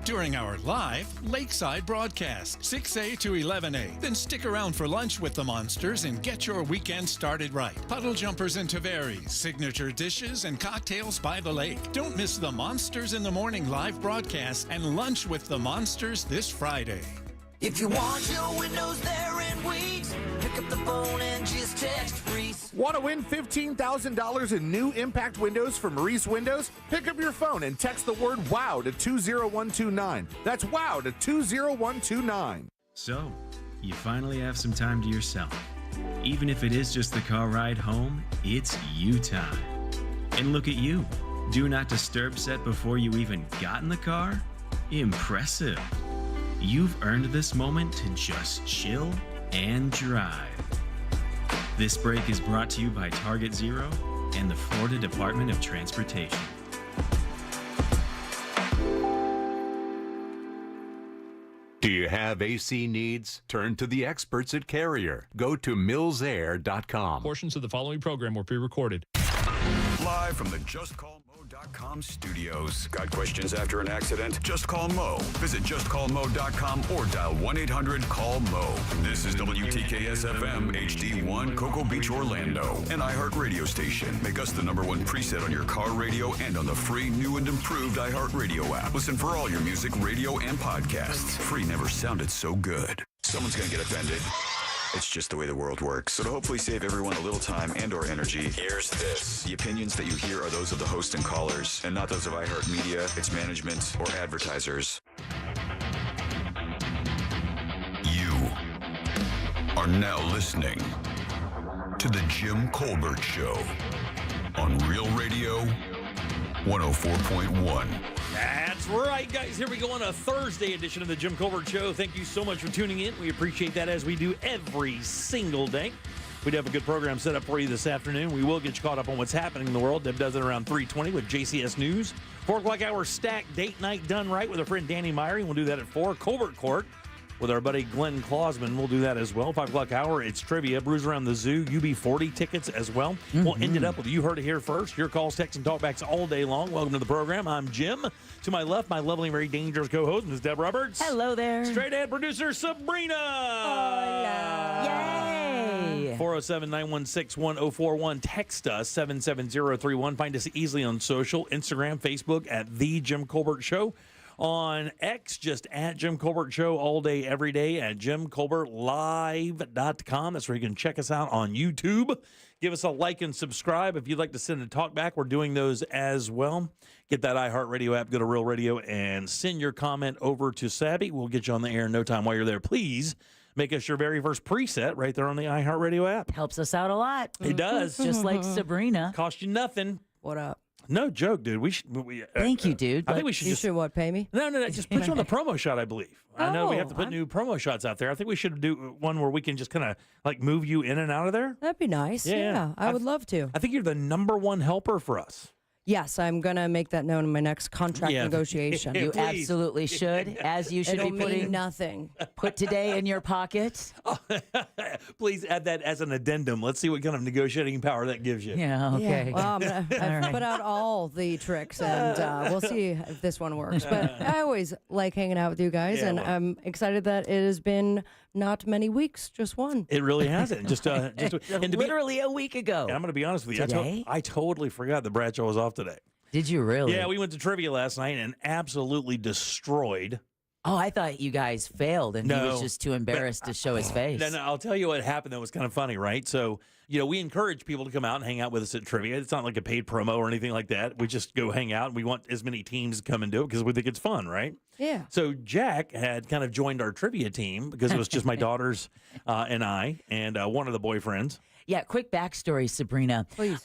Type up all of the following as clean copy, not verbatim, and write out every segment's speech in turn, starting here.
during our live Lakeside broadcast, 6 to 11 Then stick around for lunch with the Monsters and get your weekend started right. Puddle jumpers and Tavares, signature dishes and cocktails by the lake. Don't miss the Monsters in the Morning live broadcast and lunch with the Monsters this Friday. If you want your windows there in weeks, pick up the phone and just text Reese. Want to win $15,000 in new impact windows from Reese Windows? Pick up your phone and text the word WOW to 20129. That's WOW to 20129. So, you finally have some time to yourself. Even if it is just the car ride home, it's you time. And look at you. Do not disturb set before you even got in the car? Impressive. You've earned this moment to just chill and drive. This break is brought to you by Target Zero and the Florida Department of Transportation. Do you have AC needs? Turn to the experts at Carrier. Go to millsair.com. Portions of the following program were pre-recorded. Live from the JustCallMo.com studios. Got questions after an accident? Just call Mo. Visit JustCallMo.com or dial 1-800-CALL-MO. This is WTKS-FM HD1 Cocoa Beach, Orlando. An iHeartRadio station. Make us the #1 preset on your car radio and on the free, new and improved iHeartRadio app. Listen for all your music, radio, and podcasts. Free never sounded so good. Someone's going to get offended. It's just the way the world works. So to hopefully save everyone a little time and or energy, here's this. The opinions that you hear are those of the host and callers, and not those of iHeartMedia, its management, or advertisers. You are now listening to The Jim Colbert Show on Real Radio 104.1. That's right, guys. Here we go on a Thursday edition of the Jim Colbert Show. Thank you so much for tuning in. We appreciate that, as we do every single day. We do have a good program set up for you this afternoon. We will get you caught up on what's happening in the world. Deb does it around 3:20 with JCS News. 4 o'clock hour stack date night done right with our friend Danny Myrie. We'll do that at 4. Colbert Court with our buddy Glenn Clausman. We'll do that as well. 5 o'clock hour, it's trivia. Brews Around the Zoo, UB40 tickets as well. Mm-hmm. We'll end it up with You Heard It Here First. Your calls, texts, and talkbacks all day long. Welcome to the program. I'm Jim. To my left, my lovely, very dangerous co-host, Ms. Deb Roberts. Hello there. Straight ahead producer, Sabrina. Hola. Yay. 407-916-1041. Text us, 77031. Find us easily on social, Instagram, Facebook, at The Jim Colbert Show. On X, just at Jim Colbert Show all day, every day at JimColbertLive.com. That's where you can check us out on YouTube. Give us a like and subscribe. If you'd like to send a talk back, we're doing those as well. Get that iHeartRadio app, go to Real Radio, and send your comment over to Sabby. We'll get you on the air in no time. While you're there, please make us your very first preset right there on the iHeartRadio app. Helps us out a lot. It does. Just like Sabrina. Cost you nothing. What up? No joke, dude. Thank you, dude. I think we should You should what, pay me? No, just put you on the promo shot, I believe. I know we have to put new promo shots out there. I think we should do one where we can just kind of like move you in and out of there. That'd be nice. Yeah, I would love to. I think you're the #1 helper for us. Yes, I'm going to make that known in my next contract negotiation. You absolutely should, as you should It'll be putting mean nothing. Put today in your pocket. Please add that as an addendum. Let's see what kind of negotiating power that gives you. Yeah, okay. Yeah, well, I've put out all the tricks, and we'll see if this one works. But I always like hanging out with you guys, and I'm excited that it has been not many weeks, just one. It really hasn't. Literally a week ago. I'm going to be honest with you. Today? I totally forgot that Bradshaw was off today. Did you really? Yeah, we went to trivia last night and absolutely destroyed. Oh, I thought you guys failed and he was just too embarrassed to show his face. No, I'll tell you what happened that was kind of funny, right? So, we encourage people to come out and hang out with us at trivia. It's not like a paid promo or anything like that. We just go hang out, and we want as many teams to come and do it because we think it's fun, right? Yeah. So Jack had kind of joined our trivia team because it was just my daughters and I and one of the boyfriends. Yeah, quick backstory, Sabrina. Please.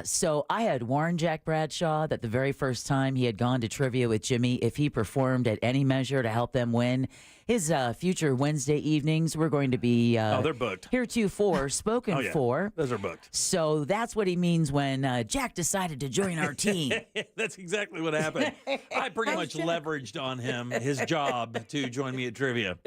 So I had warned Jack Bradshaw that the very first time he had gone to trivia with Jimmy, if he performed at any measure to help them win, His future Wednesday evenings, we're going to be they're booked. Heretofore spoken for. Those are booked. So that's what he means when Jack decided to join our team. That's exactly what happened. I pretty much leveraged on him, his job, to join me at trivia.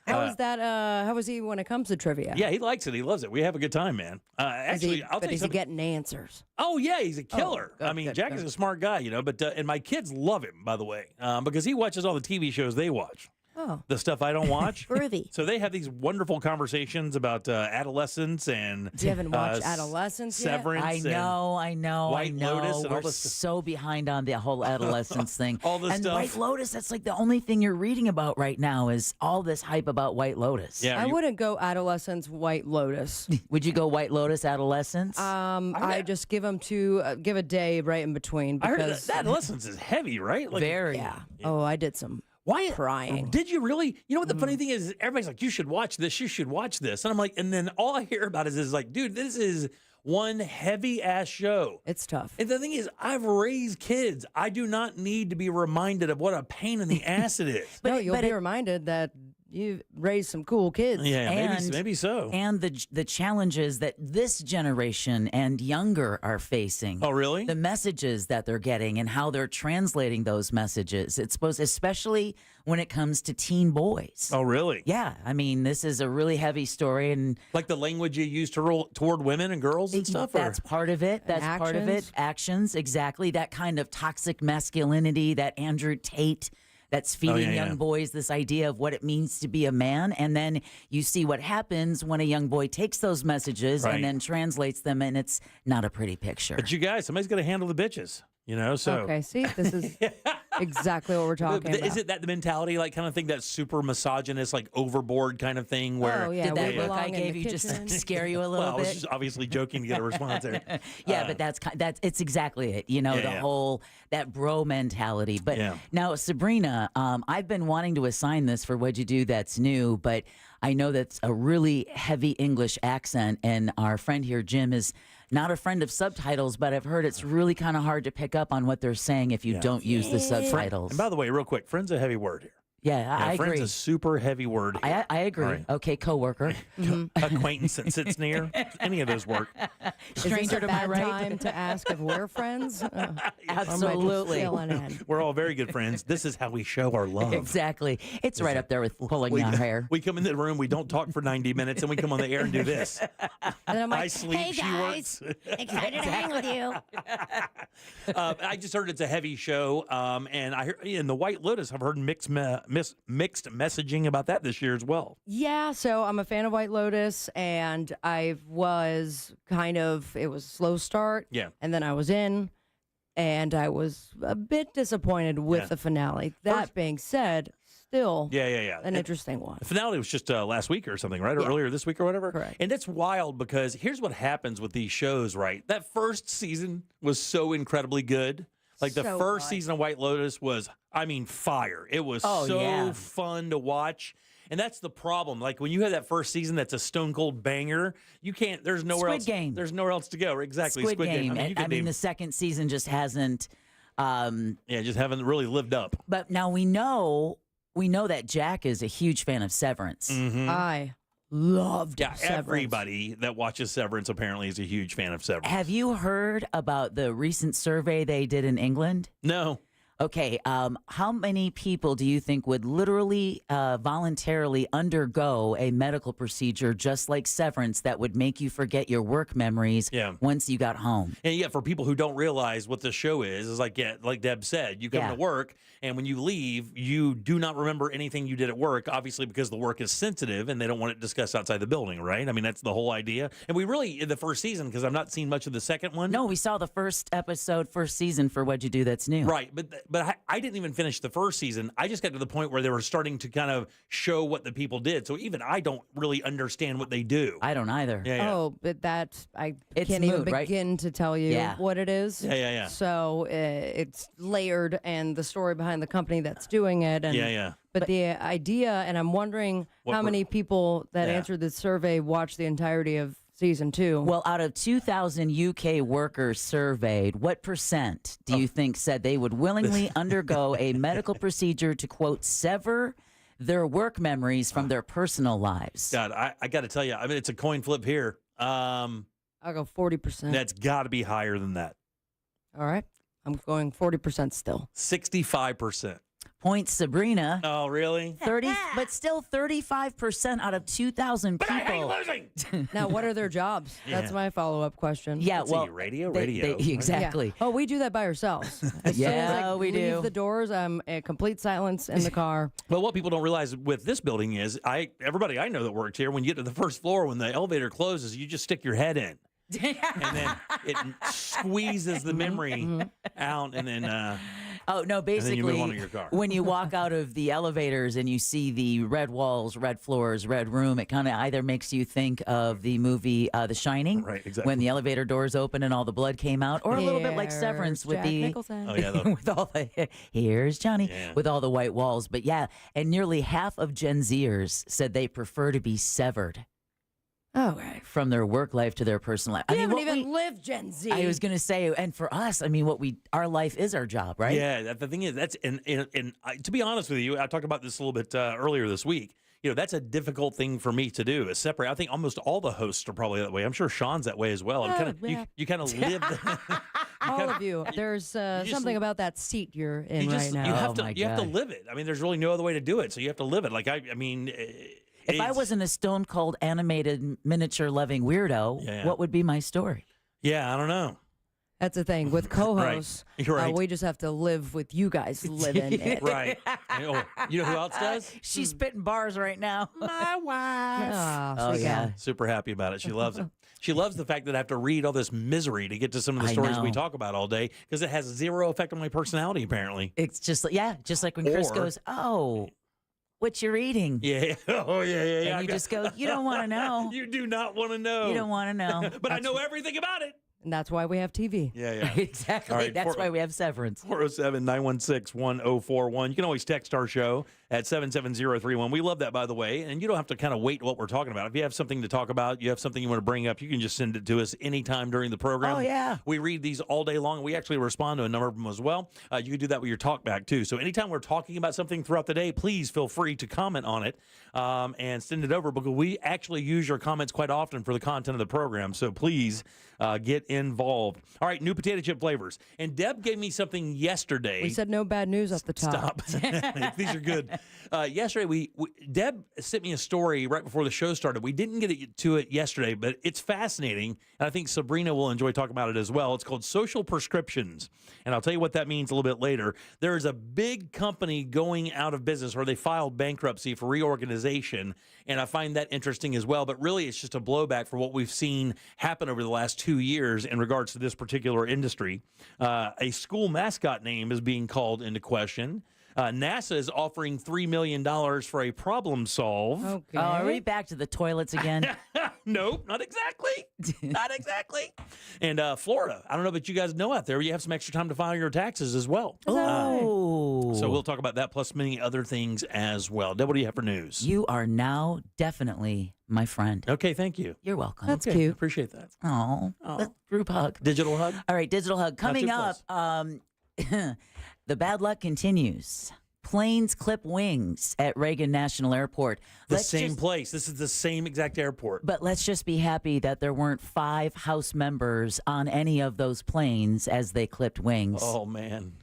How is that? How is he when it comes to trivia? Yeah, he likes it. He loves it. We have a good time, man. Actually, I'll tell you is he getting answers? Oh, yeah, he's a killer. Good, Jack is a smart guy, but and my kids love him, by the way, because he watches all the TV shows they watch. Oh. The stuff I don't watch. Groovy. So they have these wonderful conversations about adolescence and you haven't watched Adolescence yet? Severance. I know. White Lotus and all We're this stuff. so behind on the whole adolescence thing. All this and stuff. White Lotus, that's like the only thing you're reading about right now is all this hype about White Lotus. Yeah, I wouldn't go Adolescence, White Lotus. Would you go White Lotus, Adolescence? I just give them give a day right in between. I heard Because that adolescence is heavy, right? Like, Very. Yeah. Oh, I did some crying. Did you really? You know what the funny thing is? Everybody's like, you should watch this. You should watch this. And I'm like, and then all I hear about is like, dude, this is one heavy ass show. It's tough. And the thing is, I've raised kids. I do not need to be reminded of what a pain in the ass it is. No, you'll be reminded that you raised some cool kids. Yeah, maybe so. And the challenges that this generation and younger are facing. Oh, really? The messages that they're getting and how they're translating those messages. It's supposed, especially when it comes to teen boys. Oh, really? Yeah, I mean, this is a really heavy story, and like the language you use toward women and girls and stuff. That's part of it. That's part of it. Actions, exactly. That kind of toxic masculinity that Andrew Tate. That's feeding young boys this idea of what it means to be a man. And then you see what happens when a young boy takes those messages and then translates them, and it's not a pretty picture. But you guys, somebody's got to handle the bitches. So okay, see, this is exactly what we're talking about. Is it that the mentality, like kind of thing, that super misogynist, like overboard kind of thing? Where did that look I gave you just scare you a little bit? I was just obviously joking to get a response there. But that's it's exactly it. The whole that bro mentality. But now, Sabrina, I've been wanting to assign this for What'd You Do That's New, but I know that's a really heavy English accent, and our friend here, Jim, is not a friend of subtitles, but I've heard it's really kind of hard to pick up on what they're saying if you don't use the subtitles. And by the way, real quick, friend's a heavy word here. Yeah, I agree. Friend's a super heavy word here. I agree. Right. Okay, coworker. Acquaintance that sits near. Any of those work. Stranger to my right. Time to ask if we're friends? Absolutely. We're all very good friends. This is how we show our love. Exactly. It's right up there with pulling our hair. We come in the room, we don't talk for 90 minutes, and we come on the air and do this. And I'm like, I sleep, hey guys, she works. excited to hang with you. I just heard it's a heavy show, and I hear in the White Lotus, I've heard mixed messaging about that this year as well. Yeah, so I'm a fan of White Lotus, and it was a slow start. Yeah. And then I was in, and I was a bit disappointed with the finale. That being said, still an interesting one. The finale was just last week or something, right? Or earlier this week or whatever? Correct. And it's wild because here's what happens with these shows, right? That first season was so incredibly good. Like the first season of White Lotus was, fire. It was fun to watch. And that's the problem. Like when you have that first season that's a stone cold banger, you can't, there's nowhere else. Game. There's nowhere else to go. Exactly. Squid Game. The second season just hasn't. Just haven't really lived up. But now we know that Jack is a huge fan of Severance. Mm-hmm. I loved Severance. Everybody that watches Severance apparently is a huge fan of Severance. Have you heard about the recent survey they did in England? No. Okay, how many people do you think would literally voluntarily undergo a medical procedure just like Severance that would make you forget your work memories once you got home? And for people who don't realize what the show is like Deb said, you come to work, and when you leave, you do not remember anything you did at work, obviously because the work is sensitive and they don't want it discussed outside the building, right? That's the whole idea. And we really, in the first season, because I've not seen much of the second one. No, we saw the first season for What'd You Do That's New. Right, but I didn't even finish the first season. I just got to the point where they were starting to kind of show what the people did. So even I don't really understand what they do. I don't either. Oh, but I can't even begin to tell you what it is. Yeah. So it's layered, and the story behind the company that's doing it. And, But the idea, and I'm wondering how many people that answered the survey watched the entirety of season 2. Well, out of 2,000 UK workers surveyed, what percent do you think said they would willingly undergo a medical procedure to, quote, sever their work memories from their personal lives. God, I got to tell you, I mean, it's a coin flip here. I'll go 40%. That's got to be higher than that. All right. I'm going 40% still. 65%. Points, Sabrina. Oh, really? 30, but still 35% out of 2,000 people. But I hate losing. Now, what are their jobs? That's my follow-up question. Yeah, Let's well, see, radio. Exactly. Yeah. Oh, we do that by ourselves. As soon as we leave do. the doors, I'm at complete silence in the car. Well, what people don't realize with this building is, everybody I know that worked here, when you get to the first floor, when the elevator closes, you just stick your head in. And then it squeezes the memory out, and then basically, you move on to your car. When you walk out of the elevators and you see the red walls, red floors, red room, it kind of either makes you think of the movie The Shining, right? Exactly. When the elevator doors open and all the blood came out, or a little bit like Severance with Jack the Nicholson. Oh, yeah, with all the here's Johnny with all the white walls. But yeah, and nearly half of Gen Zers said they prefer to be severed. Okay. From their work life to their personal life. You haven't even lived Gen Z. I was going to say, and for us, I mean, our life is our job, right? Yeah, the thing is, that's and to be honest with you, I talked about this a little bit earlier this week. You know, that's a difficult thing for me to do. Is separate. I think almost all the hosts are probably that way. I'm sure Sean's that way as well. You kind of live. All of you. There's something about that seat you're in right now. You have to live it. I mean, there's really no other way to do it. So you have to live it. Like I mean. If I wasn't a stone cold animated miniature loving weirdo, what would be my story? Yeah, I don't know. That's the thing with co-hosts. Right. We just have to live with you guys living it. Right. You know who else does? She's spitting bars right now. My wife. Oh yeah. Super happy about it. She loves it. She loves the fact that I have to read all this misery to get to some of the stories we talk about all day because it has zero effect on my personality. Apparently, it's just like when Chris goes, "Oh, what you're eating?" Yeah. Oh yeah. And you just go, "You don't want to know. You do not want to know. You don't want to know." But I know everything about it. And that's why we have TV. Yeah. Exactly. Right, that's why we have Severance. 407-916-1041. You can always text our show at 77031. We love that, by the way. And you don't have to kind of wait what we're talking about. If you have something to talk about, you have something you want to bring up, you can just send it to us anytime during the program. Oh, yeah. We read these all day long. We actually respond to a number of them as well. You can do that with your talk back, too. So anytime we're talking about something throughout the day, please feel free to comment on it and send it over because we actually use your comments quite often for the content of the program. So please get involved. All right, new potato chip flavors. And Deb gave me something yesterday. We said no bad news at the top. Stop. These are good. Yesterday, Deb sent me a story right before the show started. We didn't get to it yesterday, but it's fascinating, and I think Sabrina will enjoy talking about it as well. It's called social prescriptions, and I'll tell you what that means a little bit later. There is a big company going out of business, or they filed bankruptcy for reorganization, and I find that interesting as well. But really, it's just a blowback for what we've seen happen over the last 2 years in regards to this particular industry. A school mascot name is being called into question. NASA is offering $3 million for a problem solve. Okay. Oh, are we back to the toilets again? Nope, not exactly. Not exactly. And Florida, I don't know, but you guys know out there, you have some extra time to file your taxes as well. Oh. So we'll talk about that plus many other things as well. Deb, what do you have for news? You are now definitely my friend. Okay, thank you. You're welcome. That's cute. Appreciate that. Oh, group hug. Digital hug? All right, digital hug. Coming up, the bad luck continues. Planes clip wings at Reagan National Airport. The same place. This is the same exact airport. But let's just be happy that there weren't 5 House members on any of those planes as they clipped wings. Oh, man.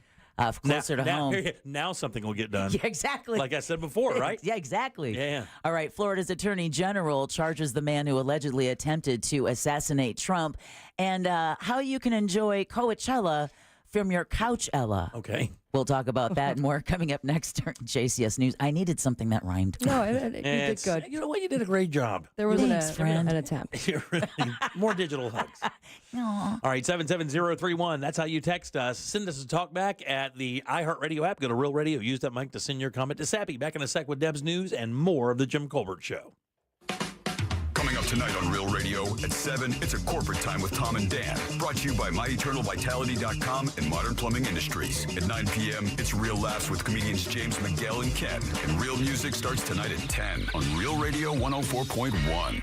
Closer to home. Now something will get done. Yeah, exactly. Like I said before, right? Yeah, exactly. Yeah. All right. Florida's Attorney General charges the man who allegedly attempted to assassinate Trump and how you can enjoy Coachella from your couch, Ella. Okay. We'll talk about that and more coming up next during JCS News. I needed something that rhymed. No, you did good. You know what? You did a great job. There was Thanks, friend. an attempt. More digital hugs. Aww. All right, 77031. That's how you text us. Send us a talk back at the iHeartRadio app. Go to Real Radio. Use that mic to send your comment to Sappy. Back in a sec with Deb's News and more of the Jim Colbert Show. Coming up tonight on Real Radio at 7, it's a corporate time with Tom and Dan. Brought to you by MyEternalVitality.com and Modern Plumbing Industries. At 9 p.m., it's Real Laughs with comedians James McGill and Ken. And Real Music starts tonight at 10 on Real Radio 104.1.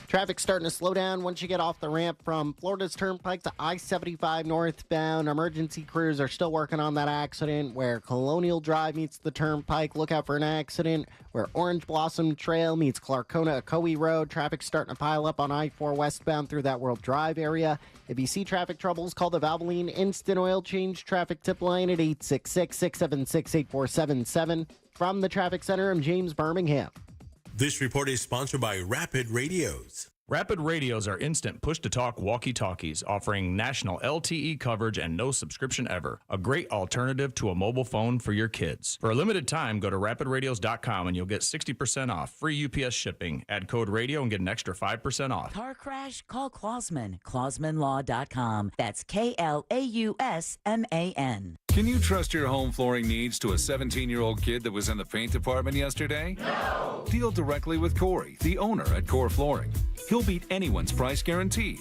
Traffic's starting to slow down once you get off the ramp from Florida's Turnpike to I-75 northbound. Emergency crews are still working on that accident where Colonial Drive meets the Turnpike. Look out for an accident where Orange Blossom Trail meets Clarkona-Ocoee Road. Traffic's starting to pile up on I-4 westbound through that World Drive area. If you see traffic troubles, call the Valvoline Instant Oil Change traffic tip line at 866-676-8477. From the Traffic Center, I'm James Birmingham. This report is sponsored by Rapid Radios. Rapid Radios are instant push-to-talk walkie-talkies offering national LTE coverage and no subscription ever. A great alternative to a mobile phone for your kids. For a limited time, go to rapidradios.com and you'll get 60% off. Free UPS shipping. Add code radio and get an extra 5% off. Car crash? Call Klausman. KlausmanLaw.com. That's KLAUSMAN. Can you trust your home flooring needs to a 17-year-old kid that was in the paint department yesterday? No! Deal directly with Corey, the owner at Core Flooring. He'll beat anyone's price guaranteed.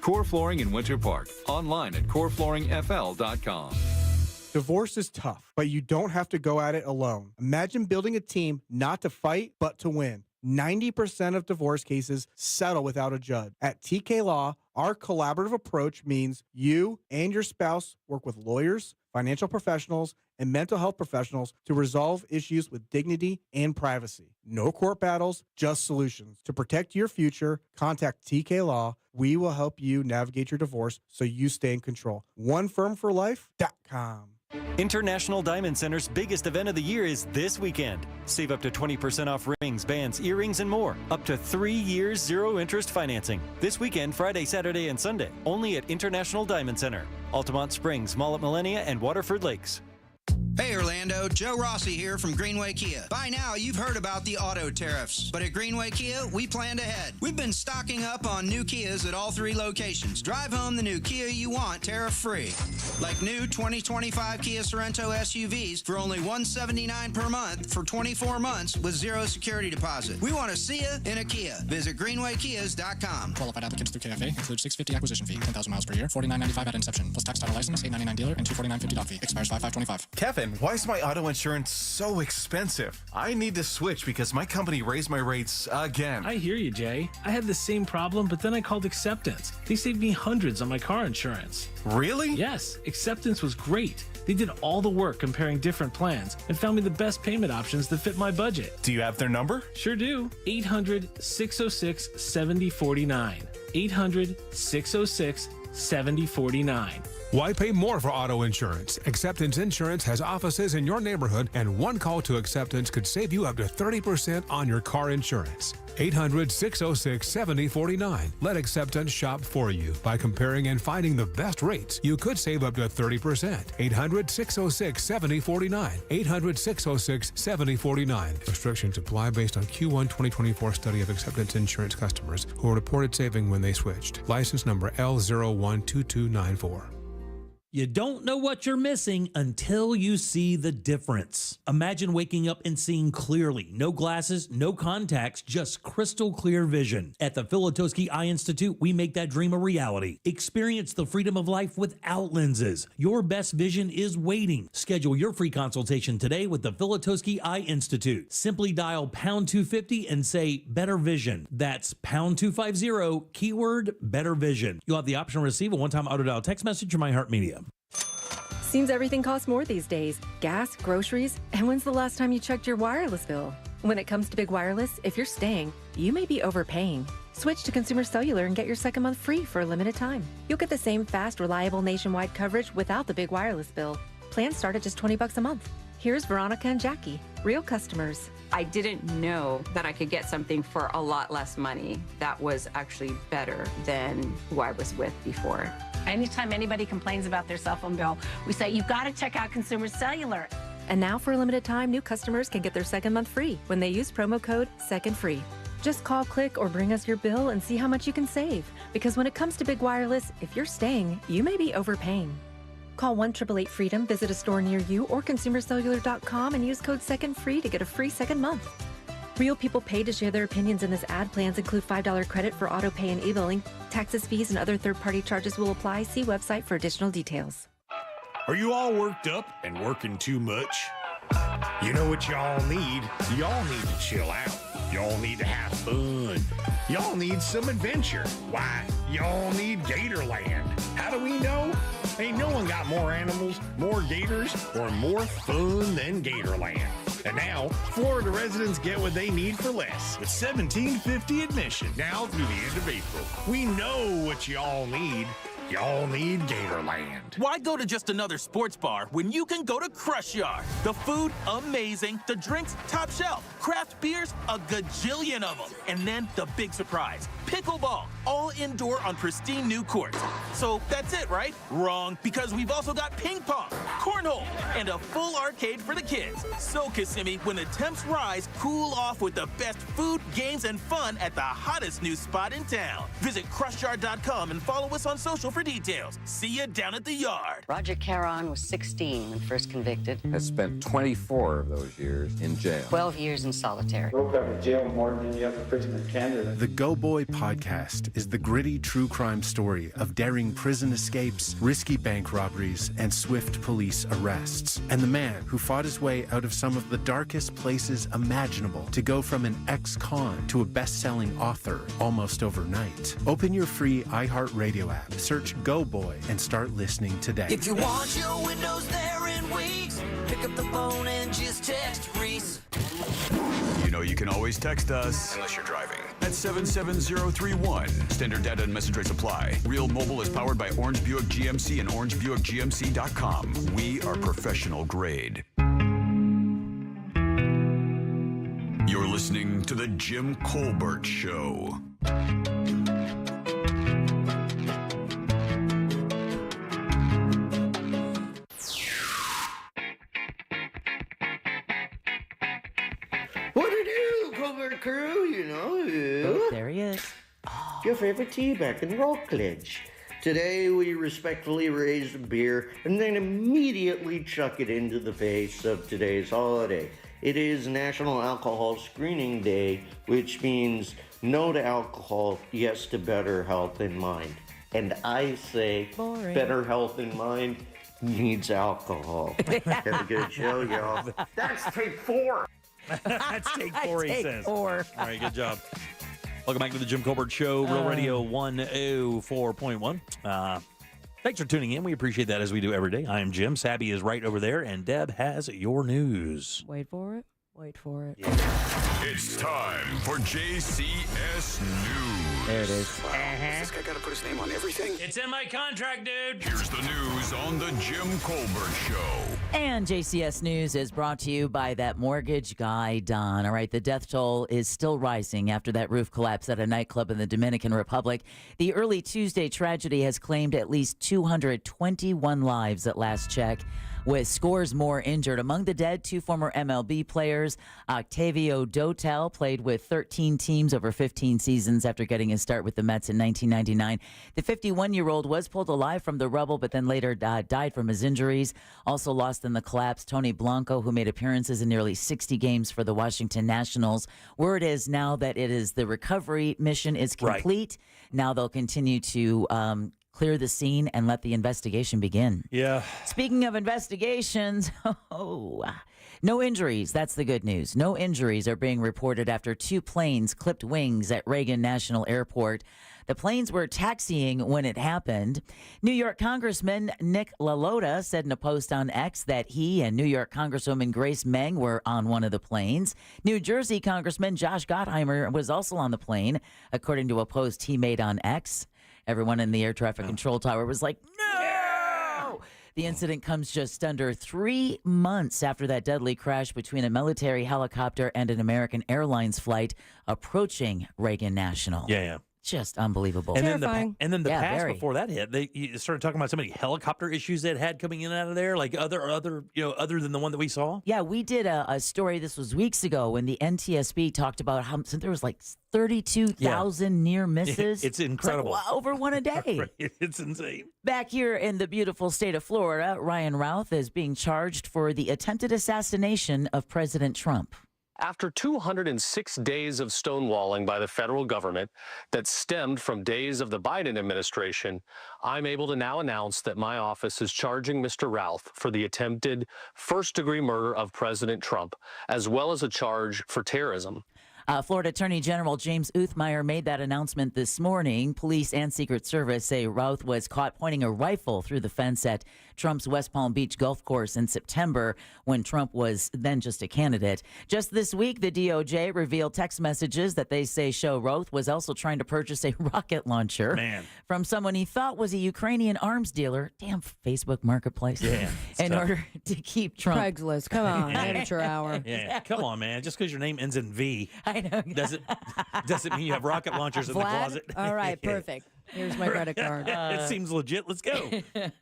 Core Flooring in Winter Park. Online at coreflooringfl.com. Divorce is tough, but you don't have to go at it alone. Imagine building a team not to fight, but to win. 90% of divorce cases settle without a judge. At TK Law, our collaborative approach means you and your spouse work with lawyers, financial professionals, and mental health professionals to resolve issues with dignity and privacy. No court battles, just solutions. To protect your future, contact TK Law. We will help you navigate your divorce so you stay in control. OneFirmForLife.com. International Diamond Center's biggest event of the year is this weekend. Save up to 20% off rings, bands, earrings, and more. Up to 3 years, zero interest financing. This weekend, Friday, Saturday, and Sunday. Only at International Diamond Center. Altamont Springs, Mall at Millennia, and Waterford Lakes. Hey Orlando, Joe Rossi here from Greenway Kia. By now, you've heard about the auto tariffs, but at Greenway Kia, we planned ahead. We've been stocking up on new Kias at all 3 locations. Drive home the new Kia you want tariff-free. Like new 2025 Kia Sorento SUVs for only $179 per month for 24 months with 0 security deposit. We want to see you in a Kia. Visit greenwaykias.com. Qualified applicants through KFA include $650 acquisition fee, 10,000 miles per year, $49.95 at inception, plus tax, title, license, $899 dealer, and $249.50 doc fee. Expires 5/5/25. Kevin, why is my auto insurance so expensive? I need to switch because my company raised my rates again. I hear you, Jay. I had the same problem, but then I called Acceptance. They saved me hundreds on my car insurance. Really? Yes, Acceptance was great. They did all the work comparing different plans and found me the best payment options that fit my budget. Do you have their number? Sure do. 800-606-7049. 800-606-7049. Why pay more for auto insurance? Acceptance Insurance has offices in your neighborhood, and one call to Acceptance could save you up to 30% on your car insurance. 800-606-7049. Let Acceptance shop for you. By comparing and finding the best rates, you could save up to 30%. 800-606-7049. 800-606-7049. Restrictions apply based on Q1 2024 study of Acceptance Insurance customers who reported saving when they switched. License number L012294. You don't know what you're missing until you see the difference. Imagine waking up and seeing clearly. No glasses, no contacts, just crystal clear vision. At the Filatowski Eye Institute, we make that dream a reality. Experience the freedom of life without lenses. Your best vision is waiting. Schedule your free consultation today with the Filatowski Eye Institute. Simply dial pound 250 and say better vision. That's pound 250, keyword better vision. You'll have the option to receive a one-time auto dial text message from iHeartMedia. Seems everything costs more these days. Gas, groceries, and when's the last time you checked your wireless bill? When it comes to big wireless, if you're staying, you may be overpaying. Switch to Consumer Cellular and get your second month free for a limited time. You'll get the same fast, reliable nationwide coverage without the big wireless bill. Plans start at just $20 a month. Here's Veronica and Jackie, real customers. I didn't know that I could get something for a lot less money that was actually better than who I was with before. Anytime anybody complains about their cell phone bill, we say, you've got to check out Consumer Cellular. And now for a limited time, new customers can get their second month free when they use promo code SECONDFREE. Just call, click, or bring us your bill and see how much you can save. Because when it comes to big wireless, if you're staying, you may be overpaying. Call 1-888-FREEDOM, visit a store near you, or consumercellular.com and use code SECONDFREE to get a free second month. Real people pay to share their opinions in this ad. Plans include $5 credit for auto pay and e-billing. Taxes, fees, and other third-party charges will apply. See website for additional details. Are you all worked up and working too much? You know what y'all need? Y'all need to chill out. Y'all need to have fun. Y'all need some adventure. Why, y'all need Gatorland. How do we know? Ain't no one got more animals, more gators, or more fun than Gatorland. And now, Florida residents get what they need for less. With $17.50 admission now through the end of April. We know what y'all need. Y'all need Gatorland. Why go to just another sports bar when you can go to Crush Yard? The food, amazing. The drinks, top shelf. Craft beers, a gajillion of them. And then the big surprise, pickleball, all indoor on pristine new courts. So that's it, right? Wrong, because we've also got ping pong, cornhole, and a full arcade for the kids. So, Kissimmee, when the temps rise, cool off with the best food, games, and fun at the hottest new spot in town. Visit crushyard.com and follow us on social for details. See you down at the yard. Roger Caron was 16 when first convicted. Has spent 24 of those years in jail. 12 years in solitary. Broke up in jail more than any other prison in Canada. The Go Boy podcast is the gritty true crime story of daring prison escapes, risky bank robberies, and swift police arrests. And the man who fought his way out of some of the darkest places imaginable to go from an ex-con to a best-selling author almost overnight. Open your free iHeartRadio app, search Go Boy, and start listening today. If you want your windows there in weeks, pick up the phone and just text Reese. You know you can always text us, unless you're driving, at 77031. Standard data and message rates apply. Real Mobile is powered by Orange Buick GMC and OrangeBuickGMC.com. We are professional grade. You're listening to The Jim Colbert Show. What to do, Colbert crew? You know, Oh, there he is. Your favorite tea back in Rockledge. Today, we respectfully raise a beer and then immediately chuck it into the face of today's holiday. It is National Alcohol Screening Day, which means no to alcohol, yes to better health in mind. And I say, Boring. Better health in mind needs alcohol. Have a good show, y'all. That's take 4. That's take 4, he says. 4. All right, good job. Welcome back to the Jim Colbert Show, Real Radio 104.1. Thanks for tuning in. We appreciate that as we do every day. I am Jim. Sabby is right over there, and Deb has your news. Wait for it. Wait for it. It's time for JCS News. There it is. This guy got to put his name on everything. It's in my contract, dude. Here's the news on the Jim Colbert Show. And JCS News is brought to you by that mortgage guy, Don. All right, the death toll is still rising after that roof collapse at a nightclub in the Dominican Republic. The early Tuesday tragedy has claimed at least 221 lives at last check, with scores more injured. Among the dead, 2 former MLB players. Octavio Dotel played with 13 teams over 15 seasons after getting his start with the Mets in 1999. The 51-year-old was pulled alive from the rubble, but then later died from his injuries. Also lost in the collapse, Tony Blanco, who made appearances in nearly 60 games for the Washington Nationals. Word is now that the recovery mission is complete. Right. Now they'll continue to clear the scene and let the investigation begin. Yeah. Speaking of investigations, no injuries. That's the good news. No injuries are being reported after 2 planes clipped wings at Reagan National Airport. The planes were taxiing when it happened. New York Congressman Nick LaLota said in a post on X that he and New York Congresswoman Grace Meng were on one of the planes. New Jersey Congressman Josh Gottheimer was also on the plane, according to a post he made on X. Everyone in the air traffic control tower was like, no! The incident comes just under 3 months after that deadly crash between a military helicopter and an American Airlines flight approaching Reagan National. Yeah. Just unbelievable. And then the pass very. before that hit, you started talking about so many helicopter issues that had coming in and out of there, like other than the one that we saw. Yeah, we did a story. This was weeks ago when the NTSB talked about how there was like 32,000 near misses. It's incredible. It's like, over one a day. Right. It's insane. Back here in the beautiful state of Florida, Ryan Routh is being charged for the attempted assassination of President Trump. After 206 days of stonewalling by the federal government that stemmed from days of the Biden administration, I'm able to now announce that my office is charging Mr. Routh for the attempted first-degree murder of President Trump, as well as a charge for terrorism. Florida Attorney General James Uthmeyer made that announcement this morning. Police and Secret Service say Routh was caught pointing a rifle through the fence at Trump's West Palm Beach golf course in September when Trump was then just a candidate. Just this week, the DOJ revealed text messages that they say show Routh was also trying to purchase a rocket launcher from someone he thought was a Ukrainian arms dealer. Damn Facebook Marketplace. Yeah, in order to keep Trump. Craigslist. Come on, amateur hour. Yeah, come on, man. Just because your name ends in V, I know. doesn't mean you have rocket launchers in the closet. All right, perfect. Here's my credit card. It seems legit. Let's go.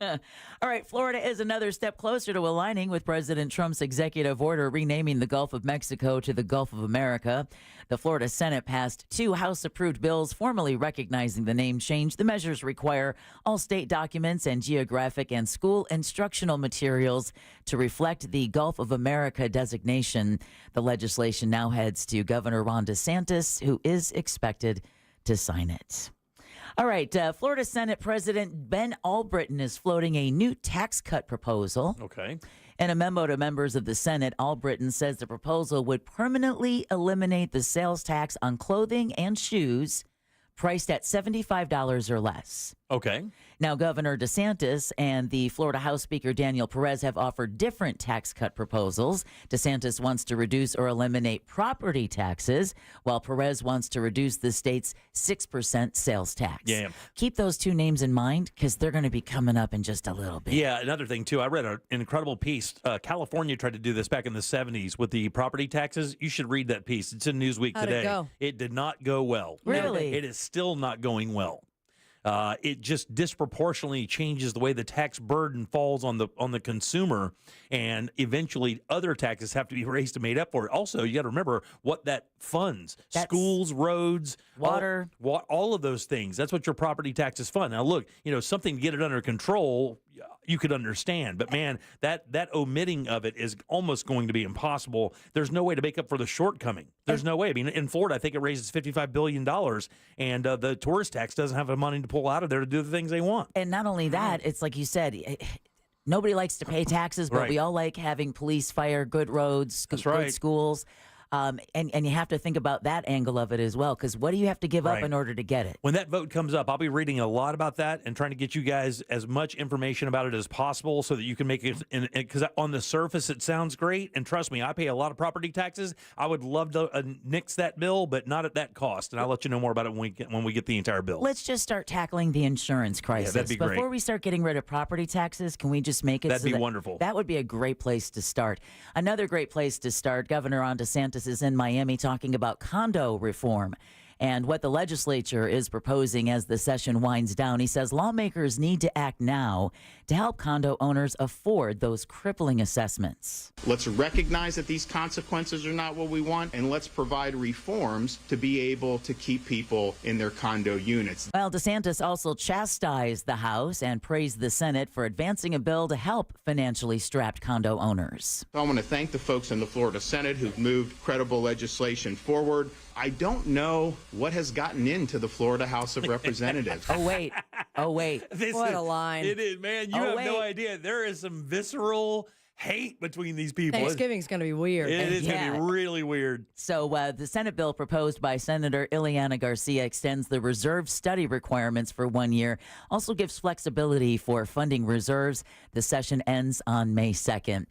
All right, Florida is another step closer to aligning with President Trump's executive order renaming the Gulf of Mexico to the Gulf of America. The Florida Senate passed 2 House-approved bills formally recognizing the name change. The measures require all state documents and geographic and school instructional materials to reflect the Gulf of America designation. The legislation now heads to Governor Ron DeSantis, who is expected to sign it. All right, Florida Senate President Ben Albritton is floating a new tax cut proposal. Okay. In a memo to members of the Senate, Albritton says the proposal would permanently eliminate the sales tax on clothing and shoes priced at $75 or less. Okay. Now, Governor DeSantis and the Florida House Speaker Daniel Perez have offered different tax cut proposals. DeSantis wants to reduce or eliminate property taxes, while Perez wants to reduce the state's 6% sales tax. Yeah. Keep those 2 names in mind because they're going to be coming up in just a little bit. Yeah, another thing, too. I read an incredible piece. California tried to do this back in the 70s with the property taxes. You should read that piece. It's in Newsweek today. How'd it go? It did not go well. Really? It is still not going well. It just disproportionately changes the way the tax burden falls on the consumer, and eventually other taxes have to be raised to make up for it. Also, you got to remember what that funds: schools, roads, water, all of those things. That's what your property taxes fund. Now, look, something to get it under control, you could understand, but man, that omitting of it is almost going to be impossible. There's no way to make up for the shortcoming. There's no way. I mean, in Florida, I think it raises $55 billion, and the tourist tax doesn't have the money to pull out of there to do the things they want. And not only that, it's like you said, nobody likes to pay taxes, but we all like having police, fire, good roads, good schools. And you have to think about that angle of it as well, because what do you have to give up in order to get it? When that vote comes up, I'll be reading a lot about that and trying to get you guys as much information about it as possible so that you can make it, because on the surface it sounds great, and trust me, I pay a lot of property taxes. I would love to nix that bill, but not at that cost, and I'll let you know more about it when we get the entire bill. Let's just start tackling the insurance crisis. Yeah, that'd be great. Before we start getting rid of property taxes, can we just make it That'd be wonderful. That would be a great place to start. Another great place to start, Governor Ron DeSantis is in Miami talking about condo reform and what the legislature is proposing as the session winds down. He says lawmakers need to act now to help condo owners afford those crippling assessments. Let's recognize that these consequences are not what we want, and let's provide reforms to be able to keep people in their condo units. Well, DeSantis also chastised the House and praised the Senate for advancing a bill to help financially strapped condo owners. I want to thank the folks in the Florida Senate who've moved credible legislation forward. I don't know what has gotten into the Florida House of Representatives. Oh, wait. What a line. It is, man. You have no idea. There is some visceral hate between these people. Thanksgiving's going to be weird. It is going to be really weird. So the Senate bill proposed by Senator Ileana Garcia extends the reserve study requirements for 1 year, also gives flexibility for funding reserves. The session ends on May 2nd.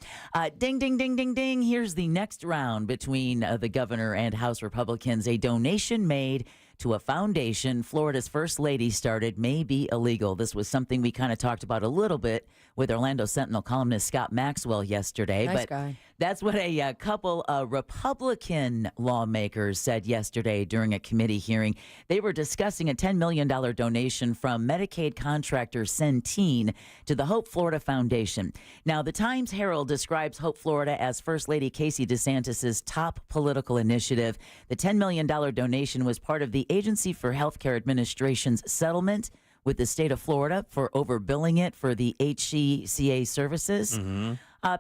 Ding, ding, ding, ding, ding. Here's the next round between the governor and House Republicans. A donation made to a foundation Florida's First Lady started may be illegal. This was something we kind of talked about a little bit with Orlando Sentinel columnist Scott Maxwell yesterday. Nice guy. That's what a couple Republican lawmakers said yesterday during a committee hearing. They were discussing a $10 million donation from Medicaid contractor Centene to the Hope Florida Foundation. Now, the Times-Herald describes Hope Florida as First Lady Casey DeSantis' top political initiative. The $10 million donation was part of the Agency for Healthcare Administration's settlement with the state of Florida for overbilling it for the HCCA services.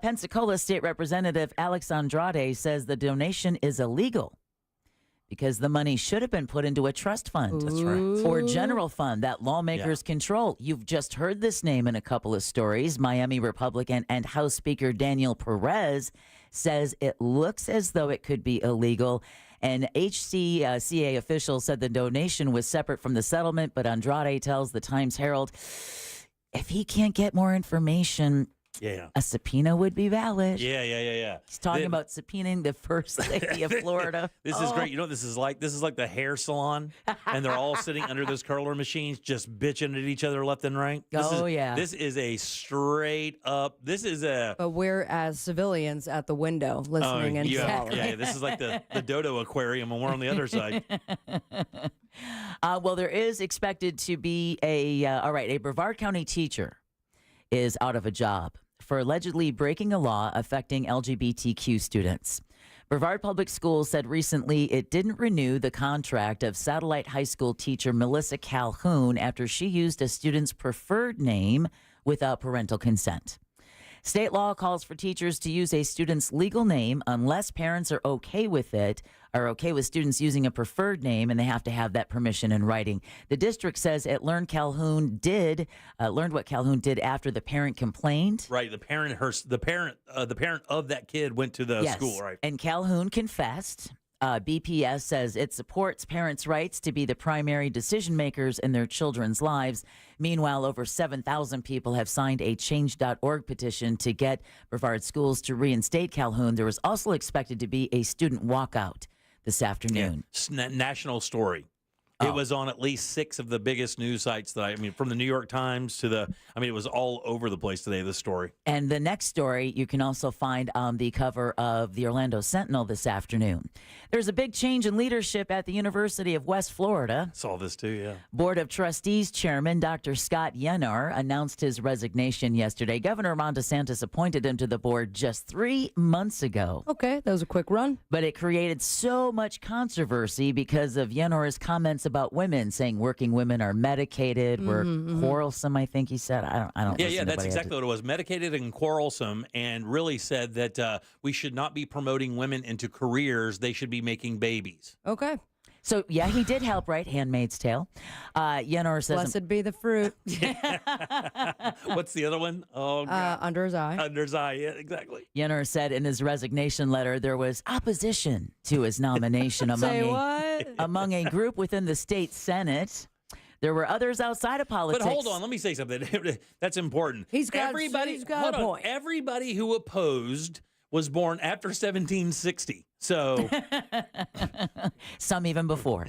Pensacola State Representative Alex Andrade says the donation is illegal because the money should have been put into a trust fund. That's right. Or general fund that lawmakers control. You've just heard this name in a couple of stories. Miami Republican and House Speaker Daniel Perez says it looks as though it could be illegal. An HCCA official said the donation was separate from the settlement, but Andrade tells the Times-Herald if he can't get more information, a subpoena would be valid. Yeah. He's talking about subpoenaing the First Lady of Florida. This is great. You know what this is like? This is like the hair salon, and they're all sitting under those curler machines just bitching at each other left and right. This is a straight up, But we're as civilians at the window listening and following. Yeah, this is like the Dodo Aquarium, and we're on the other side. Well, there is expected to be a Brevard County teacher is out of a job for allegedly breaking a law affecting LGBTQ students. Brevard Public Schools said recently it didn't renew the contract of Satellite High School teacher Melissa Calhoun after she used a student's preferred name without parental consent. State law calls for teachers to use a student's legal name unless parents are okay with it, are okay with students using a preferred name, and they have to have that permission in writing. The district says it learned what Calhoun did after the parent complained. Right, the parent of that kid went to the school, right? And Calhoun confessed. BPS says it supports parents' rights to be the primary decision makers in their children's lives. Meanwhile, over 7,000 people have signed a change.org petition to get Brevard schools to reinstate Calhoun. There was also expected to be a student walkout this afternoon. Yeah. National story. It was on at least 6 of the biggest news sites from the New York Times to it was all over the place today, this story. And the next story you can also find on the cover of the Orlando Sentinel this afternoon. There's a big change in leadership at the University of West Florida. Saw this too, yeah. Board of Trustees Chairman Dr. Scott Yenor announced his resignation yesterday. Governor Ron DeSantis appointed him to the board just 3 months ago. Okay, that was a quick run. But it created so much controversy because of Yenor's comments about women, saying working women are medicated, we're quarrelsome, I think he said. I don't Yeah, that's exactly what it was. Medicated and quarrelsome, and really said that we should not be promoting women into careers. They should be making babies. Okay. So, yeah, he did help write Handmaid's Tale. Yenor says... Blessed be the fruit. What's the other one? Oh, God. Under his eye. Under his eye, yeah, exactly. Yenor said in his resignation letter there was opposition to his nomination among a group within the state Senate. There were others outside of politics. But hold on, let me say something. That's important. He's got a point. Everybody who opposed was born after 1760. So some even before.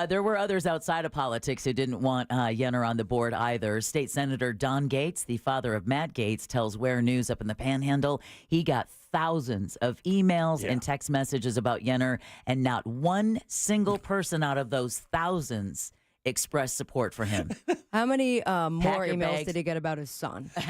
There were others outside of politics who didn't want Yenor on the board either. State Senator Don Gates, the father of Matt Gates, tells Ware News up in the Panhandle he got thousands of emails and text messages about Yenor, and not one single person out of those thousands expressed support for him. How many more emails did he get about his son? Is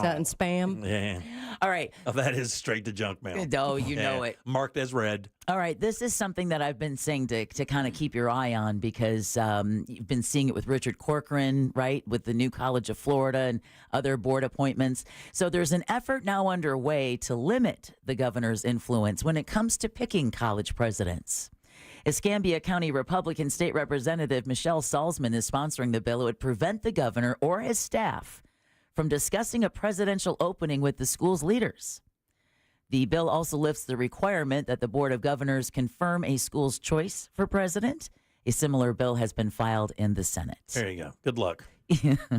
that in spam? Yeah. All right. Oh, that is straight to junk mail. Oh, you know it. Marked as read. All right. This is something that I've been saying to kind of keep your eye on because you've been seeing it with Richard Corcoran, right, with the new College of Florida and other board appointments. So there's an effort now underway to limit the governor's influence when it comes to picking college presidents. Escambia County Republican State Representative Michelle Salzman is sponsoring the bill. It would prevent the governor or his staff from discussing a presidential opening with the school's leaders. The bill also lifts the requirement that the Board of Governors confirm a school's choice for president. A similar bill has been filed in the Senate. There you go. Good luck.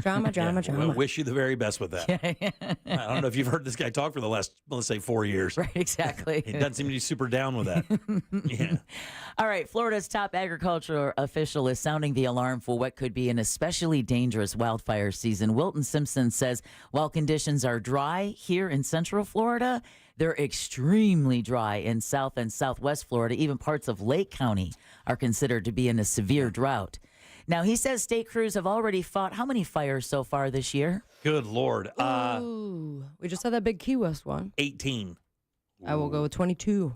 Drama. Well, wish you the very best with that. I don't know if you've heard this guy talk for the last, let's say, 4 years. Right, exactly. He doesn't seem to be super down with that. All right, Florida's top agriculture official is sounding the alarm for what could be an especially dangerous wildfire season. Wilton Simpson says while conditions are dry here in Central Florida, they're extremely dry in South and Southwest Florida. Even parts of Lake County are considered to be in a severe drought. Now, he says state crews have already fought how many fires so far this year? Good Lord. We just had that big Key West one. 18. I will go with 22.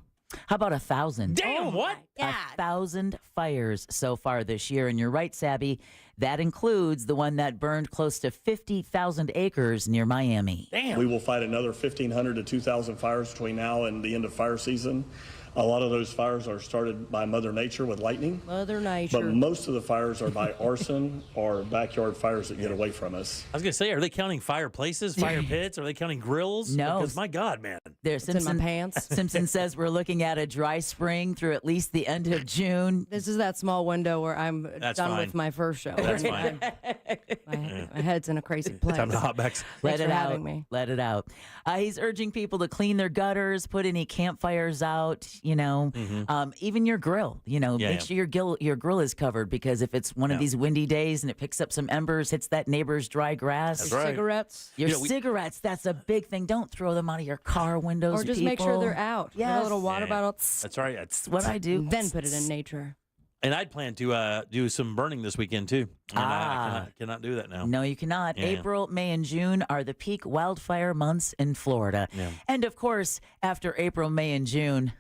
How about 1,000? Damn, what? 1,000 fires so far this year. And you're right, Sabby. That includes the one that burned close to 50,000 acres near Miami. Damn. We will fight another 1,500 to 2,000 fires between now and the end of fire season. A lot of those fires are started by Mother Nature with lightning. Mother Nature. But most of the fires are by arson or backyard fires that get away from us. I was going to say, are they counting fireplaces, fire pits? Are they counting grills? No. Because, my God, man. There's in my pants. Simpson says we're looking at a dry spring through at least the end of June. This is that small window where I'm done with my first show. That's fine. My head's in a crazy place. Time to hot backs. Let Thanks it for out. having me. Let it out. He's urging people to clean their gutters, put any campfires out, even your grill, make sure your grill is covered, because if it's one of these windy days and it picks up some embers, hits that neighbor's dry grass. That's right. Cigarettes. Your cigarettes, that's a big thing. Don't throw them out of your car windows. Or just make sure they're out. Yeah, A little water bottle. That's right. That's what I do. Then put it in nature. And I'd plan to do some burning this weekend, too. And I cannot do that now. No, you cannot. Yeah. April, May, and June are the peak wildfire months in Florida. Yeah. And, of course, after April, May, and June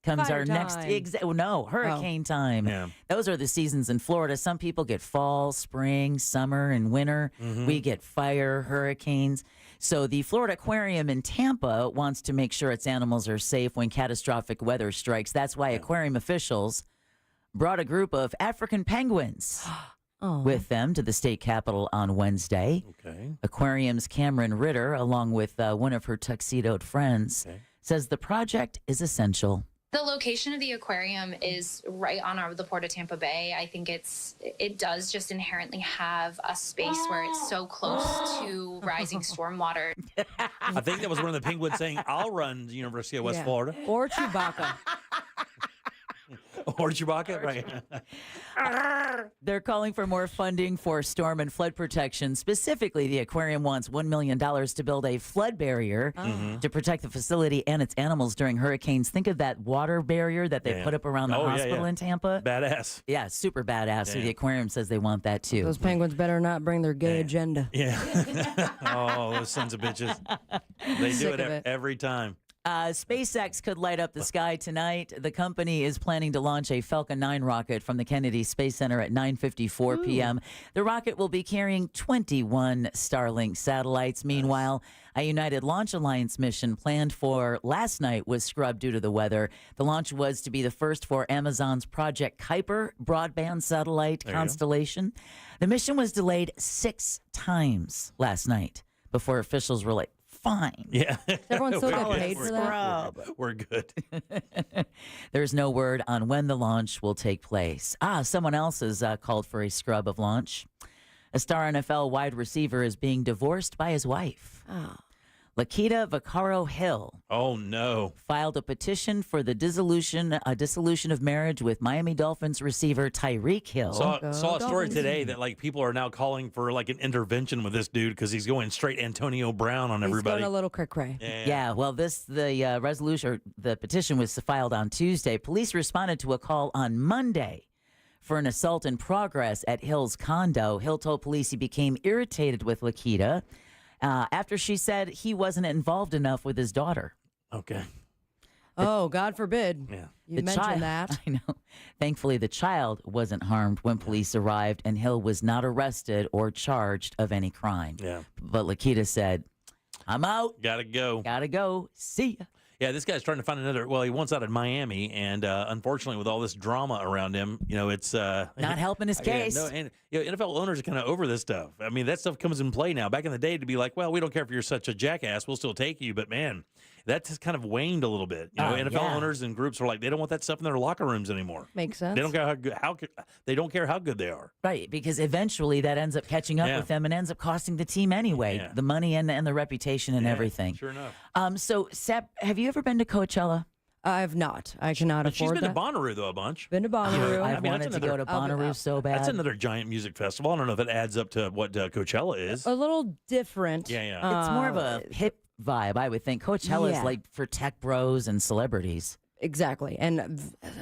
comes Fire our next hurricane time. Yeah. Those are the seasons in Florida. Some people get fall, spring, summer, and winter. We get fire, hurricanes. So the Florida Aquarium in Tampa wants to make sure its animals are safe when catastrophic weather strikes. That's why aquarium officials brought a group of African penguins with them to the state capitol on Wednesday. Okay. Aquarium's Cameron Ritter, along with one of her tuxedoed friends, says the project is essential. The location of the aquarium is right on the port of Tampa Bay. I think it does just inherently have a space where it's so close to rising stormwater. I think that was one of the penguins saying, I'll run the University of West Florida. Or Chewbacca. Or Chewbacca, right. They're calling for more funding for storm and flood protection. Specifically, the aquarium wants $1 million to build a flood barrier to protect the facility and its animals during hurricanes. Think of that water barrier that they put up around the hospital in Tampa. Badass. Yeah, super badass. So the aquarium says they want that too. Those penguins better not bring their gay agenda. Yeah. Oh, those sons of bitches. They do it every time. SpaceX could light up the sky tonight. The company is planning to launch a Falcon 9 rocket from the Kennedy Space Center at 9:54 p.m. The rocket will be carrying 21 Starlink satellites. Meanwhile, a United Launch Alliance mission planned for last night was scrubbed due to the weather. The launch was to be the first for Amazon's Project Kuiper broadband satellite constellation. The mission was delayed 6 times last night before officials were like, fine. Yeah. Everyone still get paid for that? We're good. There's no word on when the launch will take place. Someone else has called for a scrub of launch. A star NFL wide receiver is being divorced by his wife. Lakita Vaccaro-Hill. Oh, no. Filed a petition for the dissolution of marriage with Miami Dolphins receiver Tyreek Hill. Saw a story today that people are now calling for an intervention with this dude because he's going straight Antonio Brown on everybody. He's going a little cray-cray. Yeah, well, the petition was filed on Tuesday. Police responded to a call on Monday for an assault in progress at Hill's condo. Hill told police he became irritated with Lakita after she said he wasn't involved enough with his daughter. Okay. Oh, God forbid. Yeah. You mentioned that. I know. Thankfully, the child wasn't harmed when police arrived, and Hill was not arrested or charged of any crime. Yeah. But Lakita said, I'm out. Gotta go. Gotta go. See ya. Yeah, this guy's trying to find another. Well, he wants out in Miami, and unfortunately, with all this drama around him, it's not helping his case. And NFL owners are kind of over this stuff. I mean, that stuff comes in play now. Back in the day, to be like, well, we don't care if you're such a jackass, we'll still take you. But man, that's kind of waned a little bit. NFL owners and groups are like, they don't want that stuff in their locker rooms anymore. Makes sense. They don't care they don't care how good they are. Right, because eventually that ends up catching up with them and ends up costing the team anyway, the money and the reputation and everything. Sure enough. So, Sep, have you ever been to Coachella? I have not. I cannot afford She's been that. to Bonnaroo, though, a bunch. Been to Bonnaroo. I wanted to go to Bonnaroo so bad. That's another giant music festival. I don't know if it adds up to what Coachella is. A little different. Yeah. It's more of a hip vibe, I would think. Coachella is like for tech bros and celebrities. Exactly, and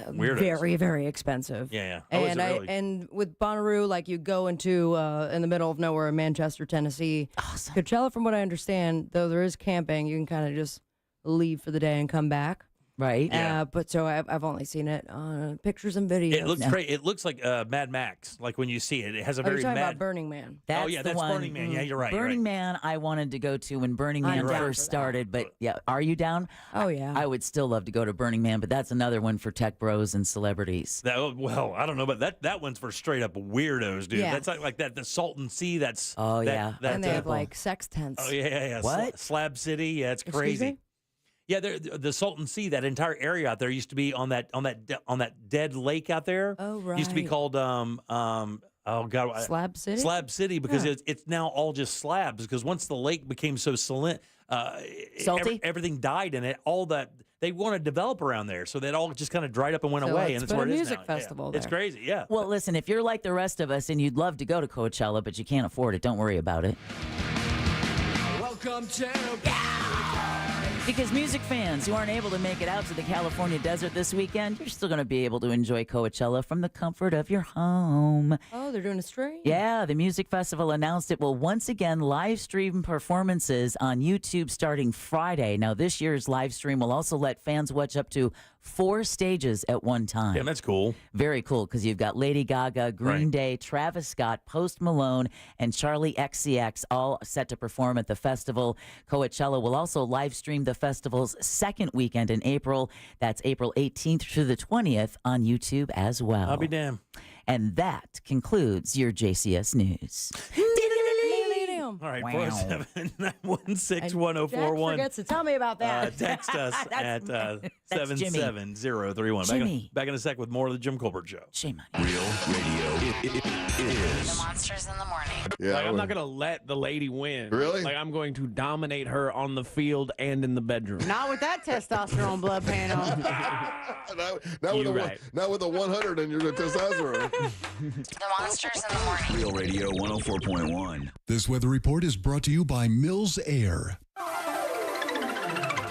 Weirdos. very, very expensive. Yeah. And with Bonnaroo, you go into in the middle of nowhere in Manchester, Tennessee. Awesome. Coachella, from what I understand, though there is camping, you can kind of just leave for the day and come back. Right. But so I've only seen it on pictures and videos. It looks great. It looks like Mad Max. Like when you see it, it has a very You're talking mad. about Burning Man. That's Burning Man. Yeah, you're right. Burning Man, I wanted to go to when Burning Man first started. But yeah, are you down? Oh yeah. I would still love to go to Burning Man, but that's another one for tech bros and celebrities. Well, I don't know, but that one's for straight up weirdos, dude. Yeah. That's like that. The Salton Sea. That's yeah. And they have like sex tents. Oh yeah. What? Slab City. Yeah, it's crazy. Yeah, the Salton Sea, that entire area out there used to be on that dead lake out there. Oh right. Used to be called Slab City. Slab City, because it's now all just slabs. Because once the lake became so salty, everything died in it. All that they want to develop around there, so that all just kind of dried up and went away, and that's where it is now. Music festival. It's crazy. Yeah. Well, listen, if you're like the rest of us and you'd love to go to Coachella, but you can't afford it, don't worry about it. Welcome to Because music fans who aren't able to make it out to the California desert this weekend, you're still going to be able to enjoy Coachella from the comfort of your home. Oh, they're doing a stream? Yeah, the music festival announced it will once again live stream performances on YouTube starting Friday. Now, this year's live stream will also let fans watch up to 4 stages at one time. Yeah, that's cool. Very cool, because you've got Lady Gaga, Green Day, Travis Scott, Post Malone, and Charlie XCX all set to perform at the festival. Coachella will also live stream the festival's second weekend in April. That's April 18th through the 20th on YouTube as well. I'll be damned. And that concludes your JCS News. All right, 479161041. Jack forgets to tell me about that. Text us at 77031. Jimmy. Back in a sec with more of the Jim Colbert Show. Shame on you. Real radio. It is. The Monsters in the Morning. Yeah, I'm not going to let the lady win. Really? Like, I'm going to dominate her on the field and in the bedroom. Not with that testosterone blood panel. not with a 100 and you're the testosterone. The Monsters in the Morning. Real Radio 104.1. This weather report is brought to you by Mills Air.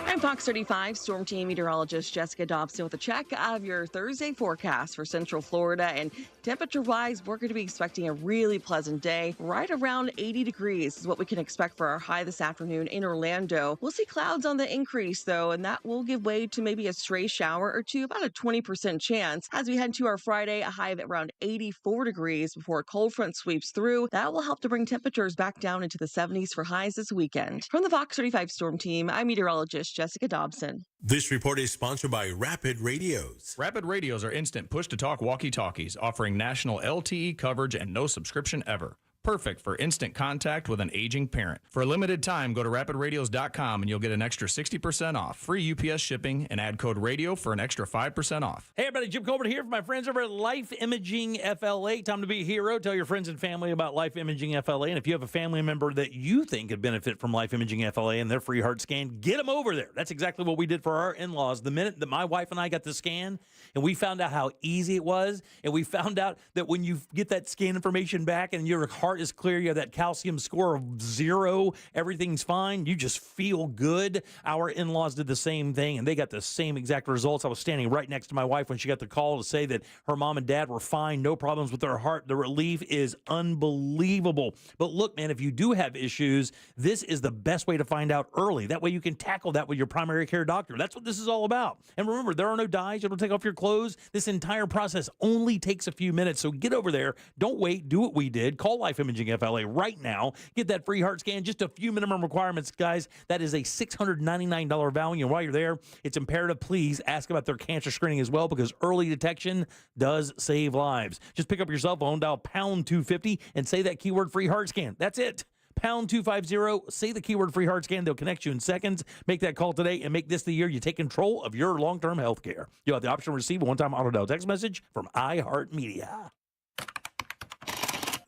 I'm Fox 35 Storm Team Meteorologist Jessica Dobson with a check of your Thursday forecast for Central Florida. And temperature-wise, we're going to be expecting a really pleasant day. Right around 80 degrees is what we can expect for our high this afternoon in Orlando. We'll see clouds on the increase, though, and that will give way to maybe a stray shower or two, about a 20% chance. As we head to our Friday, a high of around 84 degrees before a cold front sweeps through. That will help to bring temperatures back down into the 70s for highs this weekend. From the Fox 35 Storm Team, I'm meteorologist Jessica Dobson. This report is sponsored by Rapid Radios. Rapid Radios are instant push-to-talk walkie-talkies offering national LTE coverage and no subscription ever. Perfect for instant contact with an aging parent. For a limited time, go to rapidradios.com and you'll get an extra 60% off. Free UPS shipping and add code radio for an extra 5% off. Hey, everybody, Jim Colbert here for my friends over at Life Imaging FLA. Time to be a hero. Tell your friends and family about Life Imaging FLA. And if you have a family member that you think could benefit from Life Imaging FLA and their free heart scan, get them over there. That's exactly what we did for our in-laws. The minute that my wife and I got the scan and we found out how easy it was, and we found out that when you get that scan information back and your heart is clear, you have that calcium score of 0, everything's fine, you just feel good. Our in-laws did the same thing, and they got the same exact results. I was standing right next to my wife when she got the call to say that her mom and dad were fine, no problems with their heart. The relief is unbelievable. But look, man, if you do have issues, this is the best way to find out early. That way you can tackle that with your primary care doctor. That's what this is all about. And remember, there are no dyes. You don't take off your clothes. This entire process only takes a few minutes, so get over there. Don't wait. Do what we did. Call Life Imaging FLA right now. Get that free heart scan. Just a few minimum requirements, guys. That is a $699 value. And while you're there, it's imperative, please ask about their cancer screening as well, because early detection does save lives. Just pick up your cell phone, dial pound 250, and say that keyword free heart scan. That's it. Pound 250, say the keyword free heart scan. They'll connect you in seconds. Make that call today and make this the year you take control of your long-term health care. You'll have the option to receive a one-time auto-dial text message from iHeartMedia.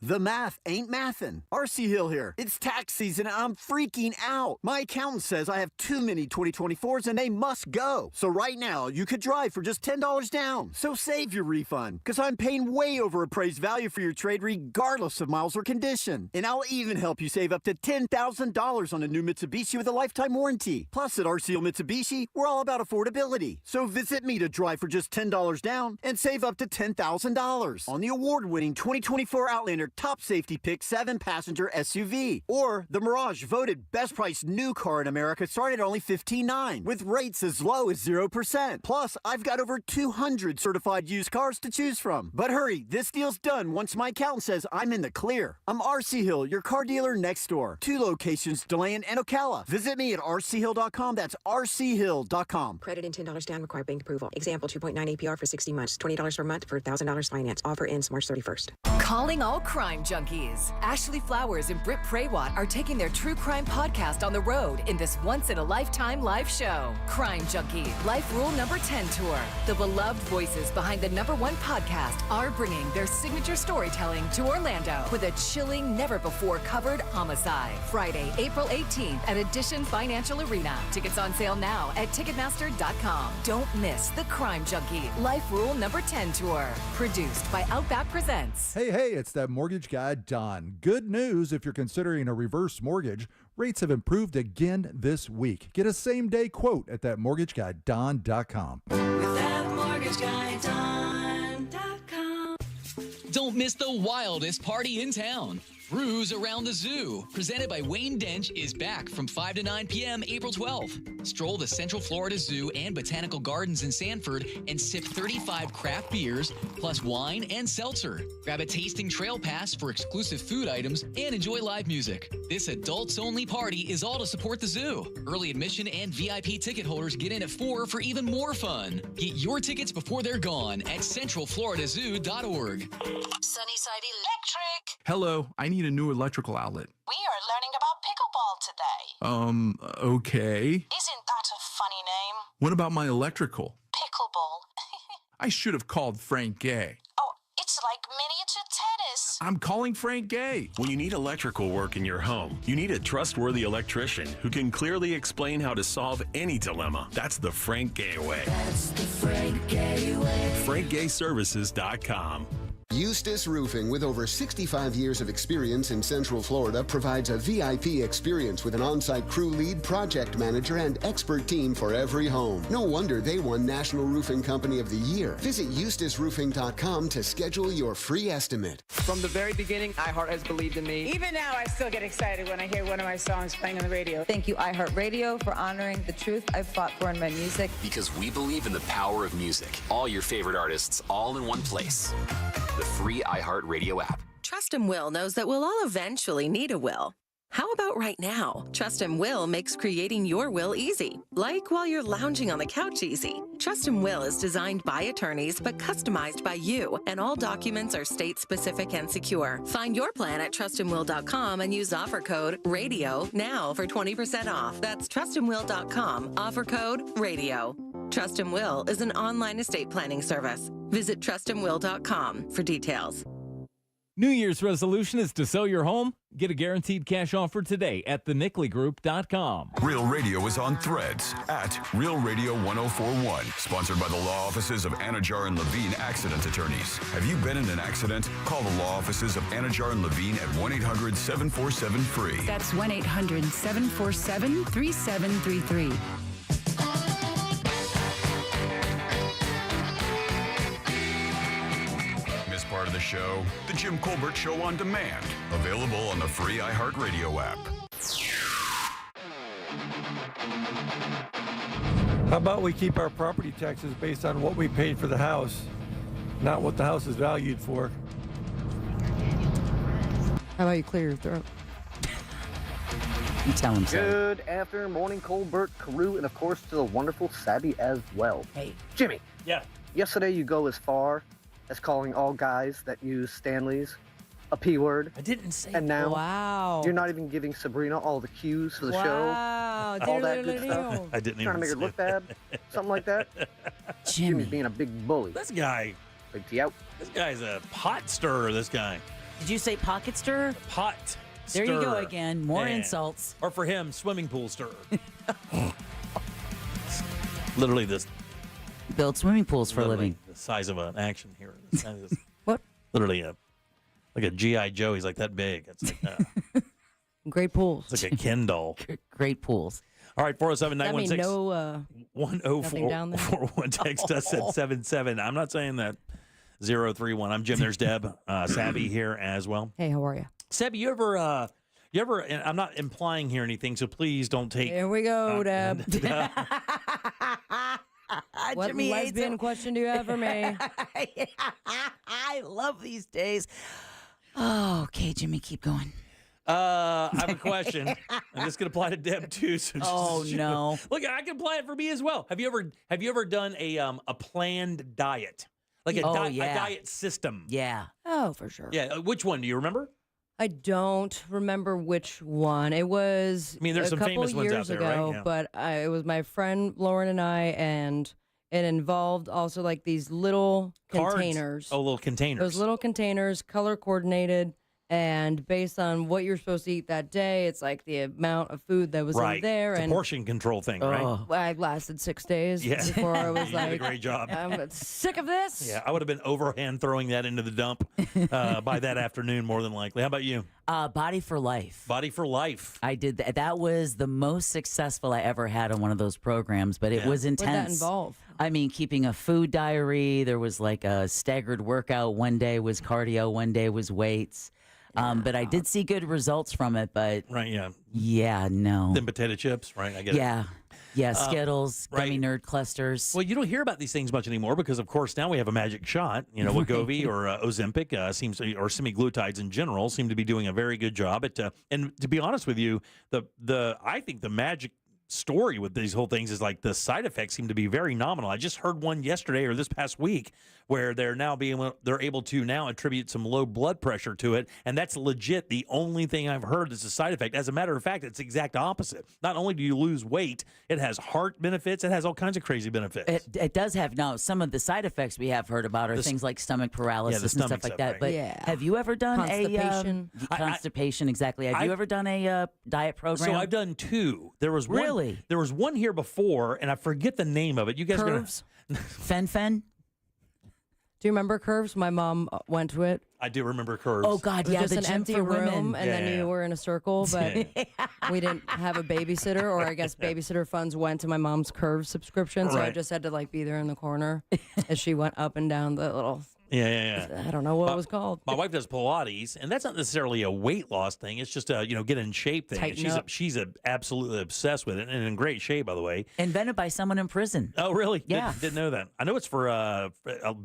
The math ain't mathin'. RC Hill here. It's tax season and I'm freaking out. My accountant says I have too many 2024s and they must go. So right now, you could drive for just $10 down. So save your refund, because I'm paying way over appraised value for your trade regardless of miles or condition. And I'll even help you save up to $10,000 on a new Mitsubishi with a lifetime warranty. Plus at RC Hill Mitsubishi, we're all about affordability. So visit me to drive for just $10 down and save up to $10,000 on the award-winning 2024 Outlander Ford top safety pick 7-passenger SUV. Or the Mirage, voted best priced new car in America, started at only $15,900 with rates as low as 0%. Plus, I've got over 200 certified used cars to choose from. But hurry, this deal's done once my accountant says I'm in the clear. I'm RC Hill, your car dealer next door. 2 locations, DeLand and Ocala. Visit me at rchill.com. That's rchill.com. Credit and $10 down, require bank approval. Example, 2.9 APR for 60 months. $20 per month for $1,000 finance. Offer ends March 31st. Calling all crime junkies. Ashley Flowers and Britt Praywat are taking their true crime podcast on the road in this once-in-a-lifetime live show. Crime Junkie, Life Rule Number 10 Tour. The beloved voices behind the #1 podcast are bringing their signature storytelling to Orlando with a chilling, never-before-covered homicide. Friday, April 18th at Edition Financial Arena. Tickets on sale now at Ticketmaster.com. Don't miss the Crime Junkie, Life Rule Number 10 Tour. Produced by Outback Presents. Hey, it's that mortgage guy, Don. Good news if you're considering a reverse mortgage. Rates have improved again this week. Get a same-day quote at thatmortgageguyDon.com. With thatmortgageguyDon.com. Don't miss the wildest party in town. Brews Around the Zoo, presented by Wayne Dench, is back from 5 to 9 p.m. April 12th. Stroll the Central Florida Zoo and Botanical Gardens in Sanford and sip 35 craft beers, plus wine and seltzer. Grab a tasting trail pass for exclusive food items and enjoy live music. This adults-only party is all to support the zoo. Early admission and VIP ticket holders get in at 4 for even more fun. Get your tickets before they're gone at centralfloridazoo.org. Sunnyside Electric. Hello, I need a new electrical outlet. We are learning about pickleball today. Okay. Isn't that a funny name? What about my electrical? Pickleball. I should have called Frank Gay. Oh, it's like miniature tennis. I'm calling Frank Gay. When you need electrical work in your home, you need a trustworthy electrician who can clearly explain how to solve any dilemma. That's the Frank Gay way. That's the Frank Gay way. FrankGayServices.com. Eustace Roofing, with over 65 years of experience in Central Florida, provides a VIP experience with an on-site crew lead, project manager, and expert team for every home. No wonder they won National Roofing Company of the Year. Visit eustaceroofing.com to schedule your free estimate. From the very beginning, iHeart has believed in me. Even now, I still get excited when I hear one of my songs playing on the radio. Thank you, iHeartRadio, for honoring the truth I've fought for in my music. Because we believe in the power of music. All your favorite artists, all in one place. The free iHeartRadio app. Trust and Will knows that we'll all eventually need a will. How about right now? Trust and Will makes creating your will easy, like while you're lounging on the couch easy. Trust and Will is designed by attorneys but customized by you, and all documents are state-specific and secure. Find your plan at trustandwill.com and use offer code RADIO now for 20% off. That's trustandwill.com, offer code RADIO. Trust and Will is an online estate planning service. Visit trustandwill.com for details. New Year's resolution is to sell your home? Get a guaranteed cash offer today at thenicklygroup.com. Real Radio is on Threads at Real Radio 1041. Sponsored by the law offices of Anajar and Levine Accident Attorneys. Have you been in an accident? Call the law offices of Anajar and Levine at 1-800-747-FREE. That's 1-800-747-3733. Part of the show, The Jim Colbert Show on Demand. Available on the free iHeartRadio app. How about we keep our property taxes based on what we paid for the house, not what the house is valued for? How about you clear your throat? You tell him so. Good afternoon, morning, Colbert, Carew, and of course to the wonderful Sabby as well. Hey. Jimmy. Yeah. Yesterday you go as far as calling all guys that use Stanley's a P word. I didn't say And now wow. You're not even giving Sabrina all the cues for the wow. show. All that good stuff. I didn't Trying to make her look bad. Something like that. Jimmy's being a big bully. This guy. Big T out. This guy's a pot stirrer, this guy. Did you say pocket stirrer? Pot There stirrer. you go again. More Yeah. insults. Or for him, swimming pool stirrer. Literally this. Build swimming pools for a living. The size of an action hero. What? Literally like a G.I. Joe. He's like that big. It's like Great pools. It's like a Ken doll. Great pools. All right, 407-916. No, nothing down there? 1041. Text us at 77. I'm not saying that 888-866-8031. I'm Jim. There's Deb. Sabby here as well. Hey, how are you? Sabby, you ever, and I'm not implying here anything, so please don't take. Here we go, Deb. What Jimmy lesbian question do you have for me? I love these days. Oh, okay, Jimmy, keep going. I have a question, and this could apply to Deb too. So no! Look, I can apply it for me as well. Have you ever done a planned diet, like a diet system? Yeah. Oh, for sure. Yeah. Which one do you remember? I don't remember which one. It was there's some famous ones out there, ago, right? Yeah. But it was my friend Lauren and I, and it involved also like these little containers. Oh, little containers. Those little containers, color coordinated, and based on what you're supposed to eat that day, it's like the amount of food that was in there. It's a portion control thing, right? I lasted 6 days before I was you like, did a great job. I'm sick of this. Yeah, I would have been overhand throwing that into the dump by that afternoon, more than likely. How about you? Body for Life. Body for Life. I did that. That was the most successful I ever had on one of those programs, but it was intense. What did that involve? I mean, keeping a food diary. There was like a staggered workout. One day was cardio, one day was weights. But I did see good results from it. But yeah, no. Then potato chips, right? I get it. Yeah, Skittles, gummy nerd clusters. Well, you don't hear about these things much anymore because, of course, now we have a magic shot. You know, Wegovy or Ozempic or semaglutides in general seem to be doing a very good job at. And to be honest with you, I think the magic story with these whole things is like the side effects seem to be very nominal. I just heard one yesterday or this past week where they're able to now attribute some low blood pressure to it, and that's legit the only thing I've heard that's a side effect. As a matter of fact, it's the exact opposite. Not only do you lose weight, it has heart benefits, it has all kinds of crazy benefits. It does have now some of the side effects we have heard about are things like stomach paralysis and stuff like that. Right? But have you ever done constipation? Constipation, exactly. Have you ever done a diet program? So I've done 2. There was one. Really? There was one here before, and I forget the name of it. You guys Curves? Fen? Do you remember Curves? My mom went to it. I do remember Curves. Oh, God, It was just the an gym empty for room, women. and then you were in a circle, but we didn't have a babysitter, or I guess babysitter funds went to my mom's Curves subscription, so I just had to like be there in the corner as she went up and down the little... Yeah. I don't know what it was called. My wife does Pilates, and that's not necessarily a weight loss thing. It's just a get in shape thing. Tighten She's absolutely obsessed with it, and in great shape, by the way. Invented by someone in prison. Oh, really? Yeah. Didn't know that. I know it's for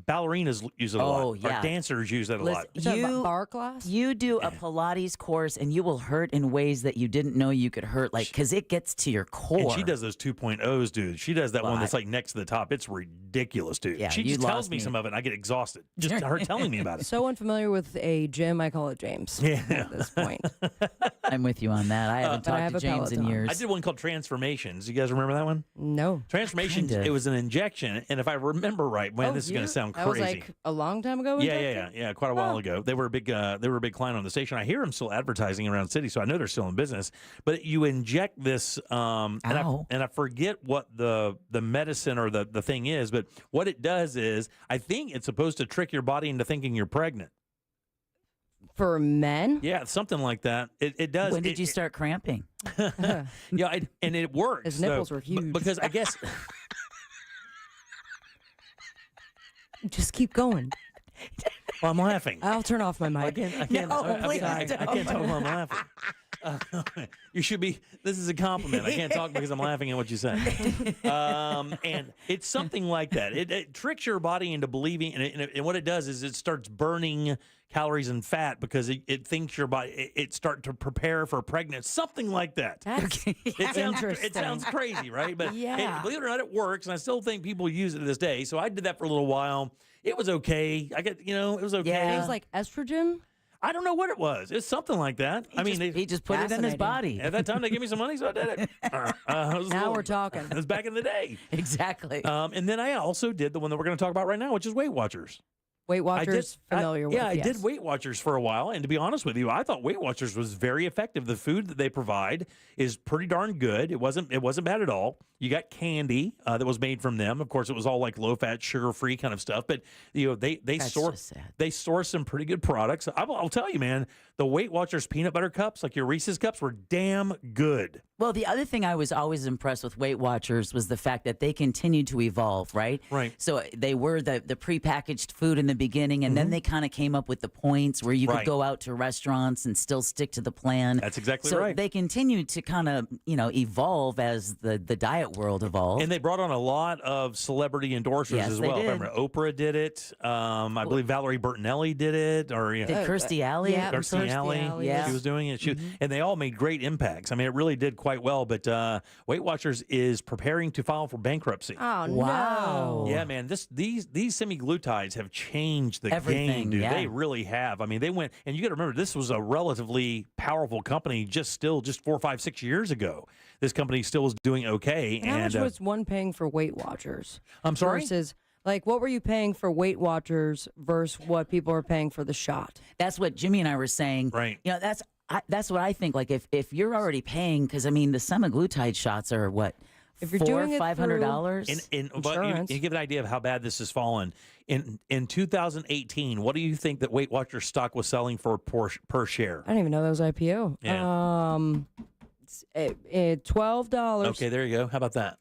ballerinas use it a lot. Oh, yeah. Or dancers use it a lot. Is that a bar class? You do a Pilates course, and you will hurt in ways that you didn't know you could hurt, like because it gets to your core. And she does those 2.0s, dude. She does that one that's like next to the top. It's ridiculous, dude. Yeah, she just tells me some of it, and I get exhausted. Just her telling me about it. So unfamiliar with a gym, I call it James. At this point, I'm with you on that. I haven't talked to James in years. I did one called Transformations. You guys remember that one? No. Transformations. It was an injection, and if I remember right, this is going to sound crazy. That was like a long time ago. Yeah, quite a while ago. They were a big client on the station. I hear them still advertising around the city, so I know they're still in business. But you inject this, and I forget what the medicine or the thing is, but what it does is I think it's supposed to trick your body into thinking you're pregnant. For men? Yeah, something like that. It does. When did you start cramping? And it works. His nipples were huge. Because I guess... Just keep going. Well, I'm laughing. I'll turn off my mic. I can't talk while I'm laughing. You should be. This is a compliment. I can't talk because I'm laughing at what you say. And it's something like that. It tricks your body into believing, and what it does is it starts burning calories and fat because it thinks your body it starts to prepare for pregnancy. Something like that. It sounds crazy, right? But believe it or not, it works, and I still think people use it to this day. So I did that for a little while. It was okay. It was okay. Yeah. It was like estrogen. I don't know what it was. It's something like that. He just put it in his body. At that time, they gave me some money, so I did it. Now we're talking. It was back in the day. Exactly. And then I also did the one that we're going to talk about right now, which is Weight Watchers. Weight Watchers, familiar with. Yeah, I did Weight Watchers for a while, and to be honest with you, I thought Weight Watchers was very effective. The food that they provide is pretty darn good. It wasn't bad at all. You got candy that was made from them. Of course, it was all like low fat, sugar free kind of stuff. But they source some pretty good products. I'll tell you, man, the Weight Watchers peanut butter cups, like your Reese's cups, were damn good. Well, the other thing I was always impressed with Weight Watchers was the fact that they continued to evolve, right? Right. So they were the prepackaged food in the beginning, and then they kind of came up with the points where you could go out to restaurants and still stick to the plan. That's exactly so right. So they continued to kind of, evolve as the diet world evolved. And they brought on a lot of celebrity endorsers as well. Remember, Oprah did it. I believe Valerie Bertinelli did it. Did Kirstie Alley? Yeah, Kirstie Alley. Yeah. She was doing it. And they all made great impacts. I mean, it really did quite well. But Weight Watchers is preparing to file for bankruptcy. Oh, wow. no. Yeah, man. These semi-glutides have changed the game, dude. Yeah. They really have. I mean, they went, and you got to remember, this was a relatively powerful company just 4, 5, 6 years ago. This company still was doing okay. And how much was one paying for Weight Watchers? I'm sorry? Versus, what were you paying for Weight Watchers versus what people are paying for the shot? That's what Jimmy and I were saying. Right. That's what I think. Like if you're already paying, because I mean the semaglutide shots are what, if you're doing it $500. But you give an idea of how bad this has fallen. In 2018, what do you think that Weight Watchers stock was selling for per share? I didn't even know that was IPO. Yeah. $12. Okay, there you go. How about that?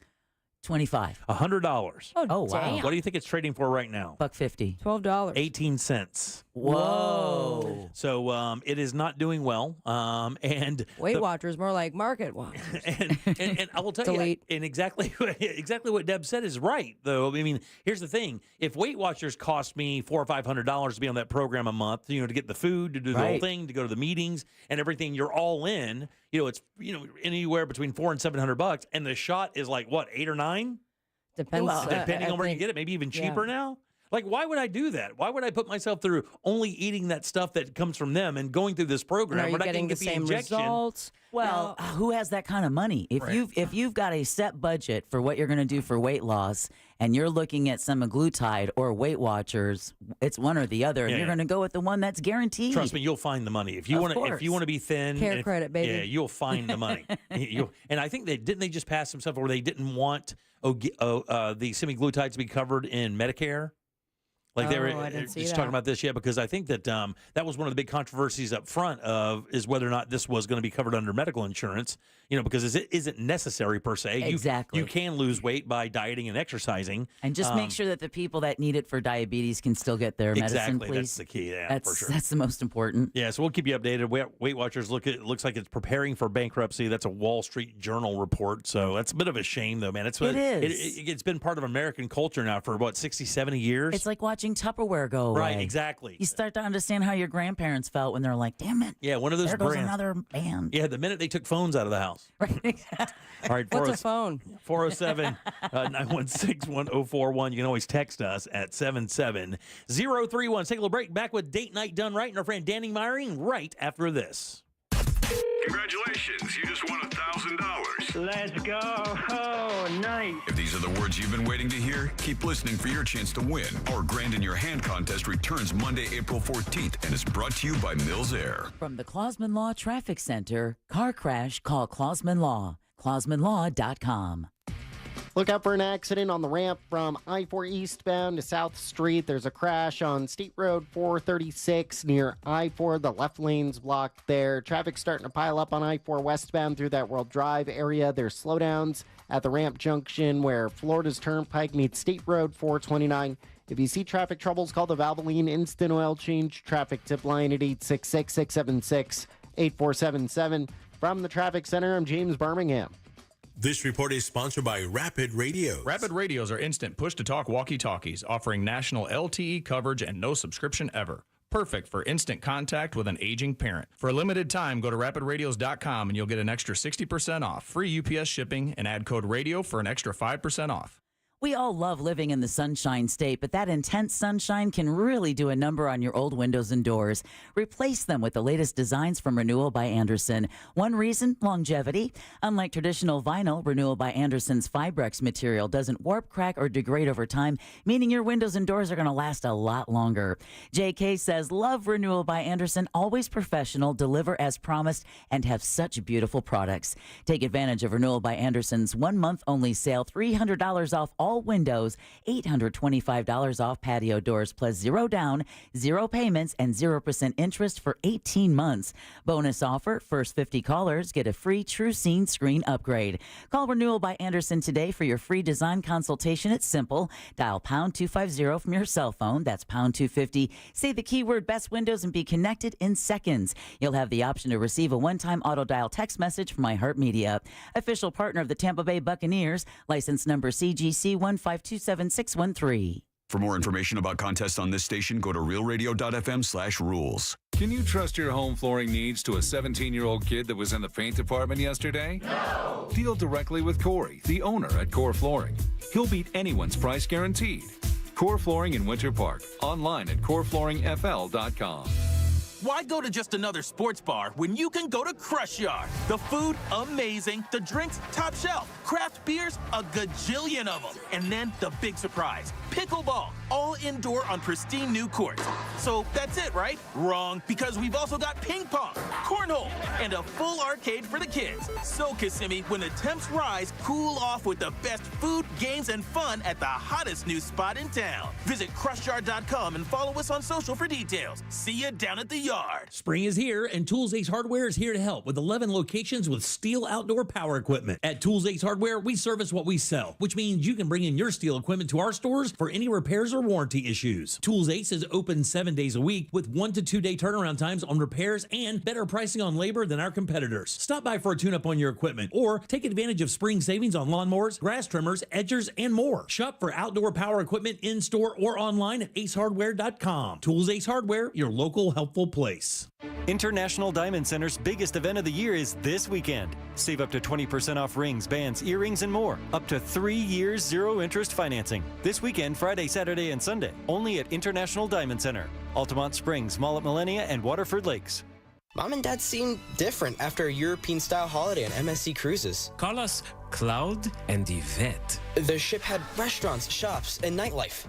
$25. $100. Oh, wow. damn. What do you think it's trading for right now? $1.50. $12. 18 cents. Whoa. So it is not doing well. And Weight Watchers more like Market Watchers. and I will tell you, and exactly what Deb said is right, though. I mean, here's the thing: if Weight Watchers cost me $400 or $500 to be on that program a month, to get the food, to do the whole thing, to go to the meetings and everything, you're all in. It's anywhere between $400 and $700, and the shot is like what, 8 or 9? Depends. Depending on where you get it, maybe even cheaper now. Like, why would I do that? Why would I put myself through only eating that stuff that comes from them and going through this program when I can get the same results? Well, who has that kind of money? If you've got a set budget for what you're going to do for weight loss, and you're looking at semaglutide or Weight Watchers, it's one or the other, and you're going to go with the one that's guaranteed. Trust me, you'll find the money if you want to be thin. Care credit, baby. Yeah, you'll find the money. And I think they just passed some stuff where they didn't want the semaglutide to be covered in Medicare. Like they were just talking about this, because I think that that was one of the big controversies up front is whether or not this was going to be covered under medical insurance, because it isn't necessary per se. Exactly. You can lose weight by dieting and exercising. And just make sure that the people that need it for diabetes can still get their medicine, please. That's the key, for sure. That's the most important. Yeah, so we'll keep you updated. Weight Watchers looks like it's preparing for bankruptcy. That's a Wall Street Journal report. So that's a bit of a shame, though, man. It is. It's been part of American culture now for, 60, 70 years? It's like watching Tupperware go away. Right, exactly. You start to understand how your grandparents felt when they're like, damn it. Yeah, one of those there brands. Goes another band. Yeah, the minute they took phones out of the house. Right, exactly. All right, what's a phone? 407-916-1041. You can always text us at 77031. Let's take a little break. Back with Date Night Done Right and our friend Danny Myring right after this. Congratulations, you just won $1,000. Let's go. Oh, nice. If these are the words you've been waiting to hear, keep listening for your chance to win. Our Grand in Your Hand contest returns Monday, April 14th, and is brought to you by Mills Air. From the Clausman Law Traffic Center, car crash, call Clausman Law. ClausmanLaw.com. Look out for an accident on the ramp from I-4 eastbound to South Street. There's a crash on State Road 436 near I-4. The left lane's blocked there. Traffic starting to pile up on I-4 westbound through that World Drive area. There's slowdowns at the ramp junction where Florida's Turnpike meets State Road 429. If you see traffic troubles, call the Valvoline Instant Oil Change traffic tip line at 866-676-8477. From the Traffic Center, I'm James Birmingham. This report is sponsored by Rapid Radios. Rapid Radios are instant push-to-talk walkie-talkies offering national LTE coverage and no subscription ever. Perfect for instant contact with an aging parent. For a limited time, go to rapidradios.com and you'll get an extra 60% off, free UPS shipping, and add code RADIO for an extra 5% off. We all love living in the Sunshine State, but that intense sunshine can really do a number on your old windows and doors. Replace them with the latest designs from Renewal by Andersen. One reason, longevity. Unlike traditional vinyl, Renewal by Andersen's Fibrex material doesn't warp, crack, or degrade over time, meaning your windows and doors are going to last a lot longer. JK says, love Renewal by Andersen, always professional, deliver as promised, and have such beautiful products. Take advantage of Renewal by Andersen's 1 month only sale, $300 off all all windows, $825 off patio doors, plus 0 down, 0 payments, and 0% interest for 18 months. Bonus offer, first 50 callers get a free TrueScene screen upgrade. Call Renewal by Andersen today for your free design consultation. It's simple. Dial pound 250 from your cell phone. That's pound 250. Say the keyword best windows and be connected in seconds. You'll have the option to receive a one-time auto dial text message from iHeartMedia. Official partner of the Tampa Bay Buccaneers. License number CGC 1527613. For more information about contests on this station, go to realradio.fm/rules. Can you trust your home flooring needs to a 17-year-old kid that was in the paint department yesterday? No! Deal directly with Corey, the owner at Core Flooring. He'll beat anyone's price guaranteed. Core Flooring in Winter Park. Online at coreflooringfl.com. Why go to just another sports bar when you can go to Crush Yard? The food, amazing. The drinks, top shelf. Craft beers, a gajillion of them. And then the big surprise, pickleball, all indoor on pristine new courts. So that's it, right? Wrong, because we've also got ping pong, cornhole, and a full arcade for the kids. So, Kissimmee, when the temps rise, cool off with the best food, games, and fun at the hottest new spot in town. Visit crushyard.com and follow us on social for details. See you down at the yard. Spring is here, and Tools Ace Hardware is here to help with 11 locations with STIHL outdoor power equipment. At Tools Ace Hardware, we service what we sell, which means you can bring in your STIHL equipment to our stores for any repairs or warranty issues. Tools Ace is open 7 days a week with 1 to 2 day turnaround times on repairs and better pricing on labor than our competitors. Stop by for a tune-up on your equipment or take advantage of spring savings on lawnmowers, grass trimmers, edgers, and more. Shop for outdoor power equipment in-store or online at acehardware.com. Tools Ace Hardware, your local helpful place. International Diamond Center's biggest event of the year is this weekend. Save up to 20% off rings, bands, earrings, and more. Up to 3 years, zero interest financing. This weekend, Friday, Saturday, and Sunday. Only at International Diamond Center. Altamont Springs, Mall at Millennia, and Waterford Lakes. Mom and Dad seem different after a European-style holiday on MSC Cruises. Call us Cloud and Yvette. The ship had restaurants, shops, and nightlife.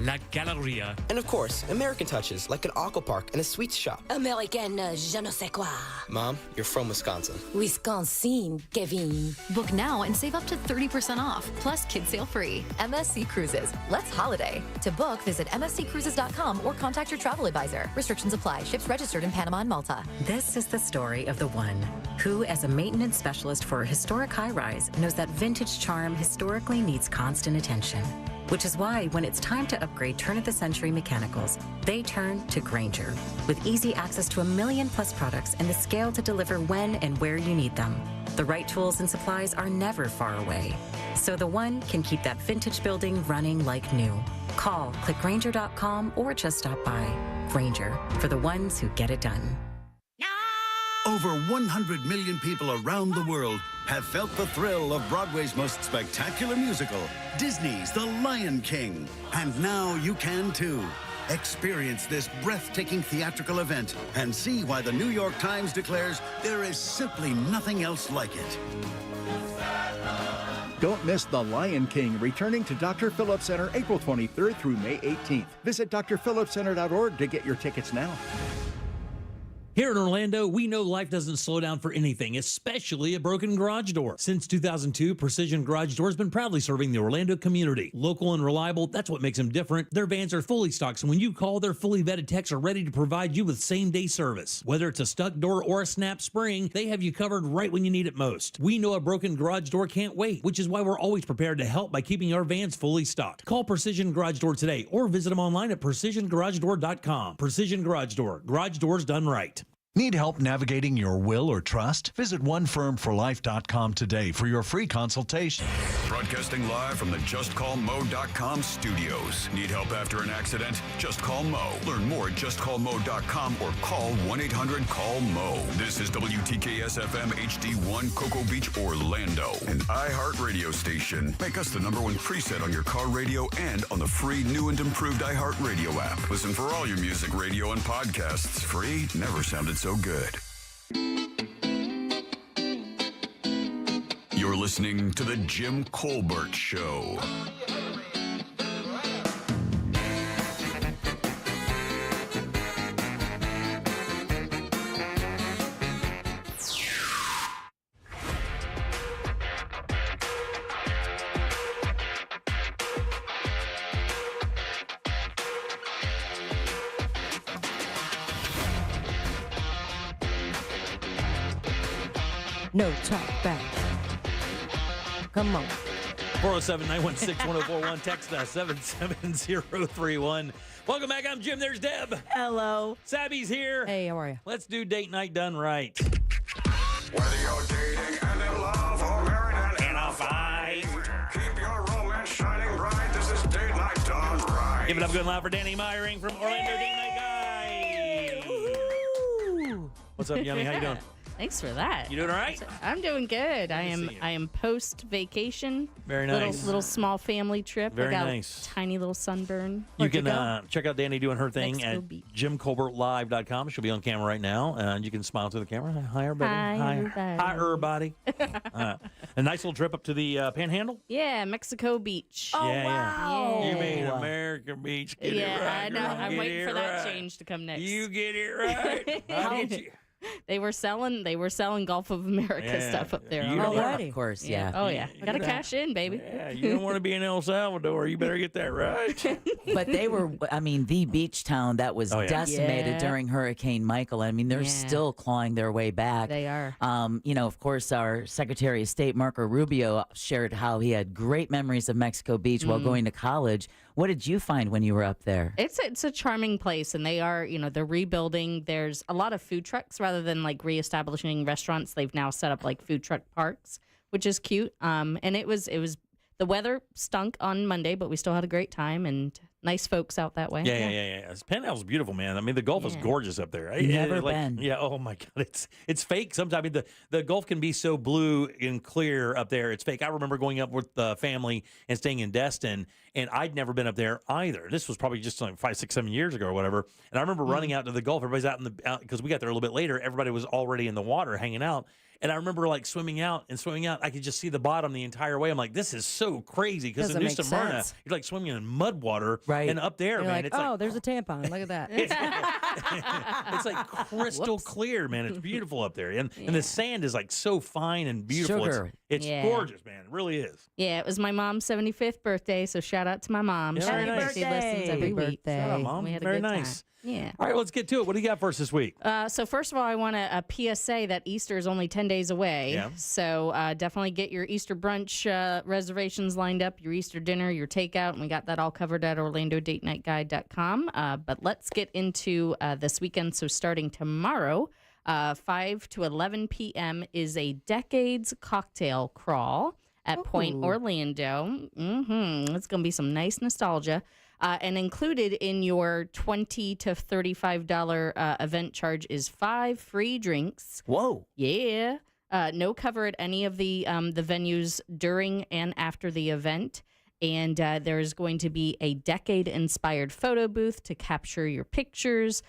La Galleria. And of course, American touches, like an aqua park and a sweets shop. American je ne sais quoi. Mom, you're from Wisconsin. Wisconsin, Kevin. Book now and save up to 30% off, plus kids sale free. MSC Cruises. Let's holiday. To book, visit msccruises.com or contact your travel advisor. Restrictions apply. Ships registered in Panama and Malta. This is the story of the one who, as a maintenance specialist for a historic high-rise, knows that vintage charm historically needs constant attention. Which is why when it's time to upgrade turn-of-the-century mechanicals, they turn to Grainger. With easy access to 1 million-plus products and the scale to deliver when and where you need them. The right tools and supplies are never far away. So the one can keep that vintage building running like new. Call, click Grainger.com, or just stop by. Grainger, for the ones who get it done. Over 100 million people around the world have felt the thrill of Broadway's most spectacular musical, Disney's The Lion King. And now you can too. Experience this breathtaking theatrical event and see why the New York Times declares there is simply nothing else like it. Don't miss The Lion King, returning to Dr. Phillips Center April 23rd through May 18th. Visit drphillipscenter.org to get your tickets now. Here in Orlando, we know life doesn't slow down for anything, especially a broken garage door. Since 2002, Precision Garage Door has been proudly serving the Orlando community. Local and reliable, that's what makes them different. Their vans are fully stocked, so when you call, their fully vetted techs are ready to provide you with same-day service. Whether it's a stuck door or a snap spring, they have you covered right when you need it most. We know a broken garage door can't wait, which is why we're always prepared to help by keeping our vans fully stocked. Call Precision Garage Door today or visit them online at PrecisionGarageDoor.com. Precision Garage Door. Garage doors done right. Need help navigating your will or trust? Visit onefirmforlife.com today for your free consultation. Broadcasting live from the JustCallMo.com studios. Need help after an accident? Just call Mo. Learn more at JustCallMo.com or call 1-800-CALL-MO. This is WTKS-FM HD1 Cocoa Beach, Orlando, an iHeart radio station. Make us the #1 preset on your car radio and on the free new and improved iHeart Radio app. Listen for all your music, radio, and podcasts. Free never sounded so good. You're listening to The Jim Colbert Show. No talk back. Come on. 407-916-1041. Text us 77031. Welcome back. I'm Jim. There's Deb. Hello. Sabby's here. Hey, how are you? Let's do date night done right. Whether you're dating and in love or married and in a fight, keep your romance shining bright. This is date night done right. Give it up good and loud for Danny Meyering from Orlando Date Night Guy. What's up, Yummy? How you doing? Thanks for that. You doing all right? I'm doing good. I am post vacation. Very nice. Little small family trip. Very I got nice. A tiny little sunburn. You can check out Danny doing her thing Mexico at Beach. JimColbertLive.com. She'll be on camera right now, and you can smile to the camera. Hi, everybody. Hi, everybody. Hi, everybody. A nice little trip up to the Panhandle. Yeah, Mexico Beach. Oh, Yeah. wow. You mean American Beach? Get it right, I know. girl. I'm Get waiting it for that right. change to come next. You get it right. I'll get you. They were selling Gulf of America stuff up there. You don't Already. Of course, yeah. Oh yeah. Got to cash in, baby. Yeah, you don't want to be in El Salvador. You better get that right. But they were, the beach town that was decimated during Hurricane Michael. I mean, they're still clawing their way back. They are. Of course, our Secretary of State, Marco Rubio, shared how he had great memories of Mexico Beach while going to college. What did you find when you were up there? It's a charming place, and they are, they're rebuilding. There's a lot of food trucks rather than like reestablishing restaurants. They've now set up like food truck parks, which is cute. And it was the weather stunk on Monday, but we still had a great time and nice folks out that way. Yeah. This Panhandle is beautiful, man. I mean, the Gulf is gorgeous up there. Never been. Yeah. Oh my God, it's fake. Sometimes the Gulf can be so blue and clear up there. It's fake. I remember going up with the family and staying in Destin, and I'd never been up there either. This was probably just like 5, 6, 7 years ago or whatever. And I remember running out to the Gulf. Everybody's out because we got there a little bit later. Everybody was already in the water hanging out. And I remember like swimming out. I could just see the bottom the entire way. I'm like, this is so crazy because in New Smyrna, you're like swimming in mud water. Right. And up there, You're man, like, it's like there's a tampon. Look at that. it's like crystal clear, man. It's beautiful up there. And the sand is like so fine and beautiful. Sugar. It's gorgeous, man. It really is. Yeah, it was my mom's 75th birthday, so shout out to my mom. Yeah, very nice. She listens every week. Shout out, Mom. We had a Very good nice. time. Yeah. All right, let's get to it. What do you got for us this week? So first of all, I want a PSA that Easter is only 10 days away. Yeah. So definitely get your Easter brunch reservations lined up, your Easter dinner, your takeout, and we got that all covered at OrlandoDateNightGuide.com. But let's get into this weekend. So starting tomorrow, 5 to 11 p.m. is a Decades Cocktail Crawl at Point Orlando. It's going to be some nice nostalgia. And included in your $20 to $35 event charge is 5 free drinks. Whoa. Yeah. No cover at any of the venues during and after the event. And there's going to be a decade-inspired photo booth to capture your pictures.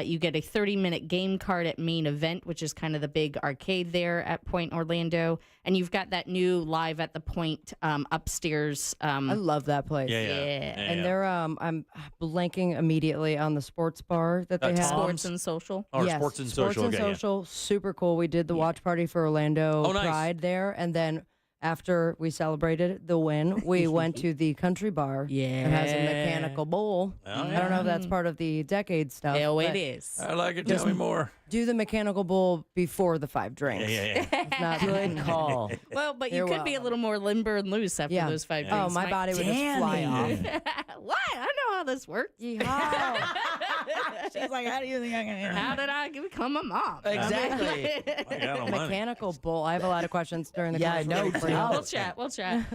You get a 30-minute game card at Main Event, which is kind of the big arcade there at Point Orlando. And you've got that new Live at the Point upstairs. I love that place. Yeah. And they're I'm blanking immediately on the sports bar that they have. Sports and Social. Or Yes, Sports and Sports Social. and Okay, yeah. Social, super cool. We did the watch party for Orlando nice. Pride there, and then after we celebrated the win, we went to the country bar. Yeah. It has a mechanical bull. Oh, I don't know if that's part of the decade stuff. Oh, it but is. I like it. Tell me more. Do the mechanical bull before the 5 drinks. Yeah. It's not Good call. Well, but you You're could be a little more limber and loose after Yeah. those 5 Oh, drinks. my body would just fly off. What? I know how this works. Yeehaw. She's like, how do you think I'm going to How did I become a mom? Exactly. I got no money. Mechanical bull. I have a lot of questions during the Yeah, I know. commercial break for you. We'll chat.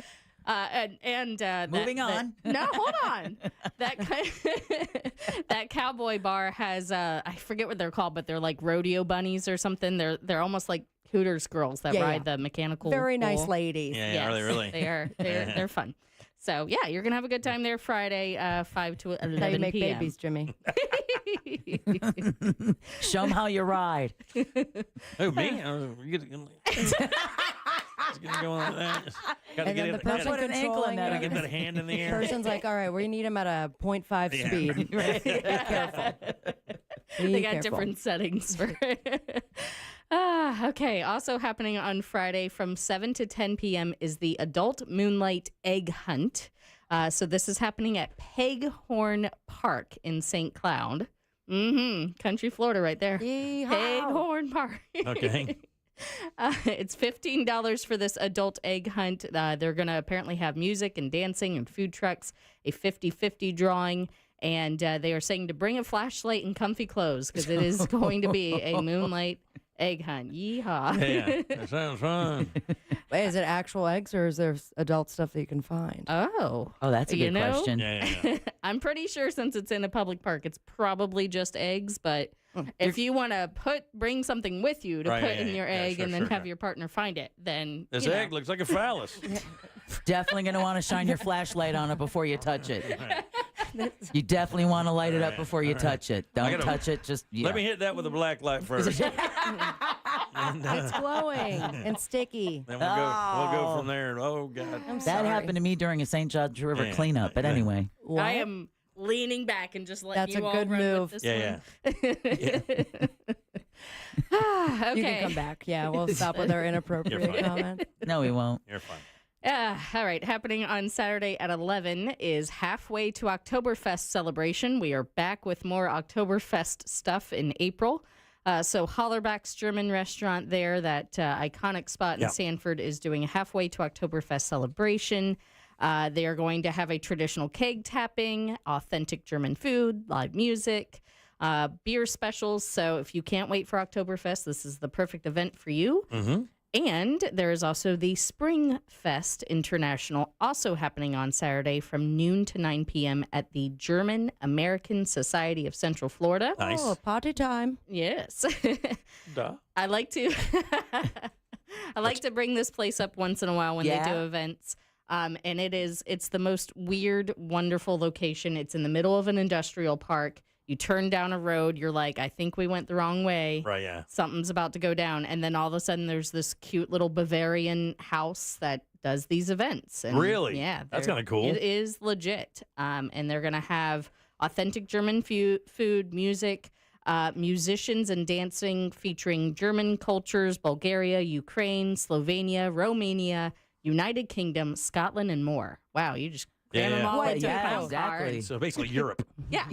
Moving on. No, hold on. That cowboy bar has I forget what they're called, but they're like rodeo bunnies or something. They're almost like Hooters girls that ride the mechanical. Very nice bull. ladies. Yeah, Yes, are they really? They are. They're fun. So yeah, you're gonna have a good time there Friday, 5 to 11 How you make p.m. babies, Jimmy? Show them how you ride. Who, me? Just gonna go on like that. Gotta And get then it. the person Put an ankle in controlling that. Gotta get that hand in the air. person's like, all right, we need him at a 0.5 Yeah. speed. Be careful. They got different settings for okay. Also happening on Friday from 7 to 10 p.m. is the Adult Moonlight Egg Hunt. So this is happening at Peghorn Park in St. Cloud. Country Florida right there. Yeehaw. Peghorn Park. Okay. It's $15 for this adult egg hunt. They're going to apparently have music and dancing and food trucks, a 50-50 drawing, and they are saying to bring a flashlight and comfy clothes because it is going to be a moonlight egg hunt. Yeehaw. Yeah, that sounds fun. Wait, is it actual eggs or is there adult stuff that you can find? Oh, that's a good question. Yeah. I'm pretty sure since it's in a public park, it's probably just eggs. But if you want to bring something with you to put in your egg and then have your partner find it, then this egg looks like a phallus. Definitely going to want to shine your flashlight on it before you touch it. You definitely want to light it up before you touch it. Don't touch it. Just let me hit that with a black light first. It's glowing and sticky. Then we'll go from there. Oh God, that happened to me during a St. Johns River cleanup. But anyway, I am leaning back and just letting That's you a all good run move. with this one. Okay. You can come back. Yeah, we'll stop with our inappropriate comments. No, we won't. You're fine. All right. Happening on Saturday at 11 is halfway to Oktoberfest celebration. We are back with more Oktoberfest stuff in April. So Hollerback's German restaurant there, that iconic spot in Sanford, is doing a halfway to Oktoberfest celebration. They are going to have a traditional keg tapping, authentic German food, live music, beer specials. So if you can't wait for Oktoberfest, this is the perfect event for you. Mm-hmm. And there is also the Spring Fest International, also happening on Saturday from noon to 9 p.m. at the German American Society of Central Florida. Nice. Oh, party time. Yes. Duh. I like to bring this place up once in a while when they do events. And it's the most weird, wonderful location. It's in the middle of an industrial park. You turn down a road, you're like, I think we went the wrong way. Right, yeah. Something's about to go down. And then all of a sudden there's this cute little Bavarian house that does these events. And really? Yeah. That's kind of cool. It is legit. And they're going to have authentic German food, music, musicians and dancing featuring German cultures, Bulgaria, Ukraine, Slovenia, Romania, United Kingdom, Scotland, and more. Wow, you just cram them all into a pound car. So basically Europe. Yeah.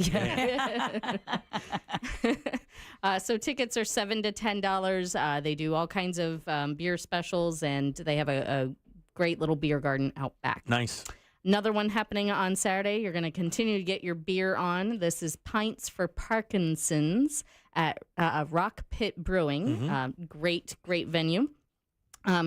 So tickets are $7 to $10. They do all kinds of beer specials, and they have a great little beer garden out back. Nice. Another one happening on Saturday. You're going to continue to get your beer on. This is Pints for Parkinson's at Rock Pit Brewing. Great venue.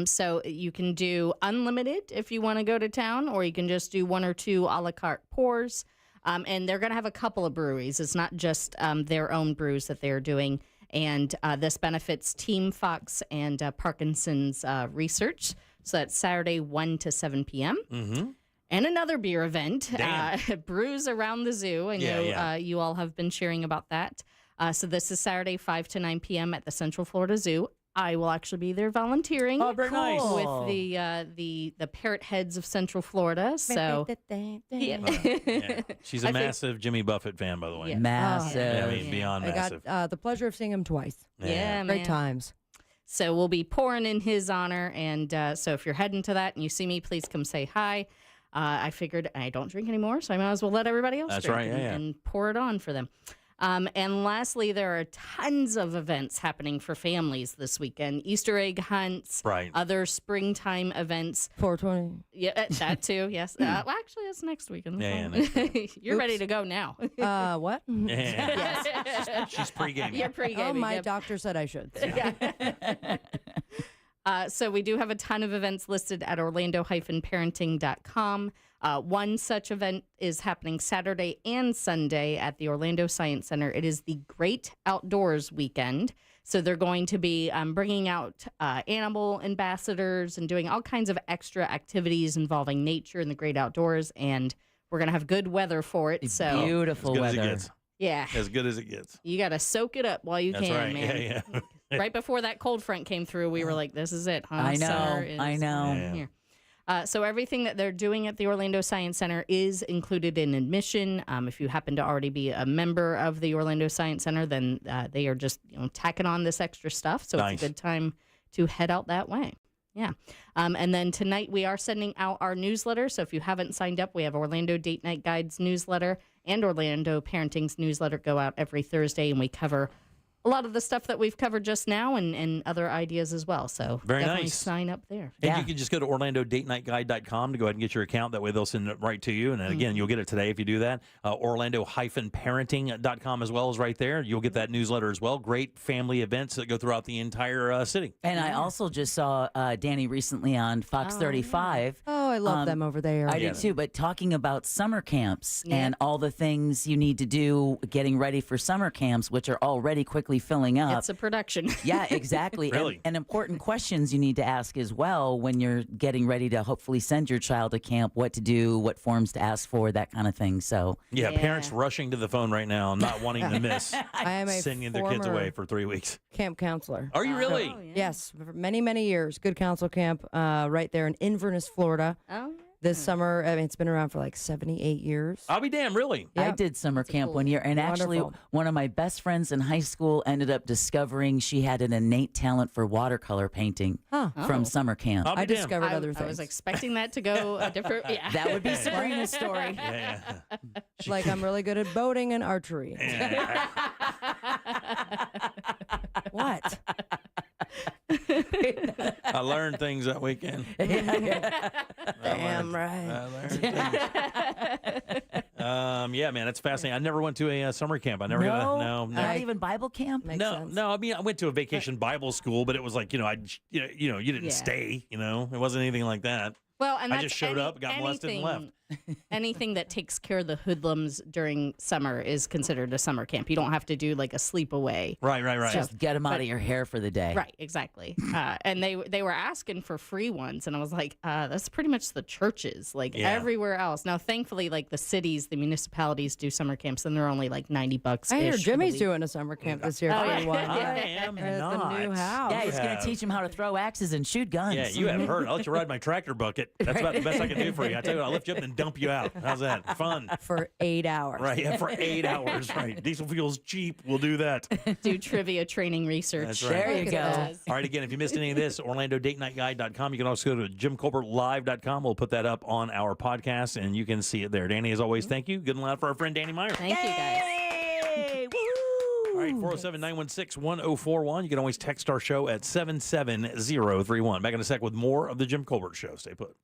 So you can do unlimited if you want to go to town, or you can just do one or two a la carte pours. And they're going to have a couple of breweries. It's not just their own brews that they're doing. And this benefits Team Fox and Parkinson's research. So that's Saturday, 1 to 7 p.m. Mm-hmm. And another beer event, Brews Around the Zoo. I know you all have been sharing about that. So this is Saturday, 5 to 9 p.m. at the Central Florida Zoo. I will actually be there volunteering. Oh, very nice. With the parrot heads of Central Florida. So Yeah. She's a massive Jimmy Buffett fan, by the way. Yeah. Massive. Yeah, I mean, beyond massive. I got the pleasure of seeing him twice. Yeah, Great man. times. So we'll be pouring in his honor. And so if you're heading to that and you see me, please come say hi. I figured I don't drink anymore, so I might as well let everybody else drink and pour it on for them. And lastly, there are tons of events happening for families this weekend. Easter egg hunts, other springtime events. 420. Yeah, that too, yes. Well, actually, that's next weekend. You're ready to go now. What? Yes. She's pre-gaming. You're pre-gaming. Oh, my doctor said I should. So we do have a ton of events listed at orlando-parenting.com. One such event is happening Saturday and Sunday at the Orlando Science Center. It is the Great Outdoors Weekend. So they're going to be bringing out animal ambassadors and doing all kinds of extra activities involving nature and the great outdoors. And we're going to have good weather for it. So beautiful weather. Yeah. As good as it gets. You got to soak it up while you That's can, right. man. Yeah. Right before that cold front came through, we were like, this is it, huh? I know. Summer is I know. here. So everything that they're doing at the Orlando Science Center is included in admission. If you happen to already be a member of the Orlando Science Center, then they are just tacking on this extra stuff. So it's a good time to head out that way. Yeah. And then tonight we are sending out our newsletter. So if you haven't signed up, we have Orlando Date Night Guides newsletter and Orlando Parenting's newsletter go out every Thursday, and we cover a lot of the stuff that we've covered just now and other ideas as well. So Very definitely nice. sign up there. And you can just go to OrlandoDateNightGuide.com to go ahead and get your account. That way they'll send it right to you. And again, you'll get it today if you do that. Orlando-parenting.com as well is right there. You'll get that newsletter as well. Great family events that go throughout the entire city. And I also just saw Danny recently on Fox 35. Oh, I love them over there. I do too, but talking about summer camps and all the things you need to do getting ready for summer camps, which are already quickly filling up. It's a production. Yeah, exactly. Really? And important questions you need to ask as well when you're getting ready to hopefully send your child to camp, what to do, what forms to ask for, that kind of thing. So Yeah, parents rushing to the phone right now, not wanting to miss I am a sending their kids former away for 3 weeks. camp counselor. Are you really? Yes, for many, many years. Good counsel camp right there in Inverness, Florida. Oh, This summer, I mean, it's been around for like 78 years. I'll be damned, really. I did summer camp one year, and actually Wonderful. one of my best friends in high school ended up discovering she had an innate talent for watercolor painting from summer camp. I discovered other things. I was expecting that to go a different. Yeah, That would be Sabrina's story. Like I'm really good at boating and archery. What? I learned things that weekend. Damn right. I learned things. Yeah, man, it's fascinating. I never went to a summer camp. I never got a, no. Not even Bible camp? No. I mean, I went to a vacation Bible school, but it was like, you didn't stay. It wasn't anything like that. Well, and I just showed up, got molested, and left. Anything that takes care of the hoodlums during summer is considered a summer camp. You don't have to do like a sleepaway. Right. Just get them out of your hair for the day. Right, exactly. And they were asking for free ones, and I was like, that's pretty much the churches, everywhere else. Now, thankfully, like the cities, the municipalities do summer camps, and they're only like $90. I hear Jimmy's doing a summer camp this year. Oh, for yeah. everyone. I am At not. the new house. Yeah, he's going to teach them how to throw axes and shoot guns. Yeah, you have heard. I'll let you ride my tractor bucket. That's about the best I can do for you. I tell you what, I'll lift you up and dump you out. How's that? Fun. For 8 hours. Right, yeah, for 8 hours. Right. Diesel fuel's cheap. We'll do that. Do trivia training research. That's right. There you go. All right, again, if you missed any of this, OrlandoDateNightGuide.com. You can also go to JimColbertLive.com. We'll put that up on our podcast, and you can see it there. Danny, as always, thank you. Good and loud for our friend Danny Meyer. Thank you, guys. All right, 407-916-1041. You can always text our show at 77031. Back in a sec with more of the Jim Colbert Show. Stay put.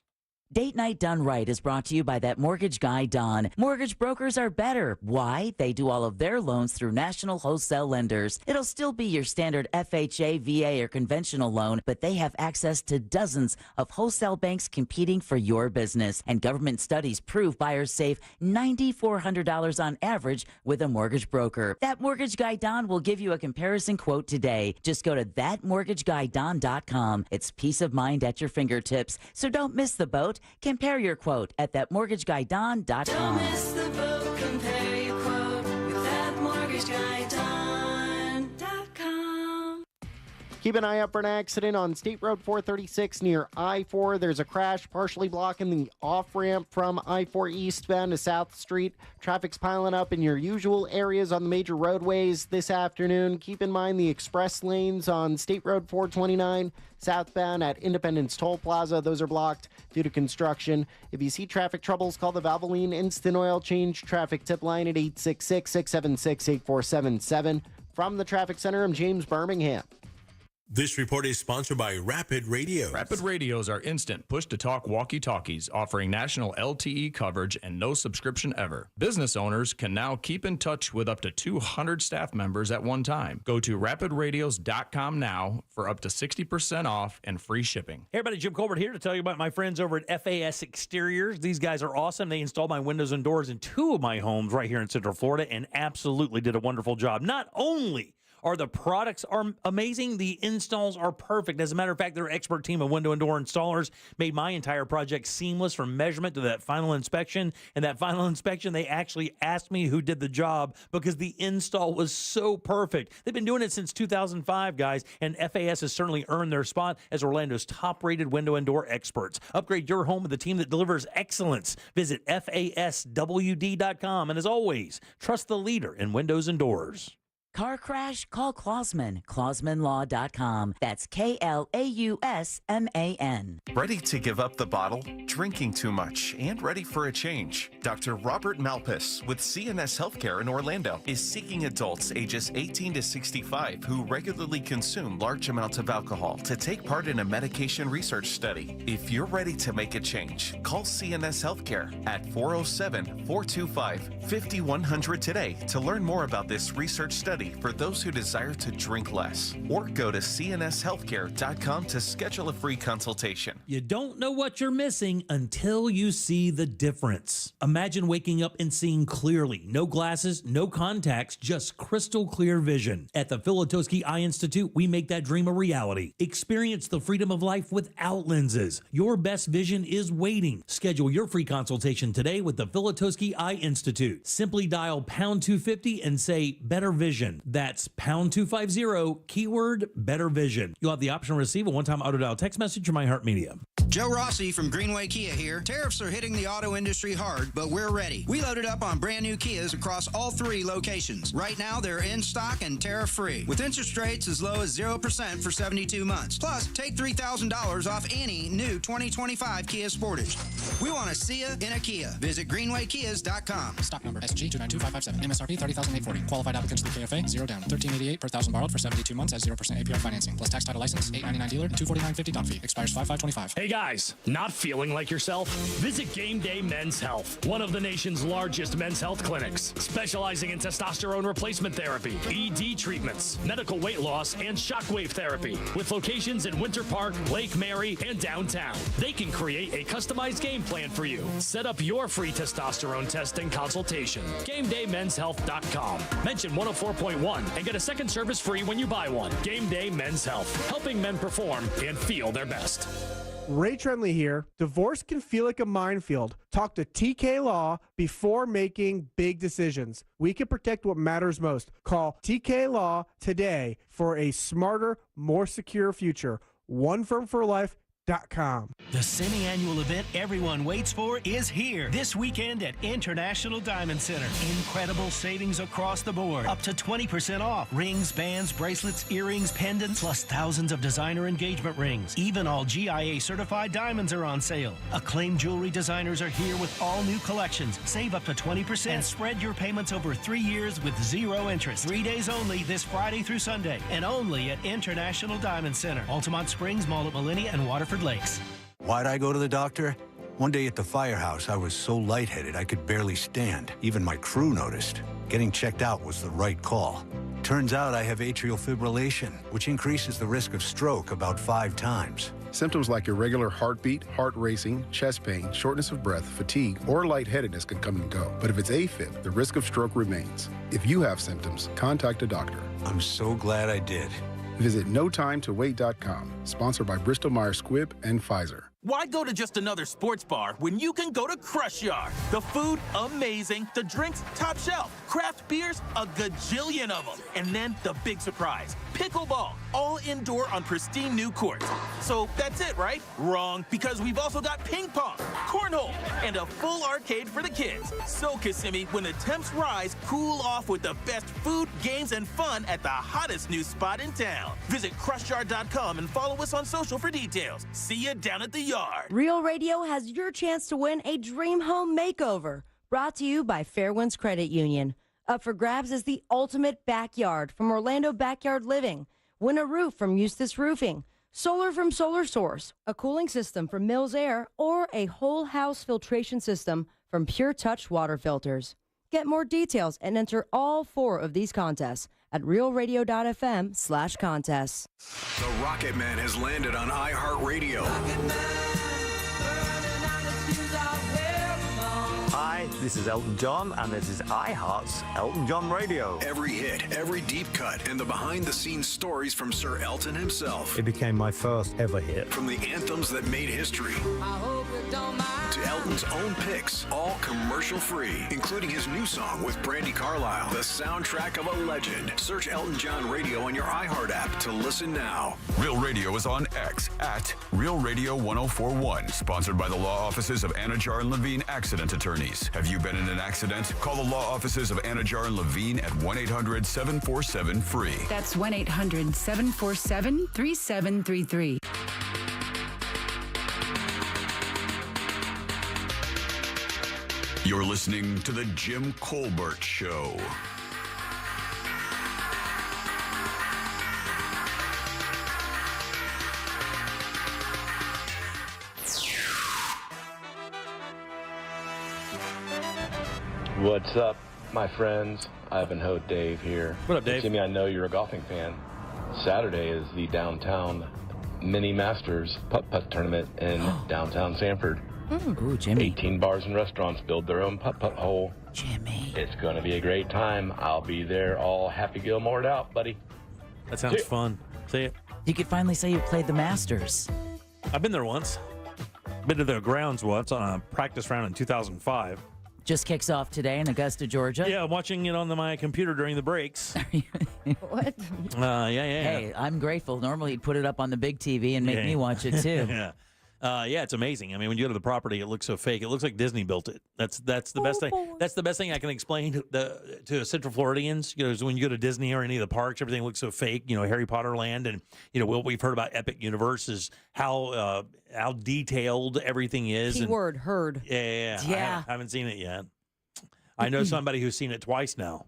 Date Night Done Right is brought to you by that mortgage guy, Don. Mortgage brokers are better. Why? They do all of their loans through national wholesale lenders. It'll still be your standard FHA, VA, or conventional loan, but they have access to dozens of wholesale banks competing for your business. And government studies prove buyers save $9,400 on average with a mortgage broker. That mortgage guy, Don, will give you a comparison quote today. Just go to thatmortgageguyDon.com. It's peace of mind at your fingertips, so don't miss the boat. Compare your quote at thatmortgageguyDon.com. Don't miss the boat. Compare your quote with thatmortgageguyDon.com. Keep an eye out for an accident on State Road 436 near I-4. There's a crash partially blocking the off-ramp from I-4 eastbound to South Street. Traffic's piling up in your usual areas on the major roadways this afternoon. Keep in mind the express lanes on State Road 429 southbound at Independence Toll Plaza. Those are blocked due to construction. If you see traffic troubles, call the Valvoline Instant Oil Change traffic tip line at 866-676-8477. From the Traffic Center, I'm James Birmingham. This report is sponsored by Rapid Radio. Rapid Radios are instant push-to-talk walkie-talkies offering national LTE coverage and no subscription ever. Business owners can now keep in touch with up to 200 staff members at one time. Go to rapidradios.com now for up to 60% off and free shipping. Hey everybody, Jim Colbert here to tell you about my friends over at FAS Exteriors. These guys are awesome. They installed my windows and doors in 2 of my homes right here in Central Florida and absolutely did a wonderful job. Not only are the products are amazing, the installs are perfect. As a matter of fact, their expert team of window and door installers made my entire project seamless from measurement to that final inspection. And that final inspection, they actually asked me who did the job because the install was so perfect. They've been doing it since 2005, guys, and FAS has certainly earned their spot as Orlando's top-rated window and door experts. Upgrade your home with the team that delivers excellence. Visit FASWD.com. And as always, trust the leader in windows and doors. Car crash? Call Klausman. KlausmanLaw.com. That's KLAUSMAN. Ready to give up the bottle? Drinking too much and ready for a change? Dr. Robert Malpas with CNS Healthcare in Orlando is seeking adults ages 18 to 65 who regularly consume large amounts of alcohol to take part in a medication research study. If you're ready to make a change, call CNS Healthcare at 407-425-5100 today to learn more about this research study for those who desire to drink less. Or go to cnshealthcare.com to schedule a free consultation. You don't know what you're missing until you see the difference. Imagine waking up and seeing clearly. No glasses, no contacts, just crystal clear vision. At the Filatowski Eye Institute, we make that dream a reality. Experience the freedom of life without lenses. Your best vision is waiting. Schedule your free consultation today with the Filatowski Eye Institute. Simply dial pound 250 and say better vision. That's pound 250, keyword better vision. You'll have the option to receive a one-time auto dial text message from iHeartMedia. Joe Rossi from Greenway Kia here. Tariffs are hitting the auto industry hard, but we're ready. We loaded up on brand new Kias across all 3 locations. Right now, they're in stock and tariff-free, with interest rates as low as 0% for 72 months. Plus, take $3,000 off any new 2025 Kia Sportage. We want to see you in a Kia. Visit greenwaykias.com. Stock number SG292557. MSRP $30,840. Qualified applicants through KFA. 0 down. $13.88 per thousand borrowed for 72 months at 0% APR financing. Plus tax title license, $8.99 dealer, and $249.50 doc fee. Expires 5/5/25. Hey guys, not feeling like yourself? Visit Game Day Men's Health, one of the nation's largest men's health clinics, specializing in testosterone replacement therapy, ED treatments, medical weight loss, and shockwave therapy, with locations in Winter Park, Lake Mary, and downtown. They can create a customized game plan for you. Set up your free testosterone test and consultation. GameDayMen'sHealth.com. Mention 104.1 and get a second service free when you buy one. Game Day Men's Health, helping men perform and feel their best. Ray Trenley here. Divorce can feel like a minefield. Talk to TK Law before making big decisions. We can protect what matters most. Call TK Law today for a smarter, more secure future. OneFirmForLife.com. The semi-annual event everyone waits for is here this weekend at International Diamond Center. Incredible savings across the board. Up to 20% off. Rings, bands, bracelets, earrings, pendants, plus thousands of designer engagement rings. Even all GIA certified diamonds are on sale. Acclaimed jewelry designers are here with all new collections. Save up to 20% and spread your payments over 3 years with 0 interest. 3 days only this Friday through Sunday, and only at International Diamond Center. Altamont Springs, Mall at Millennia, and Waterford Lakes. Why'd I go to the doctor? One day at the firehouse, I was so lightheaded I could barely stand. Even my crew noticed. Getting checked out was the right call. Turns out I have atrial fibrillation, which increases the risk of stroke about 5 times. Symptoms like irregular heartbeat, heart racing, chest pain, shortness of breath, fatigue, or lightheadedness can come and go. But if it's AFib, the risk of stroke remains. If you have symptoms, contact a doctor. I'm so glad I did. Visit NoTimeToWait.com, sponsored by Bristol-Myers Squibb and Pfizer. Why go to just another sports bar when you can go to Crush Yard? The food, amazing. The drinks, top shelf. Craft beers, a gajillion of them. And then the big surprise, pickleball, all indoor on pristine new courts. So that's it, right? Wrong, because we've also got ping pong, cornhole, and a full arcade for the kids. So, Kissimmee, when the temps rise, cool off with the best food, games, and fun at the hottest new spot in town. Visit CrushYard.com and follow us on social for details. See you down at the yard. Real Radio has your chance to win a dream home makeover. Brought to you by Fairwinds Credit Union. Up for grabs is the ultimate backyard from Orlando Backyard Living. Win a roof from Eustis Roofing, solar from Solar Source, a cooling system from Mills Air, or a whole house filtration system from Pure Touch Water Filters. Get more details and enter all 4 of these contests at realradio.fm/contests. The Rocket Man has landed on iHeartRadio. Hi, this is Elton John, and this is iHeart's Elton John Radio. Every hit, every deep cut, and the behind-the-scenes stories from Sir Elton himself. It became my first ever hit. From the anthems that made history to Elton's own picks, all commercial-free, including his new song with Brandi Carlile, the soundtrack of a legend. Search Elton John Radio on your iHeart app to listen now. Real Radio is on X at Real Radio 1041. Sponsored by the law offices of Anajar and Levine Accident Attorneys. Have you been in an accident? Call the law offices of Anajar and Levine at 1-800-747-FREE. That's 1-800-747-3733. You're listening to The Jim Colbert Show. What's up, my friends? Ivanhoe Dave here. What up, Dave? Jimmy, I know you're a golfing fan. Saturday is the downtown Mini Masters putt-putt tournament in downtown Sanford. Ooh, Jimmy. 18 bars and restaurants build their own putt-putt hole. Jimmy. It's going to be a great time. I'll be there all Happy Gilmore'd out, buddy. That sounds fun. See it? You could finally say you played the Masters. I've been there once. Been to the grounds once on a practice round in 2005. Just kicks off today in Augusta, Georgia. Yeah, I'm watching it on my computer during the breaks. What? Yeah. Hey, I'm grateful. Normally, you'd put it up on the big TV and make me watch it too. Yeah. It's amazing. I mean, when you go to the property, it looks so fake. It looks like Disney built it. That's the best thing. That's the best thing I can explain to Central Floridians. You know, is when you go to Disney or any of the parks, everything looks so fake. You know, Harry Potter Land, and what we've heard about Epic Universe is how detailed everything is. Keyword heard. Yeah. I haven't seen it yet. I know somebody who's seen it twice now.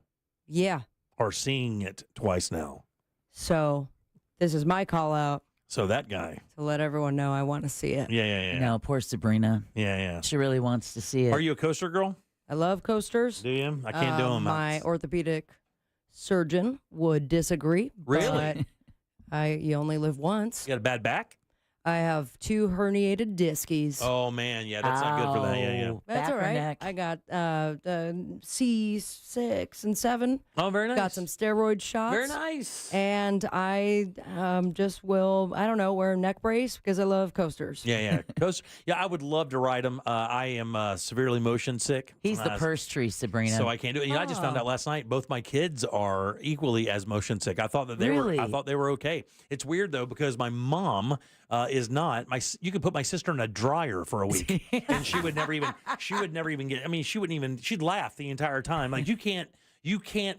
Yeah. Or seeing it twice now. So this is my call out. So that guy. To let everyone know I want to see it. Yeah. No, poor Sabrina. Yeah. She really wants to see it. Are you a coaster girl? I love coasters. Do you? I can't do them. My orthopedic surgeon would disagree. Really? But you only live once. You got a bad back? I have 2 herniated discies. Oh, man. Yeah, that's not good for that. Yeah. That's all right. Neck. I got C6 and 7. Oh, very nice. Got some steroid shots. Very nice. And I just will, I don't know, wear a neck brace because I love coasters. Yeah. Coaster. Yeah, I would love to ride them. I am severely motion sick. He's the purse tree, Sabrina. So I can't do it. I just found out last night both my kids are equally as motion sick. I thought that they were. I thought they were okay. It's weird though because my mom is not. You could put my sister in a dryer for a week, and she would never even get. I mean, she wouldn't even. She'd laugh the entire time. Like you can't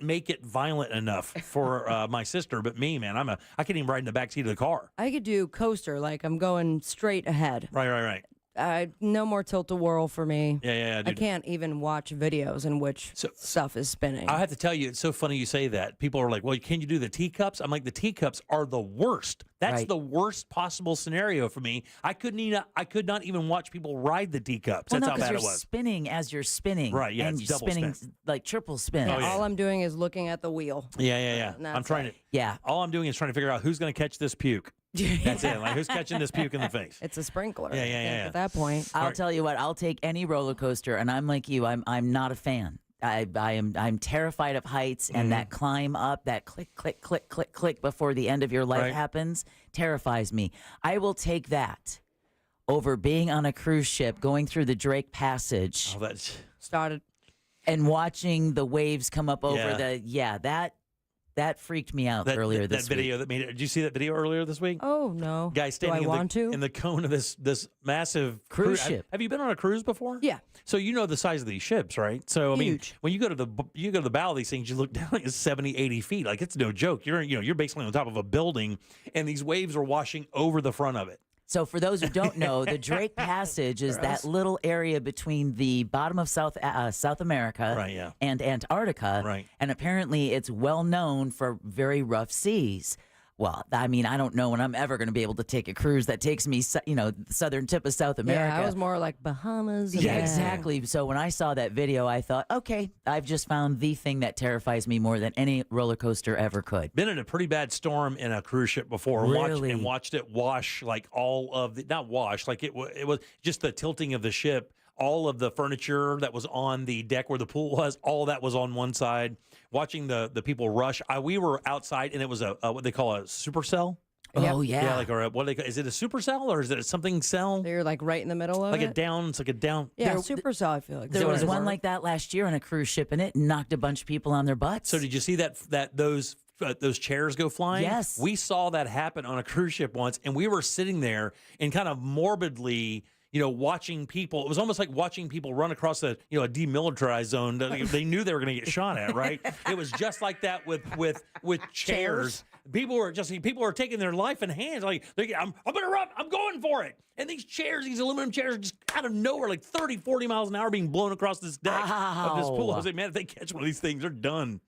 make it violent enough for my sister, but me, man, I can't even ride in the backseat of the car. I could do coaster, like I'm going straight ahead. Right. No more tilt-a-whirl for me. Yeah. I can't even watch videos in which stuff is spinning. I have to tell you, it's so funny you say that. People are like, well, can you do the teacups? I'm like, the teacups are the worst. That's the worst possible scenario for me. I could not even watch people ride the teacups. Well, That's how bad you're it was. Spinning as you're spinning. Right, yeah, and it's you're double spinning spin. like triple spin. Oh, yeah. All I'm doing is looking at the wheel. Yeah. I'm trying to. Yeah. All I'm doing is trying to figure out who's going to catch this puke. That's it. Like, who's catching this puke in the face? It's a sprinkler. Yeah. At that point, I'll tell you what. I'll take any roller coaster, and I'm like you. I'm not a fan. I'm terrified of heights, and that climb up, that click, click, click, click, click before the end of your life happens, terrifies me. I will take that over being on a cruise ship, going through the Drake Passage. Oh, that's started, and watching the waves come up over that freaked me out earlier this week. That video that made it. Did you see that video earlier this week? Oh no! Guy standing in the cone of this massive cruise ship. Have you been on a cruise before? Yeah. So you know the size of these ships, right? So I mean, when you go to the bow of these things, you look down like it's 70, 80 feet. Like it's no joke. You're basically on top of a building, and these waves are washing over the front of it. So for those who don't know, the Drake Passage is that little area between the bottom of South America and Antarctica. Right. And apparently it's well known for very rough seas. Well, I mean, I don't know when I'm ever going to be able to take a cruise that takes me, the southern tip of South America. Yeah, I was more like Bahamas. Yeah, exactly. So when I saw that video, I thought, okay, I've just found the thing that terrifies me more than any roller coaster ever could. Been in a pretty bad storm in a cruise ship before. Really? And watched it wash like all of the, not wash, like it was just the tilting of the ship. All of the furniture that was on the deck where the pool was, all that was on one side. Watching the people rush. We were outside, and it was a what they call a supercell. Oh, yeah. Yeah, like, or what is it a supercell or is it something cell? They're like right in the middle of like it. It's like a down. Yeah, supercell, I feel like. There was one like that last year on a cruise ship, and it knocked a bunch of people on their butts. So did you see those chairs go flying? Yes. We saw that happen on a cruise ship once, and we were sitting there and kind of morbidly, watching people. It was almost like watching people run across a demilitarized zone that they knew they were going to get shot at, right? It was just like that with chairs. People were taking their life in hands. Like, I'm going to run. I'm going for it. And these aluminum chairs, are just out of nowhere, like 30, 40 miles an hour being blown across this deck of this pool. I was like, man, if they catch one of these things, they're done.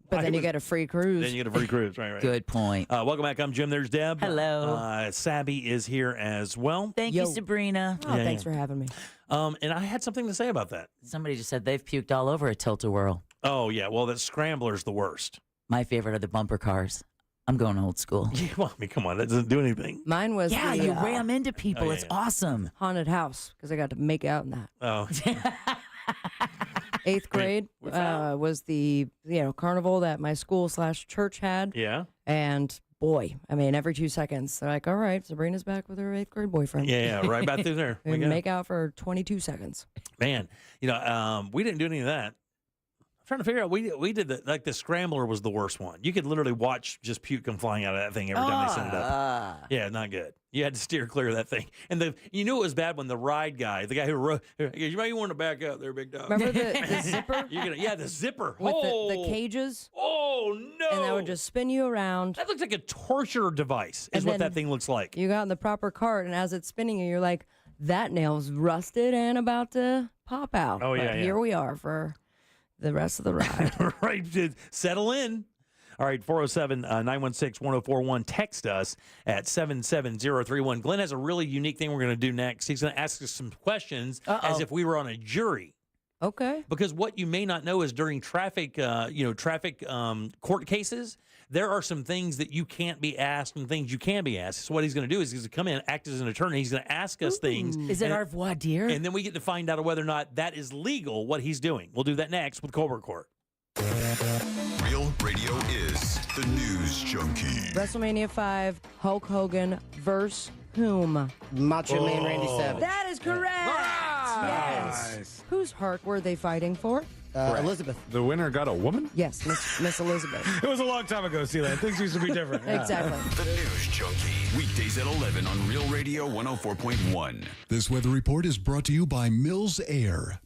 But then you get a free cruise. Then you get a free cruise, right. Good point. Welcome back. I'm Jim. There's Deb. Hello. Sabby is here as well. Thank you, Sabrina. Oh, thanks for having me. And I had something to say about that. Somebody just said they've puked all over a tilt-a-whirl. Oh, yeah. Well, that Scrambler's the worst. My favorite are the bumper cars. I'm going old school. Yeah, well, I mean, come on. That doesn't do anything. Mine was you ram into people. It's awesome. Haunted house, because I got to make out in that. Oh. 8th grade was the carnival that my school/church had. Yeah. And boy, I mean, every 2 seconds, they're like, all right, Sabrina's back with her 8th grade boyfriend. Yeah, right back through there. We make out for 22 seconds. Man, we didn't do any of that. I'm trying to figure out, we did the Scrambler was the worst one. You could literally watch just puke come flying out of that thing every time they sent it up. Yeah, not good. You had to steer clear of that thing. And you knew it was bad when the ride guy, the guy who rode, you might want to back up there, big dog. Remember the zipper? The zipper. With the cages? Oh, no. And that would just spin you around. That looks like a torture device is what that thing looks like. You got in the proper cart, and as it's spinning you, you're like, that nail's rusted and about to pop out. Oh, yeah. Here we are for the rest of the ride. Right. Settle in. All right, 407-916-1041. Text us at 77031. Glenn has a really unique thing we're going to do next. He's going to ask us some questions as if we were on a jury. Okay. Because what you may not know is during traffic court cases, there are some things that you can't be asked and things you can be asked. So what he's going to do is he's going to come in, act as an attorney. He's going to ask us things. Is it our voir dire? And then we get to find out whether or not that is legal, what he's doing. We'll do that next with Colbert Court. Real Radio is the News Junkie. WrestleMania 5, Hulk Hogan versus whom? Macho Man Randy Savage. That is correct. Yes. Nice. Whose heart were they fighting for? Elizabeth. The winner got a woman? Yes, Miss Elizabeth. It was a long time ago, Sealand. Things used to be different. Exactly. The News Junkie. Weekdays at 11 on Real Radio 104.1. This weather report is brought to you by Mills Air.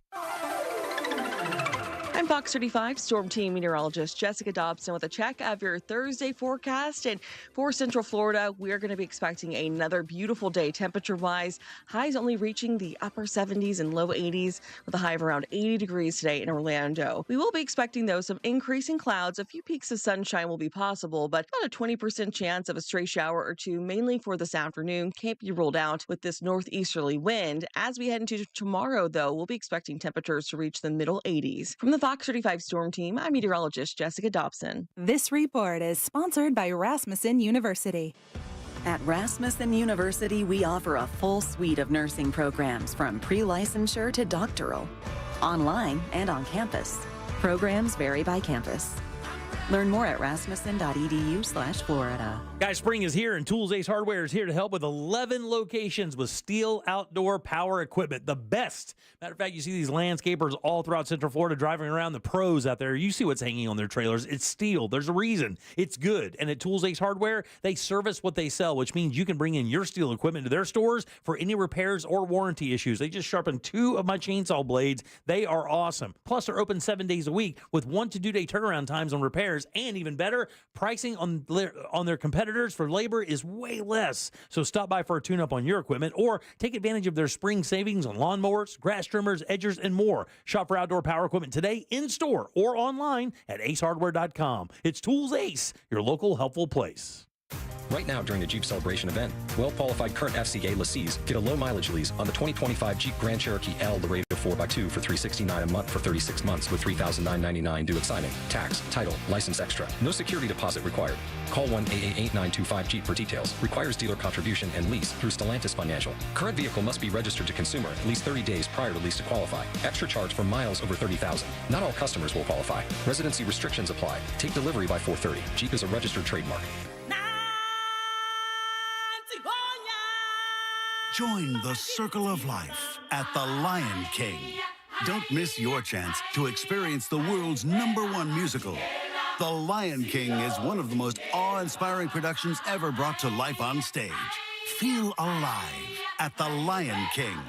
I'm Fox 35 Storm Team meteorologist Jessica Dobson with a check of your Thursday forecast. And for Central Florida, we're going to be expecting another beautiful day temperature-wise. Highs only reaching the upper 70s and low 80s with a high of around 80 degrees today in Orlando. We will be expecting, though, some increasing clouds. A few peaks of sunshine will be possible, but about a 20% chance of a stray shower or two, mainly for this afternoon. Can't be ruled out with this northeasterly wind. As we head into tomorrow, though, we'll be expecting temperatures to reach the middle 80s. From the Fox 35 Storm Team, I'm meteorologist Jessica Dobson. This report is sponsored by Rasmussen University. At Rasmussen University, we offer a full suite of nursing programs from pre-licensure to doctoral, online and on campus. Programs vary by campus. Learn more at rasmussen.edu/Florida. Guys, spring is here, and Tools Ace Hardware is here to help with 11 locations with steel outdoor power equipment. The best. Matter of fact, you see these landscapers all throughout Central Florida driving around, the pros out there. You see what's hanging on their trailers. It's steel. There's a reason. It's good. And at Tools Ace Hardware, they service what they sell, which means you can bring in your steel equipment to their stores for any repairs or warranty issues. They just sharpened 2 of my chainsaw blades. They are awesome. Plus, they're open 7 days a week with 1 to 2 day turnaround times on repairs. And even better, pricing on their competitors for labor is way less. So stop by for a tune-up on your equipment or take advantage of their spring savings on lawnmowers, grass trimmers, edgers, and more. Shop for outdoor power equipment today in-store or online at acehardware.com. It's Tools Ace, your local helpful place. Right now during the Jeep Celebration event, well-qualified current FCA lessees get a low-mileage lease on the 2025 Jeep Grand Cherokee L, the rated 4x2 for $369 a month for 36 months with $3,999 due at signing. Tax, title, license extra. No security deposit required. Call 1-888-925-JEEP for details. Requires dealer contribution and lease through Stellantis Financial. Current vehicle must be registered to consumer at least 30 days prior to lease to qualify. Extra charge for miles over 30,000. Not all customers will qualify. Residency restrictions apply. Take delivery by 4/30. Jeep is a registered trademark. Join the circle of life at the Lion King. Don't miss your chance to experience the world's #1 musical. The Lion King is one of the most awe-inspiring productions ever brought to life on stage. Feel alive at the Lion King.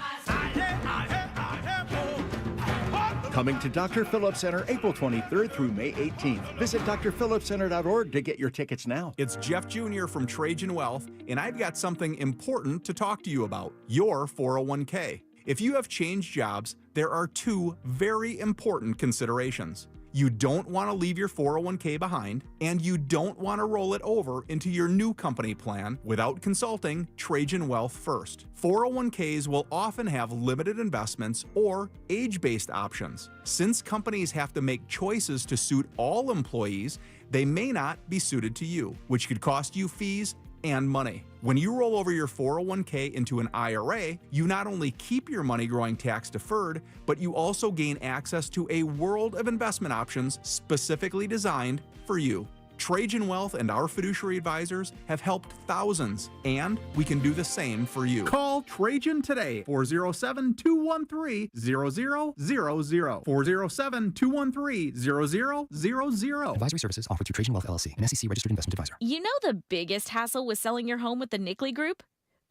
Coming to Dr. Phillips Center April 23rd through May 18th. Visit drphillipscenter.org to get your tickets now. It's Jeff Jr. from Trajan Wealth, and I've got something important to talk to you about, your 401k. If you have changed jobs, there are 2 very important considerations. You don't want to leave your 401k behind, and you don't want to roll it over into your new company plan without consulting Trajan Wealth first. 401ks will often have limited investments or age-based options. Since companies have to make choices to suit all employees, they may not be suited to you, which could cost you fees and money. When you roll over your 401k into an IRA, you not only keep your money growing tax deferred, but you also gain access to a world of investment options specifically designed for you. Trajan Wealth and our fiduciary advisors have helped thousands, and we can do the same for you. Call Trajan today, 407-213-0000. 407-213-0000. Advisory services offered through Trajan Wealth LLC, an SEC registered investment advisor. You know the biggest hassle with selling your home with the Nickley Group?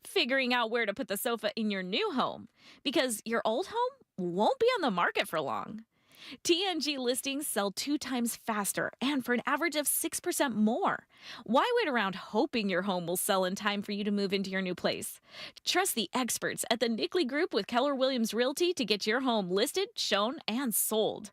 Figuring out where to put the sofa in your new home, because your old home won't be on the market for long. TNG listings sell 2 times faster and for an average of 6% more. Why wait around hoping your home will sell in time for you to move into your new place? Trust the experts at the Nickley Group with Keller Williams Realty to get your home listed, shown, and sold.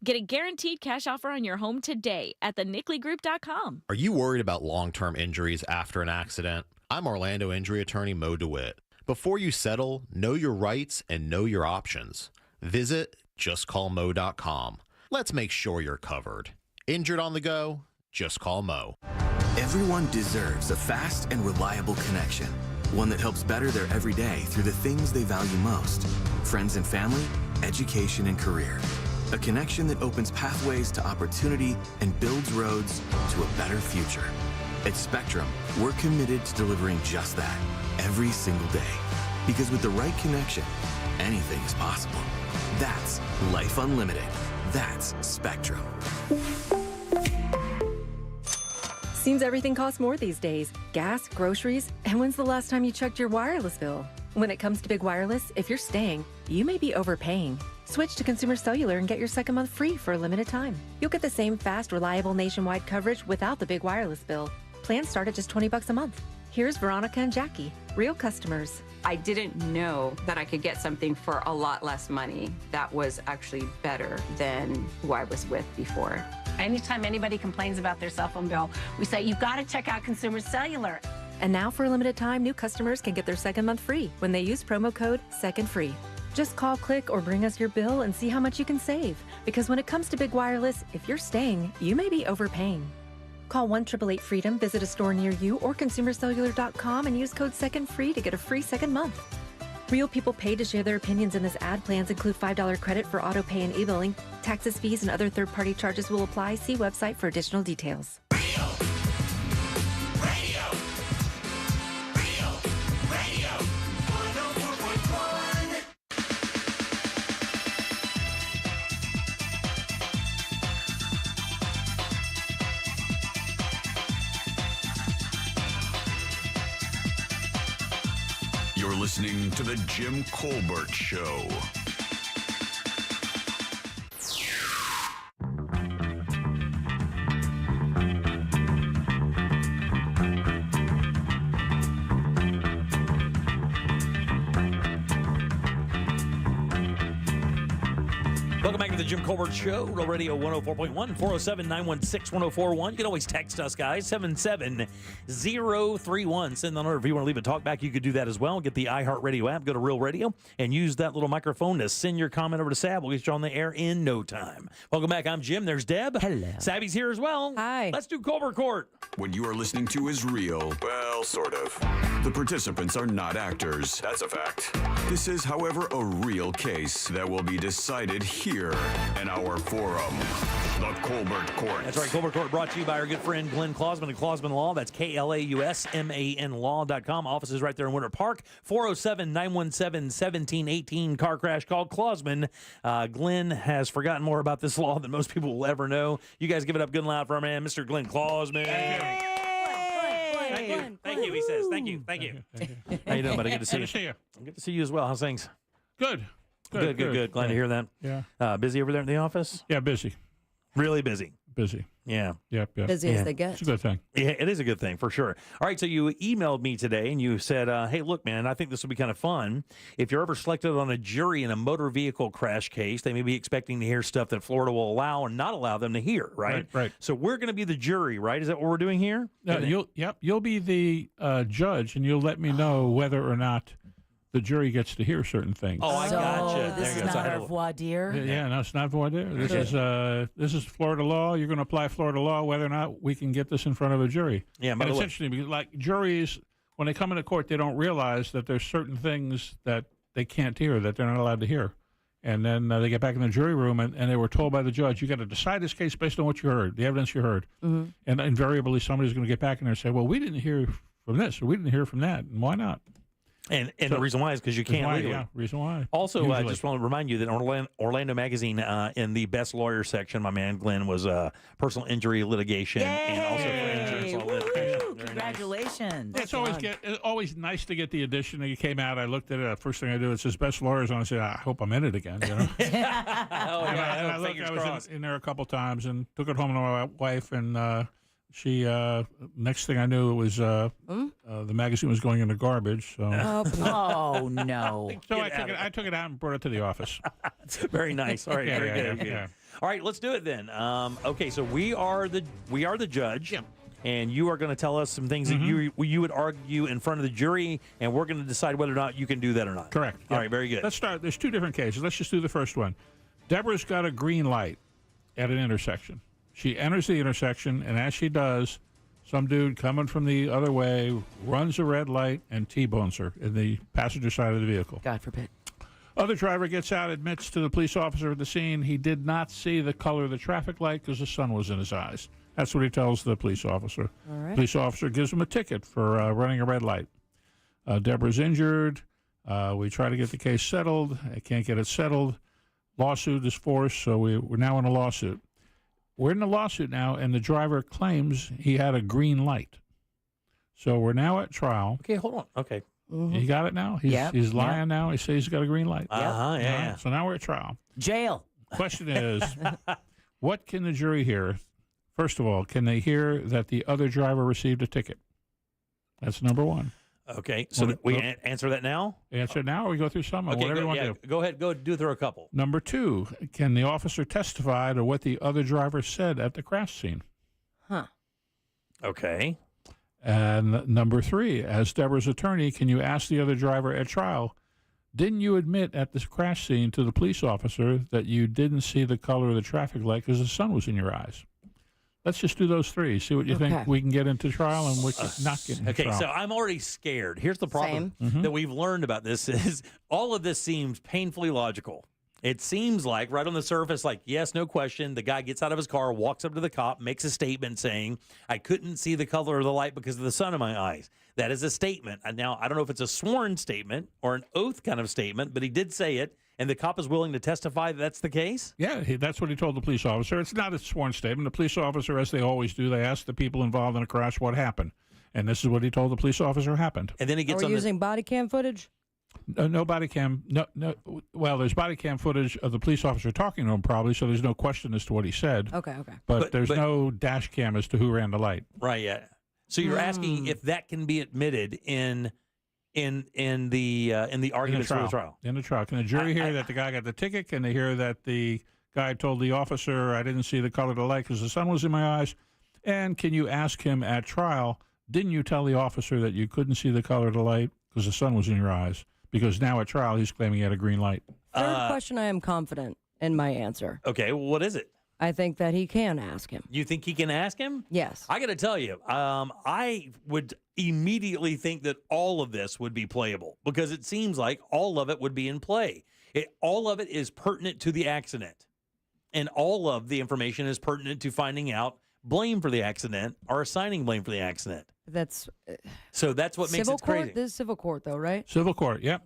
Get a guaranteed cash offer on your home today at thenickley.com. Are you worried about long-term injuries after an accident? I'm Orlando injury attorney Mo DeWitt. Before you settle, know your rights and know your options. Visit justcallmo.com. Let's make sure you're covered. Injured on the go? Just call Mo. Everyone deserves a fast and reliable connection. One that helps better their everyday through the things they value most. Friends and family, education and career. A connection that opens pathways to opportunity and builds roads to a better future. At Spectrum, we're committed to delivering just that every single day. Because with the right connection, anything is possible. That's Life Unlimited. That's Spectrum. Seems everything costs more these days. Gas, groceries, and when's the last time you checked your wireless bill? When it comes to Big Wireless, if you're staying, you may be overpaying. Switch to Consumer Cellular and get your second month free for a limited time. You'll get the same fast, reliable nationwide coverage without the big wireless bill. Plans start at just $20 a month. Here's Veronica and Jackie, real customers. I didn't know that I could get something for a lot less money that was actually better than who I was with before. Anytime anybody complains about their cell phone bill, we say, you've got to check out Consumer Cellular. And now for a limited time, new customers can get their second month free when they use promo code SECONDFREE. Just call, click, or bring us your bill and see how much you can save. Because when it comes to Big Wireless, if you're staying, you may be overpaying. Call 1-888-FREEDOM, visit a store near you, or consumercellular.com and use code SECONDFREE to get a free second month. Real people paid to share their opinions in this ad. Plans include $5 credit for auto pay and e-billing. Taxes, fees, and other third-party charges will apply. See website for additional details. You're listening to The Jim Colbert Show. Welcome back to the Jim Colbert Show, Real Radio 104.1, 407-916-1041. You can always text us, guys, 77031. Send on over. If you want to leave a talk back, you could do that as well. Get the iHeartRadio app, go to Real Radio, and use that little microphone to send your comment over to Sab. We'll get you on the air in no time. Welcome back. I'm Jim. There's Deb. Hello. Sabby's here as well. Hi. Let's do Colbert Court. What you are listening to is real. Well, sort of. The participants are not actors. That's a fact. This is, however, a real case that will be decided here here in our forum, the Colbert Court. That's right, Colbert Court brought to you by our good friend Glenn Klausman and Klausman Law. That's KLAUSMAN Law.com. Offices right there in Winter Park. 407-917-1718. Car crash called Klausman. Glenn has forgotten more about this law than most people will ever know. You guys give it up good and loud for our man, Mr. Glenn Klausman. Thank you, he says. Thank you. How you doing, buddy? Good to see you. Good to see you. Good to see you as well. How's things? Good. Good. Glad to hear that. Yeah. Busy over there in the office? Yeah, busy. Really busy. Yeah. Yep. Busy as they get. It's a good thing. Yeah, it is a good thing for sure. All right, so you emailed me today and you said, hey, look, man, I think this would be kind of fun. If you're ever selected on a jury in a motor vehicle crash case, they may be expecting to hear stuff that Florida will allow or not allow them to hear, right? Right. So we're going to be the jury, right? Is that what we're doing here? You'll be the judge, and you'll let me know whether or not the jury gets to hear certain things. Oh, I gotcha. This is not our voir dire? Yeah, no, it's not voir dire. This is Florida law. You're going to apply Florida law whether or not we can get this in front of a jury. Yeah, and it's interesting because, like, juries, when they come into court, they don't realize that there's certain things that they can't hear, that they're not allowed to hear. And then they get back in the jury room, and they were told by the judge, you got to decide this case based on what you heard, the evidence you heard. Mm-hmm. And invariably, somebody's going to get back in there and say, well, we didn't hear from this, or we didn't hear from that, and why not? And the reason why is because you can't legally. Yeah, reason why. Also, I just want to remind you that Orlando Magazine, in the best lawyer section, my man Glenn was personal injury litigation and also for insurance law litigation. Congratulations. Nice. It's always nice to get the edition that you came out. I looked at it. First thing I do, it says best lawyers on. I said, I hope I'm in it again. You know? I was in there a couple times and took it home to my wife, and she next thing I knew, it was the magazine was going in the garbage. So. Oh no! So I took it out and brought it to the office. Very nice. All right, very good. Yeah. All right, let's do it then. Okay, so we are the judge. Yeah. And you are going to tell us some things that you would argue in front of the jury, and we're going to decide whether or not you can do that or not. Correct. All right, very good. Let's start. There's two different cases. Let's just do the first one. Deborah's got a green light at an intersection. She enters the intersection, and as she does, some dude coming from the other way runs a red light and T-bones her in the passenger side of the vehicle. God forbid. Other driver gets out, admits to the police officer at the scene he did not see the color of the traffic light because the sun was in his eyes. That's what he tells the police officer. All right. Police officer gives him a ticket for running a red light. Deborah's injured. We try to get the case settled. I can't get it settled. Lawsuit is forced, so we're now in a lawsuit. We're in the lawsuit now, and the driver claims he had a green light. So we're now at trial. Okay, hold on. Okay. You got it now? He's lying now. He says he's got a green light. Yeah. So now we're at trial. Jail. Question is, what can the jury hear? First of all, can they hear that the other driver received a ticket? That's number one. Okay, so we answer that now? Answer now, or we go through some, or okay, whatever you want to do. Go ahead, go do through a couple. Number two, can the officer testify to what the other driver said at the crash scene? Okay. And number three, as Deborah's attorney, can you ask the other driver at trial, didn't you admit at this crash scene to the police officer that you didn't see the color of the traffic light because the sun was in your eyes? Let's just do those three. See what you think we can get into trial and what you not get into trial. Okay, so I'm already scared. Here's the problem that we've learned about this is all of this seems painfully logical. It seems like right on the surface, like, yes, no question, the guy gets out of his car, walks up to the cop, makes a statement saying, I couldn't see the color of the light because of the sun in my eyes. That is a statement. And now, I don't know if it's a sworn statement or an oath kind of statement, but he did say it. And the cop is willing to testify that that's the case? Yeah, that's what he told the police officer. It's not a sworn statement. The police officer, as they always do, they ask the people involved in a crash what happened. And this is what he told the police officer happened. And then he gets Are we using body cam footage? No body cam. No. Well, there's body cam footage of the police officer talking to him probably, so there's no question as to what he said. Okay. But there's no dash cam as to who ran the light. Right, yeah. So you're asking if that can be admitted in the arguments for the trial. In the trial. Can the jury hear that the guy got the ticket? Can they hear that the guy told the officer, I didn't see the color of the light because the sun was in my eyes? And can you ask him at trial, didn't you tell the officer that you couldn't see the color of the light because the sun was in your eyes? Because now at trial, he's claiming he had a green light. Third question, I am confident in my answer. Okay, well, what is it? I think that he can ask him. You think he can ask him? Yes. I got to tell you, I would immediately think that all of this would be playable because it seems like all of it would be in play. All of it is pertinent to the accident. And all of the information is pertinent to finding out blame for the accident or assigning blame for the accident. That's so that's what makes it crazy. This is civil court, though, right? Civil court, yep.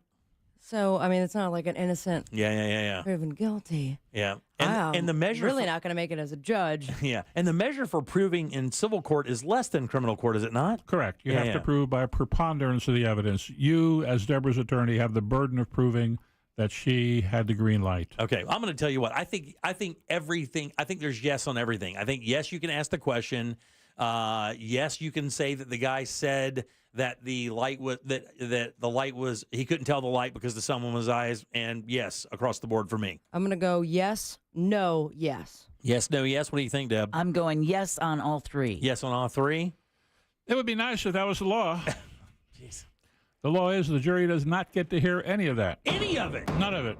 So, I mean, it's not like an innocent proven guilty. Yeah. Wow. And the measure really not going to make it as a judge. Yeah. And the measure for proving in civil court is less than criminal court, is it not? Correct. You have to prove by preponderance of the evidence. You, as Deborah's attorney, have the burden of proving that she had the green light. Okay, I'm going to tell you what. I think everything. I think there's yes on everything. I think yes, you can ask the question. Yes, you can say that the guy said that the light was that the light was he couldn't tell the light because the sun was in his eyes. And yes, across the board for me. I'm going to go yes, no, yes. Yes, no, yes. What do you think, Deb? I'm going yes on all three. Yes on all three. It would be nice if that was the law. Jeez. The law is the jury does not get to hear any of that. Any of it? None of it.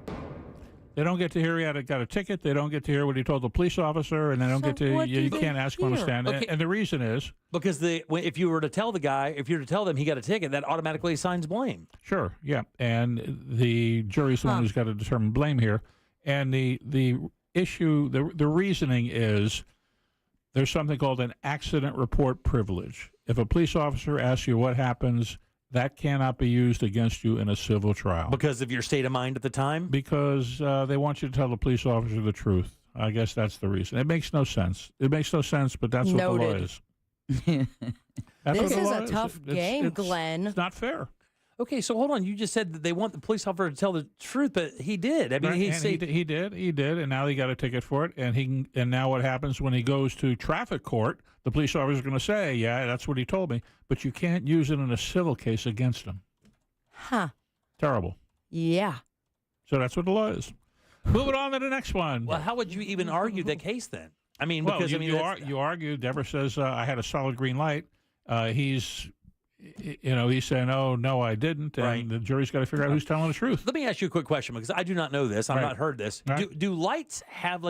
They don't get to hear he got a ticket. They don't get to hear what he told the police officer, and they don't get to. You can't ask him on the stand. Okay. And the reason is because if you were to tell the guy, if you were to tell them he got a ticket, that automatically assigns blame. Sure, yeah, and the jury's the one who's got to determine blame here. And the issue, the reasoning is there's something called an accident report privilege. If a police officer asks you what happens, that cannot be used against you in a civil trial. Because of your state of mind at the time? Because they want you to tell the police officer the truth. I guess that's the reason. It makes no sense. It makes no sense, but that's what the law is. This is a tough game, Glenn. It's not fair. Okay, so hold on. You just said that they want the police officer to tell the truth, but he did. I mean, he did, and now he got a ticket for it. And now what happens when he goes to traffic court? The police officer is going to say, "Yeah, that's what he told me," but you can't use it in a civil case against him. Huh? Terrible. Yeah. So that's what the law is. Moving on to the next one. Well, how would you even argue that case then? I mean, well, because you argue. Deborah says I had a solid green light. He's saying, "Oh no, I didn't," and the jury's got to figure out who's telling the truth. Let me ask you a quick question because I do not know this. I've not heard this. Right. Do lights have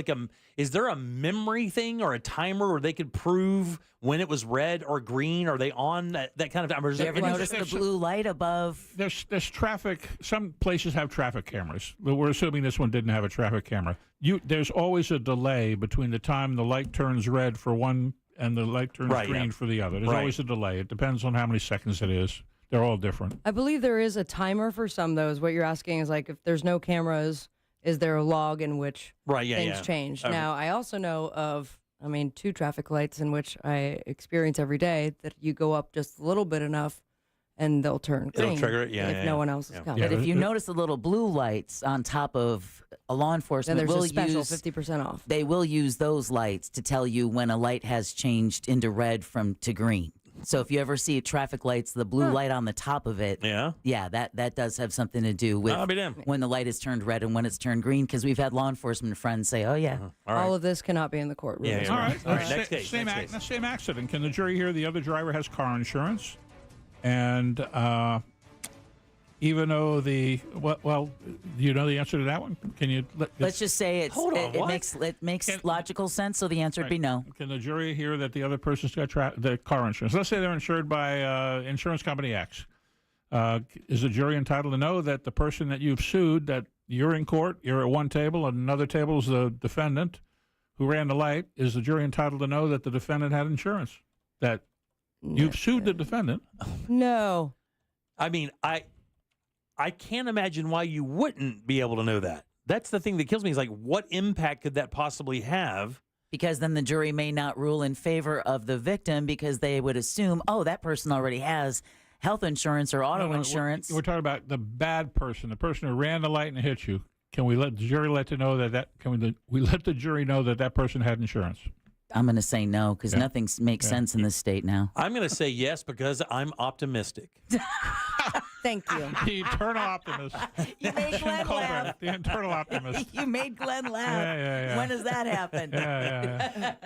is there a memory thing or a timer where they could prove when it was red or green? Are they on that kind of time? You ever notice the blue light above? There's traffic. Some places have traffic cameras. But we're assuming this one didn't have a traffic camera. There's always a delay between the time the light turns red for one and the light turns green for the other. There's always a delay. It depends on how many seconds it is. They're all different. I believe there is a timer for some, though. What you're asking is like, if there's no cameras, is there a log in which things change? Now, I also know of, 2 traffic lights in which I experience every day that you go up just a little bit enough and they'll turn green. It'll trigger it, if no one else is coming. But if you notice the little blue lights on top of a law enforcement, then there's a special 50% off. They will use those lights to tell you when a light has changed into red to green. So if you ever see traffic lights, the blue light on the top of it, that does have something to do with when the light is turned red and when it's turned green. Because we've had law enforcement friends say, "Oh yeah, all of this cannot be in the courtroom." Yeah, all right. Next case. Same accident. Can the jury hear the other driver has car insurance? And even though do you know the answer to that one? Can you? Let's just say it makes logical sense. So the answer would be no. Can the jury hear that the other person's got the car insurance? Let's say they're insured by insurance company X. Is the jury entitled to know that the person that you've sued, that you're in court, you're at one table, and another table is the defendant who ran the light? Is the jury entitled to know that the defendant had insurance? That you've sued the defendant? No. I mean, I can't imagine why you wouldn't be able to know that. That's the thing that kills me is like, what impact could that possibly have? Because then the jury may not rule in favor of the victim because they would assume, oh, that person already has health insurance or auto insurance. We're talking about the bad person, the person who ran the light and hit you. Can we let the jury let the jury know that person had insurance? I'm going to say no because nothing makes sense in this state now. I'm going to say yes because I'm optimistic. Thank you. The eternal optimist. You made Glenn laugh. The eternal optimist. You made Glenn laugh. Yeah. When does that happen?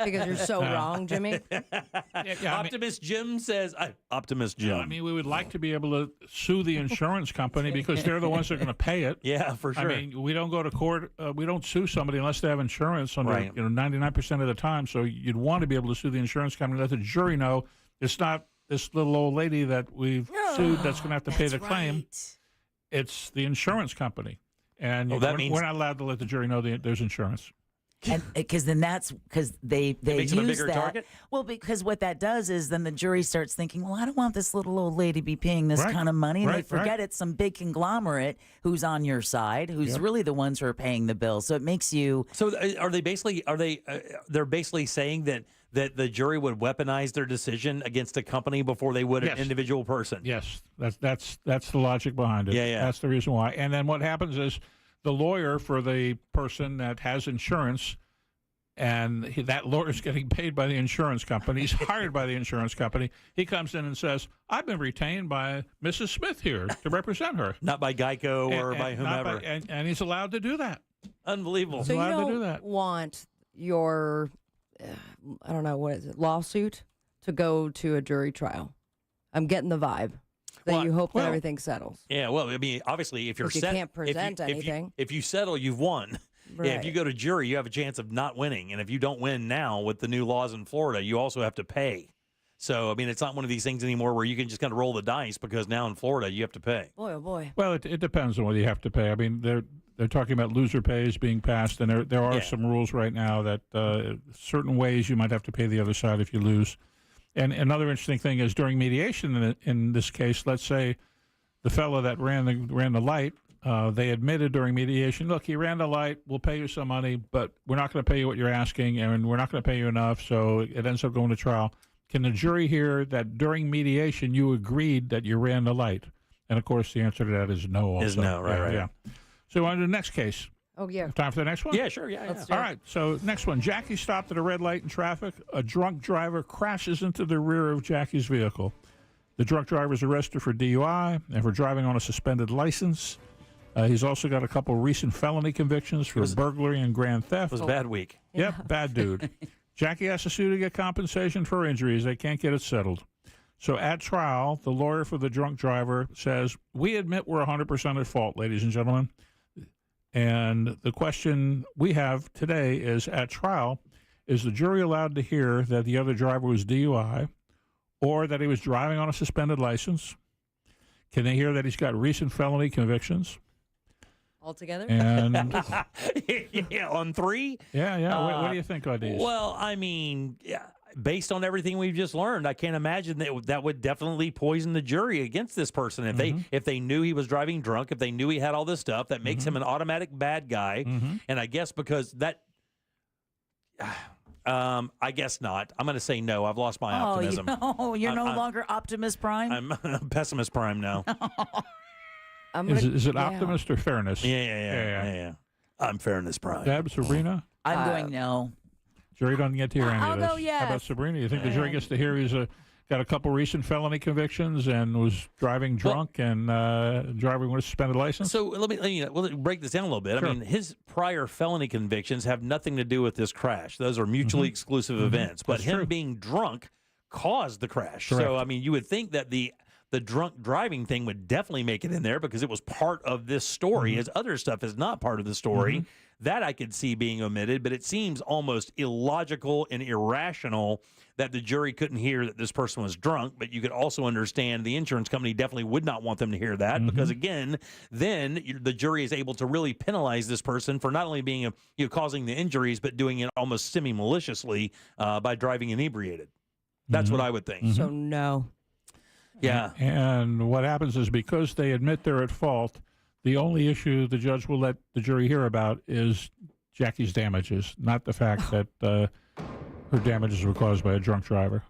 Because you're so wrong, Jimmy. Optimist Jim says, Optimist Jim. I mean, we would like to be able to sue the insurance company because they're the ones that are going to pay it. Yeah, for sure. I mean, we don't go to court. We don't sue somebody unless they have insurance under 99% of the time. So you'd want to be able to sue the insurance company, let the jury know it's not this little old lady that we've sued that's going to have to pay the claim. It's the insurance company. And we're not allowed to let the jury know there's insurance. And because then that's because they makes him a use bigger that. target? Well, because what that does is then the jury starts thinking, well, I don't want this little old lady to be paying this Right. kind of money. And they Right, forget right. it's some big conglomerate who's on your side, who's really the ones who are paying the bill. So it makes you. So are they basically they're basically saying that the jury would weaponize their decision against a company before they would an individual person? Yes, that's the logic behind it. Yeah. That's the reason why. And then what happens is the lawyer for the person that has insurance, and that lawyer's getting paid by the insurance company. He's hired by the insurance company. He comes in and says, I've been retained by Mrs. Smith here to represent her. Not by Geico or by whomever. And he's allowed to do that. Unbelievable. So you allowed to do don't that. want your, I don't know, what is it, lawsuit to go to a jury trial. I'm getting the vibe that you hope that everything settles. Yeah, well, I mean, obviously, if you're You can't present anything. If you settle, you've won. Right. Yeah, if you go to jury, you have a chance of not winning. And if you don't win now with the new laws in Florida, you also have to pay. So, I mean, it's not one of these things anymore where you can just kind of roll the dice because now in Florida, you have to pay. Boy, oh boy. Well, it depends on whether you have to pay. I mean, they're talking about loser pays being passed, and there are some rules right now that certain ways you might have to pay the other side if you lose. And another interesting thing is during mediation in this case, let's say the fellow that ran the light, they admitted during mediation, look, he ran the light, we'll pay you some money, but we're not going to pay you what you're asking, and we're not going to pay you enough, so it ends up going to trial. Can the jury hear that during mediation you agreed that you ran the light? And, of course, the answer to that is no also. Is no, right. Yeah. So on to the next case. Oh, yeah. Time for the next one? Yeah, sure, yeah. All right, so next one. Jackie stopped at a red light in traffic. A drunk driver crashes into the rear of Jackie's vehicle. The drunk driver is arrested for DUI and for driving on a suspended license. He's also got a couple recent felony convictions for burglary and grand theft. It was a bad week. Yep, bad dude. Jackie has to sue to get compensation for injuries. They can't get it settled. So at trial, the lawyer for the drunk driver says, we admit we're 100% at fault, ladies and gentlemen. And the question we have today is, at trial, is the jury allowed to hear that the other driver was DUI or that he was driving on a suspended license? Can they hear that he's got recent felony convictions? Altogether? And yeah, on three? Yeah. What do you think, oddities? Well, I mean, based on everything we've just learned, I can't imagine that would definitely poison the jury against this person. If they knew he was driving drunk, if they knew he had all this stuff, that makes him an automatic bad guy. And I guess because that, I guess not. I'm going to say no. I've lost my optimism. You're no longer Optimus Prime? I'm Pessimist Prime now. Is it optimist or fairness? Yeah. I'm Fairness Prime. Deb, Sabrina? I'm going no. Jury doesn't get to hear any I'll of this. go yes. How about Sabrina? You think the jury gets to hear he's got a couple recent felony convictions and was driving drunk and driving with a suspended license? So let me break this down a little bit. Sure. I mean, his prior felony convictions have nothing to do with this crash. Those are mutually exclusive events. But him being drunk caused the crash. Correct. So, I mean, you would think that the drunk driving thing would definitely make it in there because it was part of this story. His other stuff is not part of the story. That I could see being omitted, but it seems almost illogical and irrational that the jury couldn't hear that this person was drunk, but you could also understand the insurance company definitely would not want them to hear that because, again, then the jury is able to really penalize this person for not only being causing the injuries, but doing it almost semi-maliciously by driving inebriated. That's what I would think. So no. Yeah. And what happens is because they admit they're at fault, the only issue the judge will let the jury hear about is Jackie's damages, not the fact that her damages were caused by a drunk driver.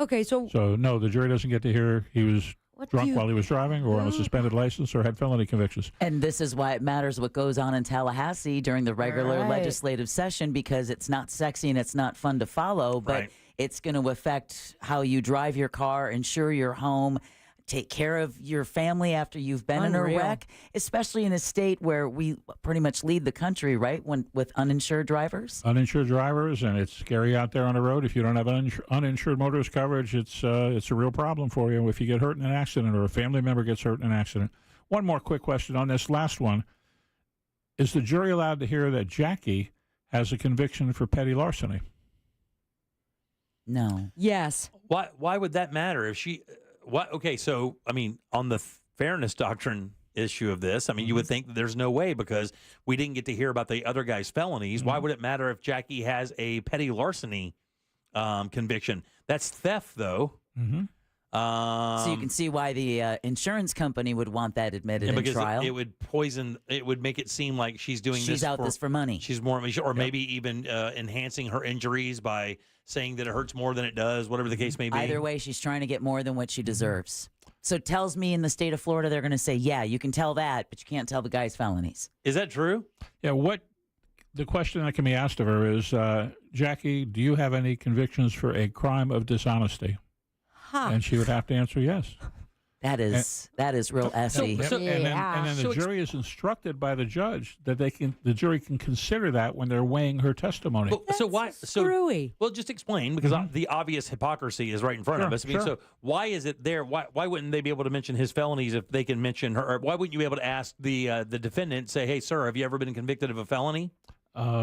Okay, so no, the jury doesn't get to hear he was drunk while he was driving or on a suspended license or had felony convictions. And this is why it matters what goes on in Tallahassee during the regular legislative session, because it's not sexy and it's not fun to follow, but it's going to affect how you drive your car, insure your home, take care of your family after you've been in a wreck, especially in a state where we pretty much lead the country, right, with uninsured drivers. Uninsured drivers, and it's scary out there on the road. If you don't have uninsured motorist coverage, it's a real problem for you if you get hurt in an accident or a family member gets hurt in an accident. One more quick question on this last one. Is the jury allowed to hear that Jackie has a conviction for petty larceny? No. Yes. Why would that matter if she... What? Okay, so I mean, on the fairness doctrine, issue of this. I mean, you would think that there's no way because we didn't get to hear about the other guy's felonies. Why would it matter if Jackie has a petty larceny conviction? That's theft, though. So you can see why the insurance company would want that admitted in trial. It would poison. It would make it seem like she's doing. She's out this for money. She's more, or maybe even enhancing her injuries by saying that it hurts more than it does. Whatever the case may be. Either way, she's trying to get more than what she deserves. So it tells me in the state of Florida they're going to say, yeah, you can tell that, but you can't tell the guy's felonies. Is that true? Yeah. The question that can be asked of her is, Jackie, do you have any convictions for a crime of dishonesty? And she would have to answer yes. That is real essy. And then the jury is instructed by the judge that the jury can consider that when they're weighing her testimony. So why? Screwy. Well, just explain, because the obvious hypocrisy is right in front of us. I mean, so why is it there? Why wouldn't they be able to mention his felonies if they can mention her? Or why wouldn't you be able to ask the defendant, say, "Hey, sir, have you ever been convicted of a felony?"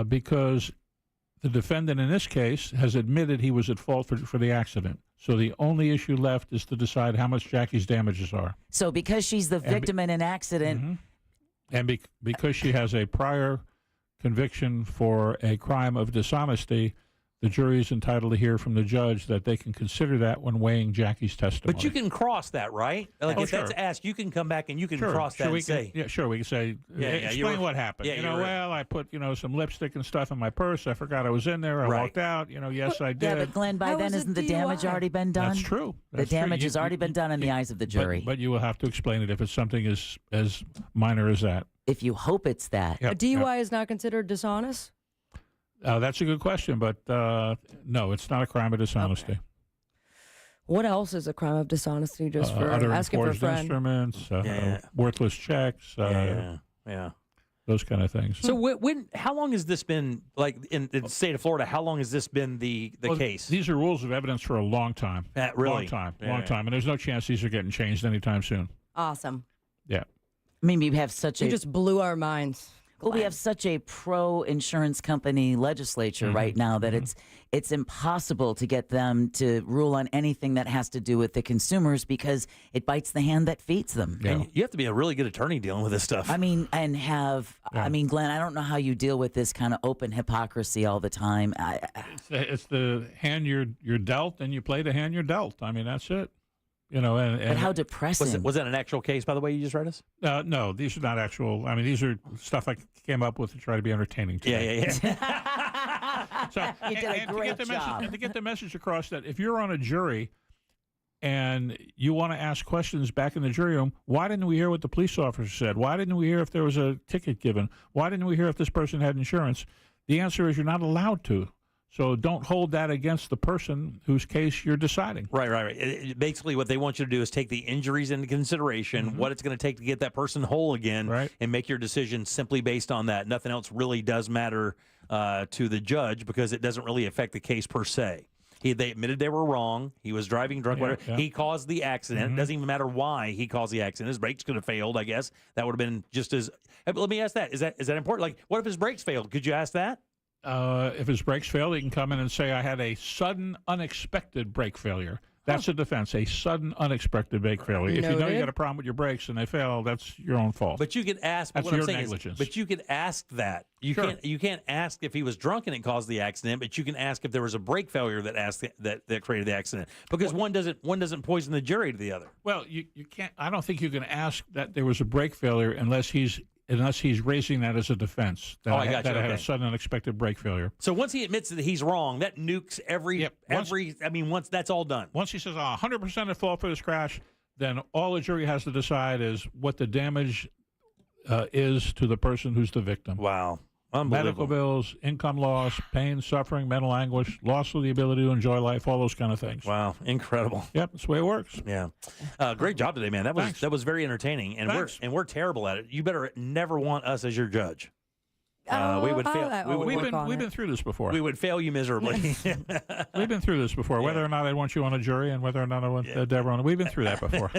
Because the defendant in this case has admitted he was at fault for the accident. So the only issue left is to decide how much Jackie's damages are. So because she's the victim in an accident. And because she has a prior conviction for a crime of dishonesty, the jury is entitled to hear from the judge that they can consider that when weighing Jackie's testimony. But you can cross that, right? Like if that's asked, you can come back and you can cross that and say. We can say, explain what happened. Well, I put, some lipstick and stuff in my purse. I forgot I was in there. I walked out. Yes, I did. Yeah, but Glenn, by then, isn't the damage already been done? That's true. The damage has already been done in the eyes of the jury. But you will have to explain it if it's something as minor as that. If you hope it's that. A DUI is not considered dishonest? That's a good question, but no, it's not a crime of dishonesty. Okay. What else is a crime of dishonesty? Just for other asking for a friend? Instruments, worthless checks, those kind of things. So how long has this been, like in the state of Florida? How long has this been the case? These are rules of evidence for a long time. Really? Long time, and there's no chance these are getting changed anytime soon. Awesome. Yeah. I mean, we have such You just blew our minds. Well, we have such a pro-insurance company legislature right now that it's impossible to get them to rule on anything that has to do with the consumers because it bites the hand that feeds them. Yeah. And you have to be a really good attorney dealing with this stuff. I mean, Glenn, I don't know how you deal with this kind of open hypocrisy all the time. It's the hand you're dealt, and you play the hand you're dealt. I mean, that's it. But how depressing. Was that an actual case, by the way, you just read us? No, these are not actual. I mean, these are stuff I came up with to try to be entertaining today. Yeah. So, you did a great job. And to get the message across that if you're on a jury and you want to ask questions back in the jury room, why didn't we hear what the police officer said? Why didn't we hear if there was a ticket given? Why didn't we hear if this person had insurance? The answer is you're not allowed to. So don't hold that against the person whose case you're deciding. Right. Basically, what they want you to do is take the injuries into consideration, what it's going to take to get that person whole again, and make your decision simply based on that. Nothing else really does matter to the judge because it doesn't really affect the case per se. They admitted they were wrong. He was driving drunk. He caused the accident. It doesn't even matter why he caused the accident. His brakes could have failed, I guess. That would have been just as... Let me ask that. Is that important? Like, what if his brakes failed? Could you ask that? If his brakes fail, he can come in and say, I had a sudden, unexpected brake failure. That's a defense, a sudden, unexpected brake failure. If you know you got a problem with your brakes and they fail, that's your own fault. But you could ask. That's what your I'm saying negligence. But you could ask that. You can't ask if he was drunk and it caused the accident. But you can ask if there was a brake failure that created the accident. Because one doesn't poison the jury to the other. Well, you can't. I don't think you can ask that there was a brake failure unless he's raising that as a defense. That I had a sudden unexpected brake failure. So once he admits that he's wrong, that nukes once that's all done. Once he says 100% at fault for this crash, then all the jury has to decide is what the damage is to the person who's the victim. Wow. Medical bills, income loss, pain, suffering, mental anguish, loss of the ability to enjoy life, all those kind of things. Wow, incredible. Yep, that's the way it works. Yeah, great job today, man. That was very entertaining, and we're terrible at it. You better never want us as your judge. We would fail. We've been through this before. We would fail you miserably. We've been through this before. Whether or not I want you on a jury, and whether or not I want Deborah on, we've been through that before.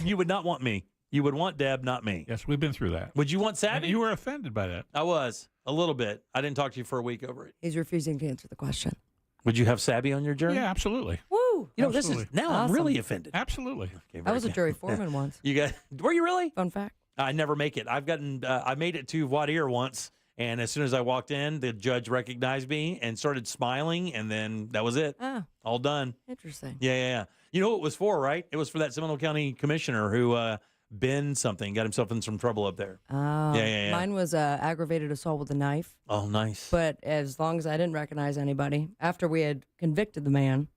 You would not want me. You would want Deb, not me. Yes, we've been through that. Would you want Savvy? And you were offended by that. I was. A little bit. I didn't talk to you for a week over it. He's refusing to answer the question. Would you have Savvy on your jury? Yeah, absolutely. Woo! You know, this is now awesome. I'm really offended. Absolutely. I was a jury foreman once. Were you really? Fun fact. I never make it. I made it to voir dire once, and as soon as I walked in, the judge recognized me and started smiling, and then that was it. Oh. All done. Interesting. Yeah. You know what it was for, right? It was for that Seminole County commissioner who bent something, got himself in some trouble up there. Oh. Yeah. Mine was aggravated assault with a knife. Oh, nice. But as long as I didn't recognize anybody, after we had convicted the man,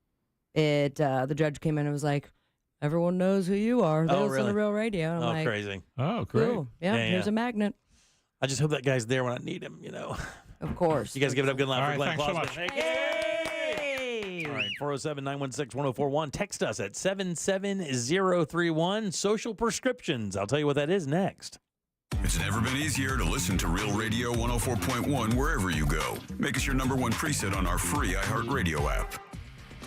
the judge came in and was like, everyone knows who you are. They listen to Real Radio. And I'm like, crazy. Oh, great. Cool. Yeah, here's a magnet. I just hope that guy's there when I need him, Of course. You guys give it up good line All for right, Glenn thanks Clausman. so much. All right, 407-916-1041. Text us at 77031. Social prescriptions. I'll tell you what that is next. It's never been easier to listen to Real Radio 104.1 wherever you go. Make us your number one preset on our free iHeartRadio app.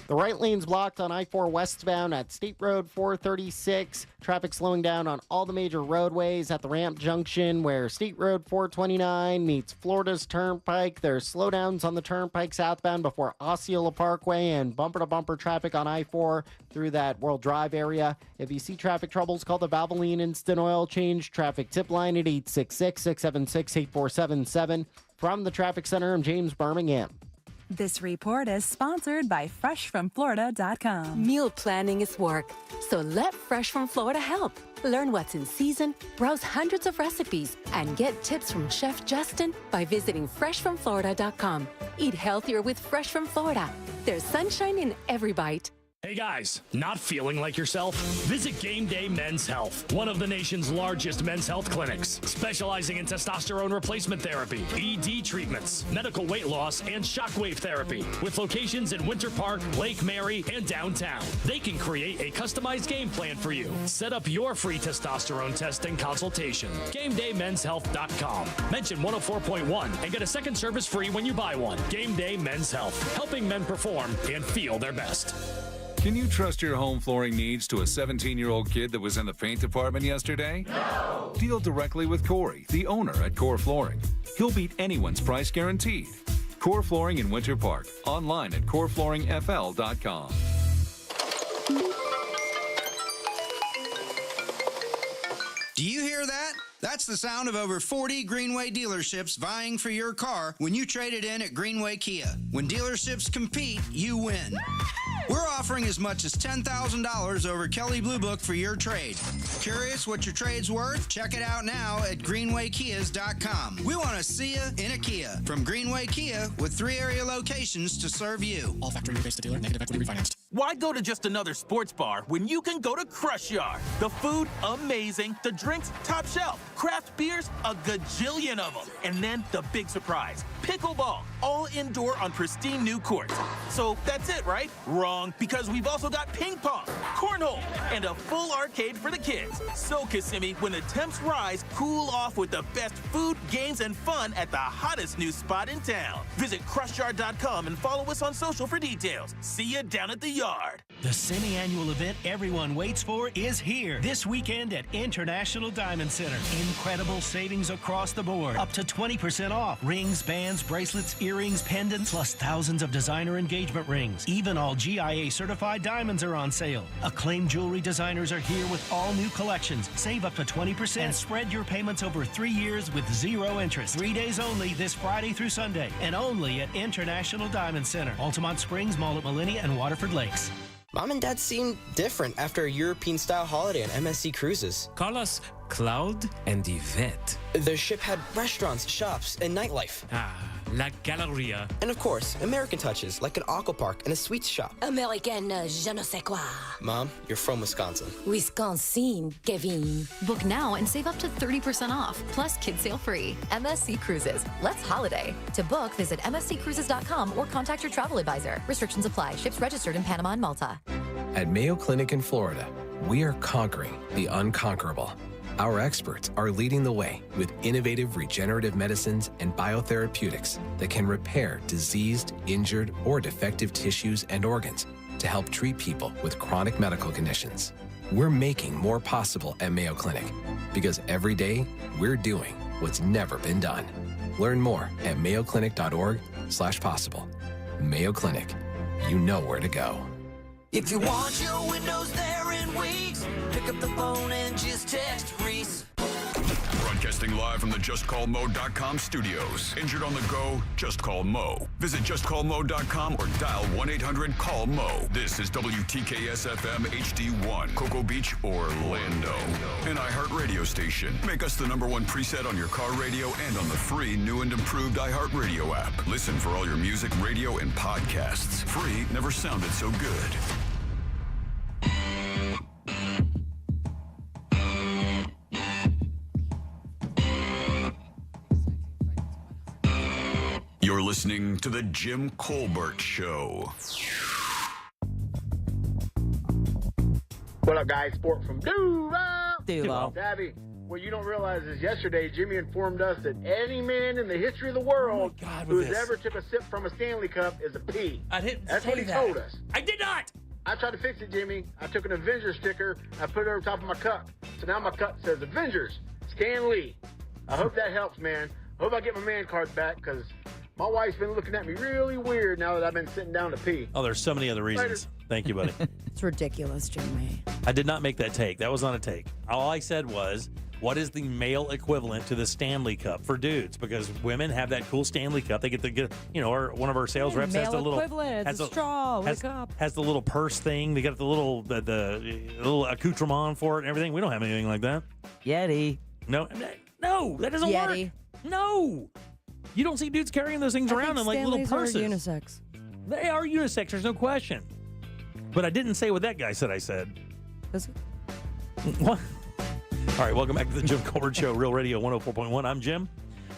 The right lane's blocked on I-4 westbound at State Road 436. Traffic slowing down on all the major roadways at the ramp junction where State Road 429 meets Florida's Turnpike. There's slowdowns on the Turnpike southbound before Osceola Parkway and bumper-to-bumper traffic on I-4 through that World Drive area. If you see traffic troubles, call the Valvoline Instant Oil Change traffic tip line at 866-676-8477. From the Traffic Center, I'm James Birmingham. This report is sponsored by FreshFromFlorida.com. Meal planning is work, so let Fresh from Florida help. Learn what's in season, browse hundreds of recipes, and get tips from Chef Justin by visiting FreshFromFlorida.com. Eat healthier with Fresh from Florida. There's sunshine in every bite. Hey guys, not feeling like yourself? Visit Game Day Men's Health, one of the nation's largest men's health clinics, specializing in testosterone replacement therapy, ED treatments, medical weight loss, and shockwave therapy, with locations in Winter Park, Lake Mary, and downtown. They can create a customized game plan for you. Set up your free testosterone test and consultation. GameDayMen'sHealth.com. Mention 104.1 and get a second service free when you buy one. Game Day Men's Health, helping men perform and feel their best. Can you trust your home flooring needs to a 17-year-old kid that was in the paint department yesterday? No! Deal directly with Corey, the owner at Core Flooring. He'll beat anyone's price guaranteed. Core Flooring in Winter Park. Online at coreflooringfl.com. Do you hear that? That's the sound of over 40 Greenway dealerships vying for your car when you trade it in at Greenway Kia. When dealerships compete, you win. We're offering as much as $10,000 over Kelley Blue Book for your trade. Curious what your trade's worth? Check it out now at greenwaykias.com. We want to see you in a Kia. From Greenway Kia, with 3 area locations to serve you. All factory rebates to dealer, negative equity refinanced. Why go to just another sports bar when you can go to Crush Yard? The food, amazing. The drinks, top shelf. Craft beers, a gajillion of them. And then the big surprise, pickleball, all indoor on pristine new courts. So that's it, right? Wrong, because we've also got ping pong, cornhole, and a full arcade for the kids. So Kissimmee, when the temps rise, cool off with the best food, games, and fun at the hottest new spot in town. Visit CrushYard.com and follow us on social for details. See you down at the yard. The semi-annual event everyone waits for is here this weekend at International Diamond Center. Incredible savings across the board. Up to 20% off. Rings, bands, bracelets, earrings, pendants, plus thousands of designer engagement rings. Even all GIA certified diamonds are on sale. Acclaimed jewelry designers are here with all new collections. Save up to 20% and spread your payments over 3 years with 0 interest. 3 days only this Friday through Sunday, and only at International Diamond Center, Altamont Springs, Mall at Millenia, and Waterford Lakes. Mom and Dad seem different after a European-style holiday on MSC Cruises. Call us Cloud and Yvette. The ship had restaurants, shops, and nightlife. La Galleria. And of course, American touches, like an aqua park and a sweets shop. American je ne sais quoi. Mom, you're from Wisconsin. Wisconsin, Kevin. Book now and save up to 30% off, plus kids sale free. MSC Cruises. Let's holiday. To book, visit msccruises.com or contact your travel advisor. Restrictions apply. Ships registered in Panama and Malta. At Mayo Clinic in Florida, we are conquering the unconquerable. Our experts are leading the way with innovative regenerative medicines and biotherapeutics that can repair diseased, injured, or defective tissues and organs to help treat people with chronic medical conditions. We're making more possible at Mayo Clinic because every day we're doing what's never been done. Learn more at mayoclinic.org/possible. Mayo Clinic, you know where to go. If you want your windows there in weeks, pick up the phone and just text Reese. Broadcasting live from the JustCallMo.com studios. Injured on the go? Just call Mo. Visit JustCallMo.com or dial 1-800-CALL-MO. This is WTKS-FM HD1, Cocoa Beach, Orlando. An iHeartRadio station. Make us the #1 preset on your car radio and on the free new and improved iHeartRadio app. Listen for all your music, radio, and podcasts. Free never sounded so good. You're listening to The Jim Colbert Show. What up, guys? Sport from Duval. Duval. Savvy, what you don't realize is yesterday Jimmy informed us that any man in the history of the world who has ever took a sip from a Stanley Cup is a P. I didn't That's say what he that. told us. I did not. I tried to fix it, Jimmy. I took an Avengers sticker, I put it over top of my cup. So now my cup says Avengers, Stan Lee. I hope that helps, man. I hope I get my man card back, because my wife's been looking at me really weird now that I've been sitting down to pee. Oh, there's so many other reasons. Thank you, buddy. It's ridiculous, Jimmy. I did not make that take. That was not a take. All I said was, what is the male equivalent to the Stanley Cup for dudes? Because women have that cool Stanley Cup. They get the, or one of our sales reps has the little equivalent. It's a straw with a cup. Has the little purse thing. They got the little accoutrement for it and everything. We don't have anything like that. Yeti. No, that doesn't Yeti. work. No. You don't see dudes carrying those things around in like little purses. Are unisex. They are unisex. There's no question. But I didn't say what that guy said I said. Is it? What? All right, welcome back to the Jim Colbert Show, Real Radio 104.1. I'm Jim.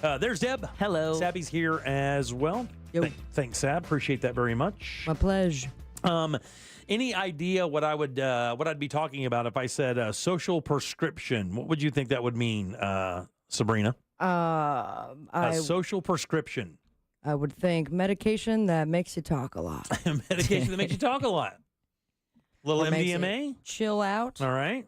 There's Deb. Hello. Sabby's here as well. Yo. Thanks, Sab. Appreciate that very much. My pleasure. Any idea what I'd be talking about if I said social prescription? What would you think that would mean, Sabrina? A social prescription. I would think medication that makes you talk a lot. Medication that makes you talk a lot. Little Or makes MDMA? you chill out. All right.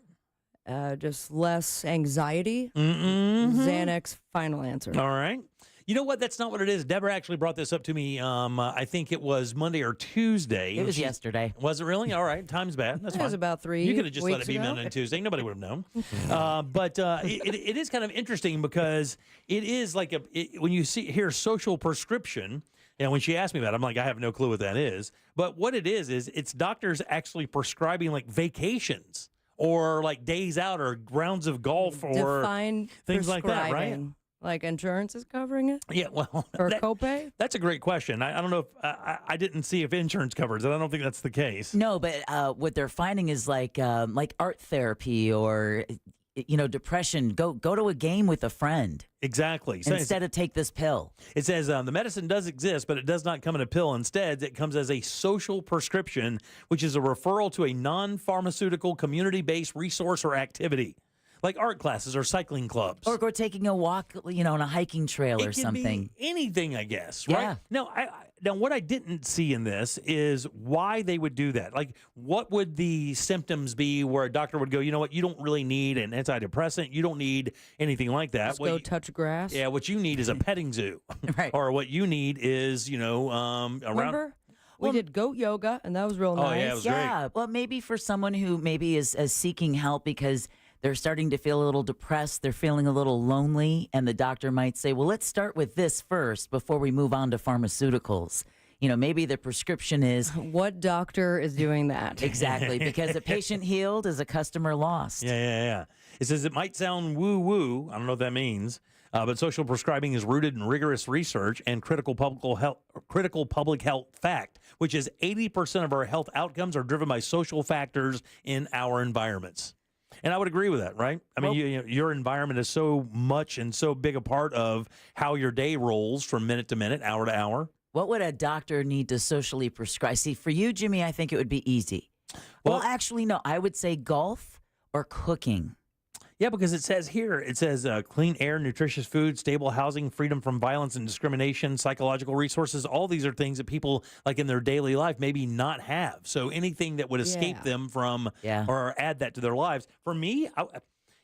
Just less anxiety. Mm-hmm. Xanax, final answer. All right. You know what? That's not what it is. Deborah actually brought this up to me. I think it was Monday or Tuesday. It was yesterday. Was it really? All right. Time's bad. That's It fine. was about 3 You could have just let weeks it be ago. Monday and Tuesday. Nobody would have known. But it is kind of interesting because it is like when you hear social prescription. And when she asked me that, I'm like, I have no clue what that is. But what it is it's doctors actually prescribing like vacations or like days out or rounds of golf or Define things like that, right? prescribing. Like insurance is covering it? Yeah, well, Or copay? That's a great question. I don't know if I didn't see if insurance covers it. I don't think that's the case. No, but what they're finding is like art therapy or depression. Go to a game with a friend. Exactly. Instead of take this pill. It says the medicine does exist, but it does not come in a pill. Instead, it comes as a social prescription, which is a referral to a non-pharmaceutical community-based resource or activity. Like art classes or cycling clubs. Or go taking a walk, on a hiking trail or It can something. be anything, I guess, Yeah. right? Now, what I didn't see in this is why they would do that. Like, what would the symptoms be where a doctor would go, you know what, you don't really need an antidepressant. You don't need anything like that. Just go touch grass. Yeah, what you need is a petting zoo. Right. Or what you need is, around. Remember? We did goat yoga, and that was real nice. Oh, yeah, it was great. Well, maybe for someone who maybe is seeking help because they're starting to feel a little depressed, they're feeling a little lonely, and the doctor might say, well, let's start with this first before we move on to pharmaceuticals. Maybe the prescription is... What doctor is doing that? Exactly, because a patient healed is a customer lost. Yeah. It says it might sound woo-woo. I don't know what that means. But social prescribing is rooted in rigorous research and critical public health fact, which is 80% of our health outcomes are driven by social factors in our environments. And I would agree with that, right? I mean, your environment is so much and so big a part of how your day rolls from minute to minute, hour to hour. What would a doctor need to socially prescribe? See, for you, Jimmy, I think it would be easy. Well, actually, no. I would say golf or cooking. Yeah, because it says clean air, nutritious food, stable housing, freedom from violence and discrimination, psychological resources. All these are things that people, like in their daily life, maybe not have. So anything that would escape them from or add that to their lives. For me,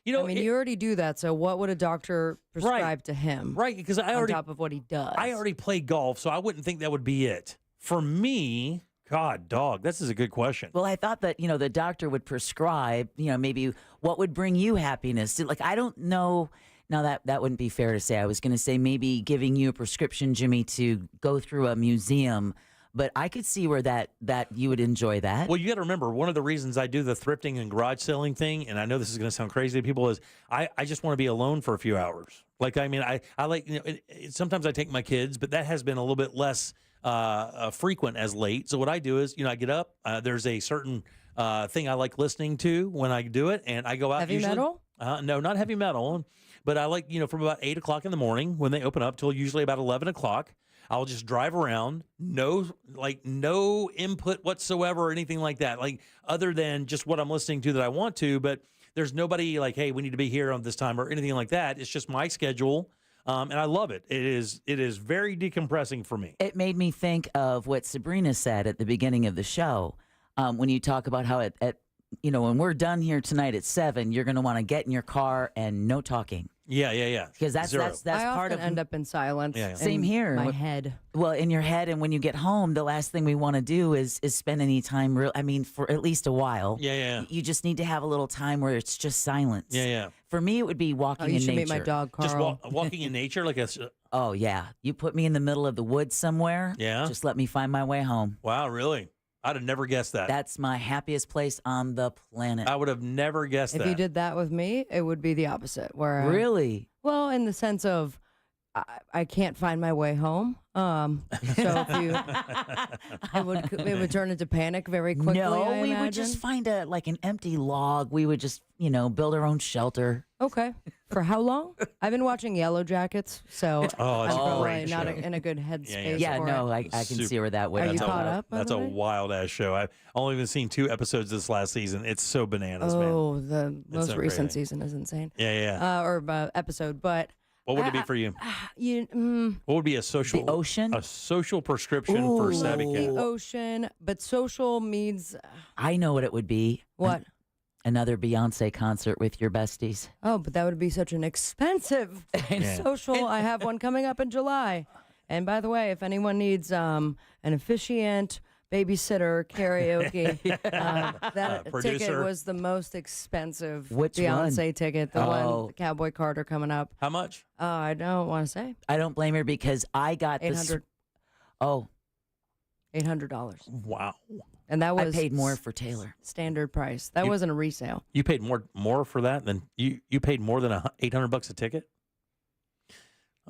you already do that. So what would a doctor prescribe to him? Right, because on top of what he does. I already play golf, so I wouldn't think that would be it. For me, God, dog, this is a good question. Well, I thought that, the doctor would prescribe, maybe what would bring you happiness. Like, I don't know. Now, that wouldn't be fair to say. I was going to say maybe giving you a prescription, Jimmy, to go through a museum. But I could see where that you would enjoy that. Well, you got to remember, one of the reasons I do the thrifting and garage selling thing, and I know this is going to sound crazy to people, is I just want to be alone for a few hours. Like, I mean, I like, sometimes I take my kids, but that has been a little bit less frequent as late. So what I do is, I get up, there's a certain thing I like listening to when I do it, and I go out. Heavy metal? No, not heavy metal, but I like, from about 8 o'clock in the morning when they open up till usually about 11 o'clock. I'll just drive around, no input whatsoever or anything like that, like other than just what I'm listening to that I want to. But there's nobody like, hey, we need to be here on this time or anything like that. It's just my schedule, and I love it. It is very decompressing for me. It made me think of what Sabrina said at the beginning of the show when you talk about how when we're done here tonight at 7, you're going to want to get in your car and no talking. Yeah. Because that's I part often of end up in silence. Yeah. Same here. My head. Well, in your head, and when you get home, the last thing we want to do is spend any time. For at least a while. Yeah. You just need to have a little time where it's just silence. Yeah. For me, it would be walking in you nature. should meet my dog, Carl. Just walking in nature, like a. Oh yeah, you put me in the middle of the woods somewhere. Yeah. Just let me find my way home. Wow, really? I'd have never guessed that. That's my happiest place on the planet. I would have never guessed that. If you did that with me, it would be the opposite. Where Really? Well, in the sense of I can't find my way home. So if it would turn into panic very quickly. No, I we would imagine. just find an empty log. We would just build our own shelter. Okay. For how long? I've been watching Yellow Jackets, so Oh, it's I'm a probably great not show. in a good headspace. Yeah, for no, it. I can see where that would. Are you That's a- caught up? by That's the a way? wild ass show. I've only even seen 2 episodes this last season. It's so bananas, man. Oh, the most so recent crazy. season is insane. Yeah. Or episode, but What would it be for you? you. What would be a social The ocean? A social prescription for Savvy The Cat? ocean, but social means I know what it would be. what? Another Beyonce concert with your besties. Oh, but that would be such an expensive social. I have one coming up in July. And by the way, if anyone needs an officiant, babysitter, karaoke, that ticket producer. was the most expensive Which Beyonce one? ticket. The Oh. one, Cowboy Carter coming up. How much? I don't want to say. I don't blame her because I got this. $800. Oh, $800. Wow. And that was I paid more for Taylor. standard price. That wasn't a resale. You paid more for that than you paid more than $800 a ticket?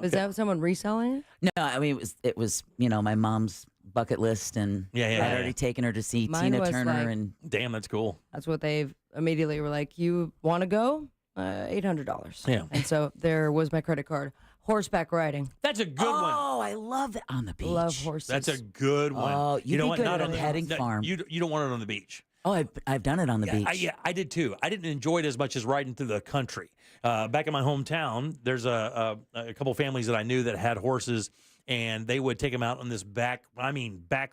Is that someone reselling it? No, I mean it was my mom's bucket list, and Yeah, I'd already taken her to see Mine Tina was Turner, like- and Damn, that's cool. That's what they've immediately were like, you want to go? $800. Yeah. And so there was my credit card. Horseback riding. That's a good one. oh, I love that on the beach. Love horses. That's a good one. Oh, you'd know be what? good Not at on a the petting no, farm. You don't want it on the beach. Oh, I've done it on the beach. I did too. I didn't enjoy it as much as riding through the country. Back in my hometown, there's a couple families that I knew that had horses, and they would take them out on this back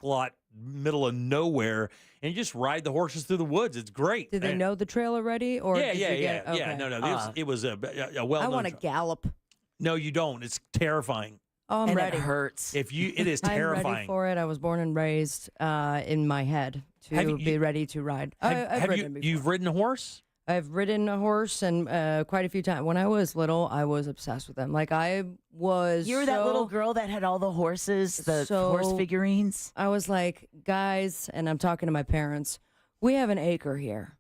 lot, middle of nowhere, and just ride the horses through the woods. It's great. Did they know the trail already? Or Yeah, did yeah, you yeah, get, okay. yeah. No. It was a well. I want to gallop. No, you don't. It's terrifying. Oh, I'm and ready. it hurts. It is I'm terrifying. ready for it. I was born and raised in my head to be ready to ride. I've ridden before. You've ridden a horse? I've ridden a horse and quite a few times. When I was little, I was obsessed with them. Like I was. You were that little girl that had all the horses, the horse figurines. I was like, guys, and I'm talking to my parents. We have an acre here.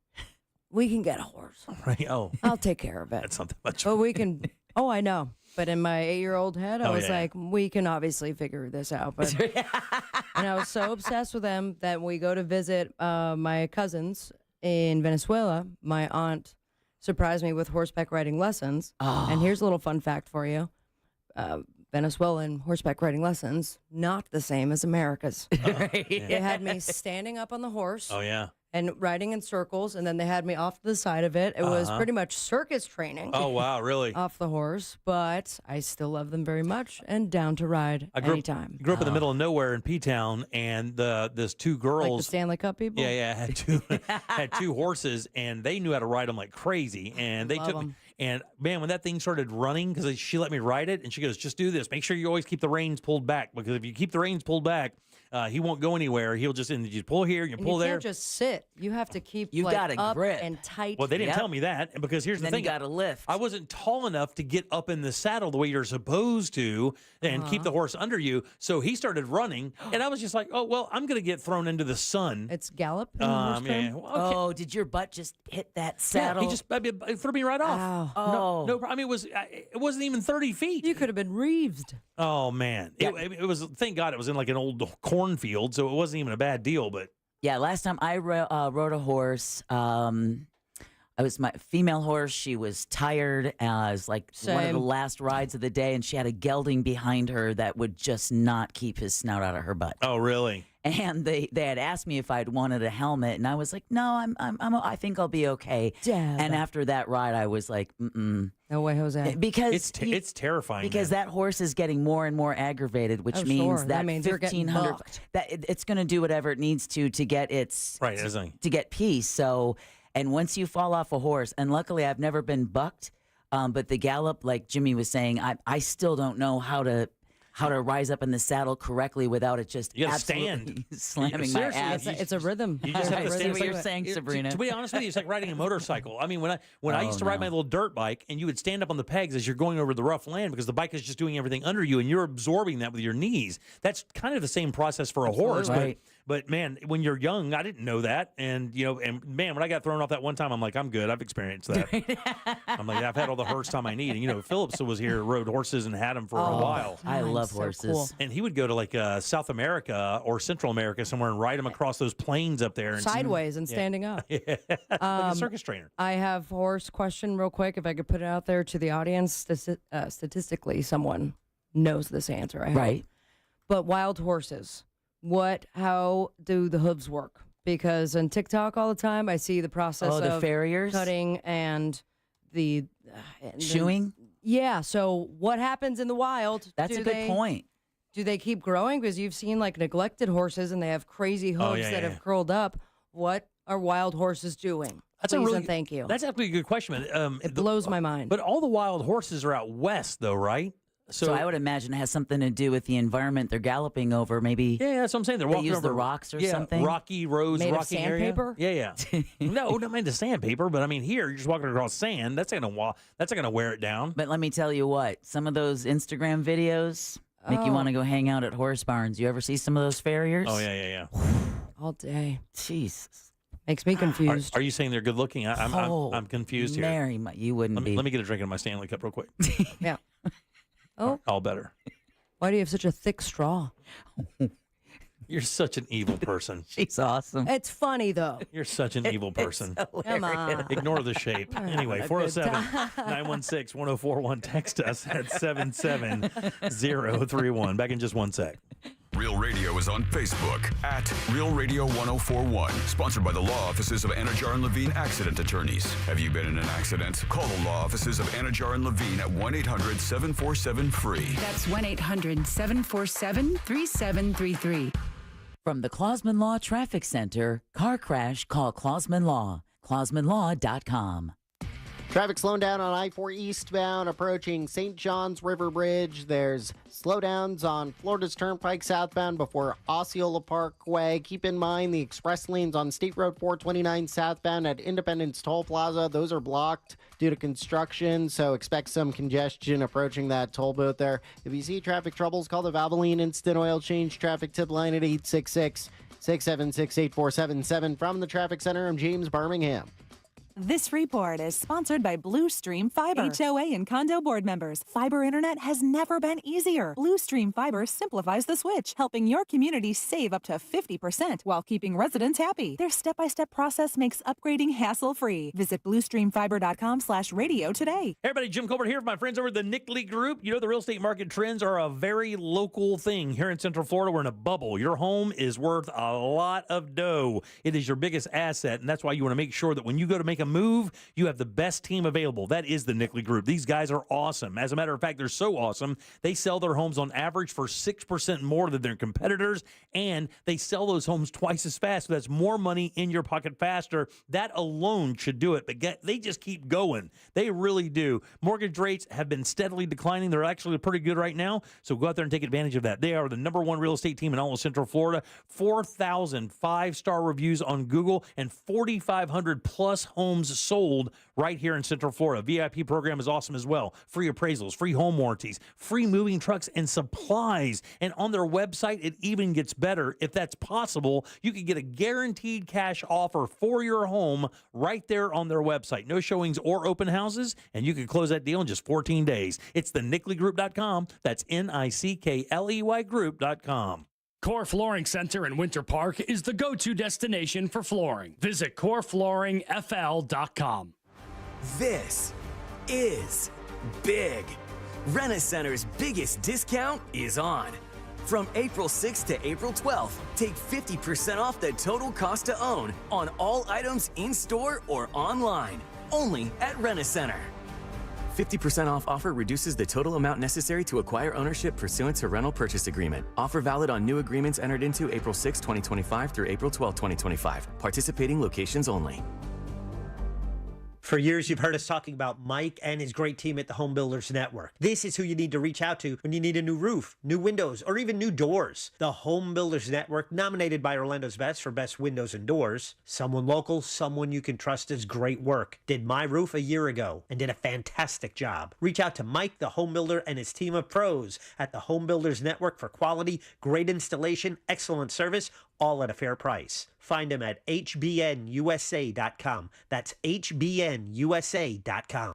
We can get a horse. Right. Oh, I'll take care of it. that's not that much. But we can. Oh, I know. But in my 8-year-old head, I Oh, was yeah. like, we can obviously figure this out. But and I was so obsessed with them that we go to visit my cousins in Venezuela. My aunt surprised me with horseback riding lessons. Oh. And here's a little fun fact for you. Venezuelan horseback riding lessons, not the same as America's. They had me standing up on the horse. Oh, yeah. And riding in circles, and then they had me off to the side of it. It was pretty much circus training. Oh, wow, really? Off the horse, but I still love them very much and down to ride anytime. Grew up in the middle of nowhere in P-Town, and there's 2 girls. Like the Stanley Cup people? Yeah, had two horses, and they knew how to ride them like crazy. And they Love took me. 'em. And man, when that thing started running, because she let me ride it, and she goes, "Just do this. Make sure you always keep the reins pulled back, because if you keep the reins pulled back, He won't go anywhere. He'll just you pull here, you pull there. You can't just sit. You have to keep gotta up grip. and tight. Well, they didn't tell me that, because here's the thing. You got to lift. I wasn't tall enough to get up in the saddle the way you're supposed to and keep the horse under you. So he started running, and I was just like, oh, well, I'm going to get thrown into the sun. It's gallop. Yeah. Oh, did your butt just hit that saddle? Yeah, he threw me right off. Oh. No, I mean, it wasn't even 30 feet. You could have been reeved. Oh, man. It was, thank God it was in like an old cornfield, so it wasn't even a bad deal, but. Yeah, last time I rode a horse, I was my female horse. She was tired. It was like one of the last rides of the day, and she had a gelding behind her that would just not keep his snout out of her butt. Oh, really? And they had asked me if I'd wanted a helmet, and I was like, no, I think I'll be okay. Dab. And after that ride, I was like, no way, Jose. Because it's terrifying. Because that horse is getting more and more aggravated, which means that means 1,500 that it's going to do whatever it needs to get its to get peace. So. And once you fall off a horse, and luckily I've never been bucked, but the gallop, like Jimmy was saying, I still don't know how to rise up in the saddle correctly without it just absolutely slamming my ass. It's a rhythm. You just have to stand. What you're saying, Sabrina. To be honest with you, it's like riding a motorcycle. I mean, when I used to ride my little dirt bike, and you would stand up on the pegs as you're going over the rough land because the bike is just doing everything under you, and you're absorbing that with your knees. That's kind of the same process for a horse, right. But man, when you're young, I didn't know that, and man, when I got thrown off that one time, I'm like, I'm good. I've experienced that. I'm like, I've had all the horse time I need. And Phillips was here, rode horses, and had them for a while. I love horses. Cool. And he would go to like South America or Central America somewhere and ride them across those plains up there. And sideways and standing up. Yeah. Like a circus trainer. I have horse question real quick. If I could put it out there to the audience, statistically, someone knows this answer. I hope. Right. But wild horses, how do the hooves work? Because on TikTok all the time, I see the process the of farriers? cutting and the shoeing. Yeah. So what happens in the wild? That's a good point. Do they keep growing? Because you've seen like neglected horses and they have crazy hooves that have curled up. What are wild horses doing? Thank you. That's actually a good question. It blows my mind. But all the wild horses are out west, though, right? So I would imagine it has something to do with the environment they're galloping over. Maybe. Yeah, that's what I'm saying. They're walking use over the rocks or something. Rocky roads, made rocky of sandpaper. Area. Yeah. No, not made of sandpaper. But I mean, here you're just walking across sand. That's not gonna wear it down. But let me tell you what. Some of those Instagram videos make you want to go hang out at horse barns. You ever see some of those farriers? Oh yeah. All day. Jesus. Makes me confused. Are you saying they're good looking? I'm confused here. Mary, you wouldn't be. Let me get a drink in my Stanley cup real quick. Yeah. Oh. All better. Why do you have such a thick straw? You're such an evil person. She's awesome. It's funny, though. You're such an evil person. Come on. Ignore the shape. Anyway, 407-916-1041. Text us at 77031. Back in just one sec. Real Radio is on Facebook at Real Radio 1041. Sponsored by the law offices of Anajar and Levine Accident Attorneys. Have you been in an accident? Call the law offices of Anajar and Levine at 1-800-747-FREE. That's 1-800-747-3733. From the Clausman Law Traffic Center, car crash, call Clausman Law. ClausmanLaw.com. Traffic slowing down on I-4 eastbound approaching St. John's River Bridge. There's slowdowns on Florida's Turnpike southbound before Osceola Parkway. Keep in mind the express lanes on State Road 429 southbound at Independence Toll Plaza. Those are blocked due to construction, so expect some congestion approaching that toll booth there. If you see traffic troubles, call the Valvoline Instant Oil Change traffic tip line at 866-676-8477. From the Traffic Center, I'm James Birmingham. This report is sponsored by Blue Stream Fiber. HOA and condo board members. Fiber internet has never been easier. Blue Stream Fiber simplifies the switch, helping your community save up to 50% while keeping residents happy. Their step-by-step process makes upgrading hassle-free. Visit bluestreamfiber.com/radio today. Hey everybody, Jim Colbert here with my friends over at the Nickley Group. You know the real estate market trends are a very local thing. Here in Central Florida, we're in a bubble. Your home is worth a lot of dough. It is your biggest asset, and that's why you want to make sure that when you go to make a a move, you have the best team available. That is the Nickley Group. These guys are awesome. As a matter of fact, they're so awesome, they sell their homes on average for 6% more than their competitors, and they sell those homes twice as fast. So that's more money in your pocket faster. That alone should do it, but they just keep going. They really do. Mortgage rates have been steadily declining. They're actually pretty good right now, so go out there and take advantage of that. They are the #1 real estate team in all of Central Florida. 4,000 five-star reviews on Google and 4,500 plus homes sold right here in Central Florida. VIP program is awesome as well. Free appraisals, free home warranties, free moving trucks and supplies. And on their website, it even gets better. If that's possible, you can get a guaranteed cash offer for your home right there on their website. No showings or open houses, and you can close that deal in just 14 days. It's the NickleyGroup.com. That's NICKLEY Group.com. Core Flooring Center in Winter Park is the go-to destination for flooring. Visit coreflooringfl.com. This is big. Rent-A-Center's biggest discount is on. From April 6th to April 12th, take 50% off the total cost to own on all items in-store or online, only at Rent-A-Center. 50% off offer reduces the total amount necessary to acquire ownership pursuant to rental purchase agreement. Offer valid on new agreements entered into April 6, 2025 through April 12, 2025. Participating locations only. For years, you've heard us talking about Mike and his great team at the Home Builders Network. This is who you need to reach out to when you need a new roof, new windows, or even new doors. The Home Builders Network, nominated by Orlando's Best for Best Windows and Doors. Someone local, someone you can trust does great work. Did my roof a year ago and did a fantastic job. Reach out to Mike, the home builder, and his team of pros at the Home Builders Network for quality, great installation, excellent service, all at a fair price. Find them at hbnusa.com. That's hbnusa.com.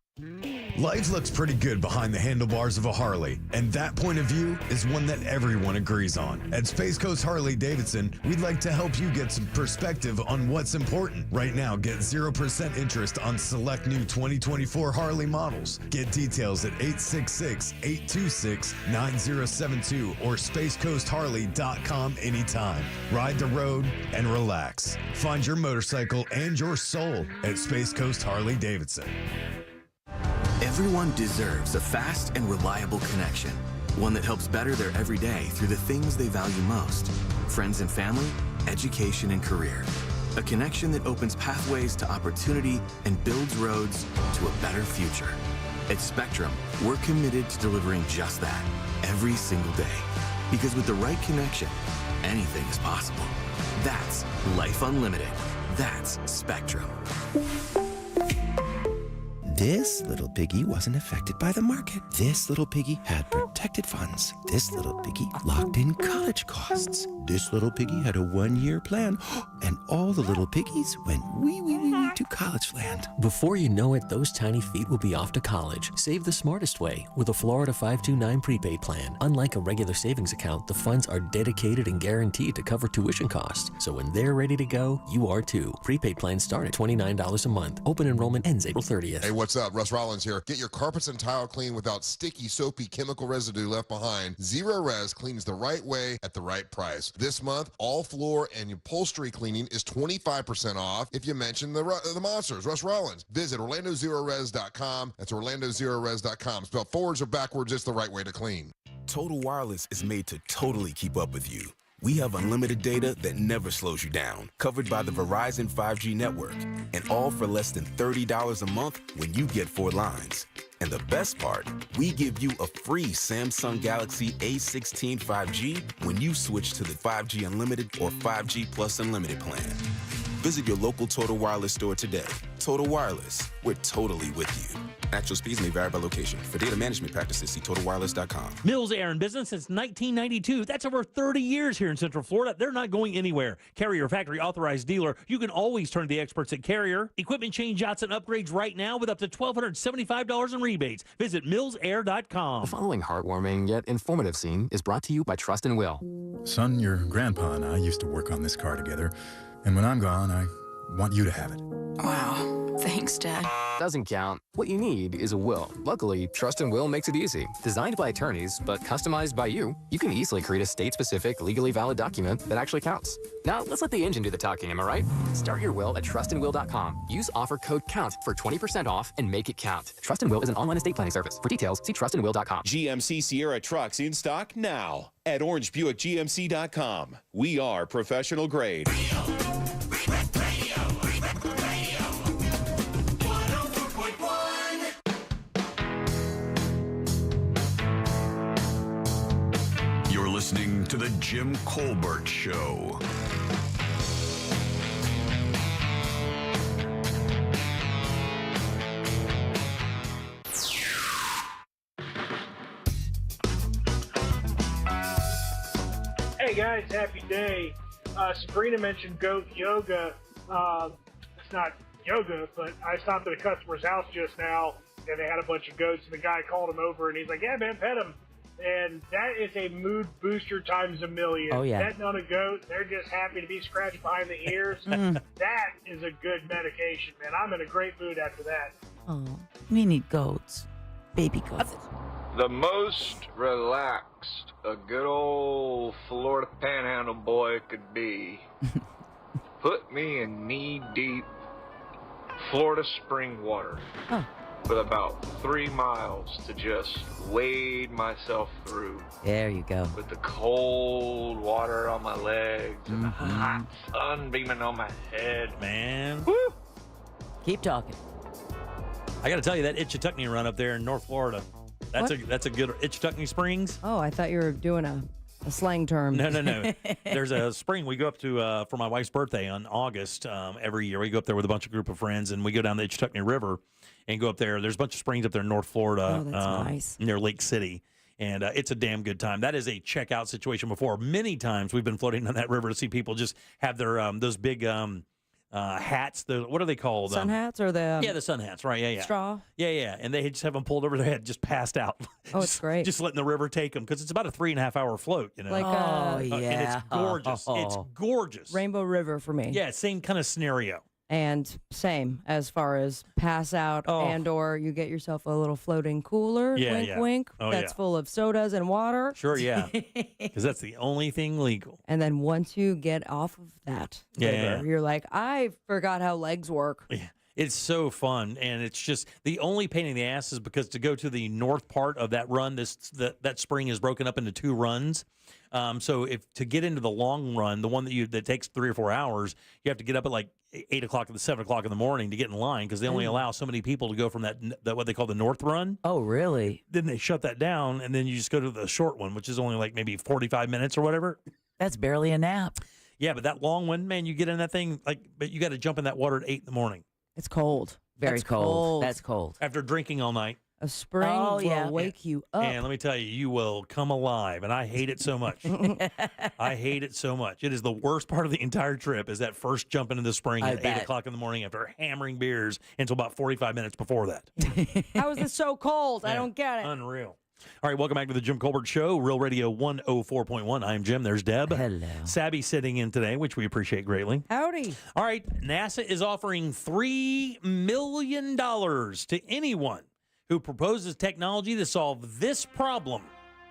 Life looks pretty good behind the handlebars of a Harley, and that point of view is one that everyone agrees on. At Space Coast Harley Davidson, we'd like to help you get some perspective on what's important. Right now, get 0% interest on select new 2024 Harley models. Get details at 866-826-9072 or spacecoastharley.com anytime. Ride the road and relax. Find your motorcycle and your soul at Space Coast Harley Davidson. Everyone deserves a fast and reliable connection, one that helps better their everyday through the things they value most: friends and family, education and career. A connection that opens pathways to opportunity and builds roads to a better future. At Spectrum, we're committed to delivering just that every single day. Because with the right connection, anything is possible. That's Life Unlimited. That's Spectrum. This little piggy wasn't affected by the market. This little piggy had protected funds. This little piggy locked in college costs. This little piggy had a 1-year plan. And all the little piggies went wee to college land. Before you know it, those tiny feet will be off to college. Save the smartest way with a Florida 529 prepaid plan. Unlike a regular savings account, the funds are dedicated and guaranteed to cover tuition costs. So when they're ready to go, you are too. Prepaid plans start at $29 a month. Open enrollment ends April 30th. Hey, what's up? Russ Rollins here. Get your carpets and tile clean without sticky, soapy chemical residue left behind. Zero Res cleans the right way at the right price. This month, all floor and upholstery cleaning is 25% off if you mention the monsters, Russ Rollins. Visit OrlandoZeroRes.com. That's OrlandoZeroRes.com. Spelled forwards or backwards, it's the right way to clean. Total Wireless is made to totally keep up with you. We have unlimited data that never slows you down, covered by the Verizon 5G network, and all for less than $30 a month when you get 4 lines. And the best part, we give you a free Samsung Galaxy A16 5G when you switch to the 5G Unlimited or 5G Plus Unlimited plan. Visit your local Total Wireless store today. Total Wireless, we're totally with you. Actual speeds may vary by location. For data management practices, see TotalWireless.com. Mills Air in business since 1992. That's over 30 years here in Central Florida. They're not going anywhere. Carrier factory authorized dealer. You can always turn to the experts at Carrier. Equipment change-outs and upgrades right now with up to $1,275 in rebates. Visit millsair.com. The following heartwarming yet informative scene is brought to you by Trust and Will. Son, your grandpa and I used to work on this car together, and when I'm gone, I want you to have it. Wow. Thanks, Dad. doesn't count. What you need is a will. Luckily, Trust and Will makes it easy. Designed by attorneys, but customized by you, you can easily create a state-specific, legally valid document that actually counts. Now, let's let the engine do the talking, am I right? Start your will at trustandwill.com. Use offer code COUNT for 20% off and make it count. Trust and Will is an online estate planning service. For details, see trustandwill.com. GMC Sierra trucks in stock now at orangebuickgmc.com. We are professional grade. You're listening to The Jim Colbert Show. Hey guys, happy day. Sabrina mentioned goat yoga. It's not yoga, but I stopped at a customer's house just now and they had a bunch of goats and the guy called him over and he's like, yeah man, pet him. And that is a mood booster times a million. Oh, yeah. Petting on a goat, they're just happy to be scratched behind the ears. That is a good medication, man. I'm in a great mood after that. Oh, we need goats. Baby goats. The most relaxed a good old Florida Panhandle boy could be. Put me in knee-deep Florida spring water with about 3 miles to just wade myself through. There you go. With the cold water on my legs and the hot sun beaming on my head. Man. Woo! Keep talking. I got to tell you, that Itchituckney run up there in North Florida, that's a good Itchituckney Springs. Oh, I thought you were doing a slang term. No. There's a spring we go up to for my wife's birthday on August every year. We go up there with a bunch of group of friends, and we go down the Itchituckney River and go up there. There's a bunch of springs up there in North Florida. Oh, that's nice. Near Lake City. And it's a damn good time. That is a checkout situation before. Many times we've been floating on that river to see people just have their those big hats. What are they called? Sun hats or the the sun hats, right? Yeah. straw? Yeah. And they just have them pulled over their head, just passed out. Oh, it's great. Just letting the river take them because it's about a 3.5 hour float. You know. Like, And it's gorgeous. It's gorgeous. Rainbow River for me. Yeah, same kind of scenario. And same as far as pass out and or you get yourself a little floating cooler, wink, that's full of sodas and water. Sure, yeah, because that's the only thing legal. And then once you get off of that river, you're like, I forgot how legs work. Yeah. It's so fun, and it's just the only pain in the ass is because to go to the north part of that run, that spring is broken up into 2 runs. So if to get into the long run, the one that takes 3 or 4 hours, you have to get up at like 8 o'clock to 7 o'clock in the morning to get in line because they only allow so many people to go from that what they call the north run. Oh, really? Then they shut that down, and then you just go to the short one, which is only like maybe 45 minutes or whatever. That's barely a nap. Yeah, but that long one, man, you get in that thing but you got to jump in that water at 8 in the morning. It's cold. Very cold. That's cold. After drinking all night. A spring will wake you up. And let me tell you, you will come alive. And I hate it so much. I hate it so much. It is the worst part of the entire trip is that first jump into the spring at 8 o'clock in the morning after hammering beers until about 45 minutes before that. How is it so cold? I don't get it. Unreal. All right, welcome back to the Jim Colbert Show, Real Radio 104.1. I'm Jim. There's Deb. Hello. Sabby sitting in today, which we appreciate greatly. Howdy. All right, NASA is offering $3 million to anyone who proposes technology to solve this problem.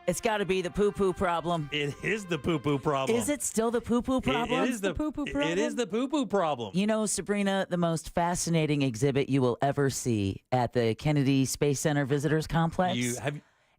It's got to be the poo-poo problem. It is the poo-poo problem. Is it still the poo-poo problem? It is the poo-poo problem. It is the poo-poo problem. You know, Sabrina, the most fascinating exhibit you will ever see at the Kennedy Space Center Visitors Complex.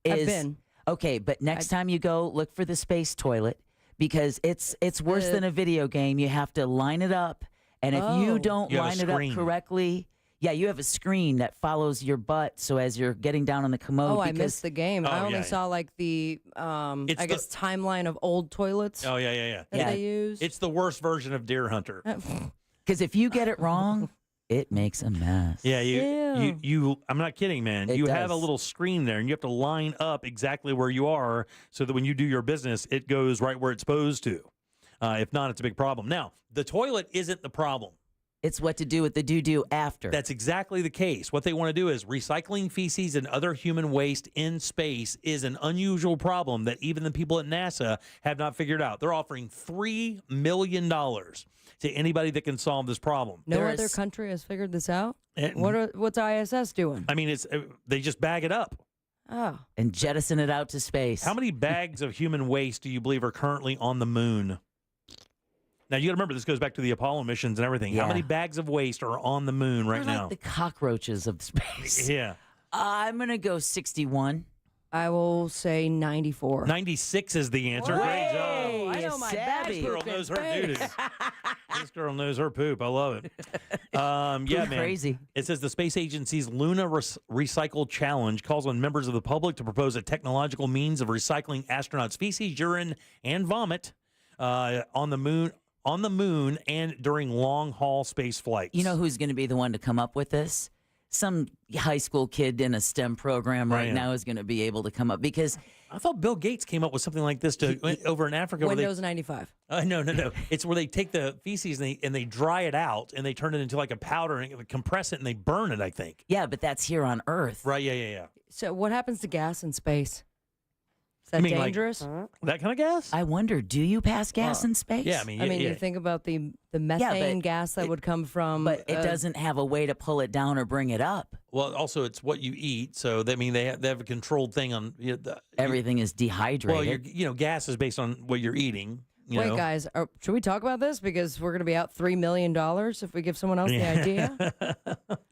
I've been. Okay, but next time you go, look for the space toilet because it's worse than a video game. You have to line it up, and if you don't line it up correctly, you have a screen that follows your butt. So as you're getting down on the commode, I missed the game. I only saw like the timeline of old toilets. Oh yeah. That they use. It's the worst version of Deer Hunter. Because if you get it wrong, it makes a mess. Yeah, you. I'm not kidding, man. You have a little screen there, and you have to line up exactly where you are, so that when you do your business, it goes right where it's supposed to. If not, it's a big problem. Now, the toilet isn't the problem. It's what to do with the doo-doo after. That's exactly the case. What they want to do is recycling feces and other human waste in space is an unusual problem that even the people at NASA have not figured out. They're offering $3 million to anybody that can solve this problem. No other country has figured this out? What's ISS doing? I mean, they just bag it up. Oh. And jettison it out to space. How many bags of human waste do you believe are currently on the moon? Now, you got to remember, this goes back to the Apollo missions and everything. Yeah. How many bags of waste are on the moon right They're now? like the cockroaches of space. Yeah. I'm going to go 61. I will say 94. 96 is the answer. Great job. I know my bag This girl knows her space. duties. This girl knows her poop. I love it. Yeah, man. Crazy. It says the space agency's Luna Recycle Challenge calls on members of the public to propose a technological means of recycling astronauts' feces, urine, and vomit on the moon and during long-haul space flights. You know who's going to be the one to come up with this? Some high school kid in a STEM program right now is going to be able to come up, because I thought Bill Gates came up with something like this over in Africa. Windows 95. No. It's where they take the feces and they dry it out and they turn it into like a powder and they compress it and they burn it, I think. Yeah, but that's here on Earth. Right, yeah. So what happens to gas in space? Is that dangerous? That kind of gas? I wonder, do you pass gas in space? Yeah, you think about the methane gas that would come from... But it doesn't have a way to pull it down or bring it up. Well, also, it's what you eat. So, they have a controlled thing on... Everything is dehydrated. Well, gas is based on what you're eating. Wait, guys, should we talk about this? Because we're going to be out $3 million if we give someone else the idea.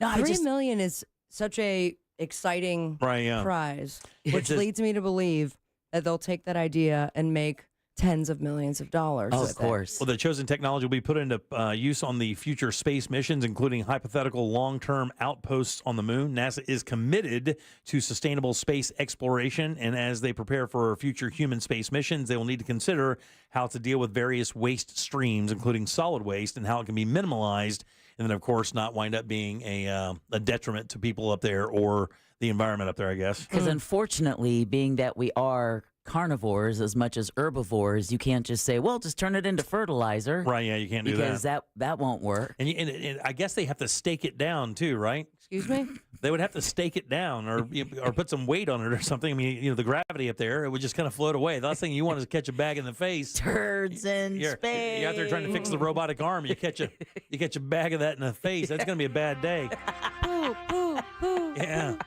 $3 million is such a exciting prize, which leads me to believe that they'll take that idea and make tens of millions of dollars. Oh, of course. Well, the chosen technology will be put into use on the future space missions, including hypothetical long-term outposts on the moon. NASA is committed to sustainable space exploration, and as they prepare for future human space missions, they will need to consider how to deal with various waste streams, including solid waste, and how it can be minimalized, and then, of course, not wind up being a detriment to people up there or the environment up there, I guess. Because unfortunately, being that we are carnivores as much as herbivores, you can't just say, well, just turn it into fertilizer. Right, yeah, you can't do that. Because that won't work. And I guess they have to stake it down too, right? Excuse me? They would have to stake it down or put some weight on it or something. I mean, the gravity up there, it would just kind of float away. The last thing you want is to catch a bag in the face. Turds in space. You're out there trying to fix the robotic arm. You catch a bag of that in the face. That's going to be a bad day. Poo, poo, poo. Yeah.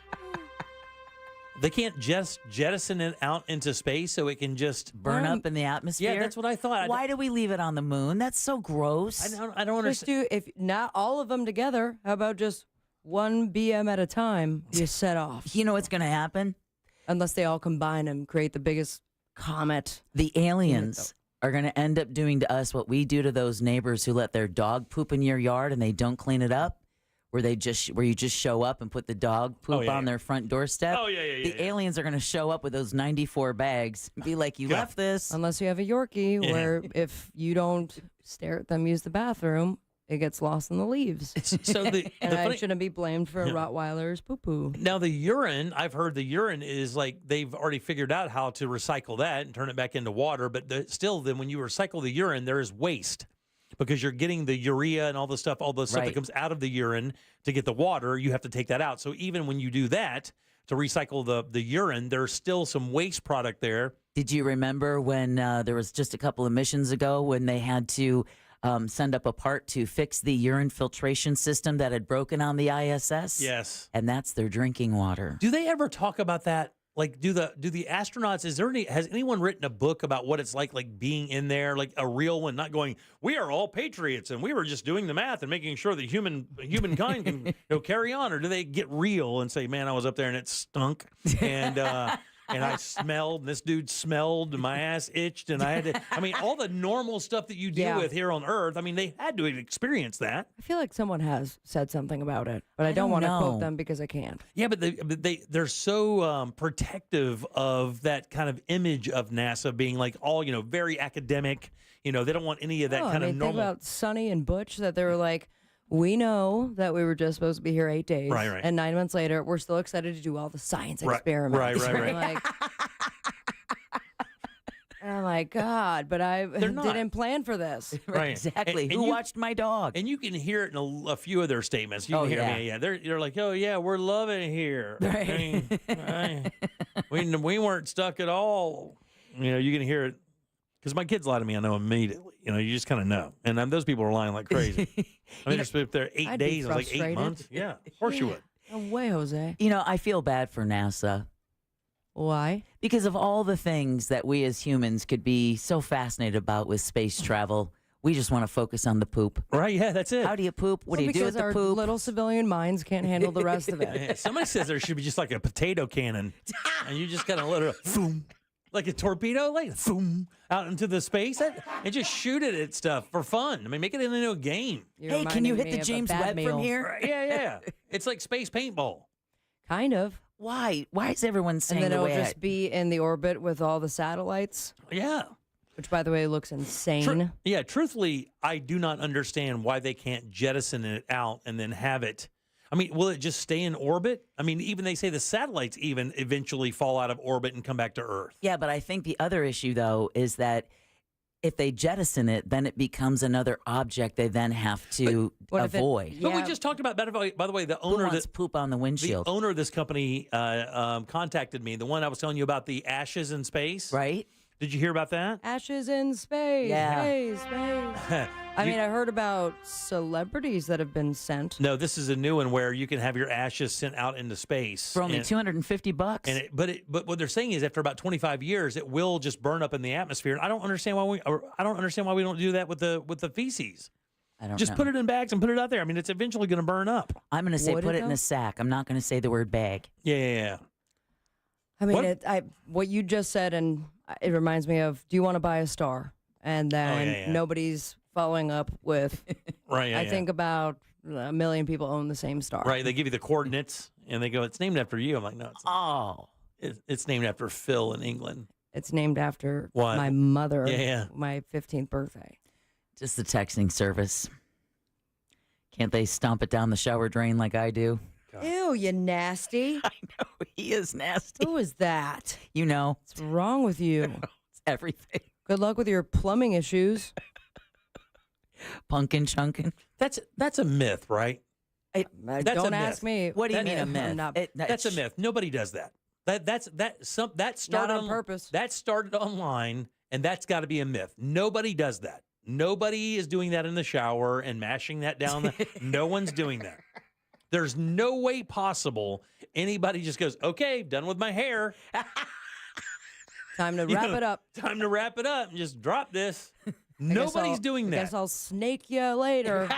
They can't just jettison it out into space so it can just burn up in the atmosphere. Yeah, that's what I thought. Why do we leave it on the moon? That's so gross. I don't understand. If not all of them together, how about just 1 BM at a time you set off? You know what's going to happen? Unless they all combine and create the biggest comet. The aliens are going to end up doing to us what we do to those neighbors who let their dog poop in your yard and they don't clean it up. Where you just show up and put the dog poop on their front doorstep. Oh, yeah. The aliens are going to show up with those 94 bags and be like, you left this. Unless you have a Yorkie, where if you don't stare at them use the bathroom, it gets lost in the leaves. So I shouldn't be blamed for a Rottweiler's poo-poo. Now, the urine, I've heard the urine is like they've already figured out how to recycle that and turn it back into water. But still, then when you recycle the urine, there is waste. Because you're getting the urea and all the stuff that comes out of the urine to get the water, you have to take that out. So even when you do that to recycle the urine, there's still some waste product there. Did you remember when there was just a couple of missions ago when they had to send up a part to fix the urine filtration system that had broken on the ISS? Yes. And that's their drinking water. Do they ever talk about that? Like, do the astronauts, has anyone written a book about what it's like being in there, like a real one, not going, we are all patriots and we were just doing the math and making sure that humankind can carry on? Or do they get real and say, man, I was up there and it stunk and I smelled, and this dude smelled, and my ass itched, and I had to, all the normal stuff that you deal with here on Earth, they had to experience that. I feel like someone has said something about it, but I don't want to quote them because I can't. Yeah, but they're so protective of that kind of image of NASA being like all, very academic. They don't want any of that kind of normal. Think about Sonny and Butch, that they were like, we know that we were just supposed to be here 8 days. Right. And 9 months later, we're still excited to do all the science experiments. Right. Like, Oh my God! But I didn't plan for this. Right. Exactly. Who watched my dog? And you can hear it in a few of their statements. You can hear, they're like, oh yeah, we're loving it here. Right. We weren't stuck at all. You can hear it because my kids lie to me. I know immediately. You just kind of know. And those people are lying like crazy. I mean, they're supposed to be there 8 days. I was like 8 months. Yeah, of course you would. No way, Jose. I feel bad for NASA. Why? Because of all the things that we as humans could be so fascinated about with space travel, we just want to focus on the poop. Right, yeah, that's it. How do you poop? What do you do with the our poop? little civilian minds can't handle the rest of it. Yeah, somebody says there should be just like a potato cannon, and you just kind of let it, boom, like a torpedo, like boom, out into the space, and just shoot it at stuff for fun. I mean, make it into a game. Hey, can you hit the James Webb from here? Right, yeah. It's like space paintball. Kind of. Why? Why is everyone saying and then the it'll way just be in the orbit with all the satellites? Yeah. Which, by the way, looks insane. Truthfully, I do not understand why they can't jettison it out and then have it. I mean, will it just stay in orbit? I mean, even they say the satellites even eventually fall out of orbit and come back to Earth. Yeah, but I think the other issue, though, is that if they jettison it, then it becomes another object they then have to avoid. But we just talked about, by the way, the owner wants poop on the windshield. The owner of this company contacted me. The one I was telling you about, the ashes in space. Right. Did you hear about that? Ashes in space. Yeah. Space. I mean, I heard about celebrities that have been sent. No, this is a new one where you can have your ashes sent out into space for only $250. And but what they're saying is after about 25 years, it will just burn up in the atmosphere. And I don't understand why we don't do that with the feces. I don't just know. put it in bags and put it out there. I mean, it's eventually going to burn up. I'm going to say put it in a sack. I'm not going to say the word bag. Yeah. I mean, what you just said, and it reminds me of, do you want to buy a star? And then nobody's following up with, I think about 1 million people own the same star. Right. They give you the coordinates, and they go, it's named after you. I'm like, no, it's not. It's named after Phil in England. It's named after What? my mother. Yeah. My 15th birthday. Just the texting service. Can't they stomp it down the shower drain like I do? God. Ew, you nasty. I know, he is nasty. Who is that? You know. What's wrong with you? It's everything. Good luck with your plumbing issues. Punkin' chunkin'. That's a myth, right? Don't ask me. What do you mean a myth? That's a myth. Nobody does that. That started not on purpose. That started online, and that's got to be a myth. Nobody does that. Nobody is doing that in the shower and mashing that down. No one's doing that. There's no way possible anybody just goes, okay, done with my hair. Time to wrap it up. Time to wrap it up and just drop this. Nobody's doing that. I guess I'll snake you later.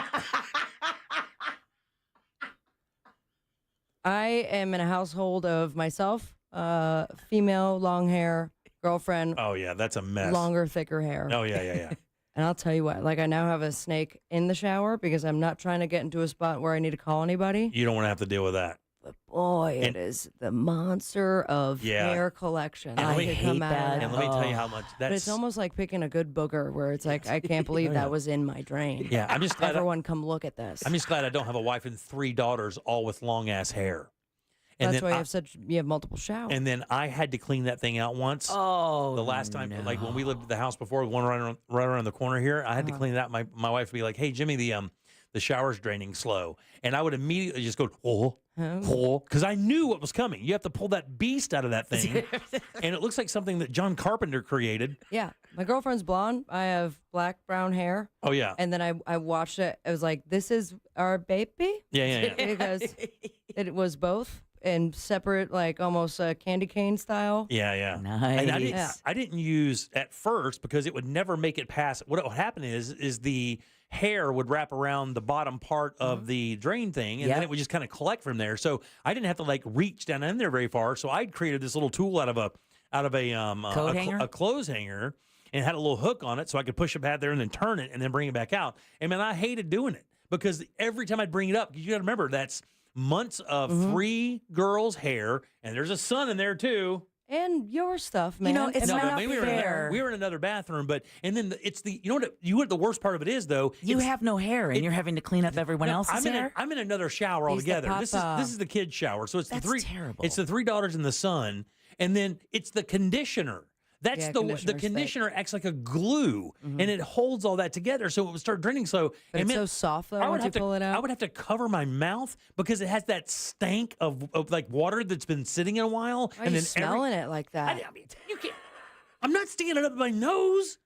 I am in a household of myself, female, long hair, girlfriend. Oh, yeah, that's a mess. Longer, thicker hair. Oh, yeah. And I'll tell you what, I now have a snake in the shower because I'm not trying to get into a spot where I need to call anybody. You don't want to have to deal with that. But boy, it is the monster of hair collection. And I we could hate come out that. of And let me tell you how much But it's almost like picking a good booger where it's like, I can't believe that was in my drain. Yeah, I'm just glad. Everyone come look at this. I'm just glad I don't have a wife and 3 daughters all with long ass hair. And that's why you have multiple showers. And then I had to clean that thing out once. Oh, the last time, like when we lived at the house before, one right around the corner here, I had to clean it out. My wife would be like, "Hey, Jimmy, the shower's draining slow," and I would immediately just go, because I knew what was coming. You have to pull that beast out of that thing, and it looks like something that John Carpenter created. Yeah, my girlfriend's blonde. I have black brown hair. Oh yeah. And then I watched it. I was like, "This is our baby." Yeah. Because it was both. And separate, like almost candy cane style. Yeah. Nice. And I didn't use at first because it would never make it past. What would happen is the hair would wrap around the bottom part of the drain thing, and then it would just kind of collect from there. So I didn't have to reach down in there very far. So I'd created this little tool out of a clothes hanger, and had a little hook on it, so I could push it back there and then turn it and then bring it back out. And man, I hated doing it because every time I'd bring it up, you got to remember that's months of 3 girls' hair, and there's a son in there too. And your stuff, man. It's not fair. We were in another bathroom, you know what the worst part of it is though? You have no hair, and you're having to clean up everyone else's hair. I'm in another shower altogether. This is the kids' shower, so it's That's the 3. terrible. It's the 3 daughters and the son, and then it's the conditioner That's the conditioner acts like a glue, and it holds all that together, so it would start draining. So but it's so soft though. Once you pull it out, I would have to cover my mouth because it has that stank of like water that's been sitting in a while. Why are you smelling it like that? I mean, you can't. I'm not sticking it up my nose.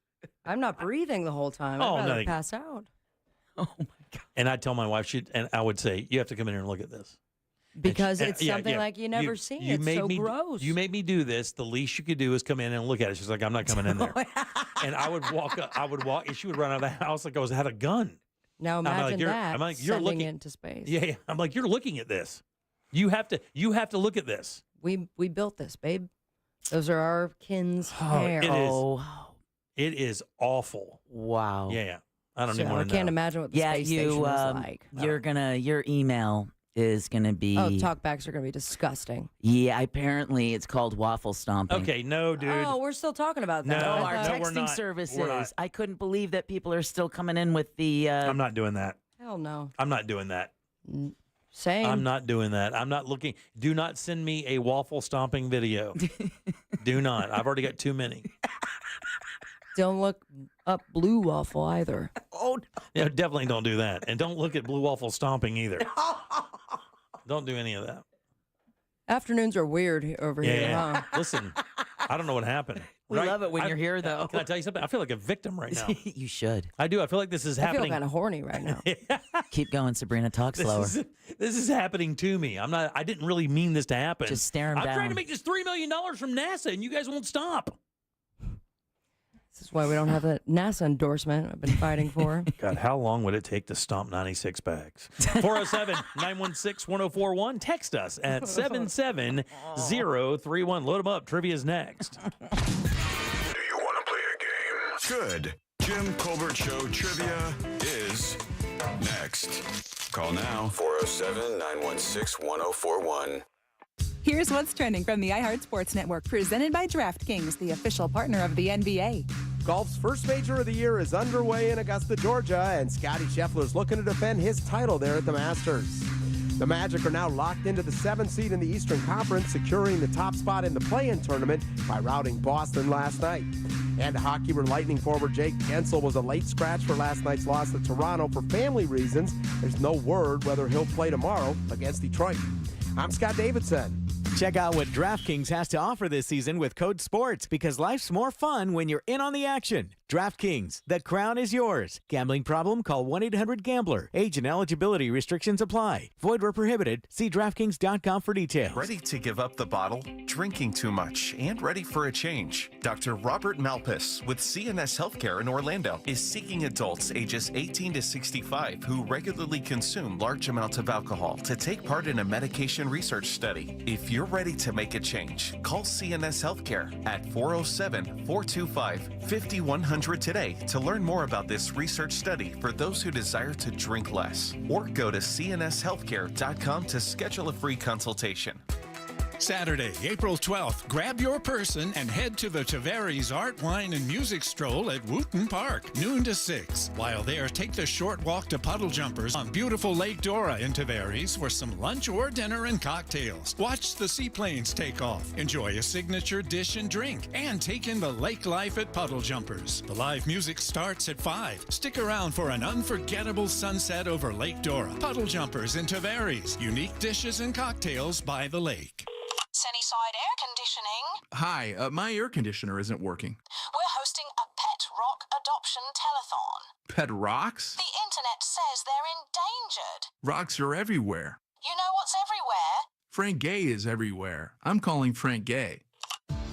I'm not breathing the whole time. I'd rather pass out. Oh my God! And I'd tell my wife, and I would say, you have to come in here and look at this. Because it's something like you never seen. It's so gross. You made me do this. The least you could do is come in and look at it. She's like, I'm not coming in there. And I would walk up. and she would run out of the house like I had a gun. Now imagine that. I'm like, you're sending looking into space. Yeah. I'm like, you're looking at this. You have to look at this. We built this, babe. Those are our kin's hair. It is awful. Wow. Yeah. I don't even want to know. I can't imagine what the space station is like. Your email is gonna be. Oh, talkbacks are gonna be disgusting. Yeah, apparently it's called waffle stomping. Okay, no, dude. Oh, we're still talking about that. No, our texting services. I couldn't believe that people are still coming in with the. I'm not doing that. Hell no. I'm not doing that. Same. I'm not doing that. I'm not looking. Do not send me a waffle stomping video. Do not. I've already got too many. Don't look up Blue Waffle either. Oh, no. Yeah, definitely don't do that. And don't look at Blue Waffle stomping either. Don't do any of that. Afternoons are weird over here, huh? Listen, I don't know what happened. We love it when you're here, though. Can I tell you something? I feel like a victim right now. You should. I do. I feel like this is happening. I feel kind of horny right now. Keep going, Sabrina. Talk slower. This is happening to me. I didn't really mean this to happen. Just stare him down. I'm trying to make this $3 million from NASA, and you guys won't stop. This is why we don't have that NASA endorsement I've been fighting for. God, how long would it take to stomp 96 bags? 407-916-1041. Text us at 77031. Load them up. Trivia's next. Do you want to play a game? Good. Jim Colbert Show Trivia is next. Call now. 407-916-1041. Here's what's trending from the iHeart Sports Network, presented by DraftKings, the official partner of the NBA. Golf's first major of the year is underway in Augusta, Georgia, and Scottie Scheffler's looking to defend his title there at the Masters. The Magic are now locked into the 7th seed in the Eastern Conference, securing the top spot in the play-in tournament by routing Boston last night. And hockey, where Lightning forward Jake Gensel was a late scratch for last night's loss to Toronto for family reasons. There's no word whether he'll play tomorrow against Detroit. I'm Scott Davidson. Check out what DraftKings has to offer this season with code SPORTS, because life's more fun when you're in on the action. DraftKings, the crown is yours. Gambling problem? Call 1-800-GAMBLER. Age and eligibility restrictions apply. Void where prohibited. See DraftKings.com for details. Ready to give up the bottle? Drinking too much and ready for a change? Dr. Robert Malpas with CNS Healthcare in Orlando is seeking adults ages 18 to 65 who regularly consume large amounts of alcohol to take part in a medication research study. If you're ready to make a change, call CNS Healthcare at 407-425-5100 today to learn more about this research study for those who desire to drink less. Or go to cnshealthcare.com to schedule a free consultation. Saturday, April 12th, grab your person and head to the Tavares Art, Wine, and Music Stroll at Wooten Park, noon to 6. While there, take the short walk to Puddle Jumpers on beautiful Lake Dora in Tavares for some lunch or dinner and cocktails. Watch the seaplanes take off, enjoy a signature dish and drink, and take in the lake life at Puddle Jumpers. The live music starts at 5. Stick around for an unforgettable sunset over Lake Dora. Puddle Jumpers in Tavares. Unique dishes and cocktails by the lake. Sunnyside Air Conditioning. Hi, my air conditioner isn't working. We're hosting a pet rock adoption telethon. Pet rocks? The internet says they're endangered. Rocks are everywhere. You know what's everywhere? Frank Gay is everywhere. I'm calling Frank Gay.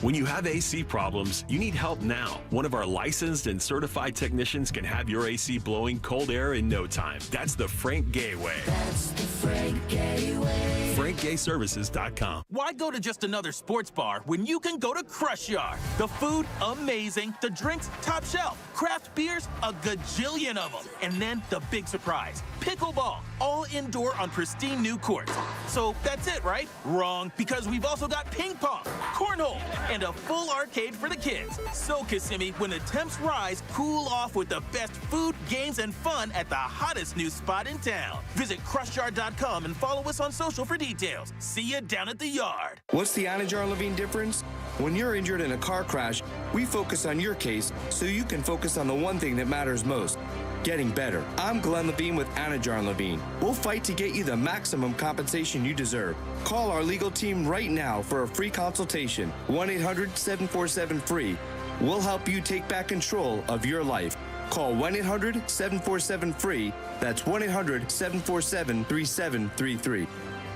When you have AC problems, you need help now. One of our licensed and certified technicians can have your AC blowing cold air in no time. That's the Frank Gay way. That's the Frank Gay way. FrankGayServices.com. Why go to just another sports bar when you can go to Crush Yard? The food, amazing. The drinks, top shelf. Craft beers, a gajillion of them. And then the big surprise, pickleball, all indoor on pristine new courts. So that's it, right? Wrong, because we've also got ping pong, cornhole, and a full arcade for the kids. So, Kissimmee, when the temps rise, cool off with the best food, games, and fun at the hottest new spot in town. Visit crushyard.com and follow us on social for details. See you down at the yard. What's the Anajar Levine difference? When you're injured in a car crash, we focus on your case so you can focus on the one thing that matters most. Getting better. I'm Glenn Levine with Anajar Levine. We'll fight to get you the maximum compensation you deserve. Call our legal team right now for a free consultation. 1-800-747-FREE. We'll help you take back control of your life. Call 1-800-747-FREE. That's 1-800-747-3733.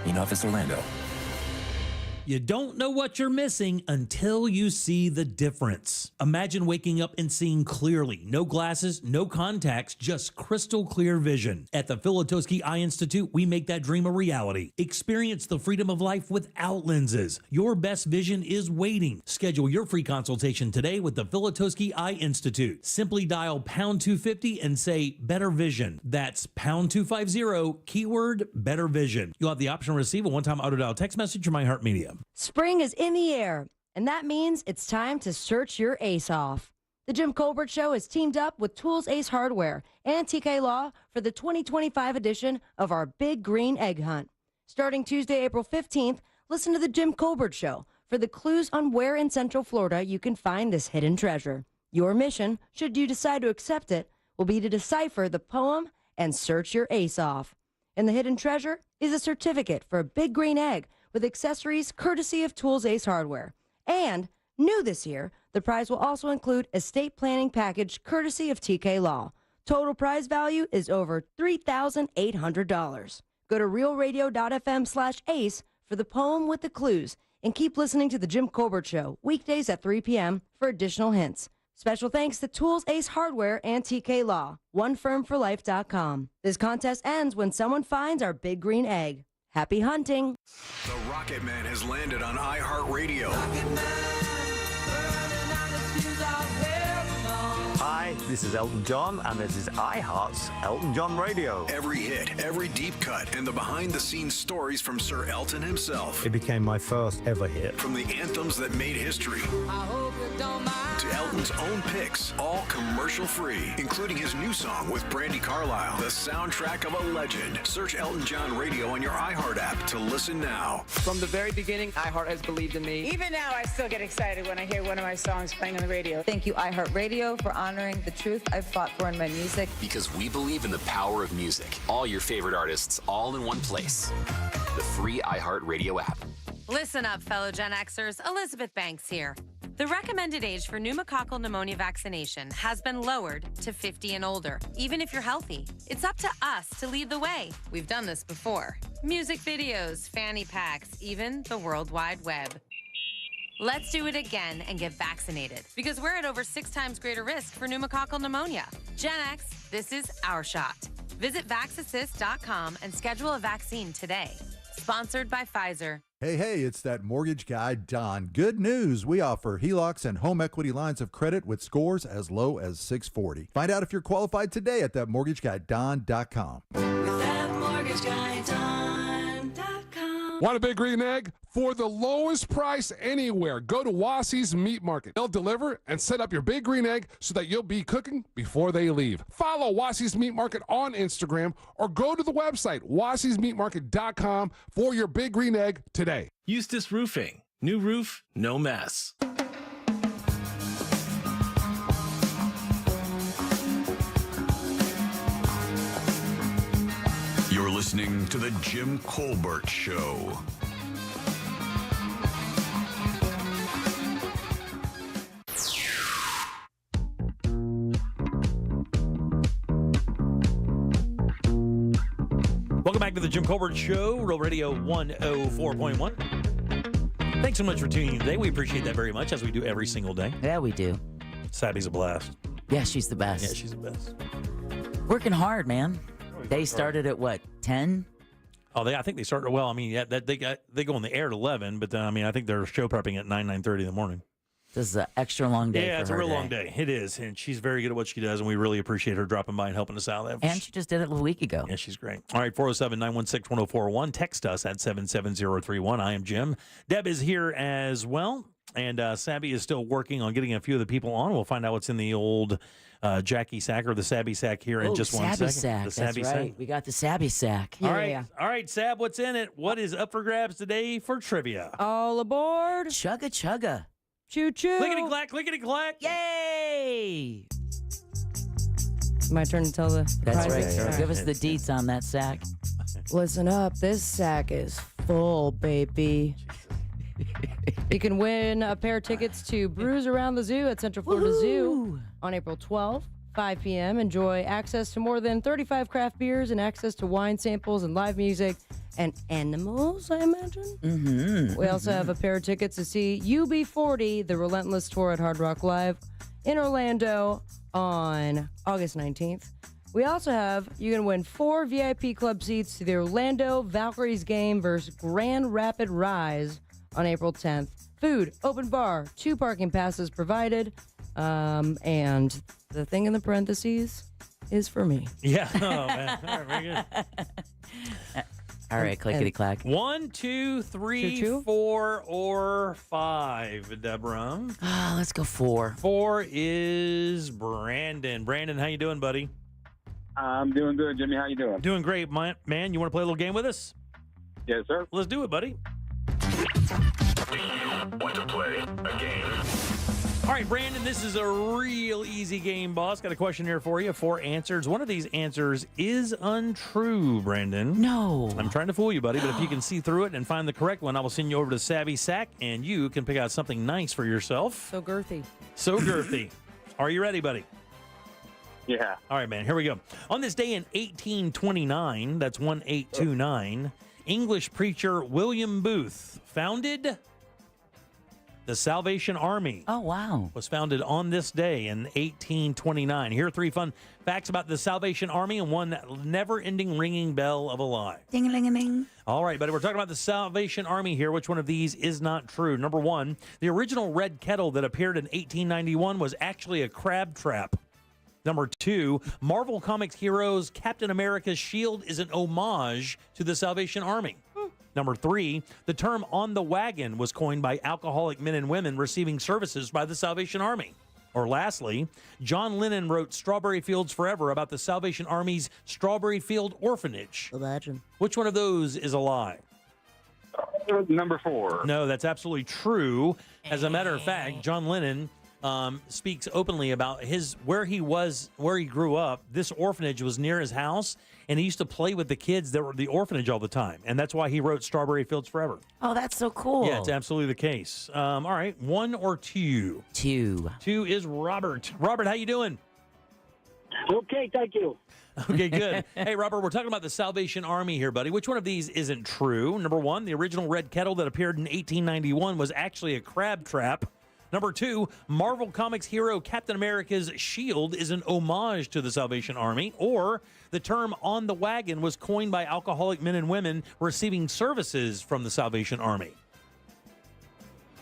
In-office Orlando. You don't know what you're missing until you see the difference. Imagine waking up and seeing clearly. No glasses, no contacts, just crystal clear vision. At the Filatowski Eye Institute, we make that dream a reality. Experience the freedom of life without lenses. Your best vision is waiting. Schedule your free consultation today with the Filatowski Eye Institute. Simply dial pound 250 and say better vision. That's pound 250, keyword better vision. You'll have the option to receive a one-time auto dial text message from iHeartMedia. Spring is in the air, and that means it's time to search your ace off. The Jim Colbert Show has teamed up with Tools Ace Hardware and TK Law for the 2025 edition of our Big Green Egg Hunt. Starting Tuesday, April 15th, listen to the Jim Colbert Show for the clues on where in Central Florida you can find this hidden treasure. Your mission, should you decide to accept it, will be to decipher the poem and search your ace off. And the hidden treasure is a certificate for a big green egg with accessories courtesy of Tools Ace Hardware. And, new this year, the prize will also include estate planning package courtesy of TK Law. Total prize value is over $3,800. Go to realradio.fm/ace for the poem with the clues, and keep listening to The Jim Colbert Show, weekdays at 3 p.m. for additional hints. Special thanks to Tools Ace Hardware and TK Law, onefirmforlife.com. This contest ends when someone finds our big green egg. Happy hunting. The Rocket Man has landed on iHeartRadio. Hi, this is Elton John, and this is iHeart's Elton John Radio. Every hit, every deep cut, and the behind-the-scenes stories from Sir Elton himself. It became my first ever hit. From the anthems that made history to Elton's own picks, all commercial-free, including his new song with Brandi Carlile, the soundtrack of a legend. Search Elton John Radio on your iHeart app to listen now. From the very beginning, iHeart has believed in me. Even now, I still get excited when I hear one of my songs playing on the radio. Thank you, iHeartRadio, for honoring the truth I've fought for in my music. Because we believe in the power of music. All your favorite artists, all in one place. The free iHeartRadio app. Listen up, fellow Gen Xers. Elizabeth Banks here. The recommended age for pneumococcal pneumonia vaccination has been lowered to 50 and older, even if you're healthy. It's up to us to lead the way. We've done this before. Music videos, fanny packs, even the World Wide Web. Let's do it again and get vaccinated, because we're at over 6 times greater risk for pneumococcal pneumonia. Gen X, this is our shot. Visit vaxassist.com and schedule a vaccine today. Sponsored by Pfizer. Hey, it's that mortgage guy, Don. Good news. We offer HELOCs and home equity lines of credit with scores as low as 640. Find out if you're qualified today at thatmortgageguyDon.com. Want a big green egg? For the lowest price anywhere, go to Wassie's Meat Market. They'll deliver and set up your big green egg so that you'll be cooking before they leave. Follow Wassie's Meat Market on Instagram or go to the website, wassiesmeatmarket.com, for your big green egg today. Eustace Roofing. New roof, no mess. You're listening to The Jim Colbert Show. Welcome back to the Jim Colbert Show, Real Radio 104.1. Thanks so much for tuning in today. We appreciate that very much, as we do every single day. Yeah, we do. Sabby's a blast. Yeah, she's the best. Yeah, she's the best. Working hard, man. They started at what, 10? Oh, I think they started. Well, I mean, yeah, they go on the air at 11, but then, I mean, I think they're show prepping at 9:30 in the morning. This is an extra long day. Yeah, it's a real long day. It is, and she's very good at what she does, and we really appreciate her dropping by and helping us out. And she just did it a week ago. Yeah, she's great. All right, 407-916-1041. Text us at 77031. I am Jim. Deb is here as well. And Sabby is still working on getting a few of the people on. We'll find out what's in the old Jackie sack or the Sabby sack here in just 1 second. Sack. The Sabby That's right. sack. We got the Sabby sack. All right, Sab, what's in it? What is up for grabs today for trivia? All aboard. Chugga chugga. Choo choo. Clickety-clack, clickety-clack. Yay! My turn to tell the That's prizes? right. All Give us the deets on that sack. Listen up. This sack is full, baby. You can win a pair of tickets to Brews Around the Zoo at Central Florida Zoo on April 12th, 5 p.m. Enjoy access to more than 35 craft beers and access to wine samples and live music and animals, I imagine. Mm-hmm. We also have a pair of tickets to see UB40, the Relentless Tour at Hard Rock Live in Orlando on August 19th. We also have, you can win 4 VIP club seats to the Orlando Valkyries game versus Grand Rapid Rise on April 10th. Food, open bar, 2 parking passes provided. And the thing in the parentheses is for me. Yeah. Oh, man. All right, very good. All right, clickety clack. 1, 2, 3, Choo-choo? 4, or 5, Deborah. Let's go 4. 4 is Brandon. Brandon, how you doing, buddy? I'm doing good, Jimmy. How you doing? Doing great, man. You want to play a little game with us? Yes, sir. Let's do it, buddy. Do you want to play a game? All right, Brandon, this is a real easy game, boss. Got a question here for you. 4 answers. One of these answers is untrue, Brandon. No. I'm trying to fool you, buddy, but if you can see through it and find the correct one, I will send you over to Savvy Sack, and you can pick out something nice for yourself. So girthy. So girthy. Are you ready, buddy? Yeah. All right, man. Here we go. On this day in 1829, that's 1829, English preacher William Booth founded the Salvation Army. Oh, wow. Was founded on this day in 1829. Here are 3 fun facts about the Salvation Army and one never-ending ringing bell of a lie. Ding-a-ling-a-ling. All right, buddy, we're talking about the Salvation Army here. Which one of these is not true? Number 1, the original red kettle that appeared in 1891 was actually a crab trap. Number 2, Marvel Comics heroes Captain America's shield is an homage to the Salvation Army. Number 3, the term on the wagon was coined by alcoholic men and women receiving services by the Salvation Army. Or lastly, John Lennon wrote Strawberry Fields Forever about the Salvation Army's Strawberry Field Orphanage. Imagine. Which one of those is a lie? Number 4. No, that's absolutely true. As a matter of fact, John Lennon speaks openly about where he grew up. This orphanage was near his house, and he used to play with the kids that were at the orphanage all the time, and that's why he wrote Strawberry Fields Forever. Oh, that's so cool. Yeah, it's absolutely the case. All right, 1 or 2? 2. 2 is Robert. Robert, how you doing? Okay, thank you. Okay, good. Hey, Robert, we're talking about the Salvation Army here, buddy. Which one of these isn't true? Number 1, the original red kettle that appeared in 1891 was actually a crab trap. Number 2, Marvel Comics hero Captain America's shield is an homage to the Salvation Army. Or the term on the wagon was coined by alcoholic men and women receiving services from the Salvation Army.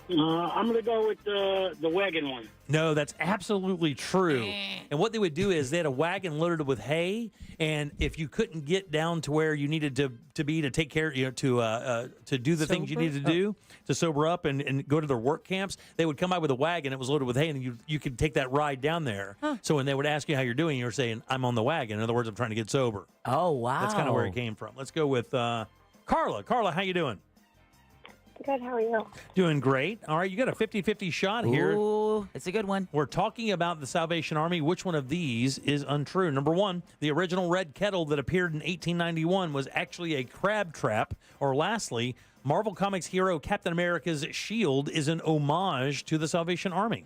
I'm going to go with the wagon one. No, that's absolutely true. And what they would do is they had a wagon loaded with hay, and if you couldn't get down to where you needed to be to take care, to do the things you needed to do to sober up and go to their work camps, they would come by with a wagon. It was loaded with hay, and you could take that ride down there. Huh. So when they would ask you how you're doing, you're saying, "I'm on the wagon." In other words, I'm trying to get sober. Oh, wow. That's kind of where it came from. Let's go with Carla. Carla, how you doing? Good, how are you? Doing great. All right, you got a 50-50 shot here. Ooh, it's a good one. We're talking about the Salvation Army. Which one of these is untrue? Number 1, the original red kettle that appeared in 1891 was actually a crab trap. Or lastly, Marvel Comics hero Captain America's shield is an homage to the Salvation Army.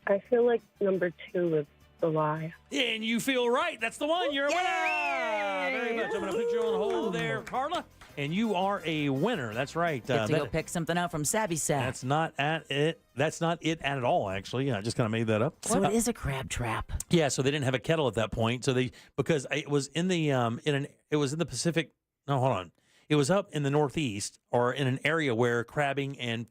I feel like number 2 is the lie. And you feel right. That's the one. You're a winner. Very much. I'm going to put you on hold there, Carla. And you are a winner. That's right. Get to go pick something out from Savvy Sack. That's not it. That's not it at all. Actually, I just kind of made that up. So it is a crab trap. Yeah. So they didn't have a kettle at that point. So because it was in the it was in the Pacific. No, hold on. It was up in the Northeast or in an area where crabbing and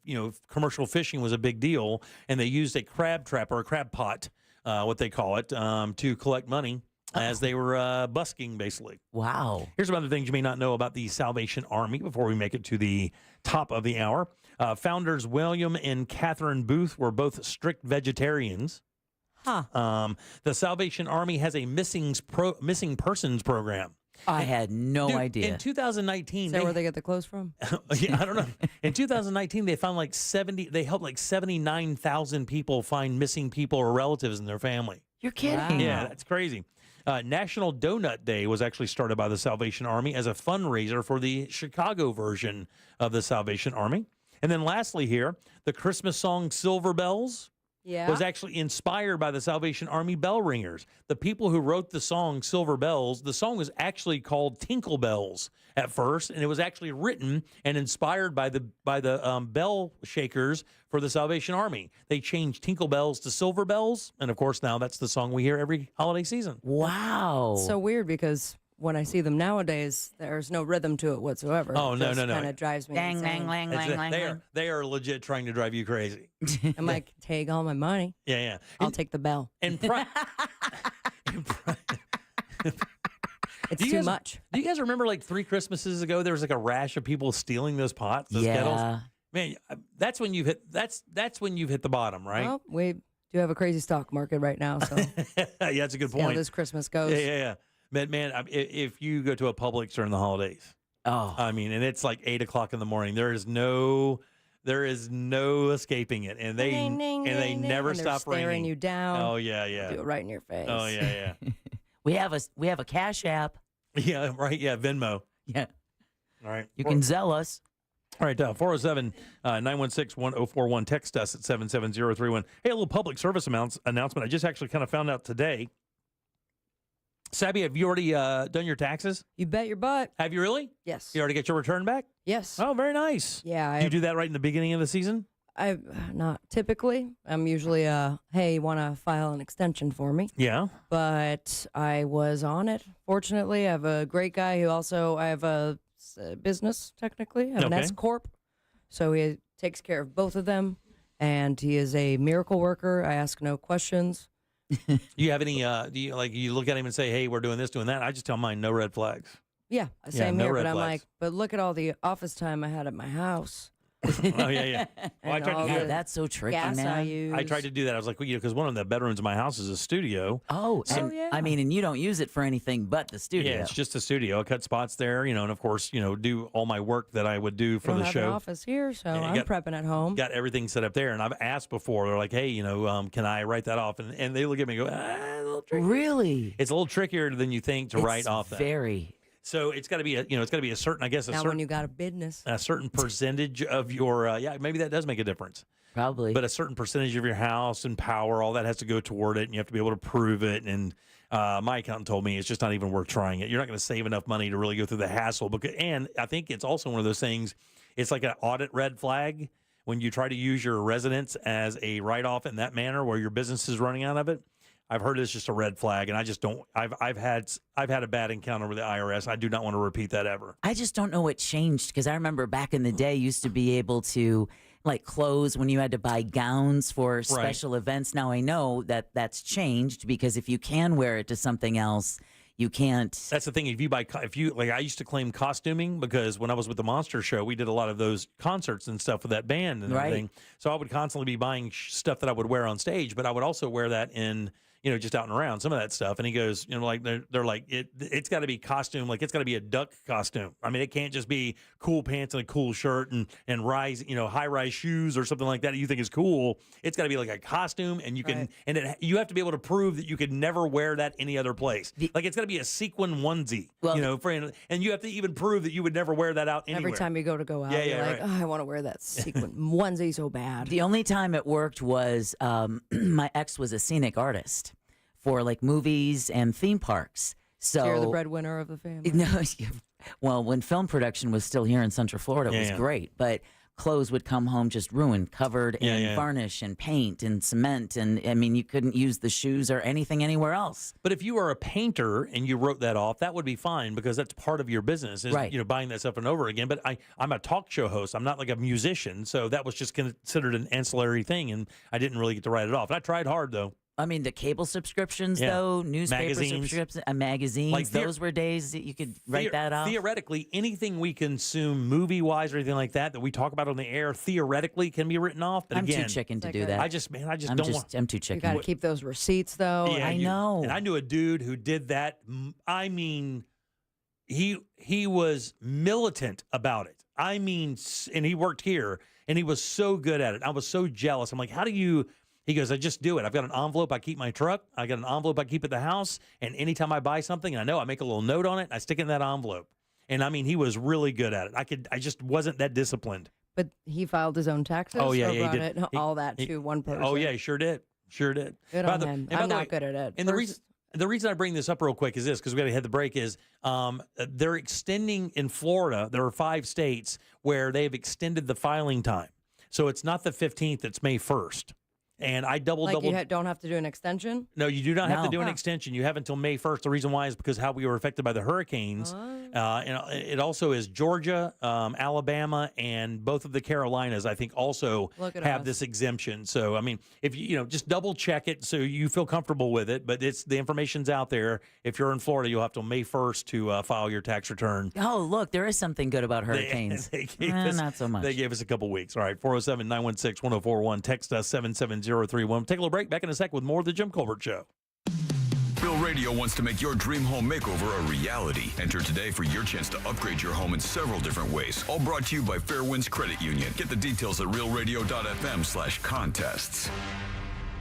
commercial fishing was a big deal, and they used a crab trap or a crab pot, what they call it, to collect money. As they were busking, basically. Wow. Here's some other things you may not know about the Salvation Army before we make it to the top of the hour. Founders William and Catherine Booth were both strict vegetarians. Huh. The Salvation Army has a missing persons program. I had no idea. In 2019, Is that where they get the clothes from? Yeah, I don't know. In 2019, they found they helped like 79,000 people find missing people or relatives in their family. You're kidding. Wow. Yeah, that's crazy. National Donut Day was actually started by the Salvation Army as a fundraiser for the Chicago version of the Salvation Army. And then lastly here, the Christmas song Silver Bells was actually inspired by the Salvation Army bell ringers. The people who wrote the song Silver Bells, the song was actually called Tinkle Bells at first, and it was actually written and inspired by the bell shakers for the Salvation Army. They changed Tinkle Bells to Silver Bells, and of course now that's the song we hear every holiday season. Wow. So weird because when I see them nowadays, there's no rhythm to it whatsoever. Oh, no. Kind of drives me Dang, insane. lang, lang, lang, lang. They are legit trying to drive you crazy. I'm like, take all my money. Yeah. I'll take the bell. And It's too much. Do you guys remember like 3 Christmases ago, there was like a rash of people stealing those pots, those kettles? Man, that's when you've hit the bottom, right? Well, we do have a crazy stock market right now, so yeah, that's a good point. How this Christmas goes. Yeah. Man, if you go to a Publix during the holidays, I mean, and it's like 8 o'clock in the morning, there is no escaping it, and they never stop staring ringing you down. Oh yeah. Do it right in your face. Oh yeah. We have a Cash App. Yeah, right. Yeah, Venmo. Yeah. All right. You can Zelle us. All right, 407-916-1041. Text us at 77031. Hey, a little public service announcement. I just actually kind of found out today. Sabby, have you already done your taxes? You bet your butt. Have you really? Yes. You already get your return back? Yes. Oh, very nice. Yeah. Do you do that right in the beginning of the season? I not typically. I'm usually hey, you want to file an extension for me? Yeah. But I was on it. Fortunately, I have a great guy who also I have a business technically. I have an S corp, so he takes care of both of them, and he is a miracle worker. I ask no questions. You have any? Do you look at him and say, "Hey, we're doing this, doing that"? I just tell mine, no red flags. Yeah, same no here. red But I'm flags. like, but look at all the office time I had at my house. Oh yeah. Well, I tried to do that. That's so tricky, Gas man. I use. I tried to do that. I was like, well, because one of the bedrooms in my house is a studio. Oh, So- and, I mean, and you don't use it for anything but the studio. Yeah, it's just a studio. I cut spots there, and of course, do all my work that I would do for don't the have show. an office here, so Yeah, you I'm prepping at home. Got everything set up there, and I've asked before. They're like, hey, can I write that off? And they look at me and go, a little tricky. Really? It's a little trickier than you think to write off that. Very. So it's got to be a certain, I guess, Now when you got a business. a certain percentage of your, maybe that does make a difference. Probably. But a certain percentage of your house and power, all that has to go toward it, and you have to be able to prove it. And my accountant told me it's just not even worth trying it. You're not going to save enough money to really go through the hassle. And I think it's also one of those things, it's like an audit red flag when you try to use your residence as a write-off in that manner where your business is running out of it. I've heard it's just a red flag, and I just don't. I've had a bad encounter with the IRS. I do not want to repeat that ever. I just don't know what changed because I remember back in the day, you used to be able to like clothes when you had to buy gowns for special events. Now I know that that's changed because if you can wear it to something else, you can't. That's the thing. I used to claim costuming because when I was with the Monster Show, we did a lot of those concerts and stuff with that band and everything. So I would constantly be buying stuff that I would wear on stage, but I would also wear that in. Just out and around, some of that stuff. And he goes, they're like, it's got to be costume, like it's got to be a duck costume. I mean, it can't just be cool pants and a cool shirt and high-rise shoes or something like that you think is cool. It's got to be like a costume, and you can, you have to be able to prove that you could never wear that any other place. Like it's got to be a sequin onesie, and you have to even prove that you would never wear that out anywhere. Every time you go out, you're like, oh, I want to wear that sequin onesie so bad. The only time it worked was my ex was a scenic artist for like movies and theme parks. So you're the breadwinner of the family. No, well, when film production was still here in Central Florida, it was great. But clothes would come home just ruined, covered in varnish and paint and cement. And I mean, you couldn't use the shoes or anything anywhere else. But if you were a painter and you wrote that off, that would be fine because that's part of your business, is buying that stuff and over again. But I'm a talk show host. I'm not like a musician. So that was just considered an ancillary thing. And I didn't really get to write it off. And I tried hard, though. I mean, the cable subscriptions, though, newspaper subscriptions, magazines, those were days that you could write that off. Theoretically, anything we consume movie-wise or anything like that we talk about on the air, theoretically can be written off. But I'm again, too chicken to do that. I just don't want. I'm too chicken. You got to keep those receipts, though. Yeah, I know. And I knew a dude who did that. I mean, he was militant about it. I mean, and he worked here, and he was so good at it. I was so jealous. I'm like, how do you... He goes, I just do it. I've got an envelope I keep in my truck. I got an envelope I keep at the house. And anytime I buy something, and I know I make a little note on it, I stick it in that envelope. And I mean, he was really good at it. I just wasn't that disciplined. But he filed his own taxes. Oh yeah, or he brought did. It, all that to one person. Oh yeah, he sure did. Sure did. Good on him. I'm not good at it. And the reason I bring this up real quick is this, because we got to hit the break, is they're extending in Florida. There are 5 states where they've extended the filing time. So it's not the 15th, it's May 1st. And I double. You don't have to do an extension? No, you do not have to do an extension. You have until May 1st. The reason why is because how we were affected by the hurricanes. And it also is Georgia, Alabama, and both of the Carolinas, I think, also have this exemption. So, I mean, if you just double check it so you feel comfortable with it. But the information's out there. If you're in Florida, you'll have till May 1st to file your tax return. Oh, look, there is something good about hurricanes. Not so much. They gave us a couple weeks. All right, 407-916-1041. Text us 77031. Take a little break. Back in a sec with more of the Jim Colbert Show. Bill Radio wants to make your dream home makeover a reality. Enter today for your chance to upgrade your home in several different ways. All brought to you by Fairwinds Credit Union. Get the details at realradio.fm/contests.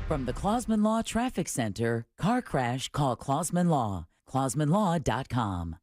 From the Clausman Law Traffic Center, car crash, call Clausman Law. ClausmanLaw.com.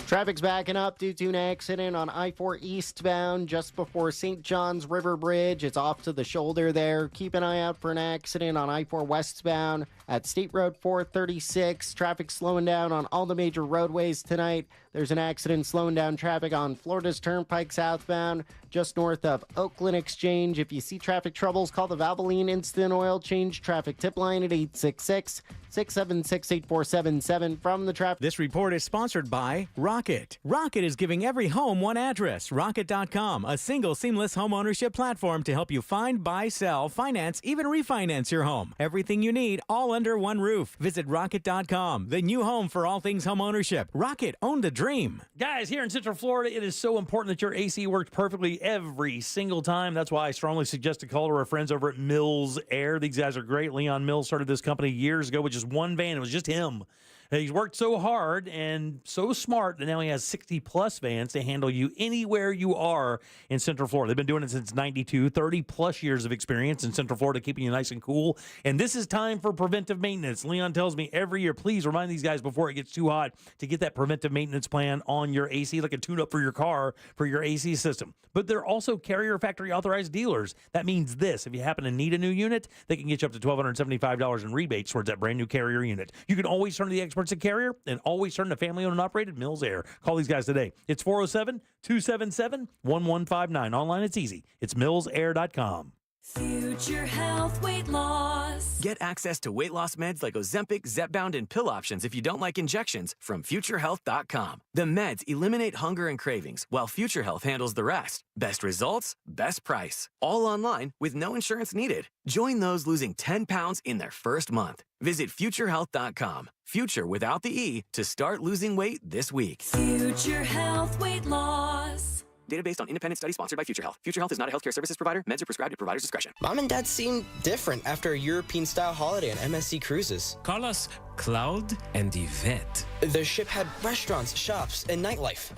Traffic's backing up due to an accident on I-4 eastbound just before St. John's River Bridge. It's off to the shoulder there. Keep an eye out for an accident on I-4 westbound at State Road 436. Traffic slowing down on all the major roadways tonight. There's an accident slowing down traffic on Florida's Turnpike southbound just north of Oakland Exchange. If you see traffic troubles, call the Valvoline Instant Oil Change Traffic Tip Line at 866-676-8477 from the traffic. This report is sponsored by Rocket. Rocket is giving every home one address. Rocket.com, a single seamless home ownership platform to help you find, buy, sell, finance, even refinance your home. Everything you need, all under one roof. Visit Rocket.com, the new home for all things home ownership. Rocket, own the dream. Guys, here in Central Florida, it is so important that your AC works perfectly every single time. That's why I strongly suggest a call to our friends over at Mills Air. These guys are great. Leon Mills started this company years ago with just one van. It was just him. He's worked so hard and so smart that now he has 60-plus vans to handle you anywhere you are in Central Florida. They've been doing it since 92, 30-plus years of experience in Central Florida, keeping you nice and cool. And this is time for preventive maintenance. Leon tells me every year, please remind these guys before it gets too hot to get that preventive maintenance plan on your AC, like a tune-up for your car, for your AC system. But they're also carrier factory authorized dealers. That means this. If you happen to need a new unit, they can get you up to $1,275 in rebates towards that brand new carrier unit. You can always turn to the experts at Carrier and always turn to family-owned and operated Mills Air. Call these guys today. It's 407-277-1159. Online, it's easy. It's millsair.com. Future health, weight loss. Get access to weight loss meds like Ozempic, Zepbound, and pill options if you don't like injections from FutureHealth.com. The meds eliminate hunger and cravings, while Future Health handles the rest. Best results, best price. All online with no insurance needed. Join those losing 10 pounds in their first month. Visit FutureHealth.com. Future without the E to start losing weight this week. Future health, weight loss. Data based on independent study sponsored by Future Health. Future Health is not a healthcare services provider. Meds are prescribed at provider's discretion. Mom and Dad seem different after a European-style holiday on MSC Cruises. Call us Cloud and Yvette. The ship had restaurants, shops, and nightlife.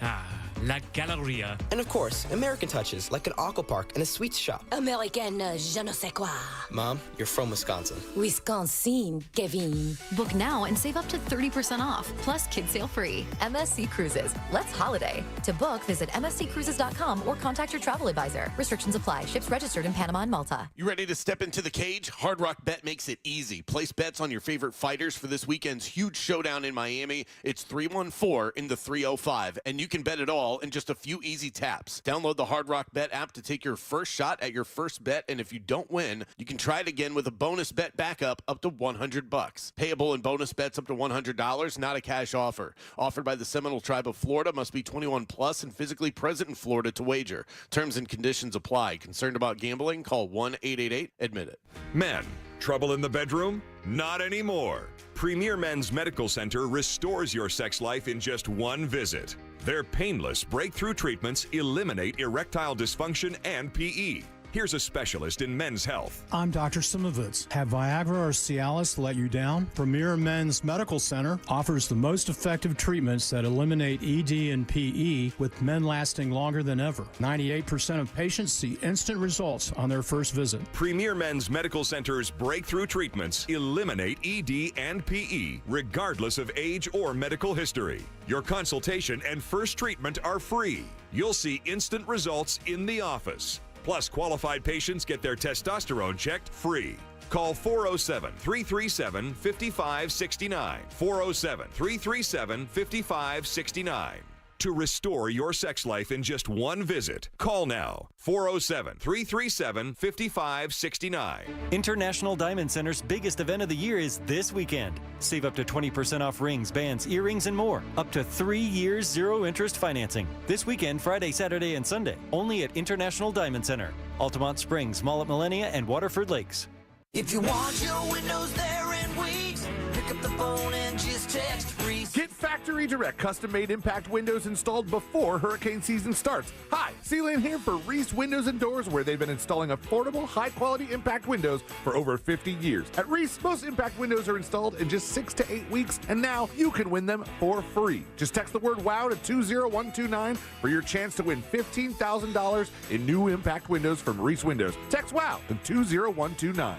La Galleria. And of course, American touches, like an aqua park and a sweets shop. American je ne sais quoi. Mom, you're from Wisconsin. Wisconsin, Kevin. Book now and save up to 30% off, plus kids sail free. MSC Cruises. Let's holiday. To book, visit msccruises.com or contact your travel advisor. Restrictions apply. Ships registered in Panama and Malta. You ready to step into the cage? Hard Rock Bet makes it easy. Place bets on your favorite fighters for this weekend's huge showdown in Miami. It's 314 in the 305, and you can bet it all in just a few easy taps. Download the Hard Rock Bet app to take your first shot at your first bet, and if you don't win, you can try it again with a bonus bet backup up to $100. Payable in bonus bets up to $100, not a cash offer. Offered by the Seminole Tribe of Florida, must be 21 plus and physically present in Florida to wager. Terms and conditions apply. Concerned about gambling? Call 1-888-ADMIT-IT. Men, Trouble in the bedroom? Not anymore. Premier Men's Medical Center restores your sex life in just one visit. Their painless breakthrough treatments eliminate erectile dysfunction and PE. Here's a specialist in men's health. I'm Dr. Simovitz. Have Viagra or Cialis let you down? Premier Men's Medical Center offers the most effective treatments that eliminate ED and PE, with men lasting longer than ever. 98% of patients see instant results on their first visit. Premier Men's Medical Center's breakthrough treatments eliminate ED and PE, regardless of age or medical history. Your consultation and first treatment are free. You'll see instant results in the office. Plus, qualified patients get their testosterone checked free. Call 407-337-5569. 407-337-5569. To restore your sex life in just one visit, call now. 407-337-5569. International Diamond Center's biggest event of the year is this weekend. Save up to 20% off rings, bands, earrings, and more. Up to 3 years, zero interest financing. This weekend, Friday, Saturday, and Sunday. Only at International Diamond Center. Altamont Springs, Mall at Millennia, and Waterford Lakes. If you want your windows there in weeks, pick up the phone and just text Reese. Get Factory Direct custom-made impact windows installed before hurricane season starts. Hi, Sealand here for Reese Windows and Doors, where they've been installing affordable, high-quality impact windows for over 50 years. At Reese, most impact windows are installed in just 6 to 8 weeks, and now you can win them for free. Just text the word WOW to 20129 for your chance to win $15,000 in new impact windows from Reese Windows. Text WOW to 20129.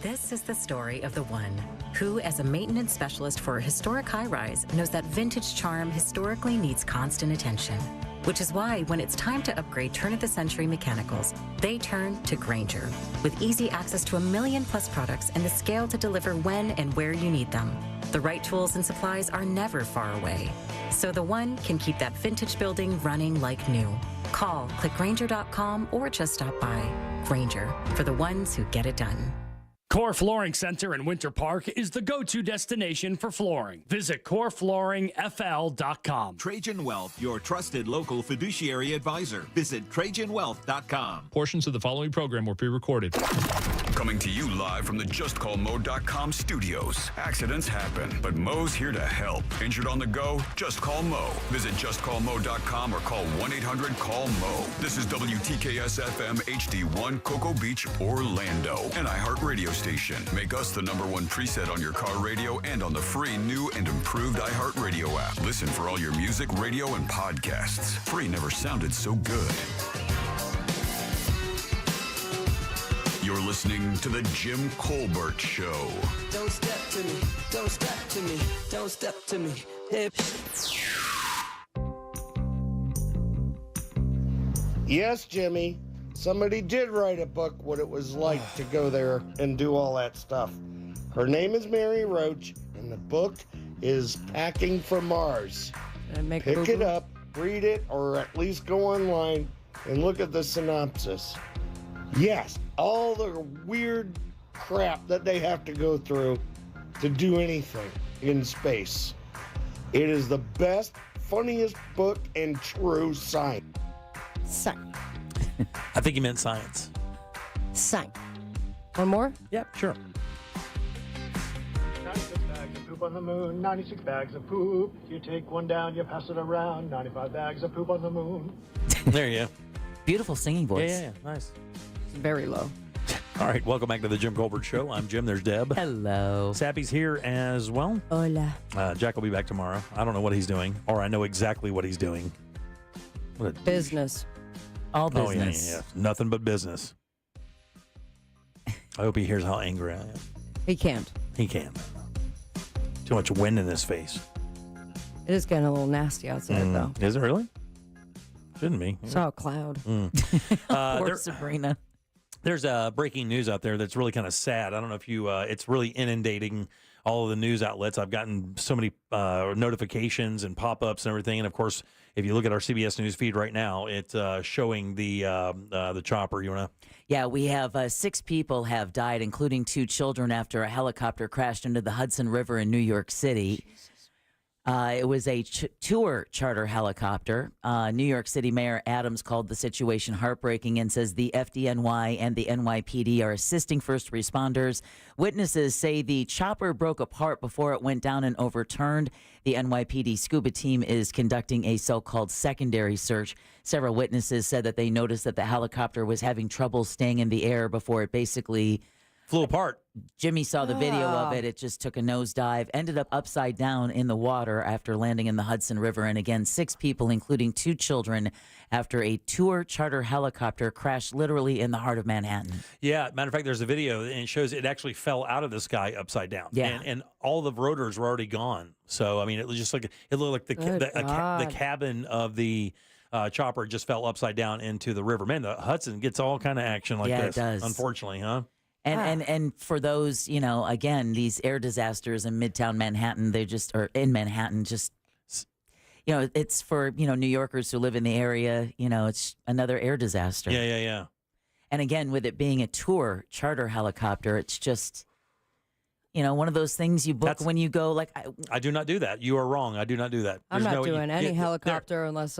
This is the story of the one who, as a maintenance specialist for a historic high-rise, knows that vintage charm historically needs constant attention. Which is why, when it's time to upgrade turn-of-the-century mechanicals, they turn to Grainger. With easy access to 1 million-plus products and the scale to deliver when and where you need them. The right tools and supplies are never far away. So the one can keep that vintage building running like new. Call, click Grainger.com, or just stop by. Grainger, for the ones who get it done. Core Flooring Center in Winter Park is the go-to destination for flooring. Visit coreflooringfl.com. Trajan Wealth, your trusted local fiduciary advisor. Visit TrajanWealth.com. Portions of the following program were pre-recorded. Coming to you live from the JustCallMo.com studios. Accidents happen, but Mo's here to help. Injured on the go? Just call Mo. Visit JustCallMo.com or call 1-800-CALL-MO. This is WTKS-FM HD1 Cocoa Beach, Orlando. An iHeartRadio station. Make us the #1 preset on your car radio and on the free new and improved iHeartRadio app. Listen for all your music, radio, and podcasts. Free never sounded so good. You're listening to The Jim Colbert Show. Don't step to me, don't step to me, don't step to me. Hip. Yes, Jimmy. Somebody did write a book what it was like to go there and do all that stuff. Her name is Mary Roach, and the book is Packing for Mars. Pick it up, read it, or at least go online and look at the synopsis. Yes, all the weird crap that they have to go through to do anything in space. It is the best, funniest book in true science. Science. I think he meant science. Science. One more? Yep, sure. 96 bags of poop on the moon, 96 bags of poop. You take one down, you pass it around, 95 bags of poop on the moon. There you go. Beautiful singing voice. Yeah, nice. It's very low. All right, welcome back to the Jim Colbert Show. I'm Jim. There's Deb. Hello. Sappy's here as well. Hola. Jack will be back tomorrow. I don't know what he's doing, or I know exactly what he's doing. What a Business. All business. Oh, yeah. Nothing but business. I hope he hears how angry I am. He can't. He can't. Too much wind in his face. It is getting a little nasty outside, though. Is it really? Shouldn't be. Saw a cloud. Poor Sabrina. There's breaking news out there that's really kind of sad. I don't know if you, it's really inundating all of the news outlets. I've gotten so many notifications and pop-ups and everything. And of course, if you look at our CBS News feed right now, it's showing the chopper. You want to? Yeah, we have 6 people have died, including 2 children, after a helicopter crashed into the Hudson River in New York City. It was a tour charter helicopter. New York City Mayor Adams called the situation heartbreaking and says the FDNY and the NYPD are assisting first responders. Witnesses say the chopper broke apart before it went down and overturned. The NYPD scuba team is conducting a so-called secondary search. Several witnesses said that they noticed that the helicopter was having trouble staying in the air before it basically flew apart. Jimmy saw the video of it. It just took a nosedive, ended up upside down in the water after landing in the Hudson River. And again, 6 people, including 2 children, after a tour charter helicopter crashed literally in the heart of Manhattan. Yeah, matter of fact, there's a video and it shows it actually fell out of the sky upside down. Yeah. And all the rotors were already gone. So, I mean, it was just like, it looked like the cabin of the chopper just fell upside down into the river. Man, the Hudson gets all kind of action like this. Yeah, it does. Unfortunately, huh? And for those, again, these air disasters in Midtown Manhattan, in Manhattan, it's for, New Yorkers who live in the area, it's another air disaster. Yeah. And again, with it being a tour charter helicopter, it's just, one of those things you book when you go. Like I do not do that. You are wrong. I do not do that. I'm not doing any helicopter unless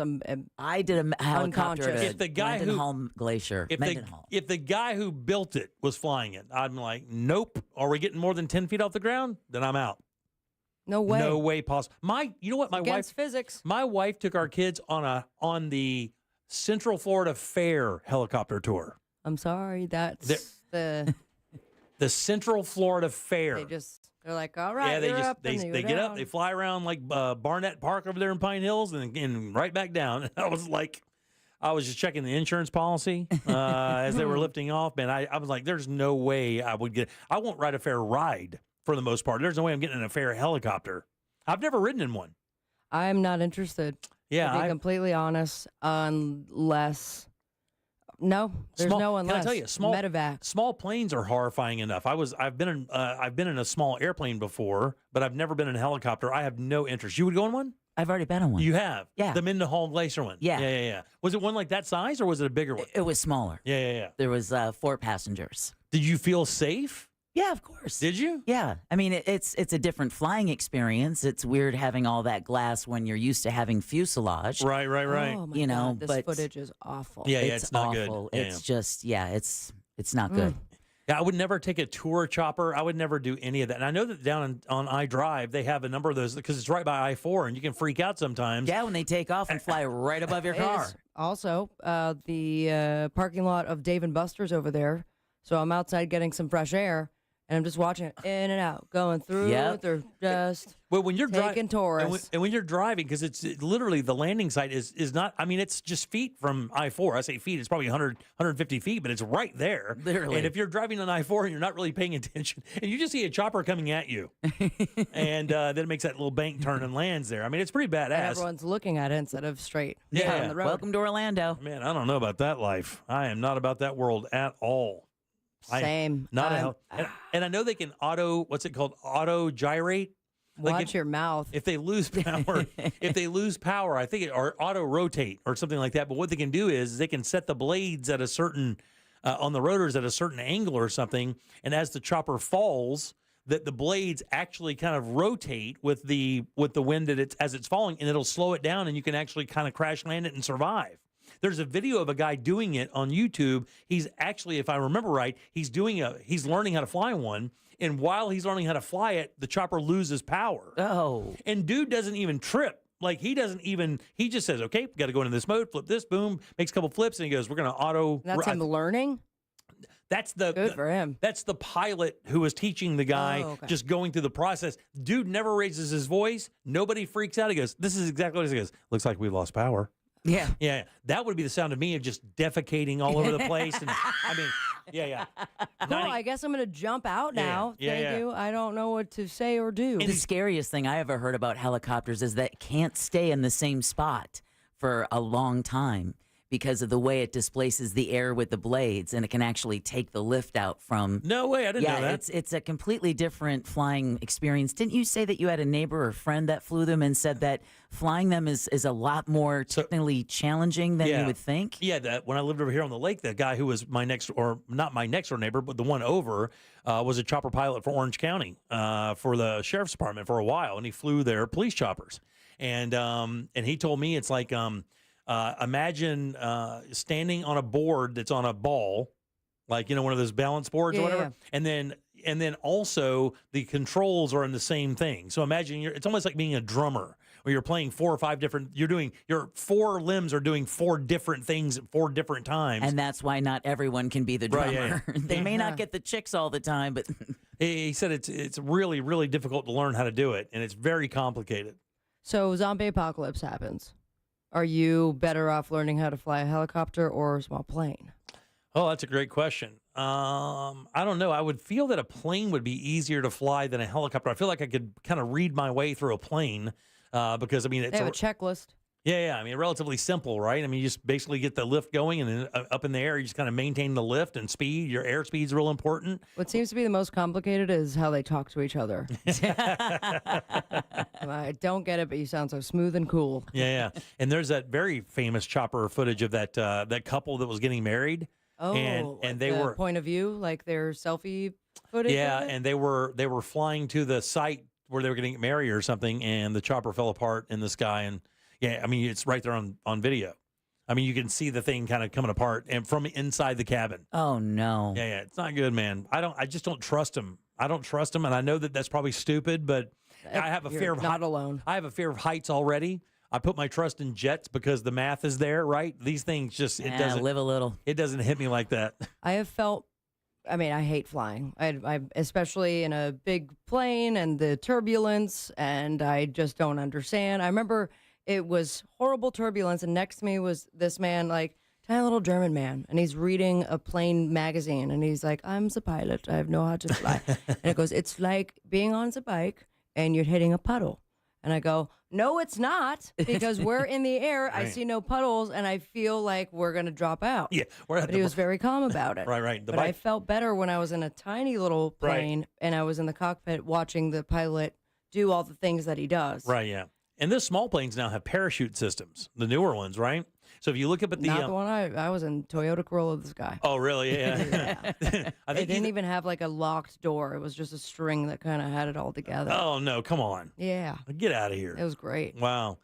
I did a helicopter unconscious. to Mendenhall Glacier. If the guy who built it was flying it, I'm like, nope. Are we getting more than 10 feet off the ground? Then I'm out. No way. No way possible. You know what? Against physics. My wife took our kids on the Central Florida Fair helicopter tour. I'm sorry, that's the Central Florida Fair. They're like, all right, they get up, they fly around like Barnett Park over there in Pine Hills, and right back down. And I was just checking the insurance policy as they were lifting off. Man, I was like, there's no way I won't ride a fair ride for the most part. There's no way I'm getting in a fair helicopter. I've never ridden in one. I'm not interested. Yeah, to be completely honest, unless. No, there's no unless. Can I tell you, small planes are horrifying enough. I've been in a small airplane before, but I've never been in a helicopter. I have no interest. You would go in one? I've already been on one. You have? Yeah. The Mendenhall Glacier one? Yeah. Was it one like that size or was it a bigger one? It was smaller. Yeah. There was 4 passengers. Did you feel safe? Yeah, of course. Did you? Yeah. I mean, it's a different flying experience. It's weird having all that glass when you're used to having fuselage. Right. Oh my God, this footage is awful. Yeah, it's not awful. good. It's just, it's not good. Yeah, I would never take a tour chopper. I would never do any of that. And I know that down on I-Drive, they have a number of those because it's right by I-4 and you can freak out sometimes. Yeah, when they take off and fly right above your car. Also, the parking lot of Dave & Buster's over there. So I'm outside getting some fresh air. And I'm just watching it in and out, going through. Yep. They're just when you're taking tourists. And when you're driving, because it's literally the landing site is not, I mean, it's just feet from I-4. I say feet, it's probably 100, 150 feet, but it's right there. Literally. And if you're driving on I-4 and you're not really paying attention, and you just see a chopper coming at you, and then it makes that little bank turn and lands there. I mean, it's pretty badass. And everyone's looking at it instead of straight down the road. Welcome to Orlando. Man, I don't know about that life. I am not about that world at all. Same. And I know they can auto gyrate. Watch your mouth. If they lose power, I think or auto rotate or something like that. But what they can do is they can set the blades at a certain on the rotors at a certain angle or something, and as the chopper falls, that the blades actually kind of rotate with the wind as it's falling, and it'll slow it down, and you can actually kind of crash land it and survive. There's a video of a guy doing it on YouTube. He's actually, if I remember right, he's learning how to fly one. And while he's learning how to fly it, the chopper loses power. Oh. And dude doesn't even trip. Like he just says, okay, got to go into this mode, flip this, boom, makes a couple flips, and he goes, we're going to auto. That's him learning? Good for him. That's the pilot who was teaching the guy, just going through the process. Dude never raises his voice. Nobody freaks out. He goes, this is exactly what he goes. Looks like we lost power. Yeah. Yeah. That would be the sound of me of just defecating all over the place. And I mean, yeah. Cool. I guess I'm going to jump out now. Thank you. I don't know what to say or do. The scariest thing I ever heard about helicopters is that it can't stay in the same spot for a long time because of the way it displaces the air with the blades, and it can actually take the lift out from. No way, I didn't know that. It's a completely different flying experience. Didn't you say that you had a neighbor or friend that flew them and said that flying them is a lot more technically challenging than you would think? Yeah, that when I lived over here on the lake, that guy who was not my next door neighbor, but the one over, was a chopper pilot for Orange County for the sheriff's department for a while, and he flew their police choppers. And he told me it's like imagine standing on a board that's on a ball, like one of those balance boards or whatever, and then also the controls are in the same thing. So imagine it's almost like being a drummer, where you're playing 4 or 5 different. Your 4 limbs are doing 4 different things at 4 different times, and that's why not everyone can be the drummer. Right, yeah. They may not get the chicks all the time, but he said it's really, really difficult to learn how to do it, and it's very complicated. So zombie apocalypse happens. Are you better off learning how to fly a helicopter or a small plane? Oh, that's a great question. I don't know. I would feel that a plane would be easier to fly than a helicopter. I feel like I could kind of read my way through a plane because, it's they have a checklist. Yeah. Relatively simple, right? You just basically get the lift going, and then up in the air, you just kind of maintain the lift and speed. Your airspeed is real important. What seems to be the most complicated is how they talk to each other. I don't get it, but you sound so smooth and cool. Yeah. And there's that very famous chopper footage of that couple that was getting married. Oh, and they were point of view, like their selfie footage. Yeah, and they were flying to the site where they were getting married or something, and the chopper fell apart in the sky. And it's right there on video. You can see the thing kind of coming apart and from inside the cabin. Oh no. Yeah, it's not good, man. I just don't trust him. I don't trust him, and I know that that's probably stupid, but I have a fear of not alone. I have a fear of heights already. I put my trust in jets because the math is there, right? These things just it doesn't live a little. It doesn't hit me like that. I have felt. I hate flying. I especially in a big plane and the turbulence, and I just don't understand. I remember it was horrible turbulence, and next to me was this man, like tiny little German man, and he's reading a plane magazine, and he's like, "I'm the pilot. I know how to fly." And it goes, "It's like being on the bike and you're hitting a puddle." And I go, "No, it's not, because we're in the air. Right. I see no puddles, and I feel like we're going to drop out." Yeah, but he was very calm about it. Right. But I felt better when I was in a tiny little plane, and I was in the cockpit watching the pilot do all the things that he does. Right, yeah. And those small planes now have parachute systems, the newer ones, right? So if you look up at the... Not the one I was in, Toyota Corolla, this guy. Oh, really? Yeah. I think it didn't even have like a locked door. It was just a string that kind of had it all together. Oh, no, come on. Yeah. Get out of here. It was great. Wow.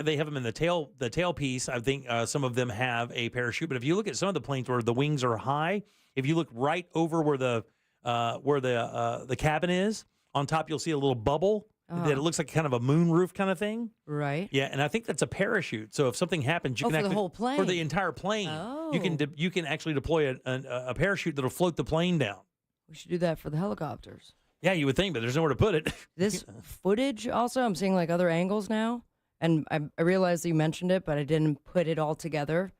They have them in the tailpiece. I think some of them have a parachute. But if you look at some of the planes where the wings are high, if you look right over where the cabin is, on top you'll see a little bubble. That it looks like kind of a moonroof kind of thing. Right. Yeah, and I think that's a parachute. So if something happens, you can for actually, the whole plane. For the entire plane. Oh. You can actually deploy a parachute that'll float the plane down. We should do that for the helicopters. Yeah, you would think, but there's nowhere to put it. This footage also, I'm seeing like other angles now, and I realized you mentioned it, but I didn't put it all together.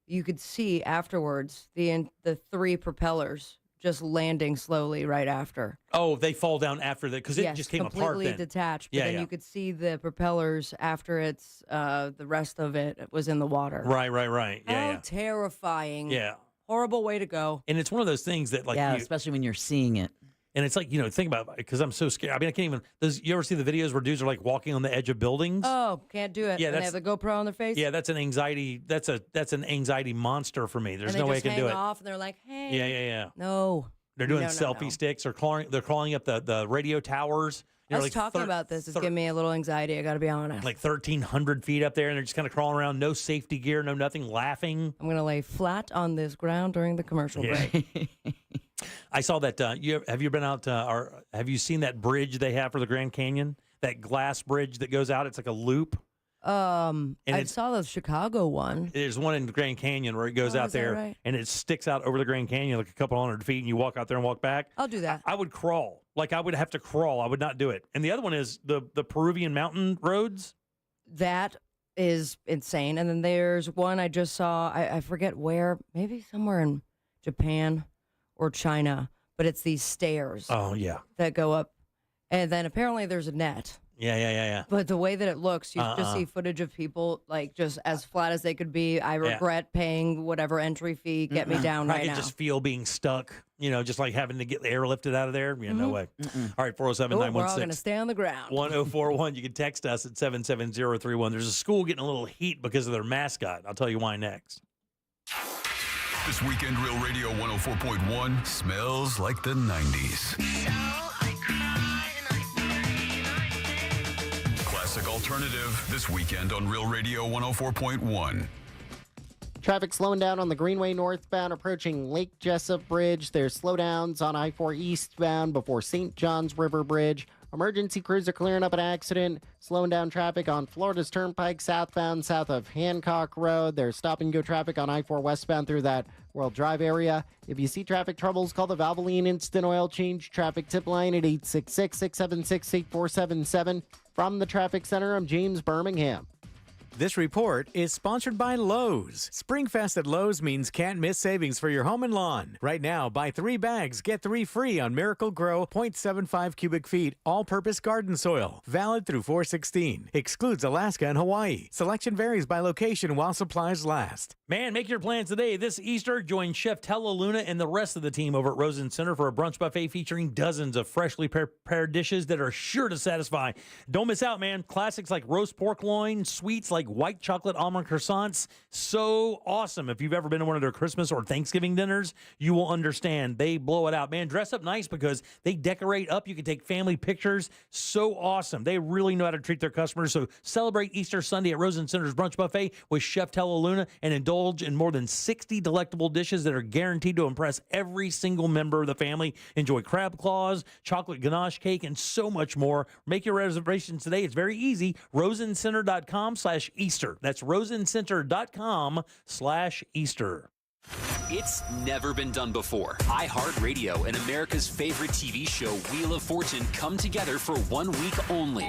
You could see afterwards the 3 propellers just landing slowly right after. Oh, they fall down after that because it just came apart. Completely detached. But then you could see the propellers after it's the rest of it was in the water. Right. How terrifying. Yeah. Horrible way to go. And it's one of those things that, like, especially when you're seeing it. And it's like, think about it, because I'm so scared. I can't even. You ever see the videos where dudes are like walking on the edge of buildings? Oh, can't do it. Yeah, and they have the GoPro on their face. Yeah, that's an anxiety. That's an anxiety monster for me. There's no way I can do it. They off, and they're like, "Hey." Yeah. No. They're doing selfie sticks. They're crawling up the radio towers. Us talking about this is giving me a little anxiety. I got to be honest. Like 1,300 feet up there, and they're just kind of crawling around. No safety gear, no nothing. Laughing. I'm gonna lay flat on this ground during the commercial break. I saw that. Have you been out? Or have you seen that bridge they have for the Grand Canyon? That glass bridge that goes out. It's like a loop. I saw the Chicago one. There's one in the Grand Canyon where it goes out there, right? And it sticks out over the Grand Canyon like a couple hundred feet, and you walk out there and walk back. I'll do that. I would crawl. Like, I would have to crawl. I would not do it. And the other one is the Peruvian mountain roads. That is insane. And then there's one I just saw. I forget where. Maybe somewhere in Japan or China. But it's these stairs. Oh, yeah. That go up. And then apparently there's a net. Yeah. But the way that it looks, you just see footage of people like just as flat as they could be. I regret paying whatever entry fee. Get me down right now. I could just feel being stuck, just like having to get the air lifted out of there. Yeah, no way. All right, 407-916. We're all going to stay on the ground. 1041. You can text us at 77031. There's a school getting a little heat because of their mascot. I'll tell you why next. This weekend, Real Radio 104.1 smells like the 90s. Classic alternative this weekend on Real Radio 104.1. Traffic slowing down on the Greenway northbound approaching Lake Jessup Bridge. There's slowdowns on I-4 eastbound before St. John's River Bridge. Emergency crews are clearing up an accident, slowing down traffic on Florida's Turnpike southbound south of Hancock Road. There's stop-and-go traffic on I-4 westbound through that World Drive area. If you see traffic troubles, call the Valvoline Instant Oil Change traffic tip line at 866-676-8477. From the Traffic Center, I'm James Birmingham. This report is sponsored by Lowe's. Springfest at Lowe's means can't miss savings for your home and lawn. Right now, buy 3 bags, get 3 free on Miracle Grow 0.75 cubic feet all-purpose garden soil. Valid through 4/16. Excludes Alaska and Hawaii. Selection varies by location while supplies last. Man, make your plans today. This Easter, join Chef Tella Luna and the rest of the team over at Rosen Center for a brunch buffet featuring dozens of freshly prepared dishes that are sure to satisfy. Don't miss out, man. Classics like roast pork loin, sweets like white chocolate almond croissants. So awesome. If you've ever been to one of their Christmas or Thanksgiving dinners, you will understand. They blow it out. Man, dress up nice because they decorate up. You can take family pictures. So awesome. They really know how to treat their customers. So celebrate Easter Sunday at Rosen Center's Brunch Buffet with Chef Tella Luna and indulge in more than 60 delectable dishes that are guaranteed to impress every single member of the family. Enjoy crab claws, chocolate ganache cake, and so much more. Make your reservations today. It's very easy. rosencenter.com/Easter. That's rosencenter.com/Easter. It's never been done before. iHeartRadio and America's favorite TV show, Wheel of Fortune, come together for 1 week only.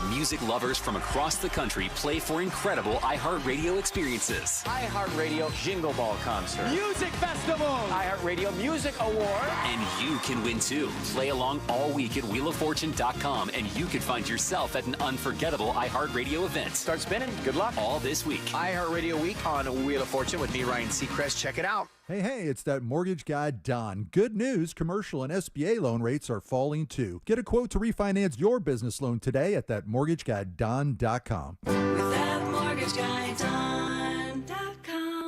Music lovers from across the country play for incredible iHeartRadio experiences. iHeartRadio Jingle Ball Concert. Music Festival. iHeartRadio Music Award. And you can win too. Play along all week at wheeloffortune.com and you could find yourself at an unforgettable iHeartRadio event. Start spinning. Good luck. All this week. iHeartRadio Week on Wheel of Fortune with me, Ryan Seacrest. Check it out. Hey, it's that mortgage guy, Don. Good news, commercial and SBA loan rates are falling too. Get a quote to refinance your business loan today at thatmortgageguyDon.com. With thatmortgageguyDon.com.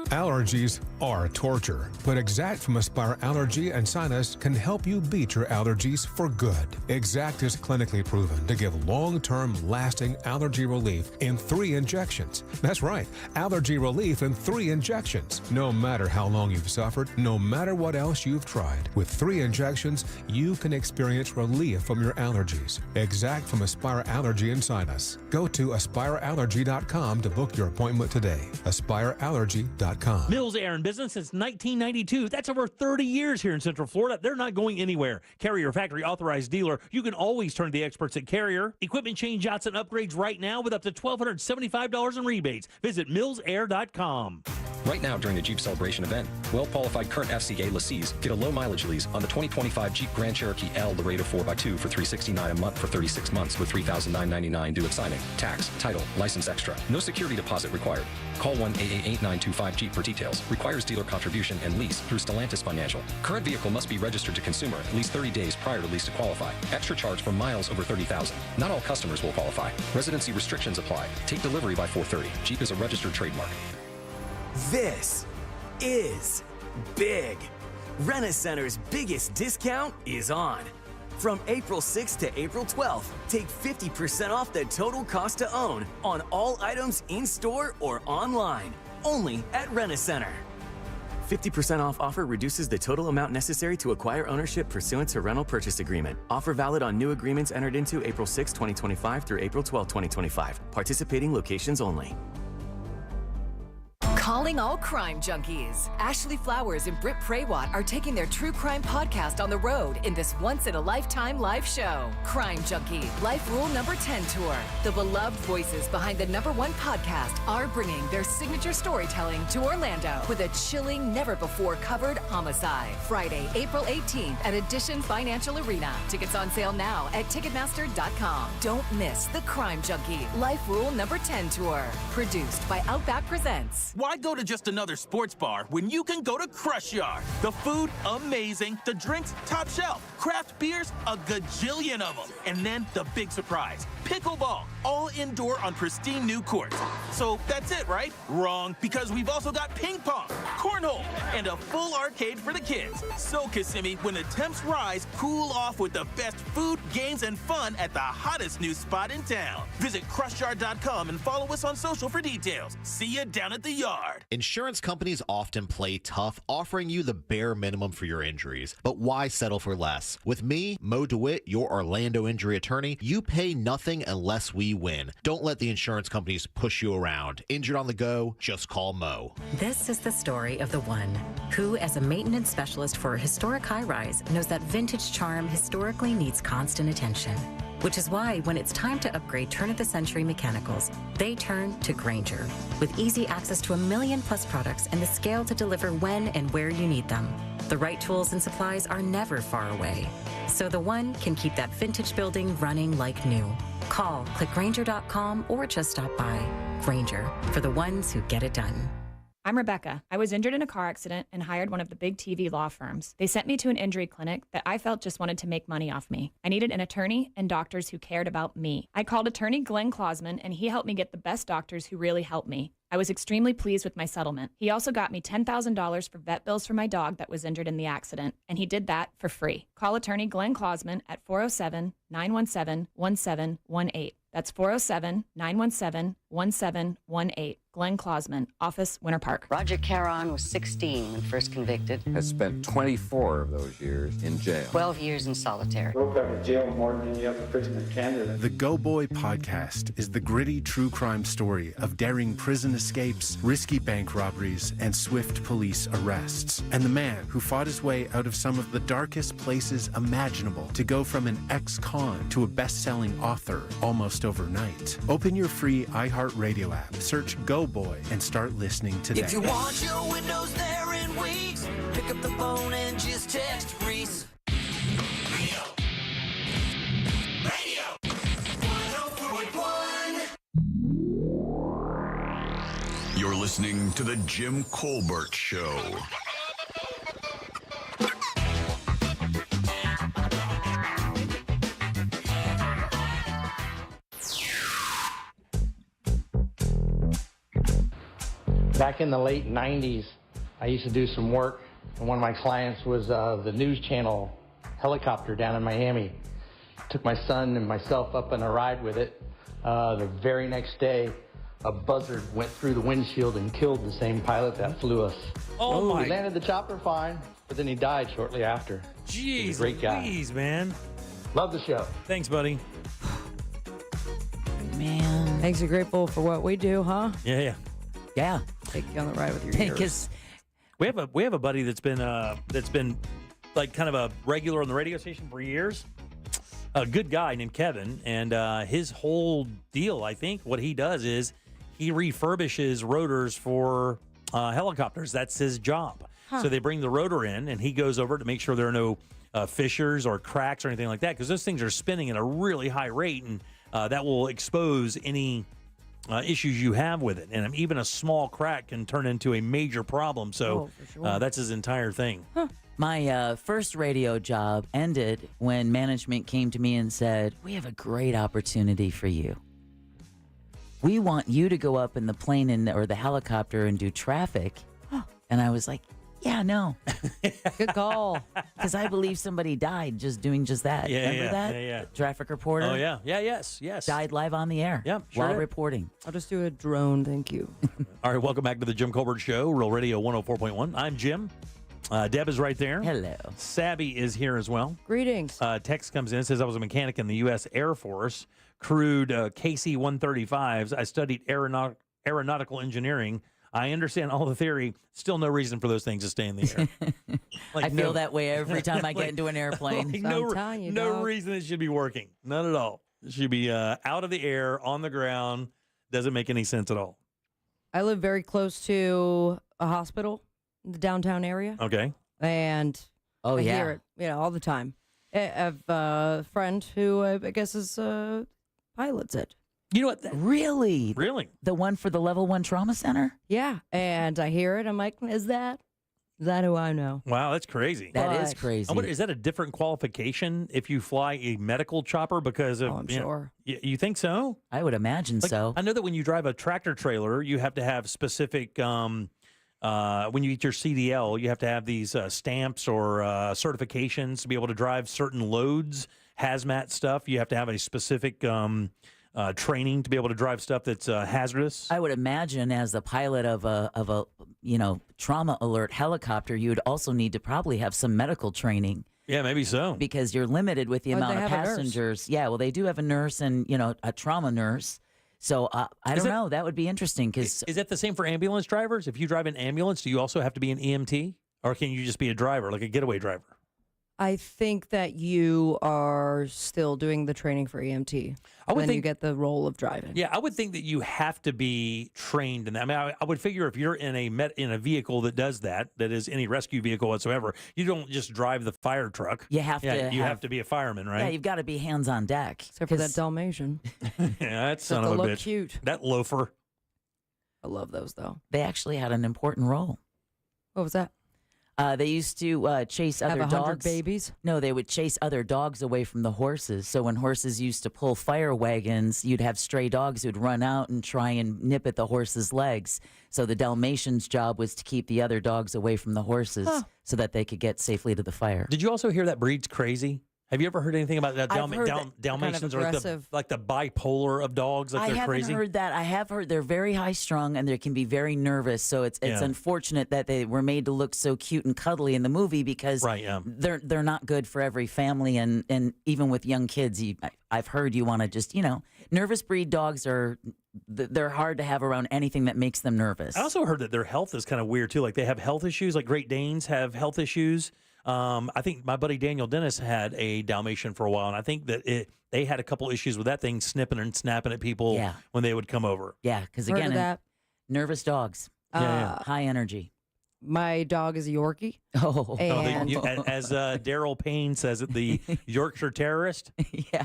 Allergies are torture, but Exact from Aspire Allergy and Sinus can help you beat your allergies for good. Exact is clinically proven to give long-term lasting allergy relief in 3 injections. That's right, allergy relief in 3 injections. No matter how long you've suffered, no matter what else you've tried, with 3 injections, you can experience relief from your allergies. Exact from Aspire Allergy and Sinus. Go to aspireallergy.com to book your appointment today. aspireallergy.com. Mills Air in business since 1992. That's over 30 years here in Central Florida. They're not going anywhere. Carrier factory authorized dealer. You can always turn to the experts at Carrier. Equipment change outs and upgrades right now with up to $1,275 in rebates. Visit millsair.com. Right now during the Jeep Celebration event, well-qualified current FCA lessees get a low-mileage lease on the 2025 Jeep Grand Cherokee L Laredo 4x2 for $369 a month for 36 months with $3,999 due at signing. Tax, title, license extra. No security deposit required. Call 1-888-925-JEEP for details. Requires dealer contribution and lease through Stellantis Financial. Current vehicle must be registered to consumer at least 30 days prior to lease to qualify. Extra charge for miles over 30,000. Not all customers will qualify. Residency restrictions apply. Take delivery by 4/30. Jeep is a registered trademark. This is big. Rent-A-Center's biggest discount is on. From April 6th to April 12th, take 50% off the total cost to own on all items in-store or online. Only at Rent-A-Center. 50% off offer reduces the total amount necessary to acquire ownership pursuant to rental purchase agreement. Offer valid on new agreements entered into April 6, 2025 through April 12, 2025. Participating locations only. Calling all crime junkies. Ashley Flowers and Britt Praywat are taking their true crime podcast on the road in this once-in-a-lifetime live show. Crime Junkie, Life Rule Number 10 Tour. The beloved voices behind the #1 podcast are bringing their signature storytelling to Orlando with a chilling, never-before-covered homicide. Friday, April 18th at Edition Financial Arena. Tickets on sale now at Ticketmaster.com. Don't miss the Crime Junkie, Life Rule Number 10 Tour. Produced by Outback Presents. Why go to just another sports bar when you can go to Crush Yard? The food, amazing. The drinks, top shelf. Craft beers, a gajillion of them. And then the big surprise, pickleball, all indoor on pristine new courts. So that's it, right? Wrong, because we've also got ping pong, cornhole, and a full arcade for the kids. So Kissimmee, when the temps rise, cool off with the best food, games, and fun at the hottest new spot in town. Visit crushyard.com and follow us on social for details. See you down at the yard. Insurance companies often play tough, offering you the bare minimum for your injuries. But why settle for less? With me, Mo DeWitt, your Orlando injury attorney, you pay nothing unless we win. Don't let the insurance companies push you around. Injured on the go, just call Mo. This is the story of the one who, as a maintenance specialist for a historic high-rise, knows that vintage charm historically needs constant attention. Which is why when it's time to upgrade turn-of-the-century mechanicals, they turn to Grainger. With easy access to 1 million+ products and the scale to deliver when and where you need them. The right tools and supplies are never far away. So the one can keep that vintage building running like new. Call, click Grainger.com, or just stop by. Grainger, for the ones who get it done. I'm Rebecca. I was injured in a car accident and hired one of the big TV law firms. They sent me to an injury clinic that I felt just wanted to make money off me. I needed an attorney and doctors who cared about me. I called attorney Glenn Klausman, and he helped me get the best doctors who really helped me. I was extremely pleased with my settlement. He also got me $10,000 for vet bills for my dog that was injured in the accident, and he did that for free. Call attorney Glenn Klausman at 407-917-1718. That's 407-917-1718. Glenn Klausman, office, Winter Park. Roger Caron was 16 when first convicted. Has spent 24 of those years in jail. 12 years in solitary. Broke out of jail more than any other prison in Canada. The Go Boy podcast is the gritty true crime story of daring prison escapes, risky bank robberies, and swift police arrests. And the man who fought his way out of some of the darkest places imaginable to go from an ex-con to a best-selling author almost overnight. Open your free iHeartRadio app, search Go Boy, and start listening today. If you want your windows there in weeks, pick up the phone and just text Reese. Radio. 104.1. You're listening to the Jim Colbert Show. Back in the late 90s, I used to do some work, and one of my clients was the news channel helicopter down in Miami. Took my son and myself up on a ride with it. The very next day, a buzzard went through the windshield and killed the same pilot that flew us. Oh my! He landed the chopper fine, but then he died shortly after. Jeez, great guy. Please, man. Love the show. Thanks, buddy. Man, makes you grateful for what we do, huh? Yeah. Take you on the ride with your ears. We have a buddy that's been like kind of a regular on the radio station for years. A good guy named Kevin, and his whole deal, I think, what he does is he refurbishes rotors for helicopters. That's his job. Huh. So they bring the rotor in, and he goes over to make sure there are no fissures or cracks or anything like that, because those things are spinning at a really high rate, and that will expose any issues you have with it. And even a small crack can turn into a major problem. So for sure. that's his entire thing. Huh. My first radio job ended when management came to me and said, "We have a great opportunity for you. We want you to go up in the plane or the helicopter and do traffic." And I was like, yeah, no. Good call. Because I believe somebody died just doing just that. Remember that? Yeah. The traffic reporter? Oh, yeah. Yes. Died live on the air. Yep, sure while did. reporting. I'll just do a drone, thank you. All right, welcome back to the Jim Colbert Show, Real Radio 104.1. I'm Jim. Deb is right there. Hello. Sabby is here as well. Greetings. Text comes in, says I was a mechanic in the U.S. Air Force, crewed KC-135s. I studied aeronautical engineering. I understand all the theory. Still no reason for those things to stay in the air. I feel that way every time I get into an airplane. No reason it should be working. None at all. It should be out of the air, on the ground. Doesn't make any sense at all. I live very close to a hospital in the downtown area. Okay. And I hear it, all the time. I have a friend who I guess is pilots it. You know what? Really? Really? The one for the level 1 trauma center? Yeah. And I hear it. I'm like, is that who I know? Wow, that's crazy. That is crazy. Is that a different qualification if you fly a medical chopper because of? I'm sure. You think so? I would imagine so. I know that when you drive a tractor trailer, you have to have specific. When you get your CDL, you have to have these stamps or certifications to be able to drive certain loads, hazmat stuff. You have to have a specific training to be able to drive stuff that's hazardous. I would imagine as the pilot of a trauma alert helicopter, you would also need to probably have some medical training. Yeah, maybe so. Because you're limited with the amount of passengers. Yeah, well, they do have a nurse and a trauma nurse. So I don't know. That would be interesting. Is that the same for ambulance drivers? If you drive an ambulance, do you also have to be an EMT, or can you just be a driver, like a getaway driver? I think that you are still doing the training for EMT. Then you get the role of driving. Yeah, I would think that you have to be trained in that. I mean, I would figure if you're in a vehicle that does that is any rescue vehicle whatsoever, you don't just drive the fire truck. You have to. You have to be a fireman, right? Yeah, you've got to be hands on deck. Except for that Dalmatian. Yeah, that son of a look bitch. Cute. That loafer. I love those though. They actually had an important role. What was that? They used to chase other have 100 dogs. babies? No, they would chase other dogs away from the horses. So when horses used to pull fire wagons, you'd have stray dogs who'd run out and try and nip at the horse's legs. So the Dalmatian's job was to keep the other dogs away from the horses so that they could get safely to the fire. Did you also hear that breed's crazy? Have you ever heard anything about that? Kind Dalmatians of are like the bipolar of dogs, like they're crazy? I haven't heard that. I have heard they're very high strung and they can be very nervous. So it's unfortunate that they were made to look so cute and cuddly in the movie because they're not good for every family and even with young kids. I've heard you want to just nervous breed dogs they're hard to have around anything that makes them nervous. I also heard that their health is kind of weird too. Like they have health issues. Like Great Danes have health issues. I think my buddy Daniel Dennis had a Dalmatian for a while, and I think that they had a couple issues with that thing snipping and snapping at people when they would come over. Yeah, because again, nervous dogs, high energy. My dog is a Yorkie. Oh, as Daryl Payne says it, the Yorkshire terrorist. Yeah,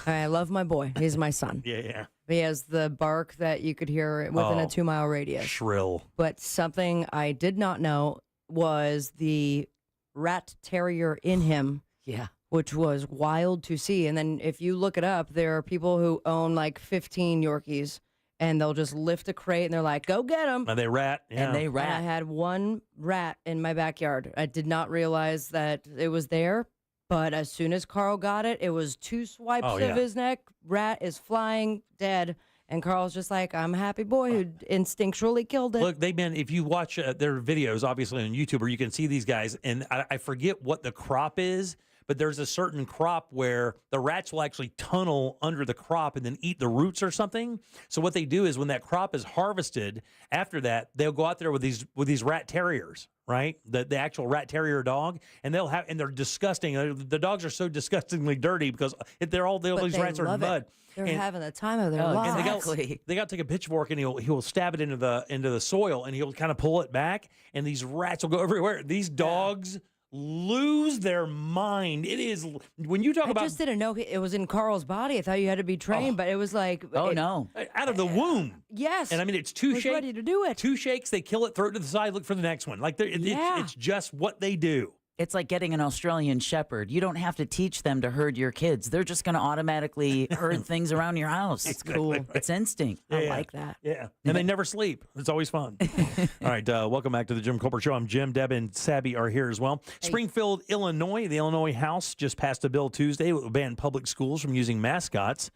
I love my boy. He's my son. Yeah. He has the bark that you could hear within a 2-mile radius. Shrill. But something I did not know was the rat terrier in him. Yeah. Which was wild to see. And then if you look it up, there are people who own like 15 Yorkies and they'll just lift a crate and they're like, go get them. And they rat. Yeah. And they rat. And I had one rat in my backyard. I did not realize that it was there. But as soon as Carl got it, it was 2 swipes of his neck. Rat is flying dead. And Carl's just like, I'm a happy boy who instinctually killed it. Look, if you watch their videos, obviously on YouTube, or you can see these guys, and I forget what the crop is, but there's a certain crop where the rats will actually tunnel under the crop and then eat the roots or something. So what they do is when that crop is harvested, after that, they'll go out there with these rat terriers, right? The actual rat terrier dog, and they're disgusting. The dogs are so disgustingly dirty because these rats are in mud. They're having the time of their lives. They got to take a pitchfork and he'll stab it into the soil and he'll kind of pull it back and these rats will go everywhere. These dogs lose their mind. It is when you talk about. I just didn't know it was in Carl's body. I thought you had to be trained, but it was like no, out of the womb. Yes, and I mean it's 2 shakes. Ready to do it. 2 shakes. They kill it, throw it to the side, look for the next one. Like it's just what they do. It's like getting an Australian Shepherd. You don't have to teach them to herd your kids. They're just going to automatically herd things around your house. It's cool. Right. It's instinct. I like that. Yeah. And they never sleep. It's always fun. All right. Welcome back to the Jim Colbert Show. I'm Jim. Deb and Sabby are here as well. Hey. Springfield, Illinois. The Illinois House just passed a bill Tuesday that will ban public schools from using mascots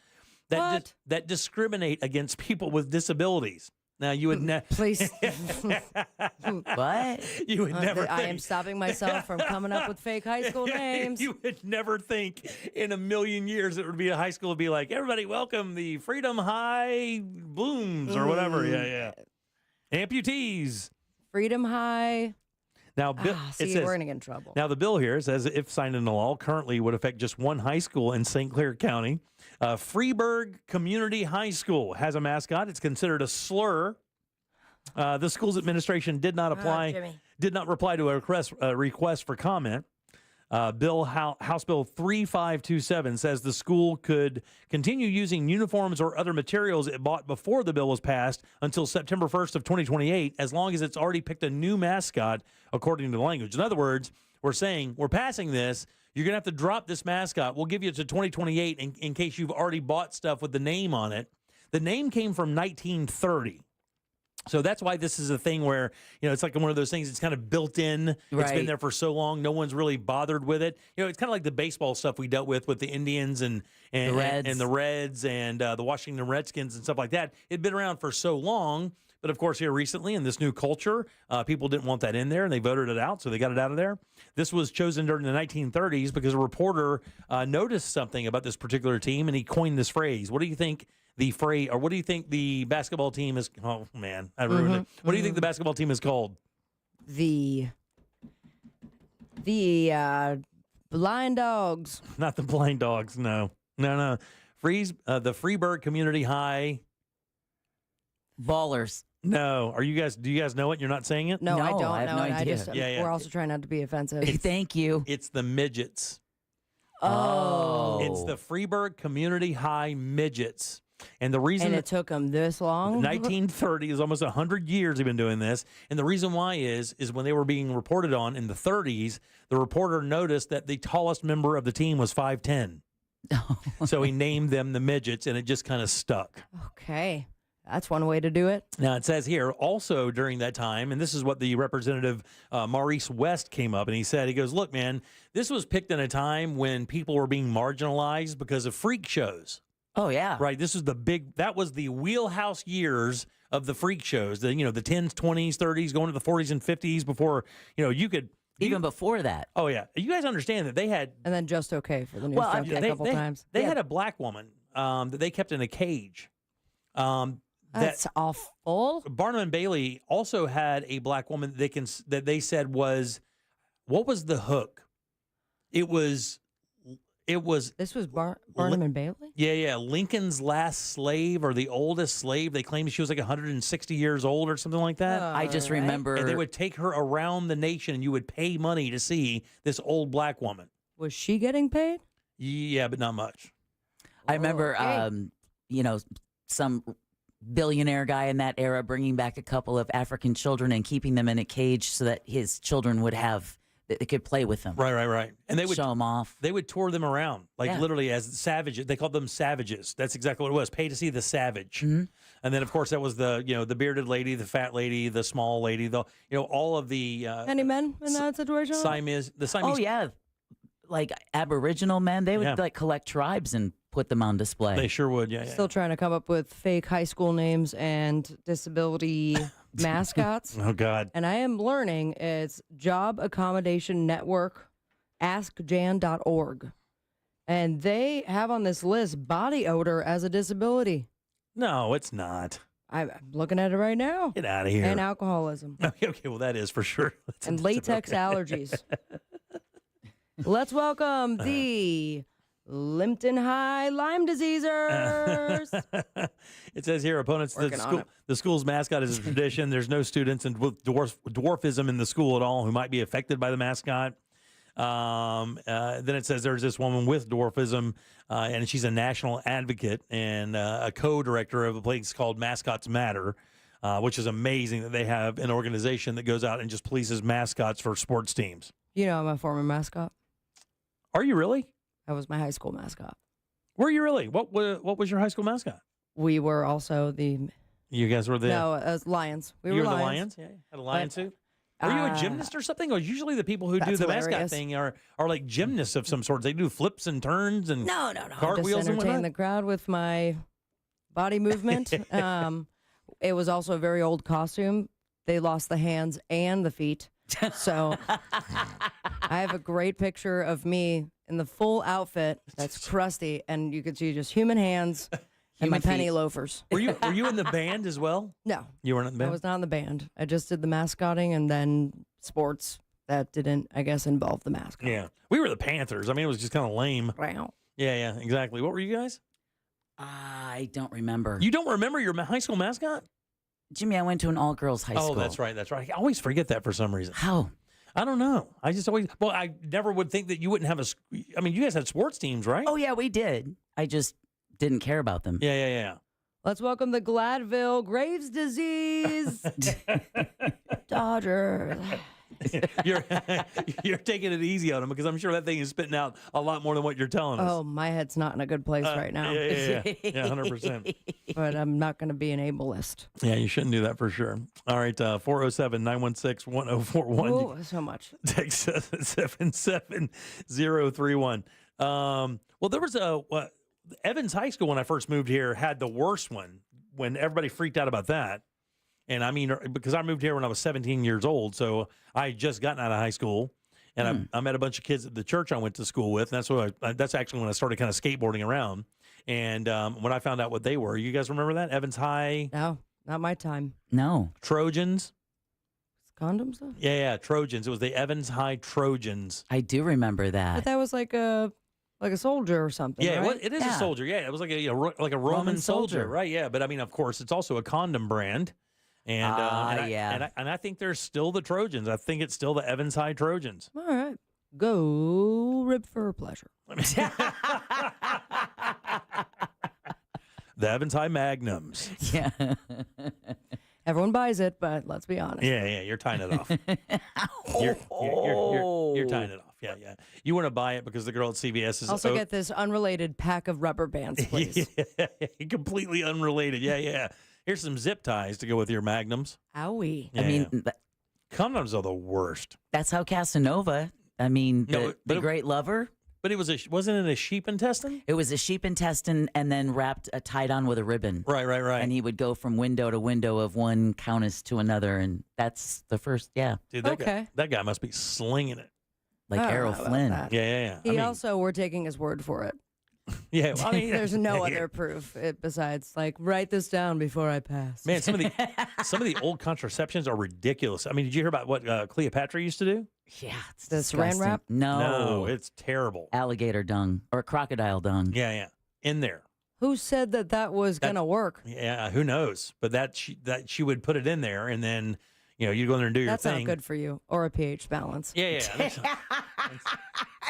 that discriminate against people with disabilities. Now, you would never... Please. What? You would never think... I am stopping myself from coming up with fake high school names. You would never think in a million years it would be a high school would be like, everybody welcome the Freedom High Blooms or whatever. Yeah. Amputees. Freedom High. Now, See, it says, we're going to get in trouble. Now, the bill here says if signed into law, currently would affect just one high school in St. Clair County. Freeburg Community High School has a mascot. It's considered a slur. The school's administration did not reply to a request for comment. House Bill 3527 says the school could continue using uniforms or other materials it bought before the bill was passed until September 1st of 2028, as long as it's already picked a new mascot according to the language. In other words, we're saying we're passing this. You're going to have to drop this mascot. We'll give you to 2028 in case you've already bought stuff with the name on it. The name came from 1930. So that's why this is a thing where, it's like one of those things that's kind of built in. Right. It's been there for so long. No one's really bothered with it. It's kind of like the baseball stuff we dealt with the Indians and the Reds and the Washington Redskins and stuff like that. It'd been around for so long. But, of course, here recently in this new culture, people didn't want that in there, and they voted it out, so they got it out of there. This was chosen during the 1930s because a reporter noticed something about this particular team, and he coined this phrase. What do you think what do you think the basketball team is? Oh, man, I ruined it. What do you think the basketball team is called? The Blind Dogs. Not the Blind Dogs, no. The Freeburg Community High Ballers. No. Do you guys know it? You're not saying it? No, I don't I have know no it. idea. We're also trying not to be offensive. Thank you. It's the Midgets. Oh. It's the Freeburg Community High Midgets. And the reason... And it took them this long? 1930 is almost 100 years they've been doing this. And the reason why is when they were being reported on in the 30s, the reporter noticed that the tallest member of the team was 5'10". So he named them the Midgets, and it just kind of stuck. Okay. That's one way to do it. Now, it says here, also during that time, and this is what the representative Maurice West came up, and he goes, look, man, this was picked in a time when people were being marginalized because of freak shows. Oh, yeah. Right. That was the wheelhouse years of the freak shows, the 10s, 20s, 30s, going to the 40s and 50s before, you could. Even before that. Oh, yeah. You guys understand that they had. And then Just Okay for the new stuff a couple times. They had a black woman that they kept in a cage. That's awful. Barnum and Bailey also had a black woman that they said was, what was the hook? It was. This was Barnum and Bailey? Yeah. Lincoln's last slave or the oldest slave. They claimed she was like 160 years old or something like that. I just remember. And they would take her around the nation, and you would pay money to see this old black woman. Was she getting paid? Yeah, but not much. I remember, some billionaire guy in that era bringing back a couple of African children and keeping them in a cage so that his children they could play with them. Right. And they would show them off. They would tour them around, literally as savages. They called them savages. That's exactly what it was. Pay to see the savage. Mm-hmm. And then, of course, that was the bearded lady, the fat lady, the small lady, all of the... Any men in that situation? Siamese. Oh, yeah. Like Aboriginal men, they would collect tribes and put them on display. They sure would, yeah. Still trying to come up with fake high school names and disability mascots. Oh, God. And I am learning it's Job Accommodation Network, askjan.org. And they have on this list body odor as a disability. No, it's not. I'm looking at it right now. Get out of here. And alcoholism. Okay, well, that is for sure. And latex allergies. Let's welcome the Limpton High Lyme diseasers. It says here, opponents the school's mascot is a tradition. There's no students with dwarfism in the school at all who might be affected by the mascot. Then it says there's this woman with dwarfism, and she's a national advocate and a co-director of a place called Mascots Matter, which is amazing that they have an organization that goes out and just polices mascots for sports teams. I'm a former mascot. Are you really? That was my high school mascot. Were you really? What was your high school mascot? We were also You guys were No, as Lions. You were the Lions? Yeah, had a lion suit? Were you a gymnast or something? Or usually the people who do the mascot thing are like gymnasts of some sort. They do flips and turns and cartwheels and whatnot. Just entertain the crowd with my body movement. It was also a very old costume. They lost the hands and the feet. So I have a great picture of me in the full outfit that's crusty, and you can see just human hands And my penny loafers. Were you in the band as well? No. You weren't in the band? I was not in the band. I just did the mascotting and then sports that didn't, I guess, involve the mascot. Yeah. We were the Panthers. I mean, it was just kind of lame. Wow. Yeah, exactly. What were you guys? I don't remember. You don't remember your high school mascot? Jimmy, I went to an all-girls high school. Oh, that's right. I always forget that for some reason. How? I don't know. I just always, I never would think that you wouldn't have I mean, you guys had sports teams, right? Oh, yeah, we did. I just didn't care about them. Yeah. Let's welcome the Gladville Graves disease. Dodgers. You're taking it easy on them because I'm sure that thing is spitting out a lot more than what you're telling us. Oh, my head's not in a good place right now. Yeah, 100%. But I'm not going to be an ableist. Yeah, you shouldn't do that for sure. All right, 407-916-1041. Oh, so much. Text 77031. Well, there was Evans High School when I first moved here had the worst one when everybody freaked out about that. And I mean, because I moved here when I was 17 years old, so I had just gotten out of high school, and I met a bunch of kids at the church I went to school with, and that's actually when I started kind of skateboarding around. And when I found out what they were, you guys remember that? Evans High? No, not my time. No. Trojans? Condoms, though? Yeah, Trojans. It was the Evans High Trojans. I do remember that. But that was like a soldier or something. Yeah, right? it is a soldier. Yeah, it was like a Roman soldier, right? Yeah, but I mean, of course, it's also a condom brand. And I think there's still the Trojans. I think it's still the Evans High Trojans. All right. Go rib for pleasure. The Evans High Magnums. Yeah. Everyone buys it, but let's be honest. Yeah, you're tying it off. You're tying it off. Yeah. You want to buy it because the girl at CVS is also get this unrelated pack of rubber bands, please. Yeah, completely unrelated. Yeah. Here's some zip ties to go with your Magnums. Owie. Yeah, I mean, condoms are the worst. That's how Casanova, the great lover. But wasn't it a sheep intestine? It was a sheep intestine and then tied on with a ribbon. Right. And he would go from window to window of one countess to another, and that's the first, Dude, that guy must be slinging it. Like Errol Flynn. Yeah. We're taking his word for it. Yeah, well, I mean, there's no other proof besides write this down before I pass. Man, some of the old contraceptions are ridiculous. I mean, did you hear about what Cleopatra used to do? Yeah, it's the Saran wrap. No, it's terrible. Alligator dung or crocodile dung. Yeah, in there. Who said that was gonna work? Yeah, who knows? But that she would put it in there, and then you go in there and do your thing. That's not good for you or a pH balance. Yeah.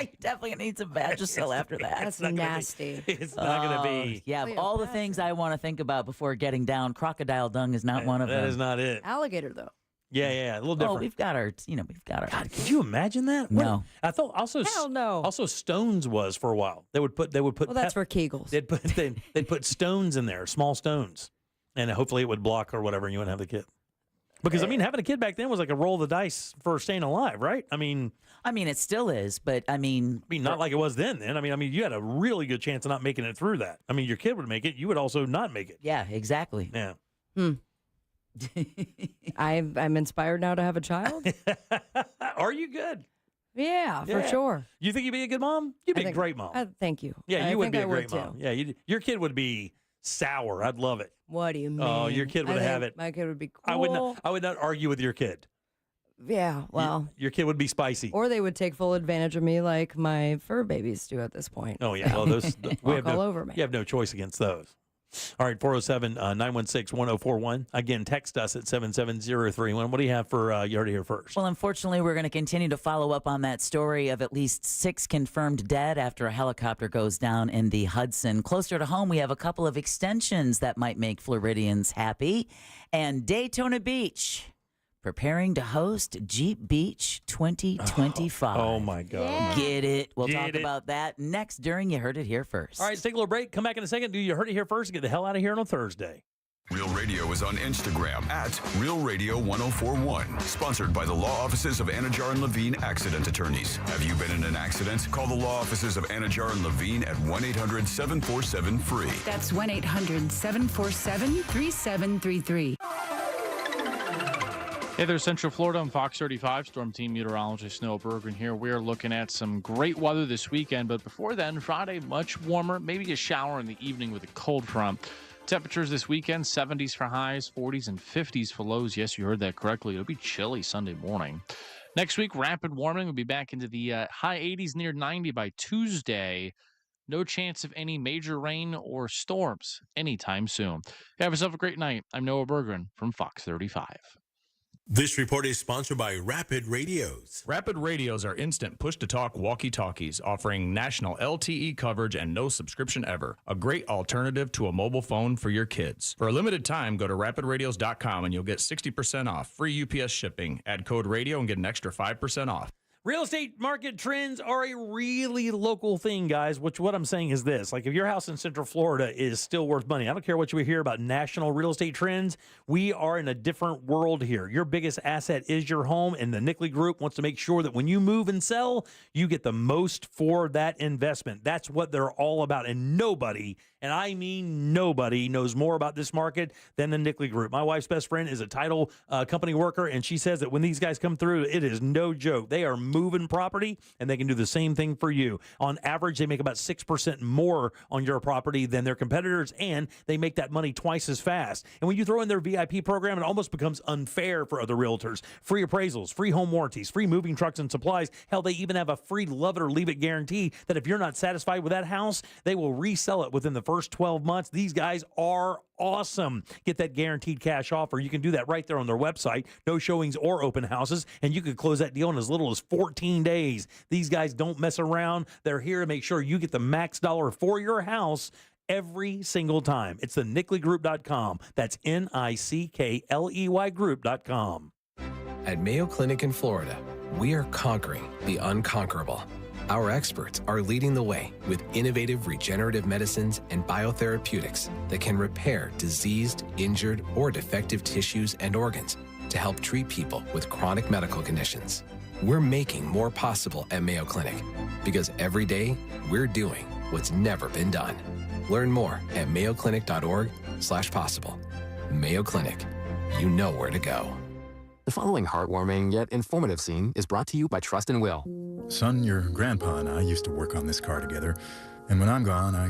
You definitely need some Vagisil after that. That's nasty. It's not going to be. Yeah, of all the things I want to think about before getting down, crocodile dung is not one of them. That is not it. Alligator, though. Yeah, a little different. Oh, we've got our. God, could you imagine that? No. I thought also. Hell no. Also, stones was for a while. They would put. Well, that's for Kegels. They'd put stones in there, small stones, and hopefully it would block or whatever, and you wouldn't have the kid. Because, I mean, having a kid back then was like a roll of the dice for staying alive, right? I mean, it still is, but not like it was then. I mean, you had a really good chance of not making it through that. I mean, your kid would make it. You would also not make it. Yeah, exactly. Yeah. I'm inspired now to have a child. Are you good? Yeah, for sure. You think you'd be a good mom? You'd be a great mom. Thank you. Yeah, you would be a great too. mom. Yeah, your kid would be sour. I'd love it. What do you mean? Oh, your kid would have it. My kid would be cool. I would not argue with your kid. Yeah, well. Your kid would be spicy. Or they would take full advantage of me like my fur babies do at this point. Oh, yeah. Well, those walk all over me. You have no choice against those. All right, 407-916-1041. Again, text us at 77031. What do you have for you heard it here first? Well, unfortunately, we're going to continue to follow up on that story of at least 6 confirmed dead after a helicopter goes down in the Hudson. Closer to home, we have a couple of extensions that might make Floridians happy. And Daytona Beach preparing to host Jeep Beach 2025. Oh my God. Yeah. Get it? We'll talk about that next during You Heard It Here First. All right, let's take a little break. Come back in a second. Do You Heard It Here First and get the hell out of here on a Thursday. Real Radio is on Instagram at Real Radio 1041. Sponsored by the law offices of Anajar and Levine Accident Attorneys. Have you been in an accident? Call the law offices of Anajar and Levine at 1-800-747-FREE. That's 1-800-747-3733. Hey there, Central Florida. I'm Fox 35 Storm Team Meteorologist Noah Berggren here. We are looking at some great weather this weekend, but before then, Friday, much warmer, maybe a shower in the evening with a cold front. Temperatures this weekend, 70s for highs, 40s and 50s for lows. Yes, you heard that correctly. It'll be chilly Sunday morning. Next week, rapid warming. We'll be back into the high 80s, near 90 by Tuesday. No chance of any major rain or storms anytime soon. Have yourself a great night. I'm Noah Berggren from Fox 35. This report is sponsored by Rapid Radios. Rapid Radios are instant push-to-talk walkie-talkies offering national LTE coverage and no subscription ever. A great alternative to a mobile phone for your kids. For a limited time, go to rapidradios.com and you'll get 60% off. Free UPS shipping. Add code radio and get an extra 5% off. Real estate market trends are a really local thing, guys, which what I'm saying is this. Like, if your house in Central Florida is still worth money, I don't care what you hear about national real estate trends. We are in a different world here. Your biggest asset is your home, and the Nickley Group wants to make sure that when you move and sell, you get the most for that investment. That's what they're all about, and nobody, and I mean nobody, knows more about this market than the Nickley Group. My wife's best friend is a title company worker, and she says that when these guys come through, it is no joke. They are moving property, and they can do the same thing for you. On average, they make about 6% more on your property than their competitors, and they make that money twice as fast. And when you throw in their VIP program, it almost becomes unfair for other realtors. Free appraisals, free home warranties, free moving trucks and supplies. Hell, they even have a free love it or leave it guarantee that if you're not satisfied with that house, they will resell it within the first 12 months. These guys are awesome. Get that guaranteed cash offer. You can do that right there on their website. No showings or open houses, and you could close that deal in as little as 14 days. These guys don't mess around. They're here to make sure you get the max dollar for your house every single time. It's the NickleyGroup.com. That's NICKLEY Group.com. At Mayo Clinic in Florida, we are conquering the unconquerable. Our experts are leading the way with innovative regenerative medicines and biotherapeutics that can repair diseased, injured, or defective tissues and organs to help treat people with chronic medical conditions. We're making more possible at Mayo Clinic because every day we're doing what's never been done. Learn more at mayoclinic.org/possible. Mayo Clinic, you know where to go. The following heartwarming yet informative scene is brought to you by Trust and Will. Son, your grandpa and I used to work on this car together, and when I'm gone, I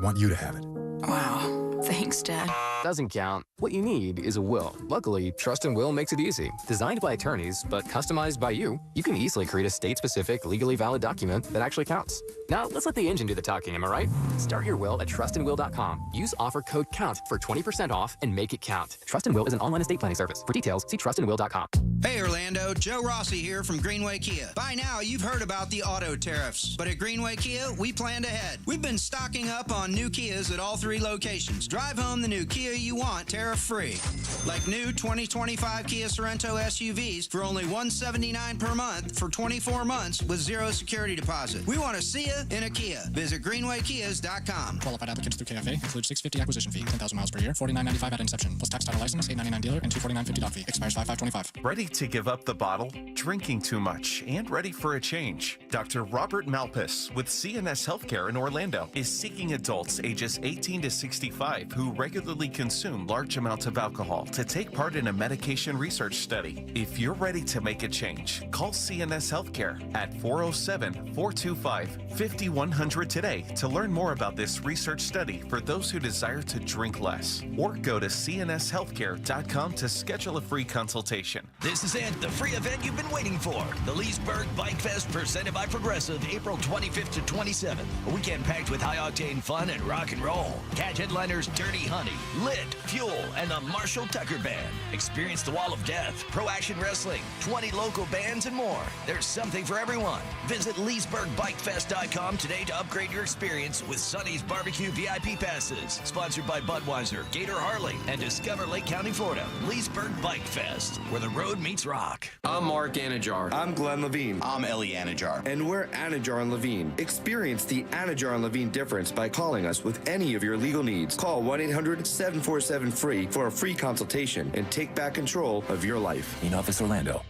want you to have it. Wow. Thanks, Dad. Doesn't count. What you need is a will. Luckily, Trust and Will makes it easy. Designed by attorneys, but customized by you, you can easily create a state-specific, legally valid document that actually counts. Now, let's let the engine do the talking, am I right? Start your will at trustandwill.com. Use offer code COUNT for 20% off and make it count. Trust and Will is an online estate planning service. For details, see trustandwill.com. Hey, Orlando. Joe Rossi here from Greenway Kia. By now, you've heard about the auto tariffs. But at Greenway Kia, we planned ahead. We've been stocking up on new Kias at all 3 locations. Drive home the new Kia you want tariff-free. Like new 2025 Kia Sorento SUVs for only $179 per month for 24 months with 0 security deposit. We want to see you in a Kia. Visit greenwaykias.com. Qualified applicants through KFA include $650 acquisition fee, 10,000 miles per year, $49.95 at inception, plus tax title license, $899 dealer, and $249.50 doc fee. Expires 5/5/25. Ready to give up the bottle, drinking too much, and ready for a change? Dr. Robert Malpas with CNS Healthcare in Orlando is seeking adults ages 18 to 65 who regularly consume large amounts of alcohol to take part in a medication research study. If you're ready to make a change, call CNS Healthcare at 407-425-5100 today to learn more about this research study for those who desire to drink less. Or go to cnshealthcare.com to schedule a free consultation. This is it, the free event you've been waiting for. The Leesburg Bike Fest presented by Progressive, April 25th to 27th. A weekend packed with high-octane fun and rock and roll. Catch headliners Dirty Honey, Lit, Fuel, and the Marshall Tucker Band. Experience the Wall of Death, Pro Action Wrestling, 20 local bands, and more. There's something for everyone. Visit LeesburgBikeFest.com today to upgrade your experience with Sonny's Barbecue VIP passes. Sponsored by Budweiser, Gator Harley, and Discover Lake County, Florida. Leesburg Bike Fest, where the road meets rock. I'm Mark Anajar. I'm Glenn Levine. I'm Ellie Anajar. And we're Anajar and Levine. Experience the Anajar and Levine difference by calling us with any of your legal needs. Call 1-800-747-FREE for a free consultation and take back control of your life. In Office Orlando.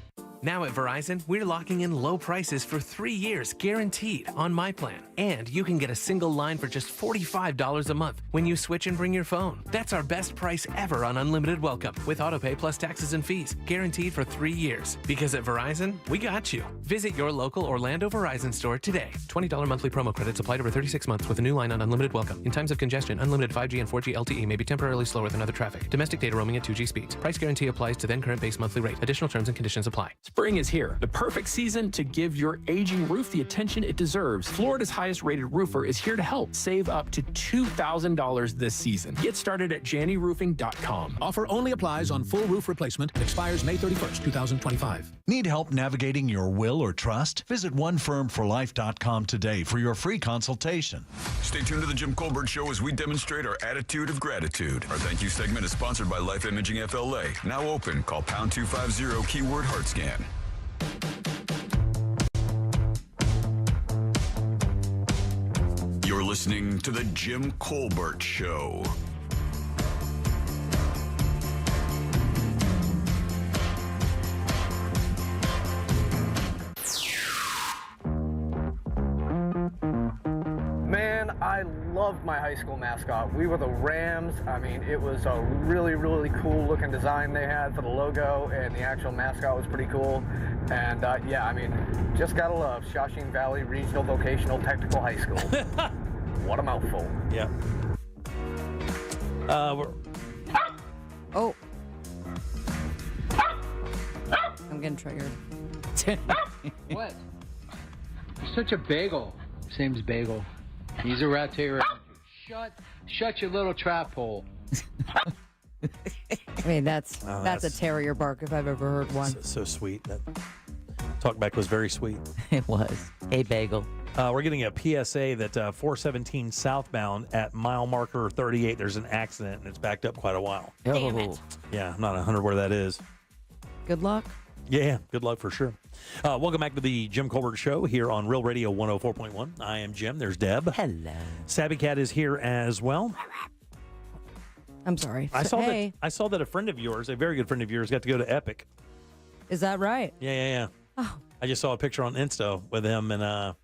Now at Verizon, we're locking in low prices for 3 years guaranteed on my plan. And you can get a single line for just $45 a month when you switch and bring your phone. That's our best price ever on unlimited welcome with autopay plus taxes and fees, guaranteed for 3 years. Because at Verizon, we got you. Visit your local Orlando Verizon store today. $20 monthly promo credits applied over 36 months with a new line on unlimited welcome. In times of congestion, unlimited 5G and 4G LTE may be temporarily slower than other traffic. Domestic data roaming at 2G speeds. Price guarantee applies to then current base monthly rate. Additional terms and conditions apply. Spring is here, the perfect season to give your aging roof the attention it deserves. Florida's highest rated roofer is here to help. Save up to $2,000 this season. Get started at jannyroofing.com. Offer only applies on full roof replacement. Expires May 31st, 2025. Need help navigating your will or trust? Visit onefirmforlife.com today for your free consultation. Stay tuned to the Jim Colbert Show as we demonstrate our attitude of gratitude. Our thank you segment is sponsored by Life Imaging FLA. Now open. Call pound 250 keyword heart scan. You're listening to the Jim Colbert Show. Man, I loved my high school mascot. We were the Rams. I mean, it was a really, really cool looking design they had for the logo, and the actual mascot was pretty cool. And yeah, I mean, just gotta love Shawshing Valley Regional Vocational Technical High School. What a mouthful. Yeah. Oh. I'm getting triggered. What? You're such a bagel. His name's Bagel. He's a rat terrier. Shut your little trap hole. I mean, that's a terrier bark if I've ever heard one. So sweet. That talkback was very sweet. It was. Hey, Bagel. We're getting a PSA that 417 southbound at mile marker 38, there's an accident, and it's backed up quite a while. Damn it. Yeah, I'm not 100 where that is. Good luck. Yeah, good luck for sure. Welcome back to the Jim Colbert Show here on Real Radio 104.1. I am Jim. There's Deb. Hello. Savvy Cat is here as well. I'm sorry. I saw that a friend of yours, a very good friend of yours, got to go to Epic. Is that right? Yeah. Oh. I just saw a picture on Insta with him and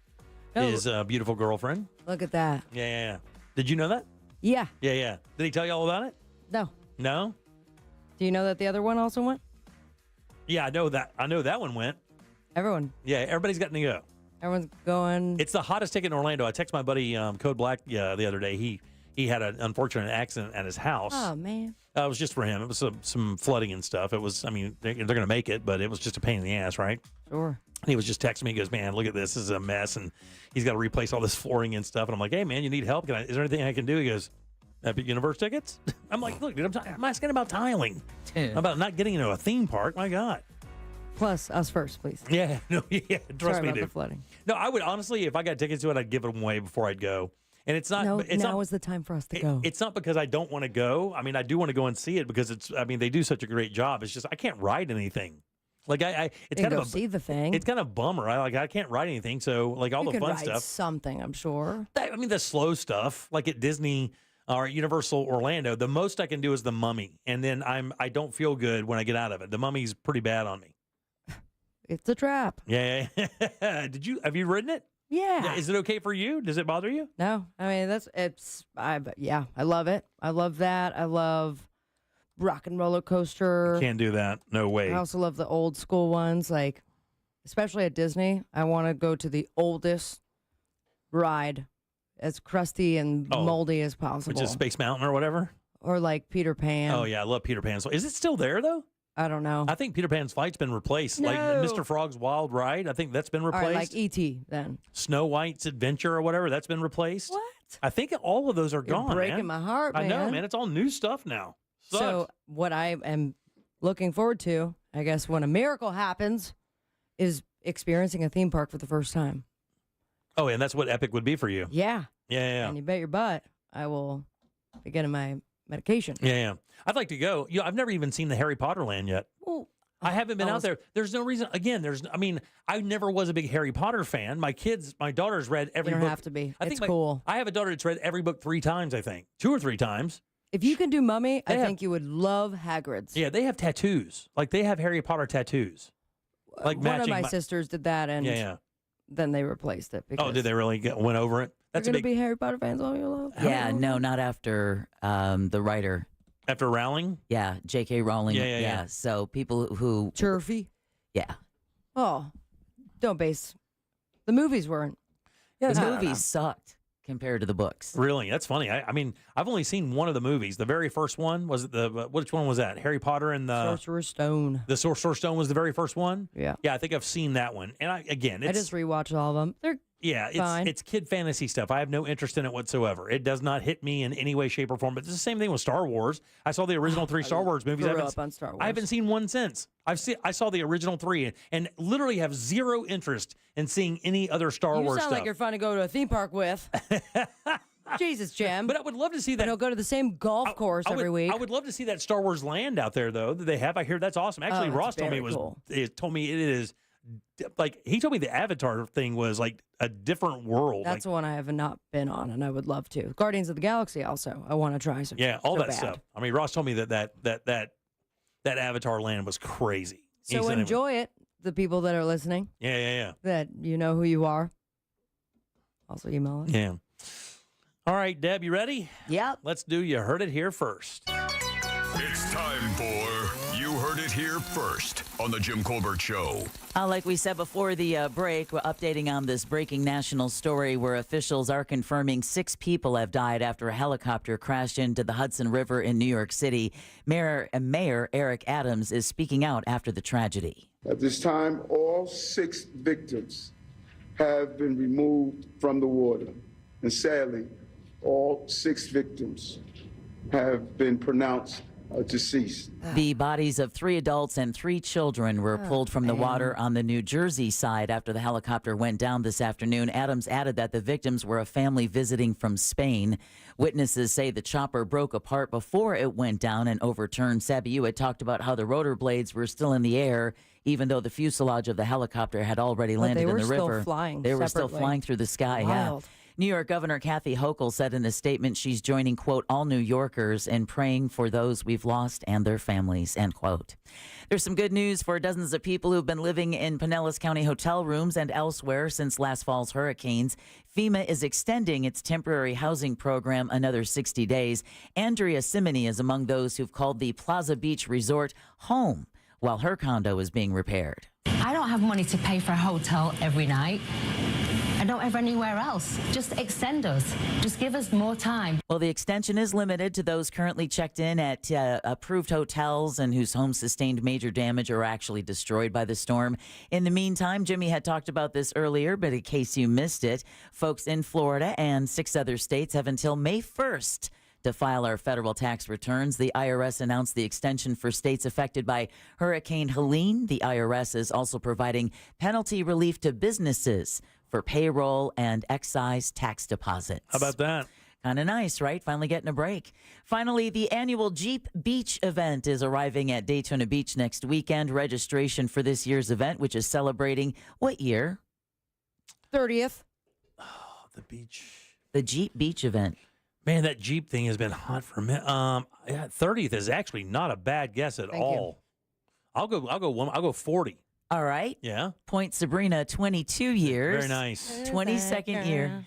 his beautiful girlfriend. Look at that. Yeah. Did you know that? Yeah. Yeah. Did he tell you all about it? No. No? Do you know that the other one also went? Yeah, I know that. I know that one went. Everyone. Yeah, everybody's gotten to go. Everyone's going. It's the hottest ticket in Orlando. I texted my buddy Code Black the other day. He had an unfortunate accident at his house. Oh, man. It was just for him. It was some flooding and stuff. It was, I mean, they're going to make it, but it was just a pain in the ass, right? Sure. And he was just texting me. He goes, man, look at this. This is a mess. And he's got to replace all this flooring and stuff. And I'm like, hey, man, you need help? Is there anything I can do? He goes, Epic Universe tickets? I'm like, look, dude, I'm asking about tiling. About not getting into a theme park. My God. Plus, us first, please. Yeah. No, yeah. Trust Sorry me, about dude. the flooding. No, I would honestly, if I got tickets to it, I'd give them away before I'd go. And it's not. No, it's now not, is the time for us to go. It's not because I don't want to go. I mean, I do want to go and see it because it's. I mean, they do such a great job. It's just I can't ride anything. Like it's kind of see the thing. It's kind of a bummer. I can't ride anything. So like all you the could fun ride stuff. Something, I'm sure. I mean, the slow stuff, like at Disney or at Universal Orlando, the most I can do is the Mummy, and then I don't feel good when I get out of it. The Mummy's pretty bad on me. It's a trap. Yeah. Have you ridden it? Yeah. Is it okay for you? Does it bother you? No. I mean, I love it. I love that. I love rock and roller coaster. Can't do that. No way. I also love the old school ones, like especially at Disney. I want to go to the oldest ride, as crusty and moldy as possible. Which is Space Mountain or whatever? Or like Peter Pan. Oh, yeah. I love Peter Pan. So is it still there, though? I don't know. I think Peter Pan's flight's been replaced. No. Like Mr. Frog's Wild Ride, I think that's been replaced. All right, like E.T. then. Snow White's Adventure or whatever, that's been replaced. What? I think all of those are gone, breaking man. my heart, man. I know, man. It's all new stuff now. Sucks. So what I am looking forward to, I guess, when a miracle happens, is experiencing a theme park for the first time. Oh, and that's what Epic would be for you. Yeah. Yeah. And you bet your butt I will be getting my medication. Yeah. I'd like to go. I've never even seen the Harry Potter land yet. Well, I haven't been out there. There's no reason. Again, I never was a big Harry Potter fan. My daughter's read every book. You don't have to be. It's cool. I have a daughter that's read every book 3 times, I think. 2 or 3 times. If you can do Mummy, I think you would love Hagrid's. Yeah, they have tattoos. Like, they have Harry Potter tattoos. Like one of matching my sisters did that, and then they replaced it. Oh, did they really went over it? That's going to be Harry Potter fans all year long? Yeah, no, not after the writer. After Rowling? Yeah, J.K. Rowling. Yeah. So people who... Churfy? Yeah. Oh, don't base... The movies weren't. The movies sucked compared to the books. Really? That's funny. I mean, I've only seen one of the movies. The very first one, was it which one was that? Harry Potter and the... Sorcerer's Stone. The Sorcerer's Stone was the very first one? Yeah. Yeah, I think I've seen that one. And I just rewatched all of them. They're fine. It's kid fantasy stuff. I have no interest in it whatsoever. It does not hit me in any way, shape, or form. But it's the same thing with Star Wars. I saw the original 3 Star Wars movies. Grew up on Star Wars. I haven't seen one since. I saw the original 3 and literally have zero interest in seeing any other Star Wars stuff. You sound like you're fun to go to a theme park with. Jesus, Jim. But I would love to see that. They'll go to the same golf course every week. I would love to see that Star Wars land out there, though, that they have. I hear that's awesome. Actually, Ross told me it is like, he told me the Avatar thing was like a different world. That's one I have not been on, and I would love to. Guardians of the Galaxy also. I want to try some. Yeah, all that stuff. I mean, Ross told me that Avatar land was crazy. So enjoy it, the people that are listening. Yeah. That you know who you are. Also email us. Yeah. All right, Deb, you ready? Yep. Let's do You Heard It Here First. It's time for You Heard It Here First on The Jim Colbert Show. Like we said before the break, we're updating on this breaking national story where officials are confirming 6 people have died after a helicopter crashed into the Hudson River in New York City. Mayor Eric Adams is speaking out after the tragedy. At this time, all 6 victims have been removed from the water. And sadly, all 6 victims have been pronounced deceased. The bodies of 3 adults and 3 children were pulled from the water on the New Jersey side after the helicopter went down this afternoon. Adams added that the victims were a family visiting from Spain. Witnesses say the chopper broke apart before it went down and overturned. Sabby, you had talked about how the rotor blades were still in the air, even though the fuselage of the helicopter had already landed in the river. They were still flying. They were still flying through the sky. Wild. Yeah. New York Governor Kathy Hochul said in a statement she's joining, quote, all New Yorkers in praying for those we've lost and their families, end quote. There's some good news for dozens of people who've been living in Pinellas County hotel rooms and elsewhere since last fall's hurricanes. FEMA is extending its temporary housing program another 60 days. Andrea Simony is among those who've called the Plaza Beach Resort home while her condo is being repaired. I don't have money to pay for a hotel every night. I don't have anywhere else. Just extend us. Just give us more time. Well, the extension is limited to those currently checked in at approved hotels and whose homes sustained major damage or actually destroyed by the storm. In the meantime, Jimmy had talked about this earlier, but in case you missed it, folks in Florida and 6 other states have until May 1st to file our federal tax returns. The IRS announced the extension for states affected by Hurricane Helene. The IRS is also providing penalty relief to businesses for payroll and excise tax deposits. How about that? Kind of nice, right? Finally getting a break. Finally, the annual Jeep Beach event is arriving at Daytona Beach next weekend. Registration for this year's event, which is celebrating what year? 30th. Oh, the beach. The Jeep Beach event. Man, that Jeep thing has been hot for a minute. 30th is actually not a bad guess at all. I'll go 40. All right. Yeah. Point Sabrina, 22 years. Very nice. 22nd year.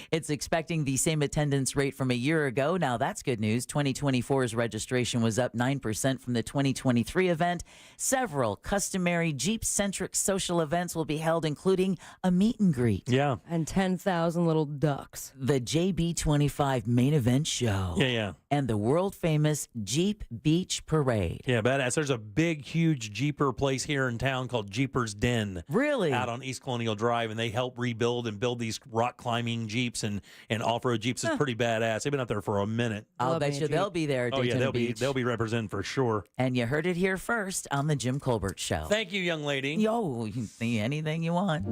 It's expecting the same attendance rate from a year ago. Now, that's good news. 2024's registration was up 9% from the 2023 event. Several customary Jeep-centric social events will be held, including a meet and greet. Yeah. And 10,000 little ducks. The JB25 main event show. Yeah. And the world-famous Jeep Beach Parade. Yeah, badass. There's a big, huge Jeeper place here in town called Jeeper's Den. Really? Out on East Colonial Drive, and they help rebuild and build these rock climbing Jeeps and off-road Jeeps. It's pretty badass. They've been out there for a minute. I'll bet you they'll be there at Daytona Beach. They'll be representing for sure. And you heard it here first on the Jim Colbert Show. Thank you, young lady. Yo, you can see anything you want.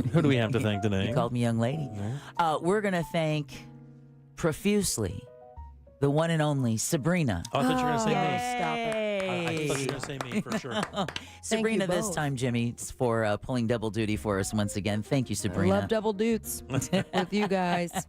Who do we have to thank today? You called me young lady. We're going to thank profusely the one and only Sabrina. Oh, I thought you were going to say me. Stop it. I thought you were going to say me for sure. Sabrina this time, Jimmy, for pulling double duty for us once again. Thank you, Sabrina. I love double dutes with you guys.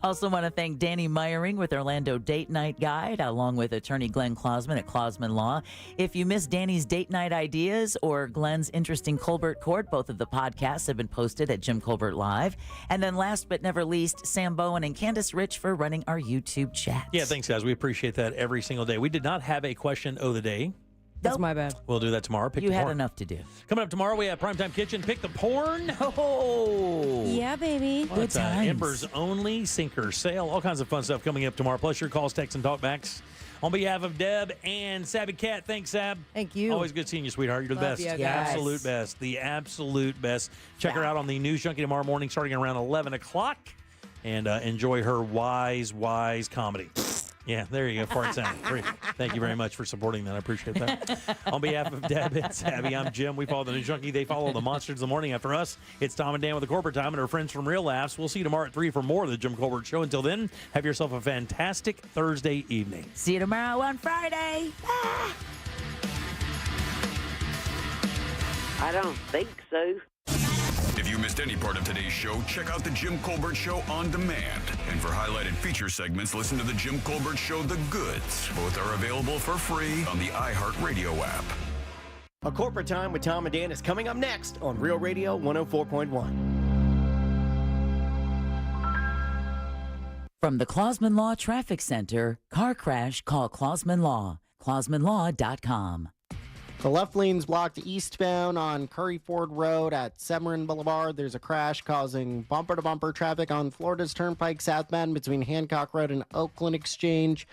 Also want to thank Danny Meyering with Orlando Date Night Guide, along with attorney Glenn Klausman at Klausman Law. If you missed Danny's date night ideas or Glenn's interesting Colbert Court, both of the podcasts have been posted at Jim Colbert Live. And then last but never least, Sam Bowen and Candace Rich for running our YouTube chat. Yeah, thanks, guys. We appreciate that every single day. We did not have a question of the day. That's my bad. We'll do that tomorrow. Pick you the had porn. enough to do. Coming up tomorrow, we have Primetime Kitchen. Pick the porn. Oh, yeah, baby. Good times. Embers only, sinker sale, all kinds of fun stuff coming up tomorrow. Plus your calls, texts, and talkbacks. On behalf of Deb and Sabby Cat, thanks, Sab. Thank you. Always good seeing you, sweetheart. You're the Love best. you, The guys. absolute best. The absolute best. Check her out on the News Junkie tomorrow morning, starting around 11 o'clock. And enjoy her wise comedy. Yeah, there you go. Fart sound. Great. Thank you very much for supporting that. I appreciate that. On behalf of Deb and Savvy, I'm Jim. We follow the News Junkie. They follow the monsters the morning after us. It's Tom and Dan with the Corporate Time and our friends from Real Laughs. We'll see you tomorrow at 3 for more of the Jim Colbert Show. Until then, have yourself a fantastic Thursday evening. See you tomorrow on Friday. I don't think so. If you missed any part of today's show, check out the Jim Colbert Show on demand. And for highlighted feature segments, listen to the Jim Colbert Show The Goods. Both are available for free on the iHeartRadio app. A Corporate Time with Tom and Dan is coming up next on Real Radio 104.1. From the Klausman Law Traffic Center, car crash, call Klausman Law. KlausmanLaw.com. The left lane's blocked eastbound on Curry Ford Road at Severance Boulevard. There's a crash causing bumper-to-bumper traffic on Florida's Turnpike southbound between Hancock Road and Oakland Exchange.